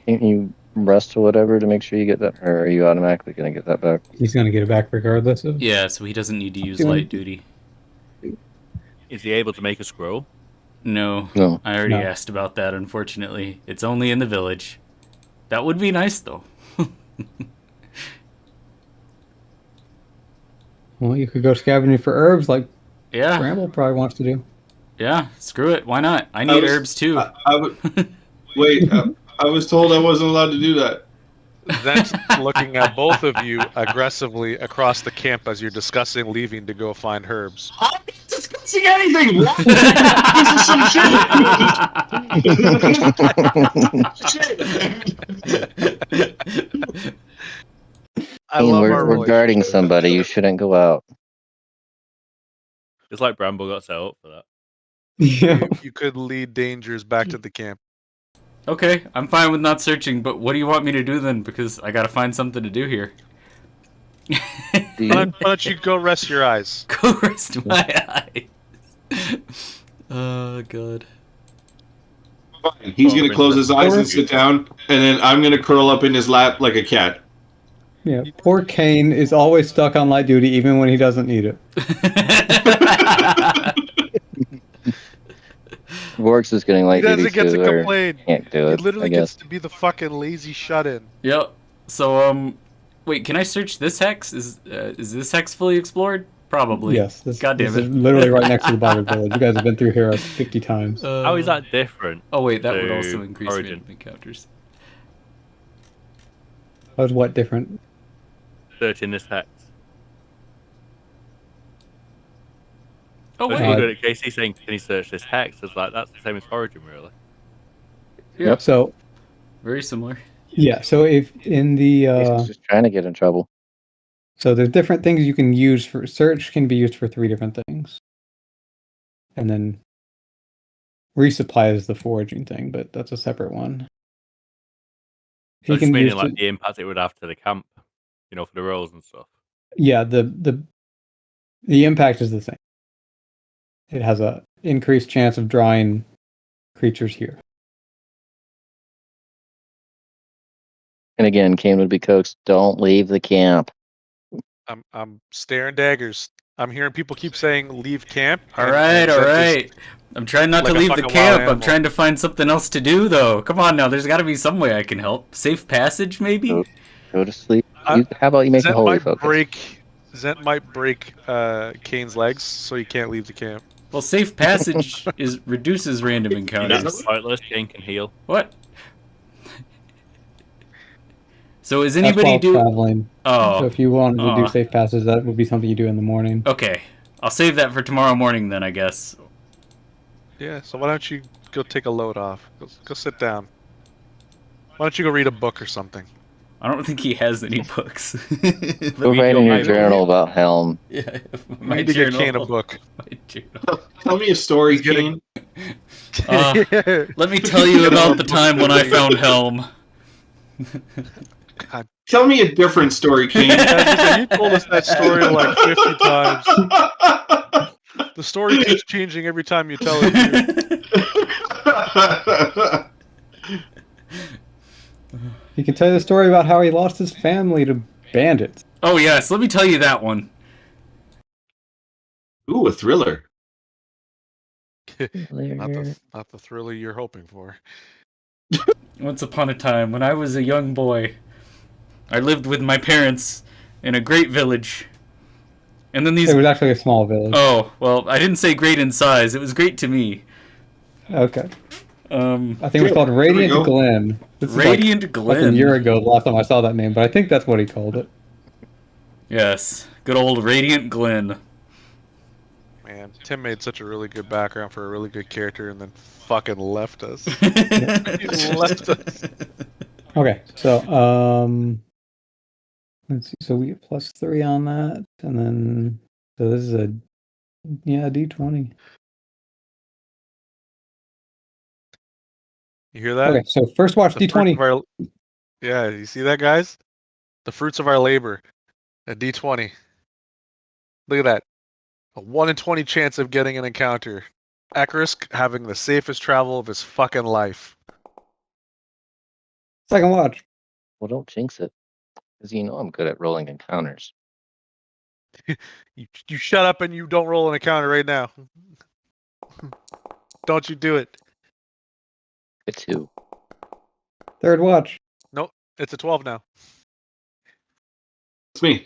you rest or whatever to make sure you get that, or are you automatically going to get that back? He's gonna get it back regardless of. Yeah, so he doesn't need to use Doing- light duty. Is he able to make a scroll? No, No. I already No. asked about that. Unfortunately, it's only in the village. That would be nice, though. Well, you could go scavenging for herbs like Yeah, Bramble probably wants to do. yeah. Screw it. Why not? I need was- herbs too. I would wait. I was told I wasn't allowed to do that. Zent's looking at both of you aggressively across the camp as you're discussing leaving to go find herbs. I'm not discussing anything. What? This is some shit. I Kane, love our we're guarding relationship. somebody. You shouldn't go out. It's like Bramble got set up for that. Yeah. You could lead dangers back to the camp. Okay, I'm fine with not searching, but what do you want me to do then? Because I gotta find something to do here. Do Why you? don't you go rest your eyes? Go rest my eyes. Oh, God. Fine. He's gonna close his eyes and Or- sit down, and then I'm gonna curl up in his lap like a cat. Yeah. Poor Kane is always stuck on light duty even when he doesn't need it. Vorks is getting He light duty doesn't get to too, or complain. can't do He it. literally I gets guess. to be the fucking lazy shut-in. Yep. So, wait, can I search this hex? Is this hex fully explored? Probably. Yes. This, God damn this it. is literally right next to the Bogger Village. You guys have been through here 50 times. How is that different? Oh, wait, that would to also increase Origin? random encounters. How's what different? Searching this hex. Oh, But wait. you good at Casey saying, "Can you search this hex?" It's like that's the same as Origin, really. Yeah, So, very similar. yeah. So if in the Casey's just trying to get in trouble. so there's different things you can use for search can be used for 3 different things. And then resupply is the foraging thing, but that's a separate one. So He just can meaning use like to- the impact it would have to the camp, for the rolls and stuff. yeah, the impact is the same. It has a increased chance of drawing creatures here. And again, Kane would be coaxed. Don't leave the camp. I'm staring daggers. I'm hearing people keep saying leave camp. All and- right, and all Zent just- right. I'm trying not like to a leave the fucking wild camp. I'm animal. trying to find something else to do, though. Come on now. There's got to be some way I can help. Safe passage, maybe? Go to sleep. I- How about you make a Zent holy might focus? Zent might break Kane's legs, so he can't leave the camp. Well, safe passage reduces random encounters. That's pointless. Kane can heal. What? So is That's anybody while do? traveling. So Oh, if you wanted to do Aw. safe passes, that would be something you do in the morning. okay. I'll save that for tomorrow morning then, I guess. Yeah, so why don't you go take a load off? Go sit down. Why don't you go read a book or something? I don't think he has any books. Go write in your journal about Helm. Yeah, We my need to get journal. Kane a book. My journal. Tell me a story, He's getting- Kane. Let me tell you about the time when I found Helm. Tell me a different story, Kane. You told us that story like 50 times. The story keeps changing every time you tell it. Dude. He can tell you the story about how he lost his family to bandits. Oh yes, let me tell you that one. Ooh, a thriller. Not the thriller you're hoping for. Once upon a time, when I was a young boy, I lived with my parents in a great village. And then these... It was actually a small village. Oh, well, I didn't say great in size. It was great to me. Okay. Um, I think it was called Radiant go. Glen. This is Radiant like a Glen. year ago, the last time I saw that name, but I think that's what he called it. Yes, good old Radiant Glen. Man, Tim made such a really good background for a really good character and then fucking left us. He left us. Okay, so let's see. So we get +3 on that, and then so this is a D20. You hear that? Okay, so first watch The fruits D20. of our- Yeah, you see that, guys? The fruits of our labor. A D20. Look at that. A 1 in 20 chance of getting an encounter. Akrisk having the safest travel of his fucking life. Second watch. Well, don't jinx it. Because you know I'm good at rolling encounters. You shut up and you don't roll an encounter right now. Don't you do it. A 2. Third watch. Nope. It's a 12 now. It's me.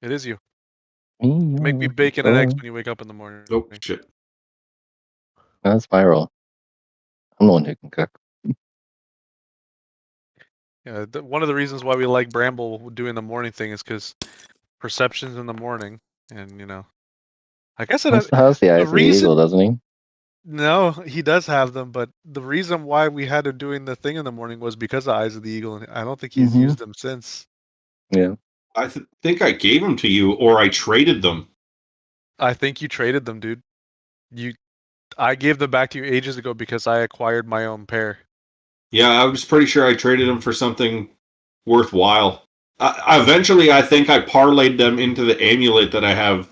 It is you. Make me bacon and eggs when you wake up in the morning. Oh, shit. That's my role. I'm the one who can cook. Yeah, one of the reasons why we like Bramble doing the morning thing is because perceptions in the morning, and I guess He still has the eyes of the reason. eagle, doesn't he? No, he does have them, but the reason why we had him doing the thing in the morning was because of Eyes of the Eagle, and I don't think he's used them since. Yeah. I think I gave them to you, or I traded them. I think you traded them, dude. I gave them back to you ages ago because I acquired my own pair. Yeah, I was pretty sure I traded them for something worthwhile. Eventually, I think I parlayed them into the amulet that I have.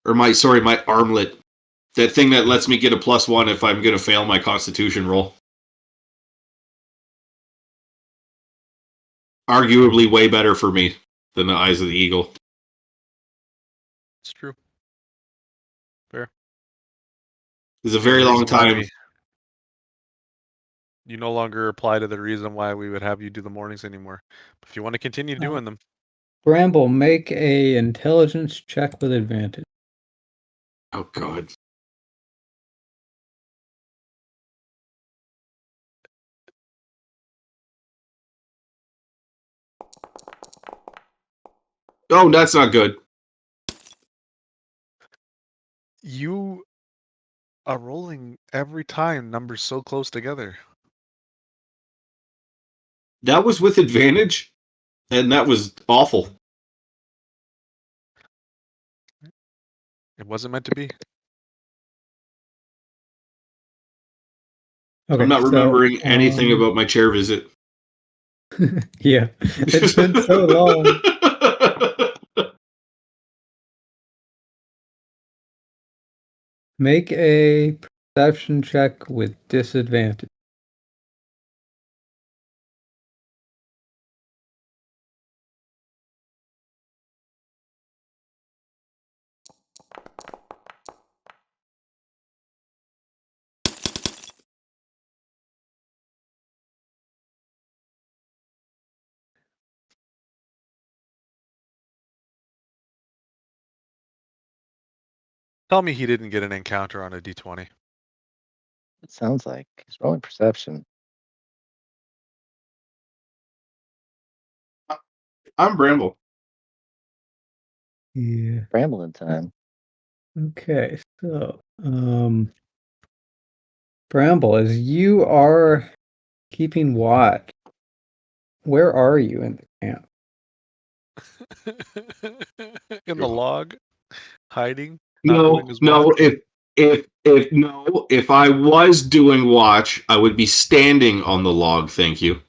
Or my armlet. That thing that lets me get a +1 if I'm going to fail my Constitution roll. Arguably way better for me than the Eyes of the Eagle. It's true. Fair. It's a very long time. You no longer apply to the reason why we would have you do the mornings anymore. But if you want to continue doing them, Bramble, make a intelligence check with advantage. Oh, God. Oh, that's not good. you are rolling every time numbers so close together. That was with advantage, and that was awful. It wasn't meant to be. Okay, I'm not so, remembering anything about my chair visit. Yeah, it's been so long. Make a perception check with disadvantage. Tell me he didn't get an encounter on a D20. It sounds like he's rolling perception. I'm Bramble. Yeah. Rambling time. Okay, so Bramble, as you are keeping watch, where are you in the camp? In the log, hiding, not doing his watch. No. If I was doing watch, I would be standing on the log. Thank you.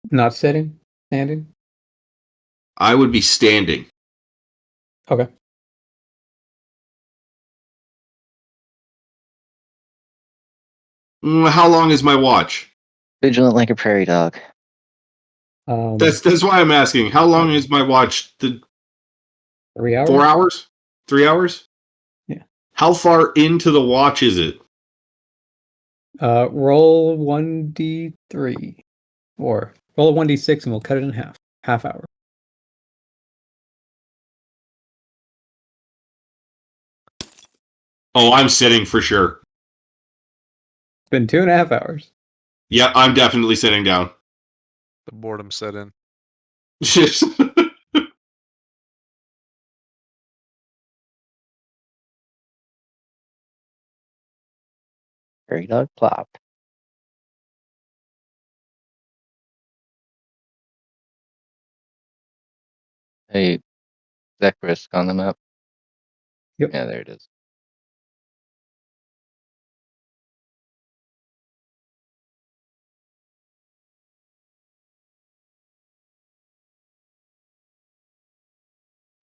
Not sitting, standing. I would be standing. Okay. How long is my watch? Vigilant like a prairie dog. That's why I'm asking. How long is my watch? 3 hours. 4 hours? 3 hours? Yeah. How far into the watch is it? Roll 1d3, or roll a 1d6, and we'll cut it in half. Half hour. Oh, I'm sitting for sure. It's been 2.5 hours. Yeah, I'm definitely sitting down. The boredom set in. Prairie dog plop. Hey, Zekrisk on the map. Yep. Yeah, there it is.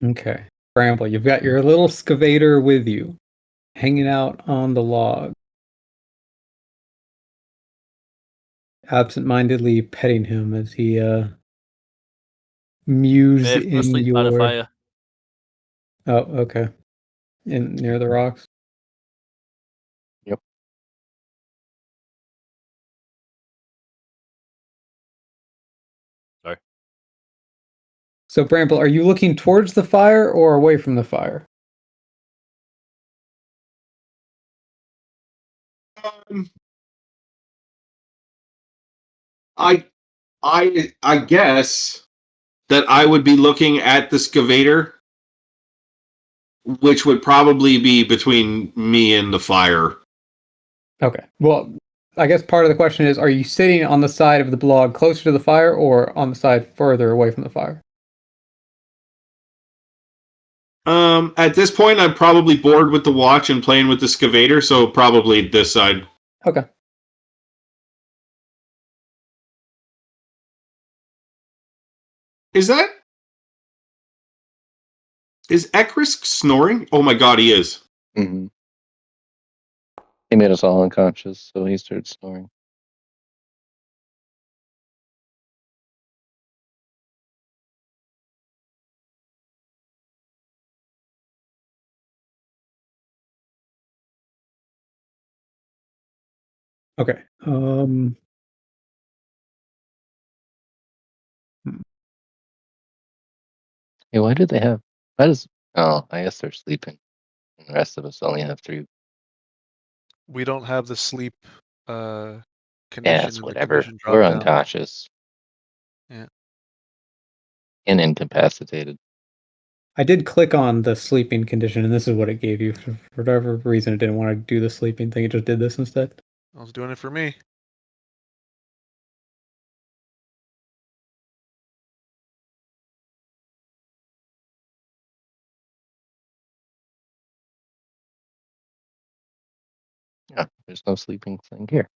Okay. Bramble, you've got your little excavator with you, hanging out on the log, absent-mindedly petting him as he mews Dave, go in sleep by the your. fire. Oh, okay. In near the rocks. Yep. Sorry. So, Bramble, are you looking towards the fire or away from the fire? Um, I guess that I would be looking at the excavator, which would probably be between me and the fire. Okay. Well, I guess part of the question is, are you sitting on the side of the blog closer to the fire or on the side further away from the fire? At this point, I'm probably bored with the watch and playing with the excavator, so probably this side. Okay. Is Ekrisk snoring? Oh my god, he is. Mm-hmm. He made us all unconscious, so he started snoring. Okay. Hey, why do they have? Why does? Oh, I guess they're sleeping. And the rest of us only have 3. We don't have the sleep Yeah, condition it's in the whatever. condition We're drop down. unconscious. Yeah. And incapacitated. I did click on the sleeping condition, and this is what it gave you. For whatever reason, it didn't want to do the sleeping thing. It just did this instead. I was doing it for me. Yeah, there's no sleeping thing here.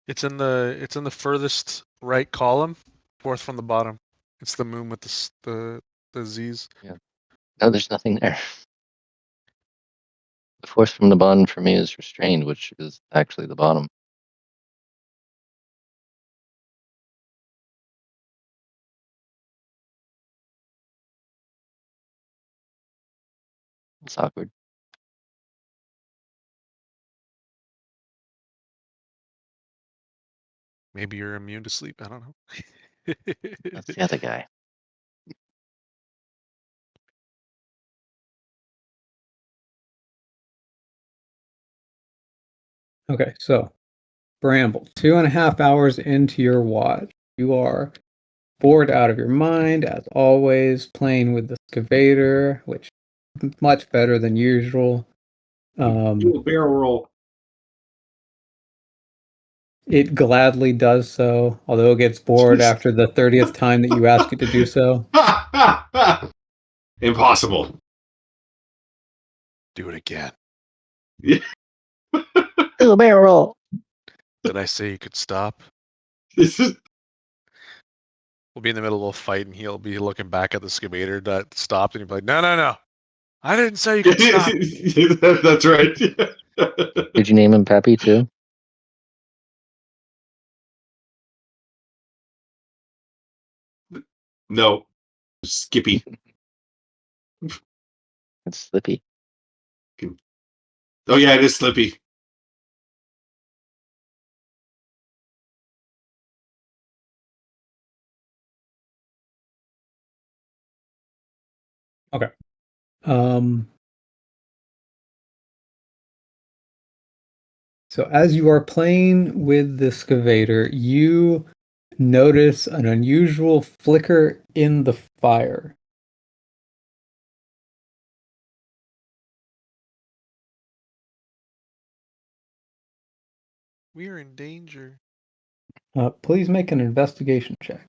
It's in the furthest right column, fourth from the bottom. It's the moon with the Z's. Yeah. No, there's nothing there. The force from the bottom for me is restrained, which is actually the bottom. It's awkward. Maybe you're immune to sleep. I don't know. That's the other guy. Okay, so Bramble, 2.5 hours into your watch, you are bored out of your mind, as always, playing with the excavator, which is much better than usual. Do a barrel roll. It gladly does so, although it gets bored after the 30th time that you ask it to do so. Impossible. Do it again. Yeah. Do a barrel roll. Did I say you could stop? This is We'll be in the middle of a fight, and he'll be looking back at the excavator that stopped, and he'll be like, "No, no, no! I didn't say you could stop." That's right. Did you name him Peppy too? No. Skippy. It's Slippy. Oh yeah, it is Slippy. Okay. So as you are playing with the excavator, you notice an unusual flicker in the fire. We are in danger. Please make an investigation check.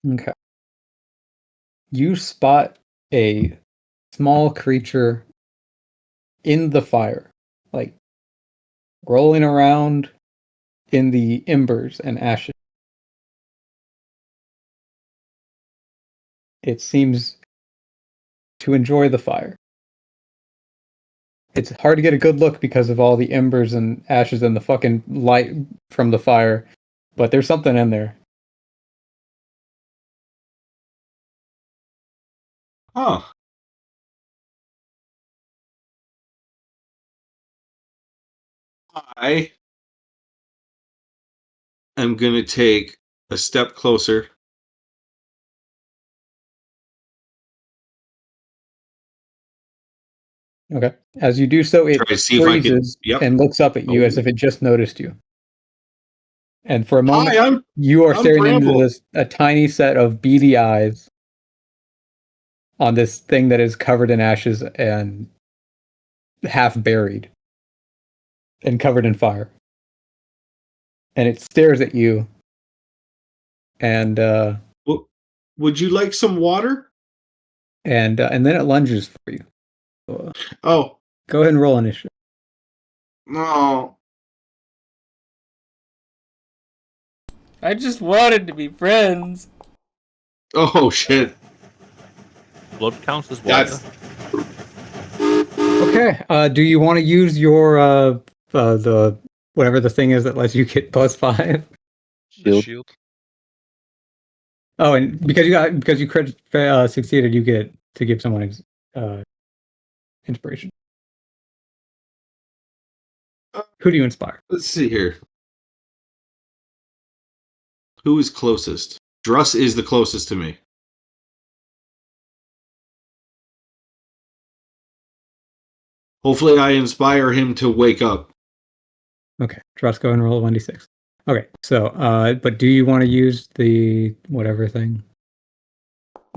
Okay. You spot a small creature in the fire, like rolling around in the embers and ashes. It seems to enjoy the fire. It's hard to get a good look because of all the embers and ashes and the fucking light from the fire, but there's something in there. Huh. I am going to take a step closer. Okay. As you do so, it Try to see if I can. freezes Yep. and looks up at you as Oh. if it just noticed you. And for a moment, Hi, you are I'm staring into Bramble. a tiny set of beady eyes on this thing that is covered in ashes and half buried and covered in fire. And it stares at you. And Would you like some water? and then it lunges for you. So, Oh, go ahead and roll initiative. no. I just wanted to be friends. Oh, shit. Blood counts as water. That's. Okay. Do you want to use your the whatever the thing is that lets you get +5? The Shield. shield. Oh, and because you succeeded, you get to give someone inspiration. Who do you inspire? Let's see here. Who is closest? Druss is the closest to me. Hopefully, I inspire him to wake up. Okay, Trust, go and roll a 1d6. Okay, so but do you want to use the whatever thing?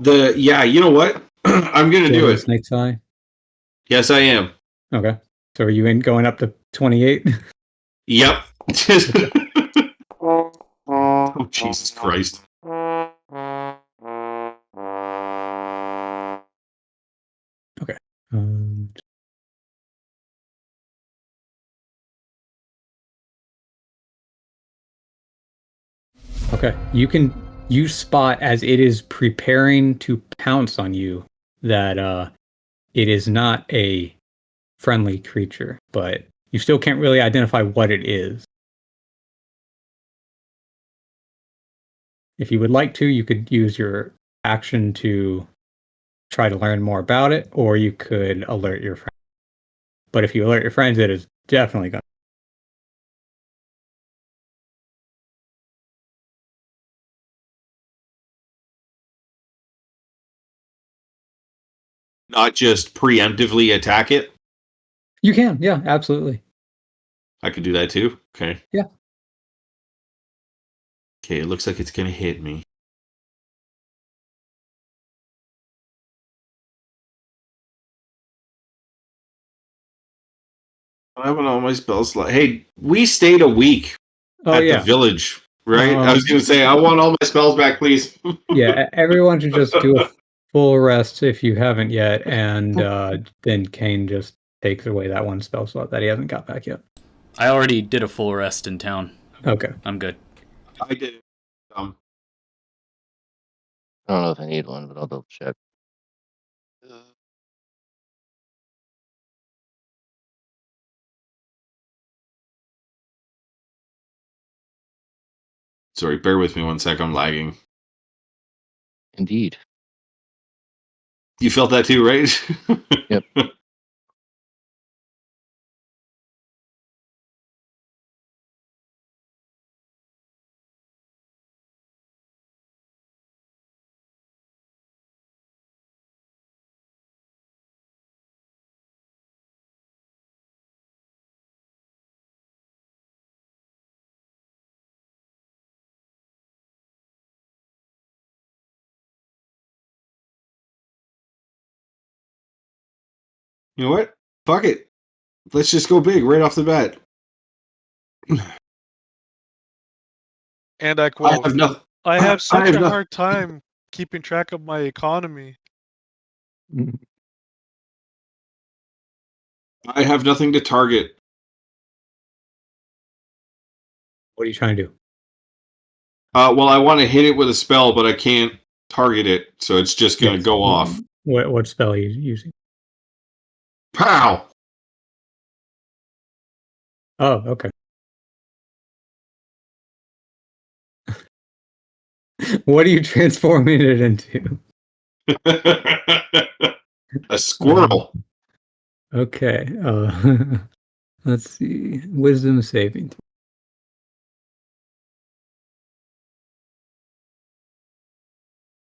Yeah, you know what? I'm gonna do The it. Snake's Eye. Yes, I am. Okay, so are you in going up to 28? Yep. Oh, Jesus Christ. Okay. Okay, you spot as it is preparing to pounce on you that it is not a friendly creature, but you still can't really identify what it is. If you would like to, you could use your action to try to learn more about it, or you could alert your friends. But if you alert your friends, it is definitely going to. Not just preemptively attack it. You can, yeah, absolutely. I could do that too. Okay. Yeah. Okay, it looks like it's gonna hit me. I have all my spells. Hey, we stayed a week Oh at yeah, the village, right? I was gonna say I want all my spells back, please. yeah. Everyone should just do a full rest if you haven't yet, and then Kane just takes away that one spell slot that he hasn't got back yet. I already did a full rest in town. Okay. I'm good. I did it. I don't know if I need one, but I'll double check. Sorry, bear with me one sec. I'm lagging. Indeed. You felt that too, right? Yep. You know what? Fuck it. Let's just go big right off the bat. And I I quote, have nothing. I have I such have a no- hard time keeping track of my economy. I have nothing to target. What are you trying to do? Well, I want to hit it with a spell, but I can't target it, so it's just going to Yes. go off. What spell are you using? Pow! Oh, okay. What are you transforming it into? A squirrel. Okay. Let's see. Wisdom saving throw.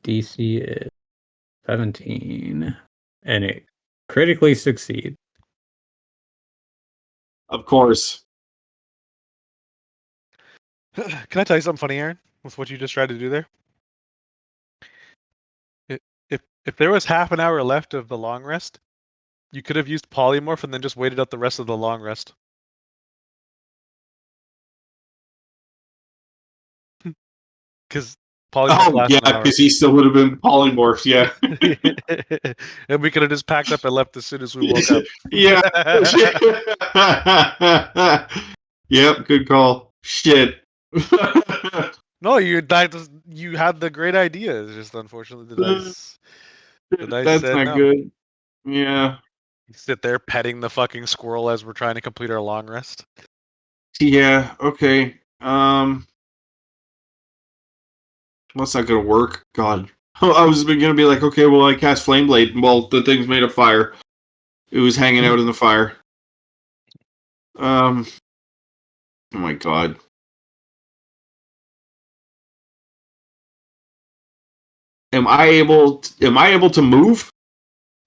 DC is 17, and it critically succeeds. Of course. Can I tell you something funny, Aaron, with what you just tried to do there? If there was half an hour left of the long rest, you could have used polymorph and then just waited out the rest of the long rest. Because polymorph Oh, lasts yeah, an hour. because he still would have been polymorphed, yeah. And we could have just packed up and left as soon as we woke up. Yeah. Yep, good call. Shit. No, you died. You had the great idea. It's just unfortunately the dice That's said not no. good. Yeah. You sit there petting the fucking squirrel as we're trying to complete our long rest. Yeah, okay. That's not gonna work. God. I was gonna be like, okay, well, I cast Flame Blade. Well, the thing's made of fire. It was hanging out in the fire. Oh my god. Am I able to move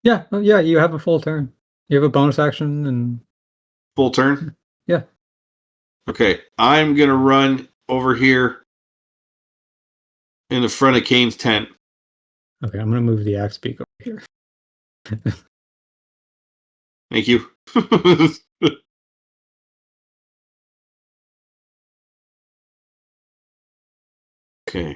Yeah, you have a full turn. You have a bonus action and full turn? Yeah. Okay, I'm gonna run over here in the front of Kane's tent. Okay, I'm gonna move the axe beak over here. Thank you. Okay.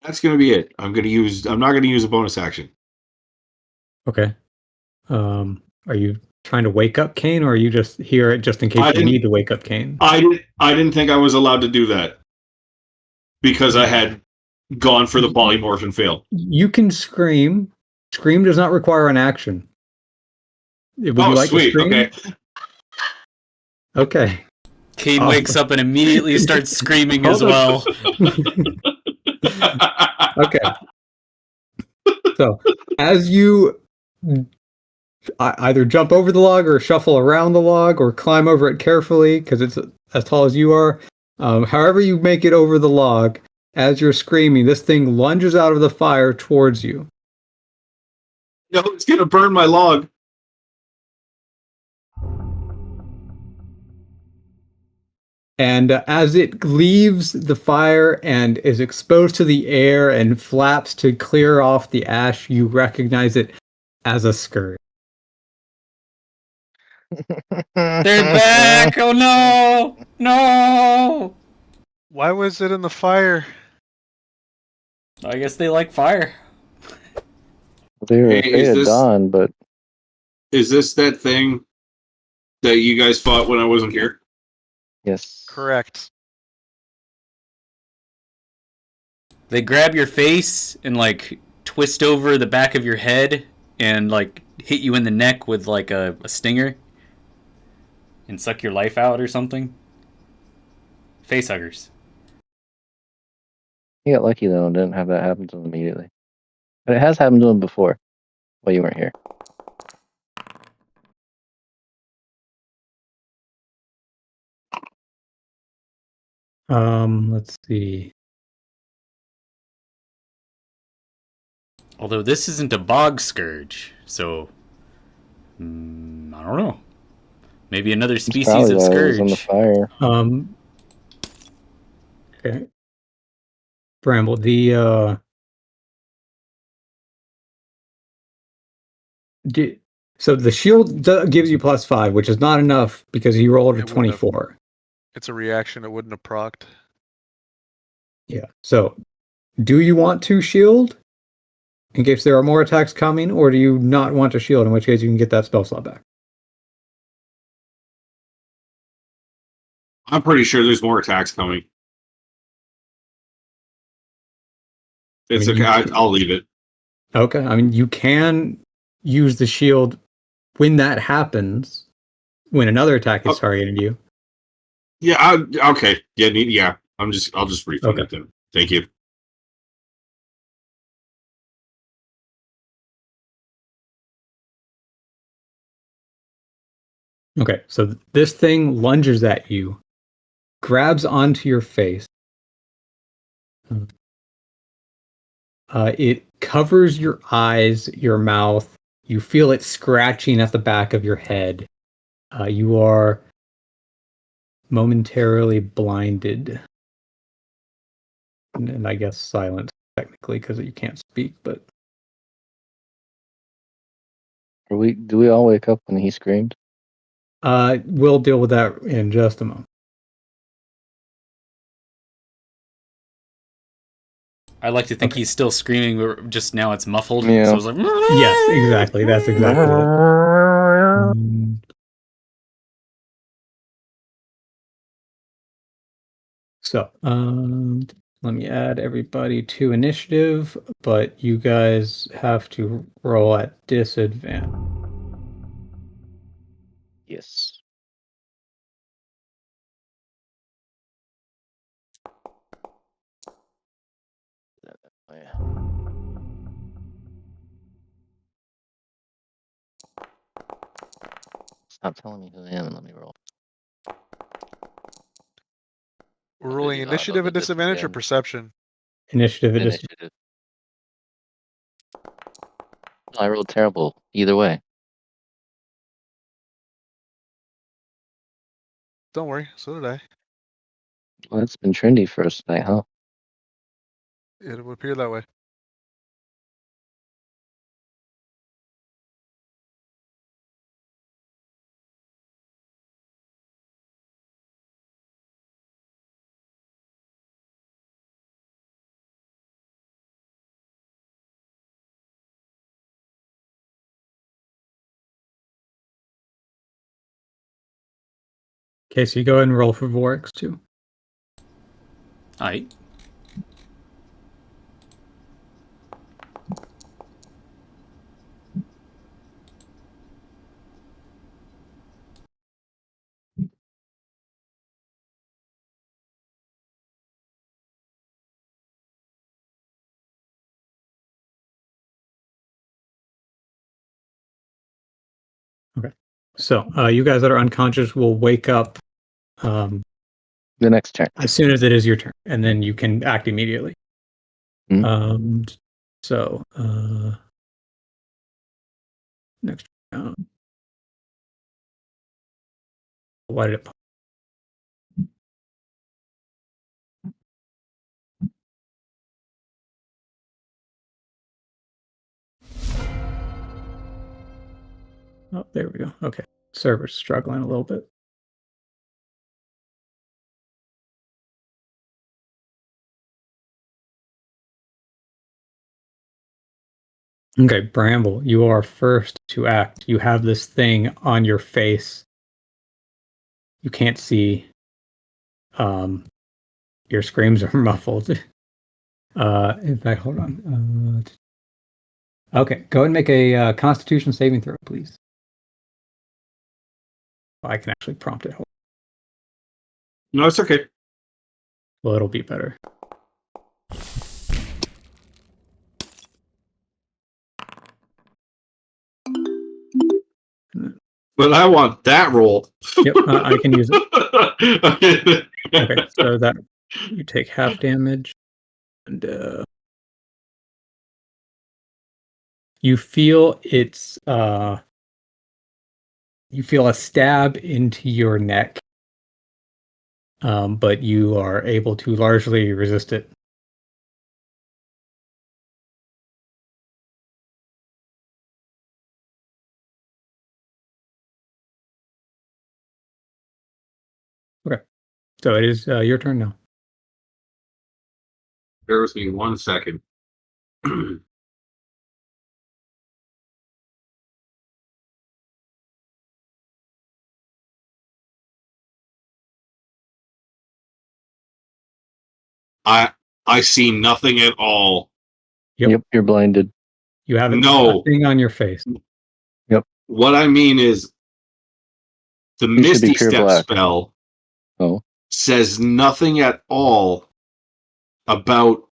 That's gonna be it. I'm not gonna use a bonus action. Okay. Are you trying to wake up Kane, or are you just here just in case I you didn't- need to wake up Kane? I didn't think I was allowed to do that because I had gone for the polymorph and failed. You can scream. Scream does not require an action. Would you like Sweet. to scream? Okay. Okay. Kane wakes up and immediately starts screaming as well. Okay. So, as you either jump over the log or shuffle around the log or climb over it carefully because it's as tall as you are, however you make it over the log, as you're screaming, this thing lunges out of the fire towards you. No, it's gonna burn my log. And as it leaves the fire and is exposed to the air and flaps to clear off the ash, you recognize it as a scourge. They're back! Oh no! No! Why was it in the fire? I guess they like fire. They were Hey, afraid is of this- dawn, but Is this that thing that you guys fought when I wasn't here? yes. Correct. They grab your face and like twist over the back of your head and like hit you in the neck with like a stinger and suck your life out or something. Face huggers. He got lucky though and didn't have that happen to him immediately. But it has happened to him before. Well, you weren't here. Let's see. Although this isn't a bog scourge, so I don't know. Maybe another That's species probably of why it was in the scourge. fire. Okay. Bramble, the so the shield gives you +5, which is not enough because you rolled a It would've. 24. It's a reaction. It wouldn't have procced. Yeah. So, do you want to shield in case there are more attacks coming, or do you not want to shield? In which case, you can get that spell slot back. I'm pretty sure there's more attacks coming. It's mean, okay. I'll leave it. Okay. I mean, you can use the shield when that happens, when another attack is targeting you. Yeah. Okay. Yeah. I'll just refund it then. Thank you. Okay. So this thing lunges at you, grabs onto your face. It covers your eyes, your mouth. You feel it scratching at the back of your head. You are momentarily blinded. And I guess silent, technically, because you can't speak, but... Do we all wake up when he screamed? We'll deal with that in just a moment. I like to think he's still screaming, but just now it's muffled. Yeah. So it's like, yes, exactly. That's exactly it. So, let me add everybody to initiative, but you guys have to roll at disadvantage. Yes. Oh, yeah. Stop telling me who I am and let me roll. We're rolling initiative at disadvantage or perception? Initiative at disadvantage. Initiative. I rolled terrible either way. Don't worry, so did I. Well, it's been trendy for us tonight, huh? It would appear that way. Okay, so you go ahead and roll for Vorix too. Alright. Okay. So you guys that are unconscious will wake up The next turn. as soon as it is your turn, and then you can act immediately. So next round. Why did it pop? Oh, there we go. Okay. Server's struggling a little bit. Okay, Bramble, you are first to act. You have this thing on your face. You can't see. Your screams are muffled. In fact, hold on. Okay, go ahead and make a Constitution saving throw, please. I can actually prompt it. No, it's okay. Well, it'll be better. But I want that roll. Yep, I can use it. Okay, so that you take half damage, and you feel it's you feel a stab into your neck, but you are able to largely resist it. Okay. So it is your turn now. Bear with me 1 second. I see nothing at all. Yep. You're blinded. You have No. a thing on your face. What I mean is the You should be Misty pure Step black. spell Oh, says nothing at all about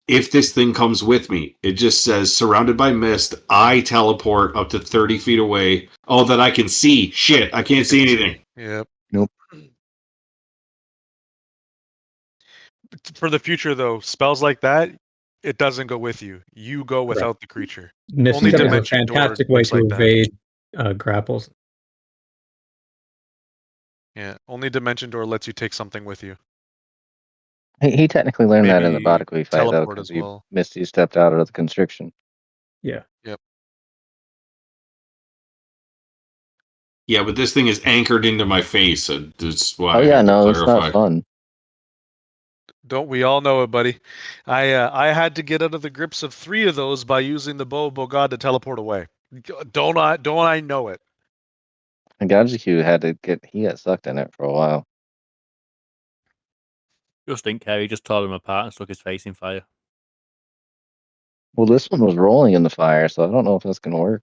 if this thing comes with me. It just says surrounded by mist, I teleport up to 30 feet away. Oh, that I can see. Shit, I can't see anything. Yep. Nope. For the future, though, spells like that, it doesn't go with you. You go without the creature. Misty Only Step is a Dimension Door fantastic way looks to like that. evade grapples. Yeah, only Dimension Door lets you take something with you. He technically learned that in the Maybe Bodakui fight, though, teleport because as well. Misty stepped out of the constriction. Yeah. Yeah, but this thing is anchored into my face. So that's why Oh, I yeah, had to no, it's clarify. not fun. Don't we all know it, buddy? I had to get out of the grips of 3 of those by using the bow of Bogod to teleport away. Don't I know it? And Gajiku he got sucked in it for a while. Just didn't care. He just tore him apart and stuck his face in fire. Well, this one was rolling in the fire, so I don't know if that's going to work.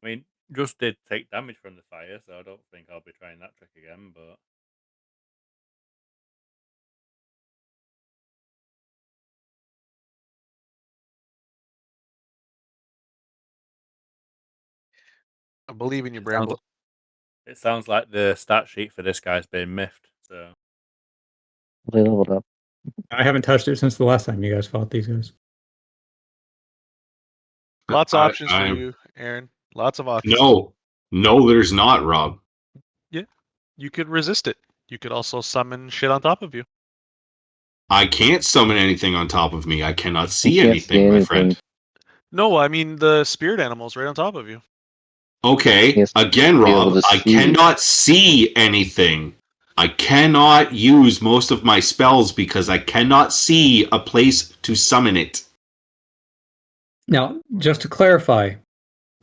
I mean, just did take damage from the fire, so I don't think I'll be trying that trick again. But I believe in you, it sounds, Bramble. it sounds like the stat sheet for this guy's been miffed. So They leveled up. I haven't touched it since the last time you guys fought these guys. Lots of options for I'm- you, Aaron. Lots of options. No, there's not, Rob. Yeah, you could resist it. You could also summon shit on top of you. I can't summon anything on top of me. I cannot see can't anything, see my anything. friend. No, I mean the spirit animals right on top of you. Okay, Yes, again, be able Rob, to I see. cannot see anything. I cannot use most of my spells because I cannot see a place to summon it. Now, just to clarify,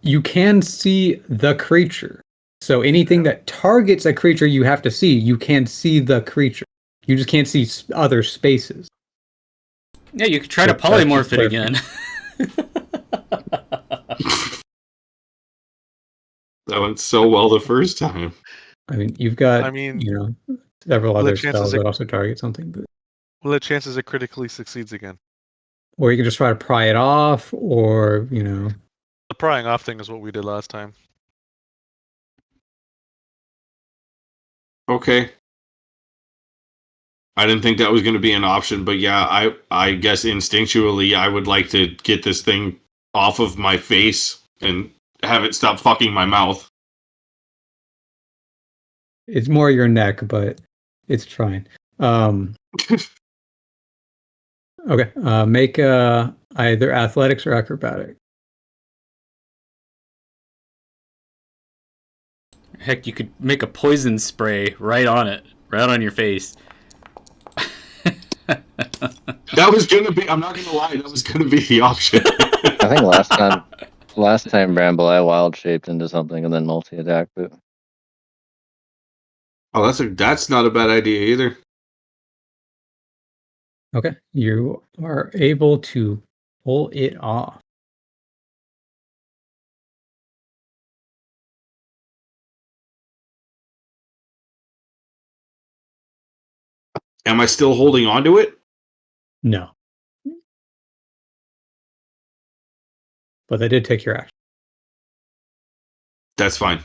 you can see the creature. So anything that targets a creature you have to see, you can see the creature. You just can't see other spaces. Yeah, you could try to So that's polymorph just it again. That went so well the first time. I mean, you've got, I mean, several the other chances spells it- that also target something. But, Well, the chances it critically succeeds again. or you can just try to pry it off, or, The prying off thing is what we did last time. Okay. I didn't think that was going to be an option, but yeah, I guess instinctually I would like to get this thing off of my face and have it stop fucking my mouth. it's more your neck, but it's fine. Okay, make either athletics or acrobatic. Heck, you could make a poison spray right on it, right on your face. That was going to be, I'm not going to lie, that was going to be the option. I think last time Bramble, I wild shaped into something and then multi attacked it. Oh, that's not a bad idea either. Okay, you are able to pull it off. Am I still holding on to it? No. But they did take your action. That's fine.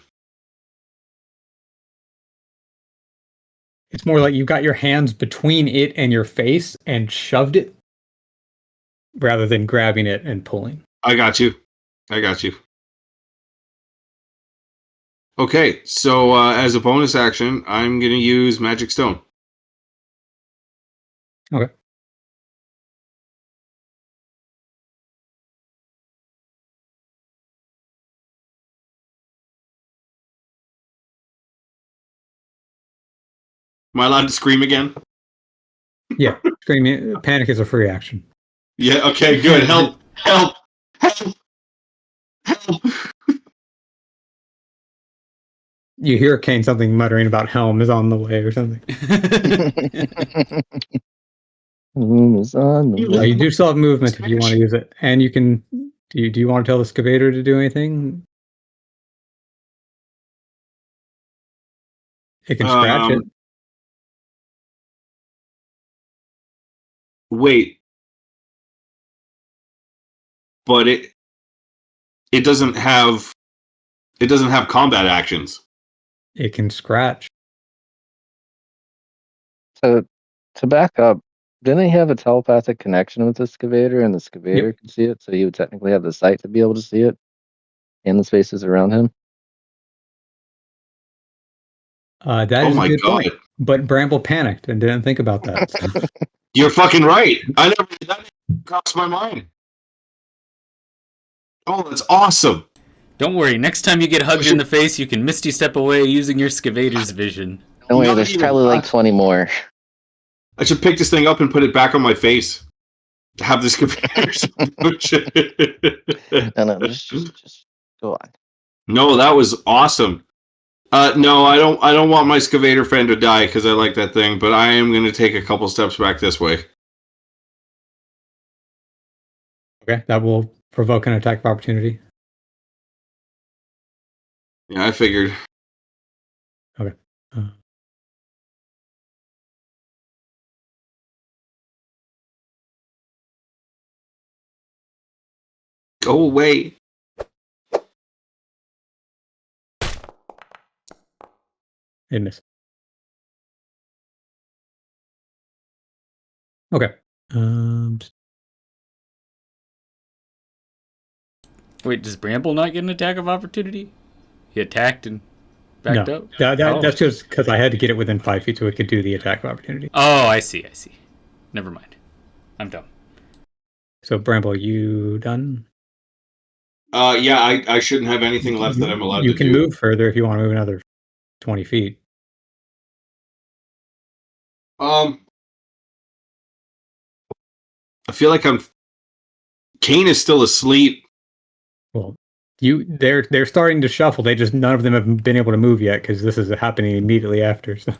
It's more like you got your hands between it and your face and shoved it rather than grabbing it and pulling. I got you. Okay, so as a bonus action, I'm going to use Magic Stone. Okay. Am I allowed to scream again? Yeah, screaming. Panic is a free action. Yeah. Okay. Good. Help! Help! Help! Help! You hear Kane something muttering about Helm is on the way or something. Is on the way. You do still have movement if you want to use it, and you can. Do you want to tell the excavator to do anything? It can scratch it. Wait, but it doesn't have combat actions. It can scratch. So to back up, didn't he have a telepathic connection with the excavator, and the excavator could see it? So he would technically have the sight to be able to see it and the spaces around him. That Oh is a my good god! point. But Bramble panicked and didn't think about that. You're fucking right. I never that didn't cross my mind. Oh, that's awesome. Don't worry, next time you get hugged in the face, you can Misty Step away using your excavator's vision. Don't worry, Not there's even probably like that. 20 more. I should pick this thing up and put it back on my face. To have this computer. No, just go on. No, that was awesome. No, I don't want my excavator friend to die because I like that thing, but I am going to take a couple steps back this way. Okay, that will provoke an attack of opportunity. Yeah, I figured. Okay. Go away. It missed. Okay. Wait, does Bramble not get an attack of opportunity? He attacked and backed no, up? that's just because I had to get it within 5 feet so it could do the attack of opportunity. Oh, I see. Never mind. I'm dumb. So, Bramble, you done? Yeah, I shouldn't have anything left that I'm allowed to do. You can move further if you want to move another 20 feet. I feel like Kane is still asleep. Well, they're starting to shuffle. None of them have been able to move yet because this is happening immediately after. So.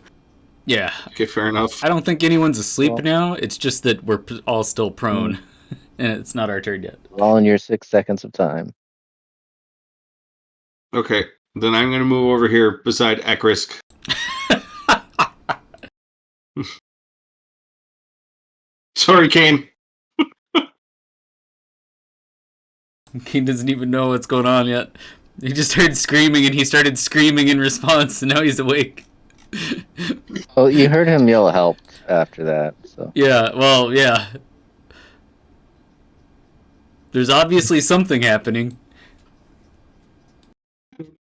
Yeah. Okay, fair enough. I don't think anyone's asleep now. It's just that we're all still prone, and it's not our turn yet. All in your 6 seconds of time. Okay, then I'm going to move over here beside Ekrisk. Sorry, Kane. He doesn't even know what's going on yet. He just heard screaming, and he started screaming in response, and now he's awake. Well, you heard him yell help after that, so. Yeah, well, yeah. There's obviously something happening.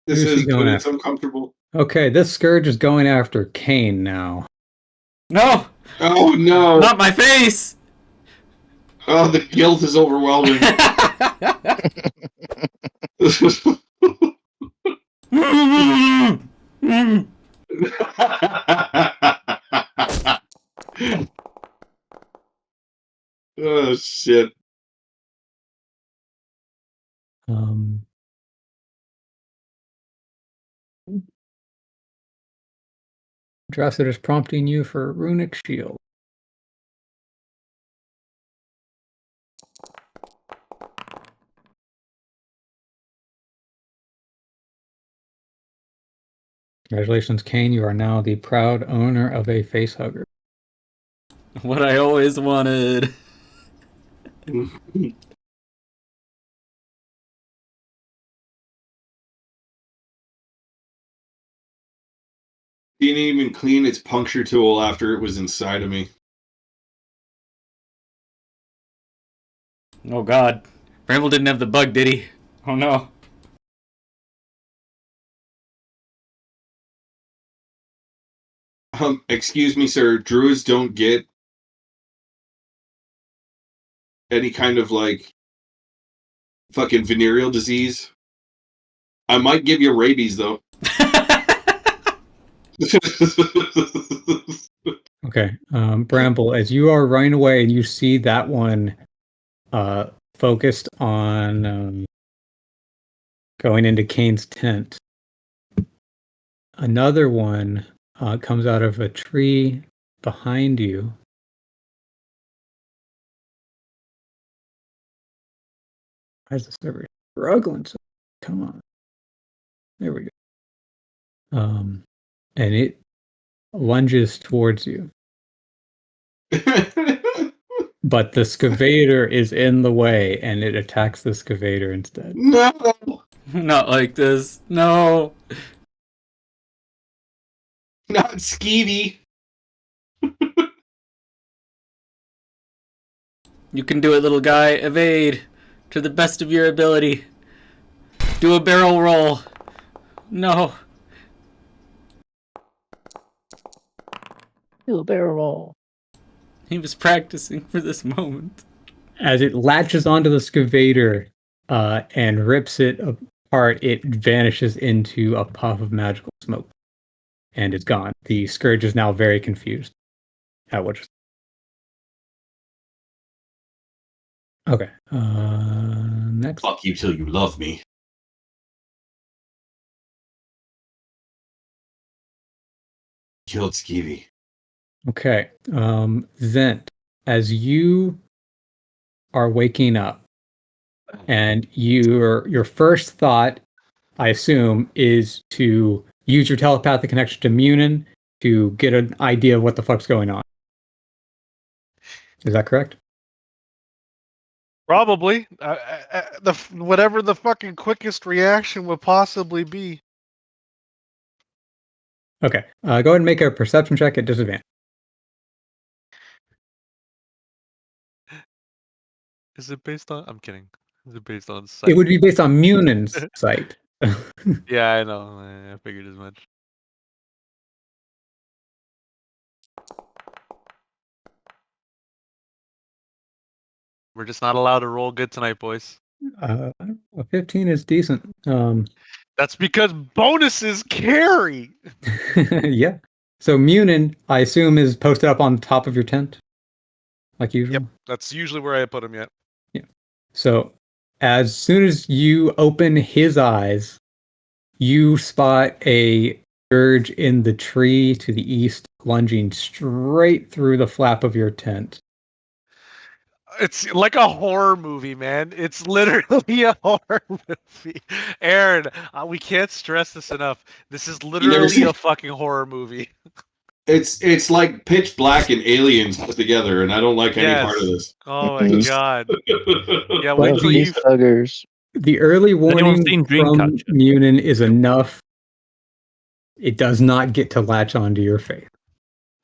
This Who's he is going good. after? It's uncomfortable. Okay, this scourge is going after Kane now. No! Oh, no. Not my face! Oh, the guilt is overwhelming. Oh, shit. Dresser is prompting you for runic shield. Congratulations, Kane. You are now the proud owner of a facehugger. What I always wanted. Didn't even clean its puncture tool after it was inside of me. Oh god. Bramble didn't have the bug, did he? Oh no. Excuse me, sir. Druids don't get any kind of, like, fucking venereal disease. I might give you rabies, though. Okay. Bramble, as you are running away and you see that one focused on going into Kane's tent, another one comes out of a tree behind you. Why is the server struggling? So come on. There we go. And it lunges towards you. But the excavator is in the way and it attacks the excavator instead. No. Not like this. No. Not skeevy. You can do it, little guy. Evade to the best of your ability. Do a barrel roll. No. Do a barrel roll. He was practicing for this moment. As it latches onto the excavator and rips it apart, it vanishes into a puff of magical smoke. And it's gone. The Scourge is now very confused at what. Okay. Next. Fuck you till you love me. Killed Skeevy. Okay. Zent, as you are waking up, and your first thought, I assume, is to use your telepathic connection to Munin to get an idea of what the fuck's going on. Is that correct? Probably. Whatever the fucking quickest reaction would possibly be. Okay. Go ahead and make a perception check at disadvantage. Is it based on? I'm kidding. Is it based on sight? It would be based on Munin's sight. Yeah, I know. I figured as much. We're just not allowed to roll good tonight, boys. A 15 is decent. That's because bonuses carry. Yeah. So Munin, I assume, is posted up on top of your tent, like usual. Yep, that's usually where I put him. Yet. Yeah. So as soon as you open his eyes, you spot a Scourge in the tree to the east, lunging straight through the flap of your tent. It's like a horror movie, man. It's literally a horror movie. Aaron, we can't stress this enough. This is literally a fucking horror movie. It's like Pitch Black and Aliens put together, and I don't like any part of this. Oh my god. Yeah, Well, wait till you. these buggers. The early warning seen from Dreamcatcher? Munin is enough. It does not get to latch onto your faith.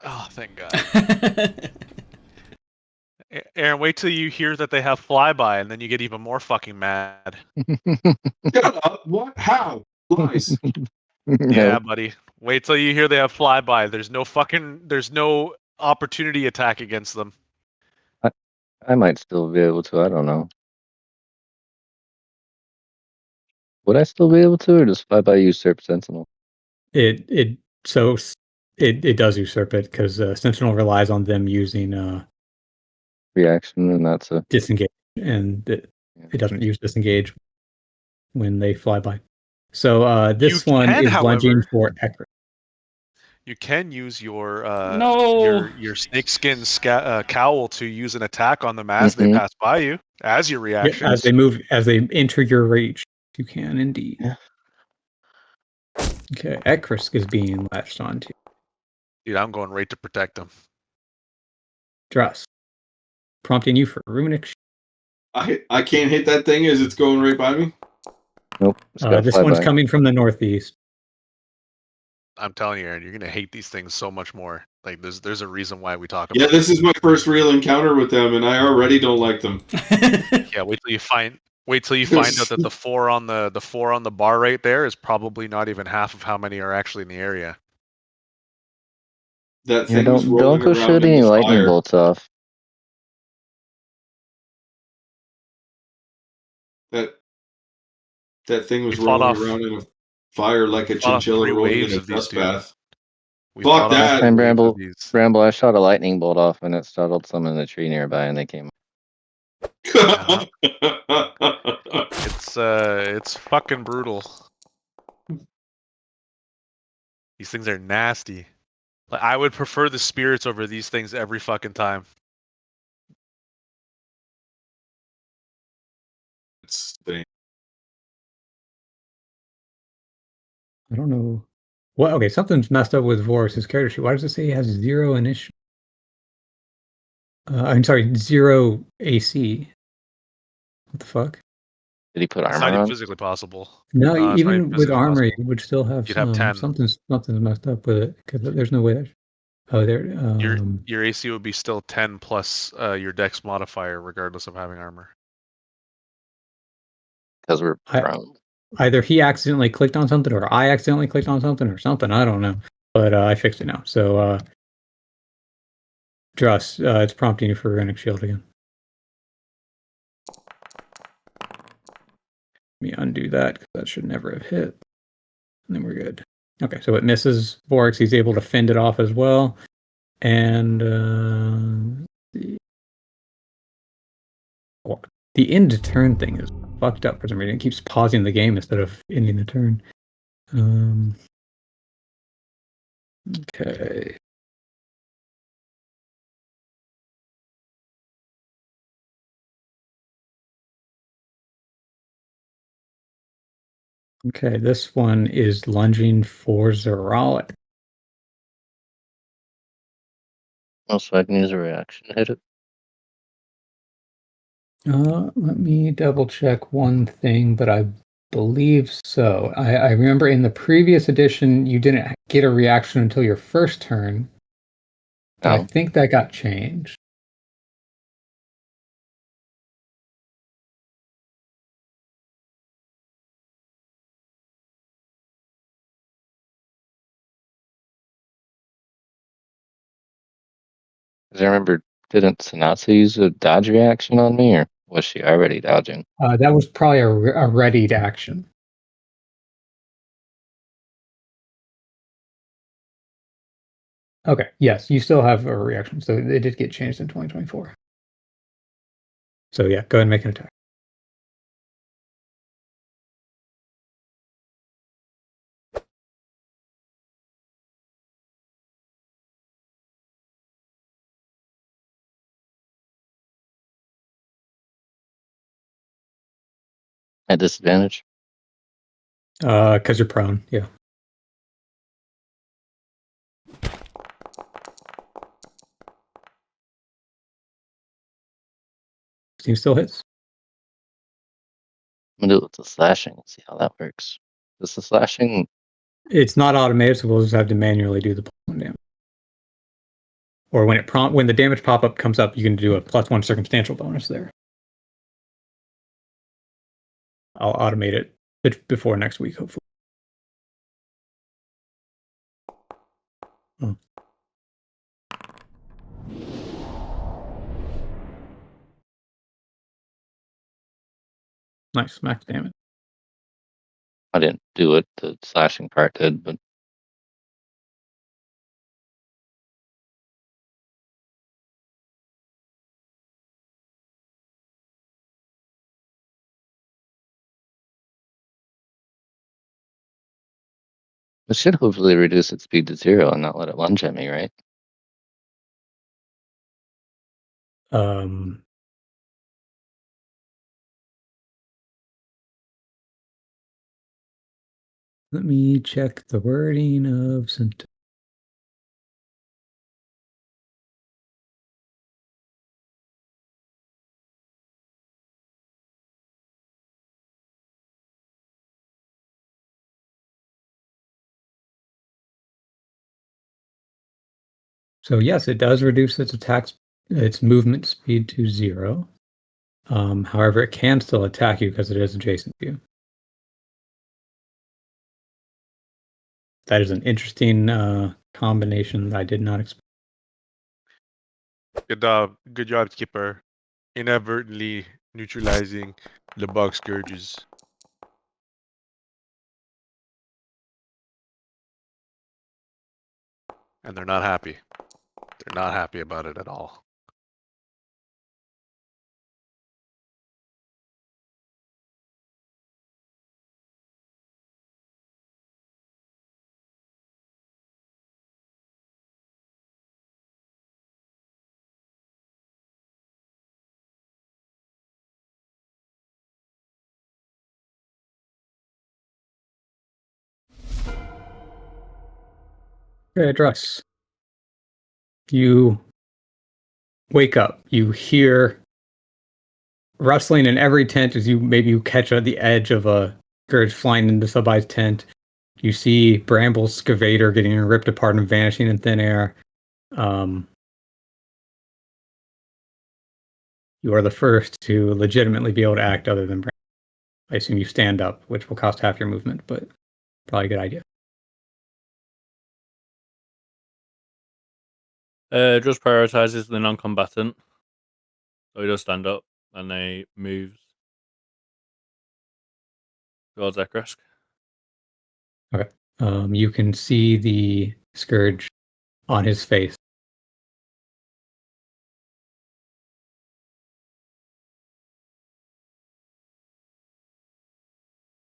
Oh, thank God. Aaron, wait till you hear that they have flyby, and then you get even more fucking mad. Shut up. What? How? Lies. Yeah, buddy. Wait till you hear they have flyby. There's no opportunity attack against them. I might still be able to. I don't know. Would I still be able to, or just fly by usurp sentinel? It does usurp it because Sentinel relies on them using Reaction, and that's a disengage, and it doesn't use disengage when they fly by. So this You one can, is lunging however- for Ekra. You can use your No. your snakeskin cowl to use an attack on them as they Mhm. pass by you, as your Yeah, reaction. as they enter your reach, you can indeed. Yeah. Okay, Ekrisk is being latched onto. Dude, I'm going right to protect them. Druss, prompting you for runic. I can't hit that thing as it's going right by me. nope. It's got This fly one's by. coming from the northeast. I'm telling you, Aaron, you're gonna hate these things so much more. Like there's a reason why we talk Yeah, about. this is my first real encounter with them, and I already don't like them. Yeah, wait till you find out that the four on the bar right there is probably not even half of how many are actually in the area. That Yeah, thing was don't rolling go around shooting in any the lightning fire. bolts off. That thing was We fought rolling off- around in a fire like a fought off chinchilla 3 rolling waves in a of these dust dudes. bath. We Fuck fought on that. both And waves of Bramble, these. I shot a lightning bolt off and it startled someone in the tree nearby and they came. It's fucking brutal. These things are nasty. Like, I would prefer the spirits over these things every fucking time. I don't know. What? Okay, something's messed up with Vorix's character sheet. Why does it say he has 0 initial? I'm sorry, 0 AC. What the fuck? Did he put It's not armor even on? physically possible. No, It's not even even with physically armor, possible. you would still have You'd have some. 10. Something's messed up with it because there's no way that. Oh, there. Your AC would be still 10 plus your Dex modifier, regardless of having armor. Because we're prone. Either he accidentally clicked on something, or I accidentally clicked on something, or something. I don't know, but I fixed it now. So, Dross, it's prompting you for Runic Shield again. Let me undo that because that should never have hit. And then we're good. Okay, so it misses Vorix. He's able to fend it off as well. And the end turn thing is fucked up for some reason. It keeps pausing the game instead of ending the turn. Okay. Okay, this one is lunging for Zeralic. Also, I can use a reaction. Hit it. Let me double check one thing, but I believe so. I remember in the previous edition, you didn't get a reaction until your first turn. But I think that got changed. Because I remember, didn't Sanatsu use a dodge reaction on me, or was she already dodging? That was probably a readied action. Okay, yes, you still have a reaction, so it did get changed in 2024. So yeah, go ahead and make an attack. At disadvantage? Because you're prone, yeah. Team still hits. I'm gonna do it with the slashing. See how that works. Does the slashing? It's not automated, so we'll just have to manually do the +1 damage. Or when the damage pop-up comes up, you can do a +1 circumstantial bonus there. I'll automate it before next week, hopefully. Oh. Nice, max damage. I didn't do it. The slashing part did, but it should hopefully reduce its speed to 0 and not let it lunge at me, right? Let me check the wording of So yes, it does reduce its movement speed to 0. However, it can still attack you because it is adjacent to you. That is an interesting combination that I did not expect. Good job, Skipper. Inadvertently neutralizing the bug scourges. and they're not happy. They're not happy about it at all. Okay, Druss. You wake up. You hear rustling in every tent as you catch at the edge of a scourge flying into somebody's tent. You see Bramble's excavator getting ripped apart and vanishing in thin air. You are the first to legitimately be able to act other than Bramble. I assume you stand up, which will cost half your movement, but probably a good idea. Just prioritizes the non-combatant, so he does stand up and he moves towards Ekrisk. Okay. You can see the scourge on his face.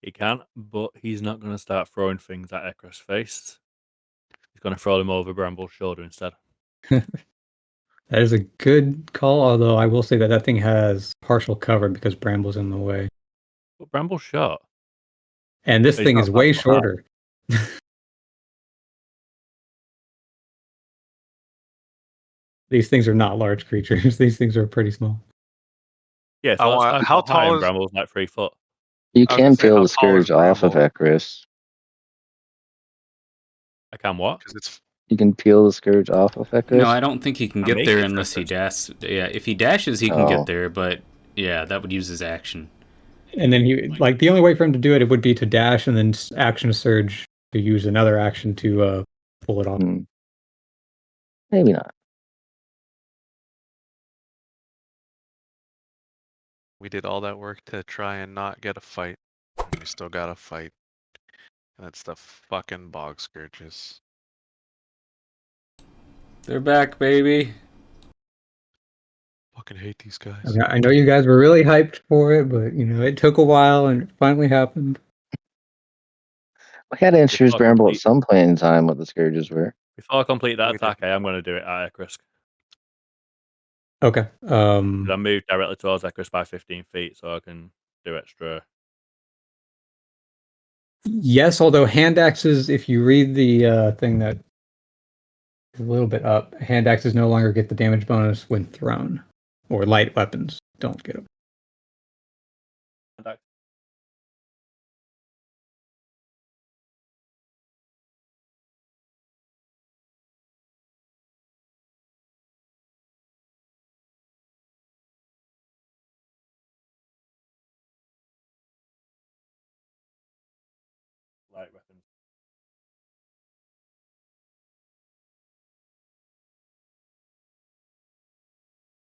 He can, but he's not going to start throwing things at Ekrisk's face. He's going to throw them over Bramble's shoulder instead. That is a good call, although I will say that thing has partial cover because Bramble's in the way. But Bramble's shot. And this He's thing not is way that far. shorter. These things are not large creatures. These things are pretty small. Yeah, I so want- that's how not high, tall and is- Bramble's like 3 foot. You I was can gonna say, peel how the tall is scourge off of Bramble? Ekris. I can what? Because it's You can peel the scourge off of Ekris. No, I don't think he can I get make there it unless he surface. dashes. Yeah, if he dashes, he can Oh. get there, but yeah, that would use his action. And then the only way for him to do it would be to dash and then action surge to use another action to pull it off. Maybe not. we did all that work to try and not get a fight. And we still got a fight. And it's the fucking bog scourges. They're back, baby. Fucking hate these guys. I mean, I know you guys were really hyped for it, but it took a while and it finally happened. We had to introduce I'll Bramble at complete- some point in time what the scourges were. Before I complete that We did. attack, I am going to do it at Ekrisk. Okay. 'Cause I moved directly towards Ekrisk by 15 feet, so I can do extra. Yes, although hand axes, if you read the thing that is a little bit up, hand axes no longer get the damage bonus when thrown, or light weapons don't get it. Light weapons.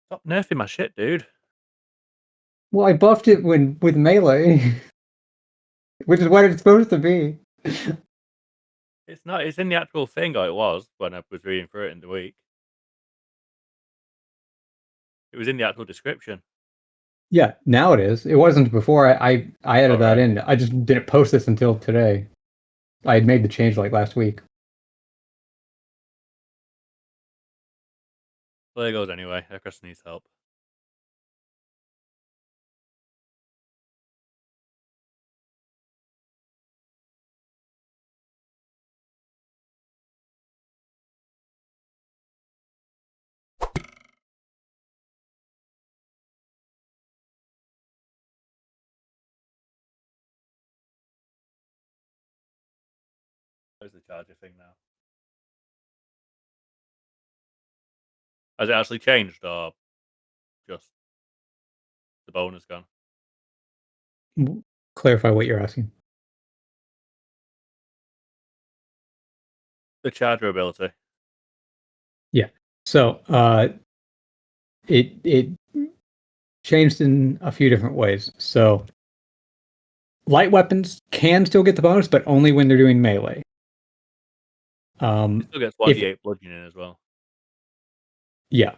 Stop nerfing my shit, dude. Well, I buffed it with melee, which is what it's supposed to be. It's not. It's in the actual thing, or it was when I was reading through it in the week. It was in the actual description. Yeah, now it is. It wasn't before. I added that Alright. in. I just didn't post this until today. I had made the change like last week. Well, there goes anyway. Ekrisk needs help. There's the charger thing now. Has it actually changed, or just the bonus gone? Clarify what you're asking. The charger ability. Yeah. So it changed in a few different ways. So light weapons can still get the bonus, but only when they're doing melee. It still gets 1d8 bludgeoning as well. Yeah.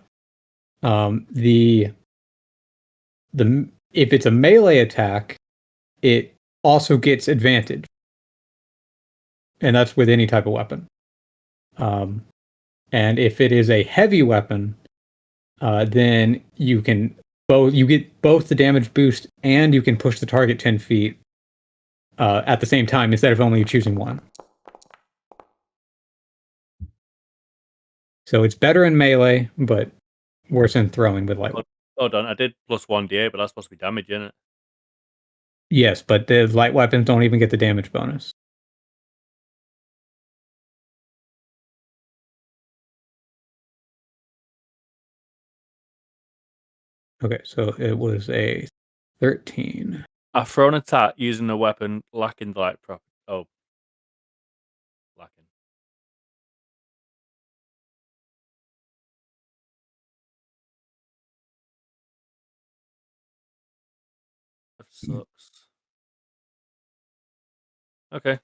The if it's a melee attack, it also gets advantage, and that's with any type of weapon. And if it is a heavy weapon, then you get both the damage boost and you can push the target 10 feet at the same time instead of only choosing one. So it's better in melee, but worse in throwing with light. Hold on, I did plus 1d8, but that's supposed to be damage, isn't it? Yes, but the light weapons don't even get the damage bonus. Okay, so it was a 13. A thrown attack using a weapon lacking light prop. Oh. Lacking. That sucks. Okay.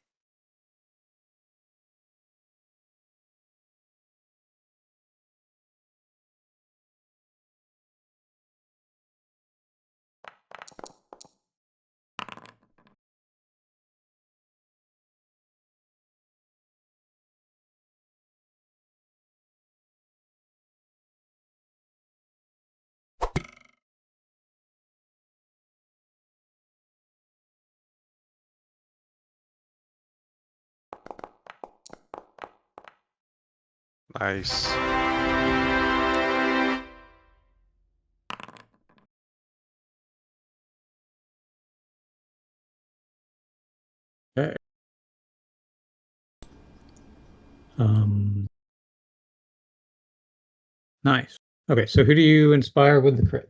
Nice. Okay. Nice. Okay, so who do you inspire with the crit?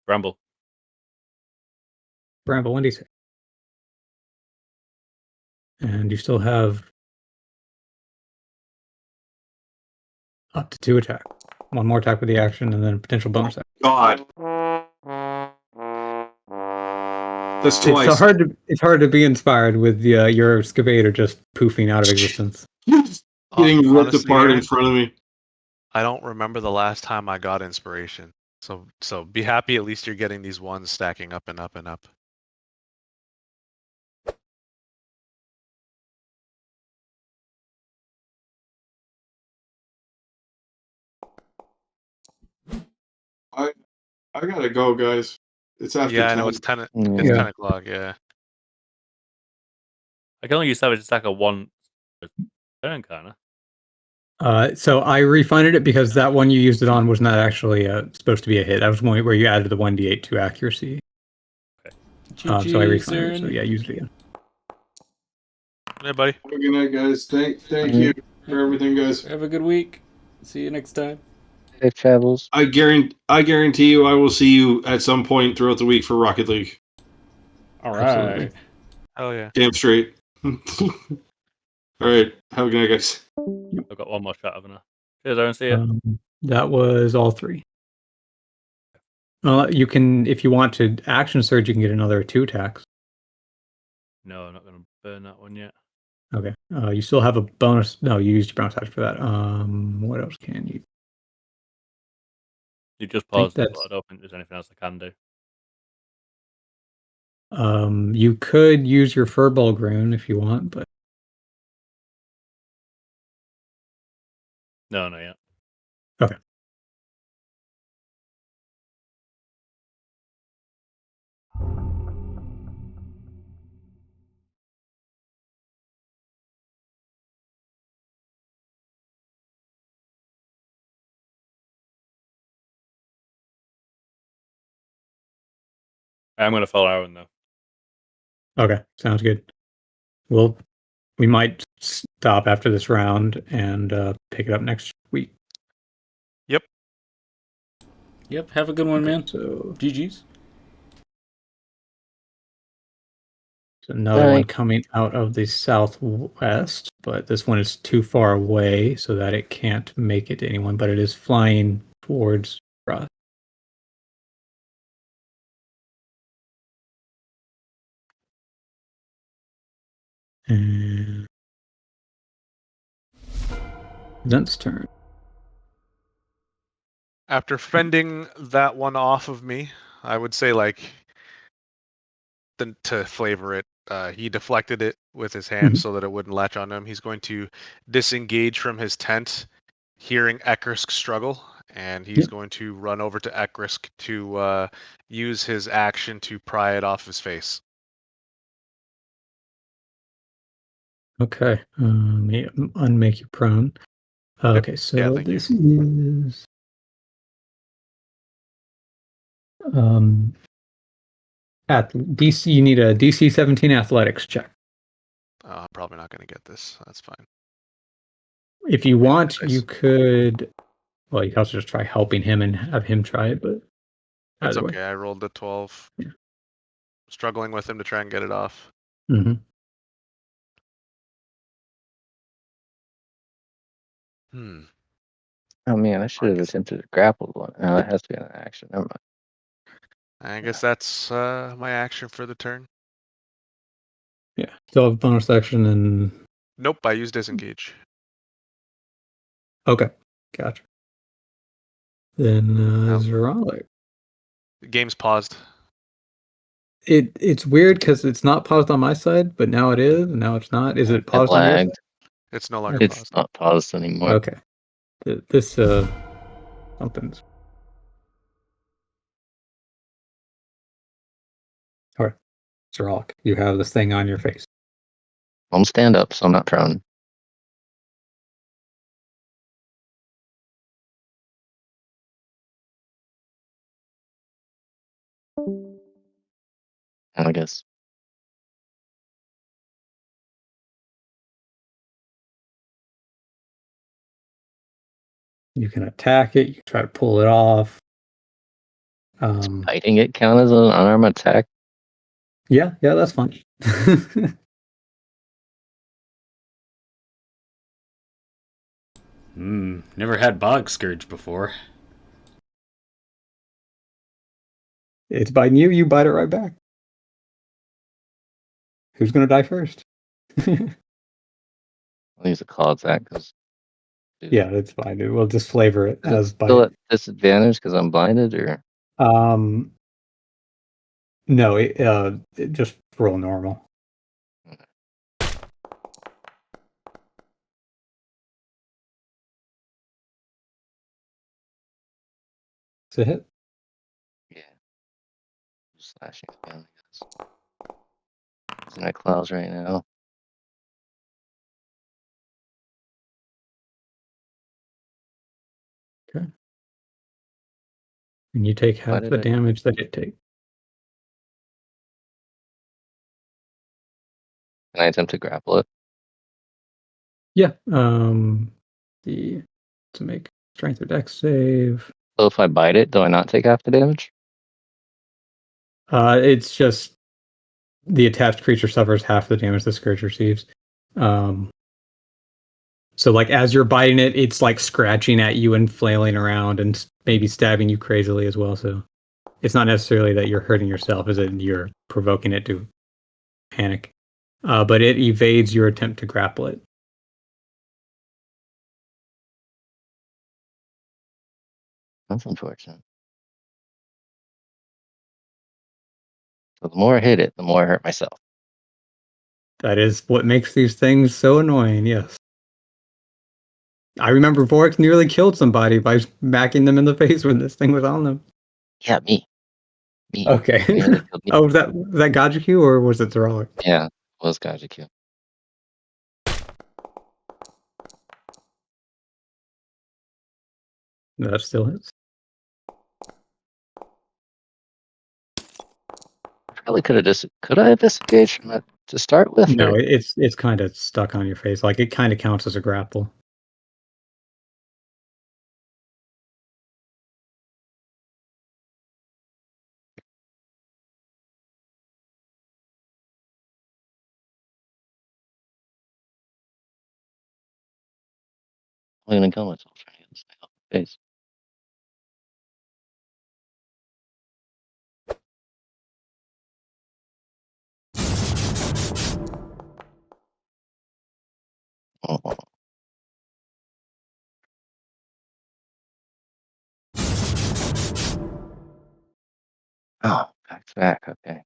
Bramble. Bramble, 1d6. And you still have up to 2 attack. One more attack with the action and then a potential bonus action. God. That's It's twice. so it's hard to be inspired with your excavator just poofing out of existence. Getting ripped Honestly, apart in Aaron, front of me. I don't remember the last time I got inspiration. So be happy at least you're getting these ones stacking up and up and up. I gotta go, guys. It's after Yeah, I 10. know it's 10. It's Yeah. 10 o'clock. Yeah. I can only use Savage Attack at one turn, kind of. So I refunded it because that one you used it on was not actually supposed to be a hit. That was one where you added the 1d8 to accuracy. So I refunded it. So yeah, use it again. Yeah, buddy. Have a good night, guys. Thank you for everything, guys. Have a good week. See you next time. Safe travels. I guarantee you I will see you at some point throughout the week for Rocket League. All Absolutely. right. Hell yeah. Damn straight. All right. Have a good night, guys. I've got one more shot, haven't I? Cheers, Aaron. See ya. That was all 3. You can, if you want to action surge, you can get another 2 attacks. No, I'm not going to burn that one yet. Okay. You still have a bonus. No, you used your bonus action for that. What else can you? You just I think paused it, that's- but I don't think there's anything else I can do. You could use your Furball Groon if you want, but No, not yet. okay. I'm going to follow Aaron, though. Okay, sounds good. We might stop after this round and pick it up next week. Yep. Yep. Have a good one, Okay, man. so GG's. another Bye. one coming out of the southwest, but this one is too far away so that it can't make it to anyone, but it is flying towards us. And Zent's turn. After fending that one off of me, I would say like to flavor it, he deflected it with his hand so that it wouldn't latch on him. He's going to disengage from his tent, hearing Ekrisk struggle, and he's Yep. going to run over to Ekrisk to use his action to pry it off his face. Okay. Let me unmake you prone. Okay, so Yeah, thank you. this is at DC. You need a DC 17 athletics check. I'm probably not going to get this. That's fine. If you want, Nice. you could. Well, you can also just try helping him and have him try it, but It's either okay. I rolled a 12. Yeah. Struggling with him to try and get it off. way. Mm-hmm. Oh man, I should have attempted to grapple one. No, that has to be an action. Never mind. I guess that's my action for the turn. Yeah. Still have bonus action and. Nope, I used disengage. Okay, gotcha. Then Zeralik. The game's paused. It's weird because it's not paused on my side, but now it is, and now it's not. Is it It paused on your side? lagged. It's no longer It's paused. not paused anymore. Okay. This something's. All right, Zeralik, you have this thing on your face. I'm stand up, so I'm not prone. I guess. You can attack it. You can try to pull it off. Biting it count as an unarmed attack? Yeah, that's fine. Never had bog scourge before. It's biting you. You bite it right back. Who's gonna die first? I'll use a claw attack because. Yeah, that's fine. We'll just flavor it Is as it still bite. at disadvantage because I'm blinded, or No, it just roll normal. It's a hit. yeah, slashing again. I guess. Using my claws right now. Okay. And you take Why half did the I- damage that it takes. Can I attempt to grapple it? Yeah. To make strength or dex save. So if I bite it, do I not take half the damage? It's just the attached creature suffers half the damage the scourge receives. So like as you're biting it, it's like scratching at you and flailing around and maybe stabbing you crazily as well. So it's not necessarily that you're hurting yourself, is that you're provoking it to panic. But it evades your attempt to grapple it. That's unfortunate. So the more I hit it, the more I hurt myself. That is what makes these things so annoying, yes. I remember Vorex nearly killed somebody by smacking them in the face when this thing was on them. Yeah, me. Okay. Nearly killed me. Oh, was that Gajiku or was it Zeralik? Yeah, it was Gajiku. No, that still hits. Probably could I have disengaged from it to start with? No, or- it's kind of stuck on your face. Like it kind of counts as a grapple. I'm gonna kill myself trying to get this thing off my face. Oh, Oh, back. Okay.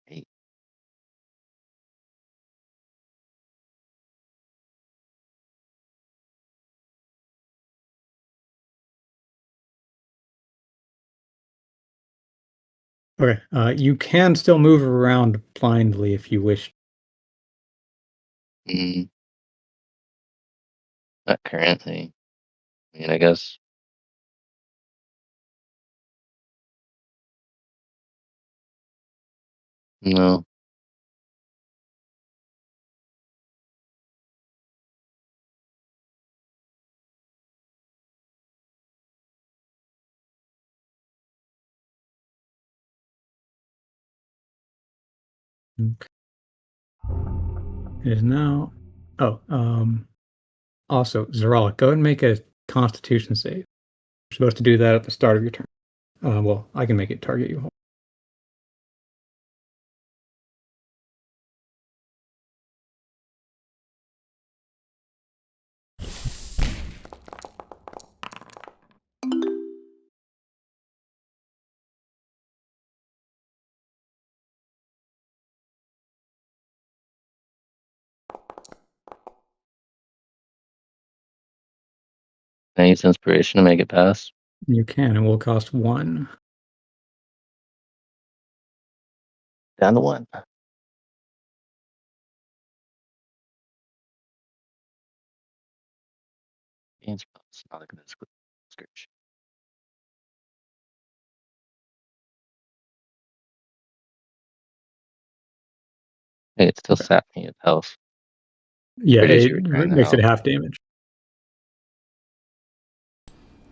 8. Okay. You can still move around blindly if you wish. Mm, not currently. I mean, I guess. No. Okay. It is now. Oh, also, Zarala, go ahead and make a Constitution save. You're supposed to do that at the start of your turn. Well, I can make it target you. I use inspiration to make it pass. You can. It will cost 1. Down to 1. Gain spells. Not like this. Scourge. Hey, it still sapped me with health. Yeah, Triggers it your return to makes it health. half damage.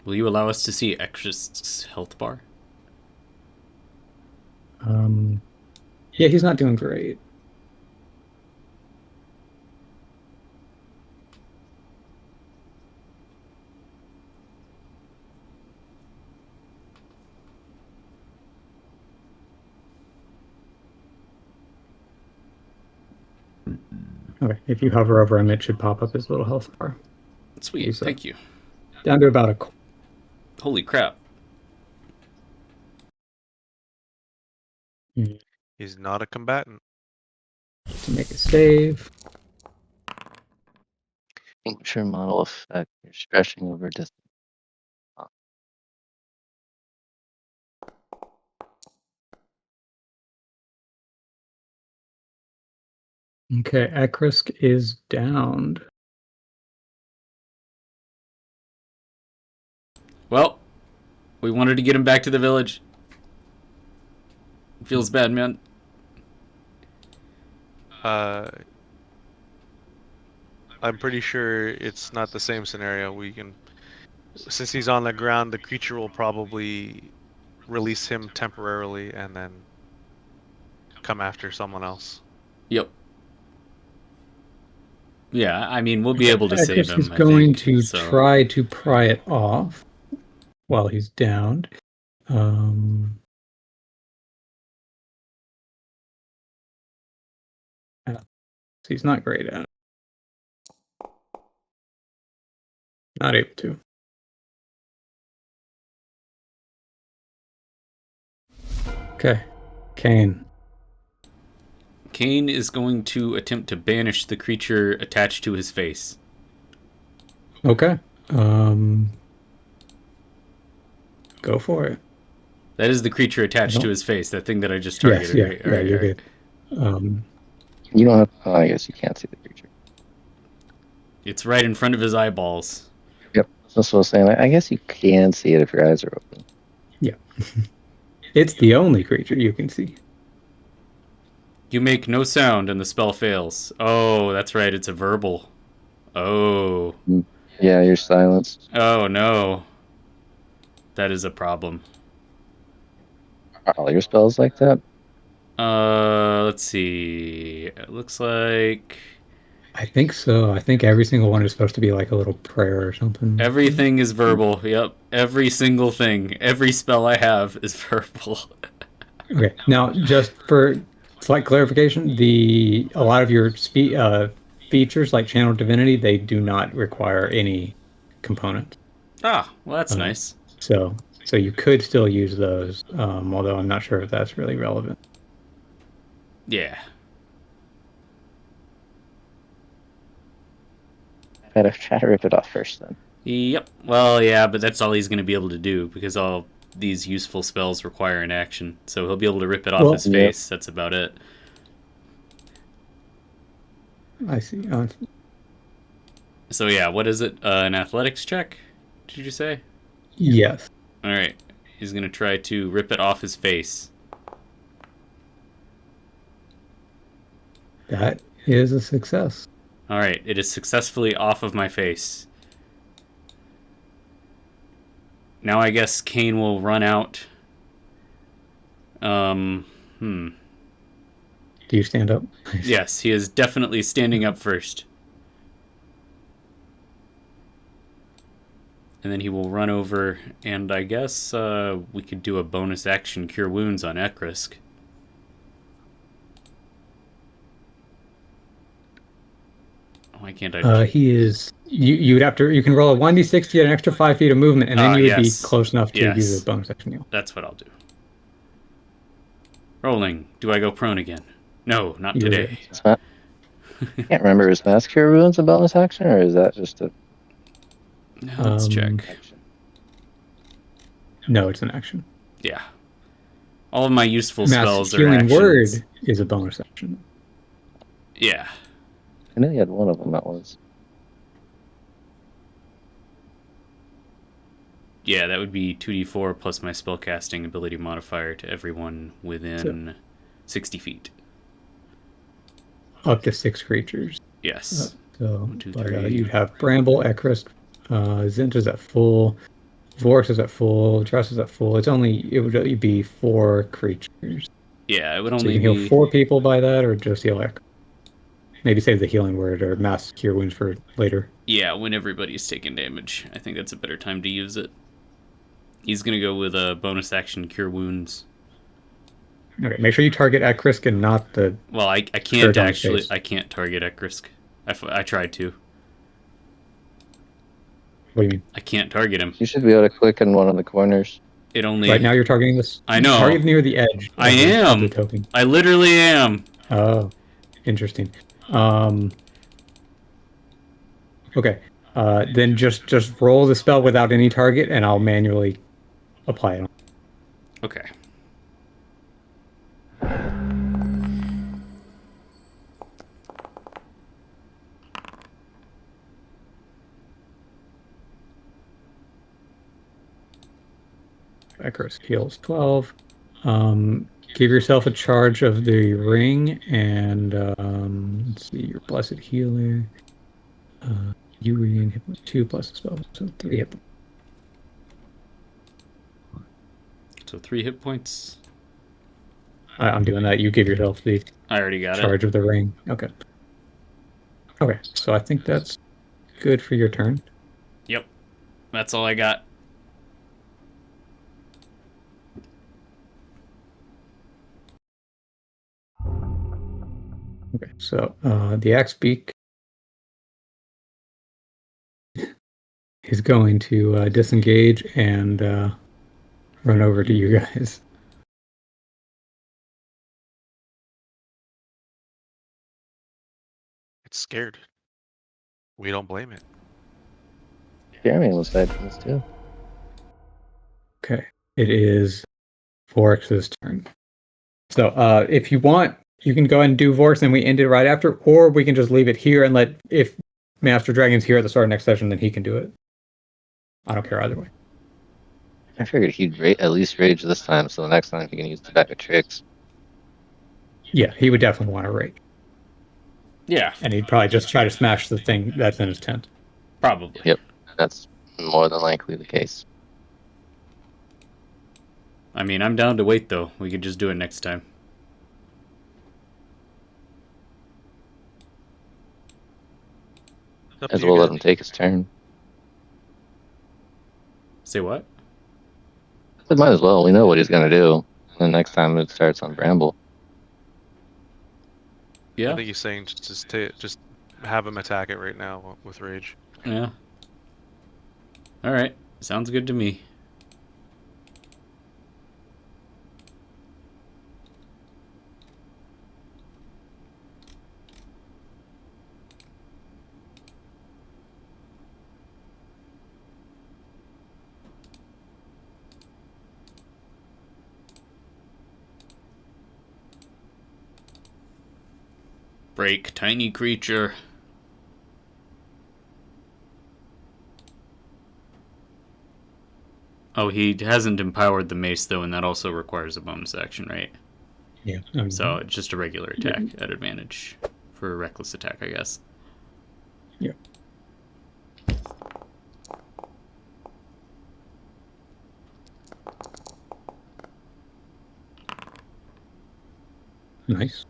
Will you allow us to see Extra's health bar? Yeah, he's not doing great. Okay, if you hover over him, it should pop up his little health bar. Sweet, He's, thank you. Down to about a. Holy crap. He's not a combatant. To make a save. Tincture model effect. You're stretching over distance. Okay, Ekrisk is downed. Well, we wanted to get him back to the village. Feels bad, man. I'm pretty sure it's not the same scenario. We can, since he's on the ground, the creature will probably release him temporarily and then come after someone else. Yep. Yeah, I mean, we'll be able to save Ekrisk him, is I going think, to so. try to pry it off while he's downed. He's not great at it. Not able to. Okay. Kane. Kane is going to attempt to banish the creature attached to his face. Okay. Go for it. That is the creature attached to his face, that thing that I just targeted, yes, right? Yeah, you're good. You don't have. Oh, I guess you can't see the creature. It's right in front of his eyeballs. Yep. That's what I was saying. I guess you can see it if your eyes are open. Yeah. It's the only creature you can see. You make no sound and the spell fails. Oh, that's right. It's a verbal. Oh. Yeah, you're silenced. Oh, no. That is a problem. Are all your spells like that? Let's see. It looks like I think so. I think every single one is supposed to be like a little prayer or something. everything is verbal. Yep. Every single thing. Every spell I have is verbal. Okay. Now, just for slight clarification, a lot of your features like Channel Divinity, they do not require any component. Ah, well, that's nice. So So you could still use those, although I'm not sure if that's really relevant. Yeah. Better try to rip it off first then. Yep. Well, yeah, but that's all he's going to be able to do because all these useful spells require an action. So he'll be able to rip it off his Yep. face. That's about it. I see. So yeah, what is it? An athletics check? Did you say? Yes. All right. He's going to try to rip it off his face. That is a success. All right. It is successfully off of my face. Now I guess Kane will run out. Do you stand up? Yes, he is definitely standing up first. And then he will run over, and I guess we could do a bonus action Cure Wounds on Ekrisk. Why can't I? He is. You would have to. You can roll a 1d6 to get an extra 5 feet of movement, and then you would yes. be close enough to Yes. use a bonus action heal. That's what I'll do. Rolling. Do I go prone again? No, not You today. I can't remember, is Mass Cure Wounds a bonus action, or is that just a Now let's check. action? No, it's an action. Yeah. All of my useful Mass spells are healing actions. word is a bonus action. Yeah. I know you had one of them that was. Yeah, that would be 2d4 plus my spellcasting ability modifier to everyone within 60 feet. Up to 6 creatures. Yes. So 1, 2, 3. you'd have Bramble, Ekris, Zint is at full, Vorx is at full, Trust is at full. It would only be 4 creatures. Yeah, it would So only you can be... heal 4 people by that, or just heal Ekris. Maybe save the healing word or mass cure wounds for later. Yeah, when everybody's taking damage. I think that's a better time to use it. He's going to go with a bonus action Cure Wounds. Okay, make sure you target Ekris and not the... Well, I can't Shirt on his actually... face. I can't target Ekrisk. I tried to. What do you mean? I can't target him. You should be able to click in one of the corners. It only... Right now you're targeting this... I know. Target near the edge. I of the am. token. I literally am. Oh, interesting. Okay. Then just roll the spell without any target, and I'll manually apply it. Okay. Ekris heals 12. Give yourself a charge of the ring, and let's see, your blessed healer. You regain hit points 2 plus the spell, so 3 hit points. So 3 hit points. I'm doing that. You give yourself the I already got charge of the ring. Okay. Okay, so I think that's good for your turn. it. Yep. That's all I got. Okay, so the axe beak is going to disengage and run over to you guys. It's scared. We don't blame it. Jeremy was fighting this too. Okay, it is Vorex's turn. So if you want, you can go ahead and do Vorex and we end it right after, or we can just leave it here and let, if Master Dragon's here at the start of next session, then he can do it. I don't care either way. I figured he'd at least rage this time, so the next time he can use the bag of tricks. Yeah, he would definitely want to rage. Yeah, And he'd probably just try to smash the thing that's in his tent. probably. Yep, that's more than likely the case. I mean, I'm down to wait, though. We could just do it next time. It's up As to well you let guys. him take his turn. Say what? But might as well. We know what he's gonna do. And next time it starts on Bramble. I Yeah? think he's saying just have him attack it right now with rage. Yeah. Alright. Sounds good to me. break, tiny creature. Oh, he hasn't empowered the mace, though, and that also requires a bonus action, right? Yeah. So it's just a regular attack at advantage for a reckless attack, I guess. Yeah. Nice.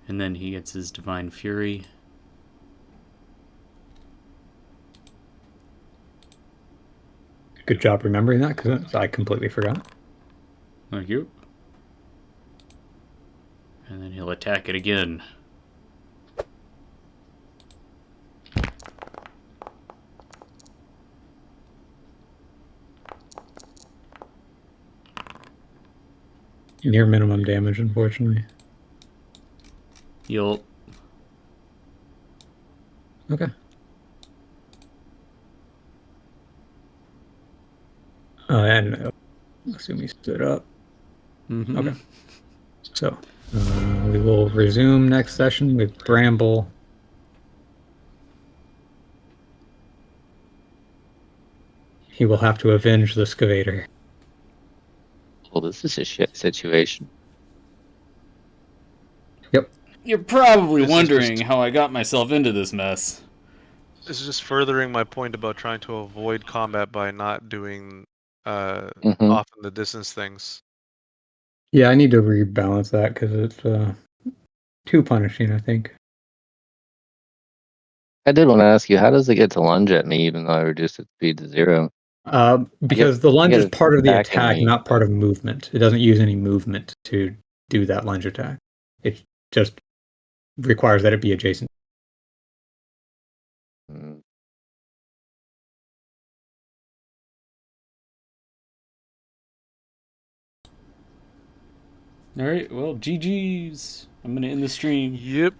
And then he gets his Divine Fury. Good job remembering that, because I completely forgot. Thank you. And then he'll attack it again. Near minimum damage, unfortunately. You'll... Okay. And I assume he stood up. Mm-hmm. Okay. So we will resume next session with Bramble. He will have to avenge the Scavator. Well, this is a shit situation. Yep. You're probably This is wondering just- how I got myself into this mess. This is just furthering my point about trying to avoid combat by not doing Mm-hmm. often the distance things. Yeah, I need to rebalance that because it's too punishing, I think. I did want to ask you, how does it get to lunge at me even though I reduced its speed to 0? Because the lunge get is it part of the attacking attack, me, not part but- of movement. It doesn't use any movement to do that lunge attack. It just requires that it be adjacent. Mm. Alright, well, GG's. I'm gonna end the stream. Yep.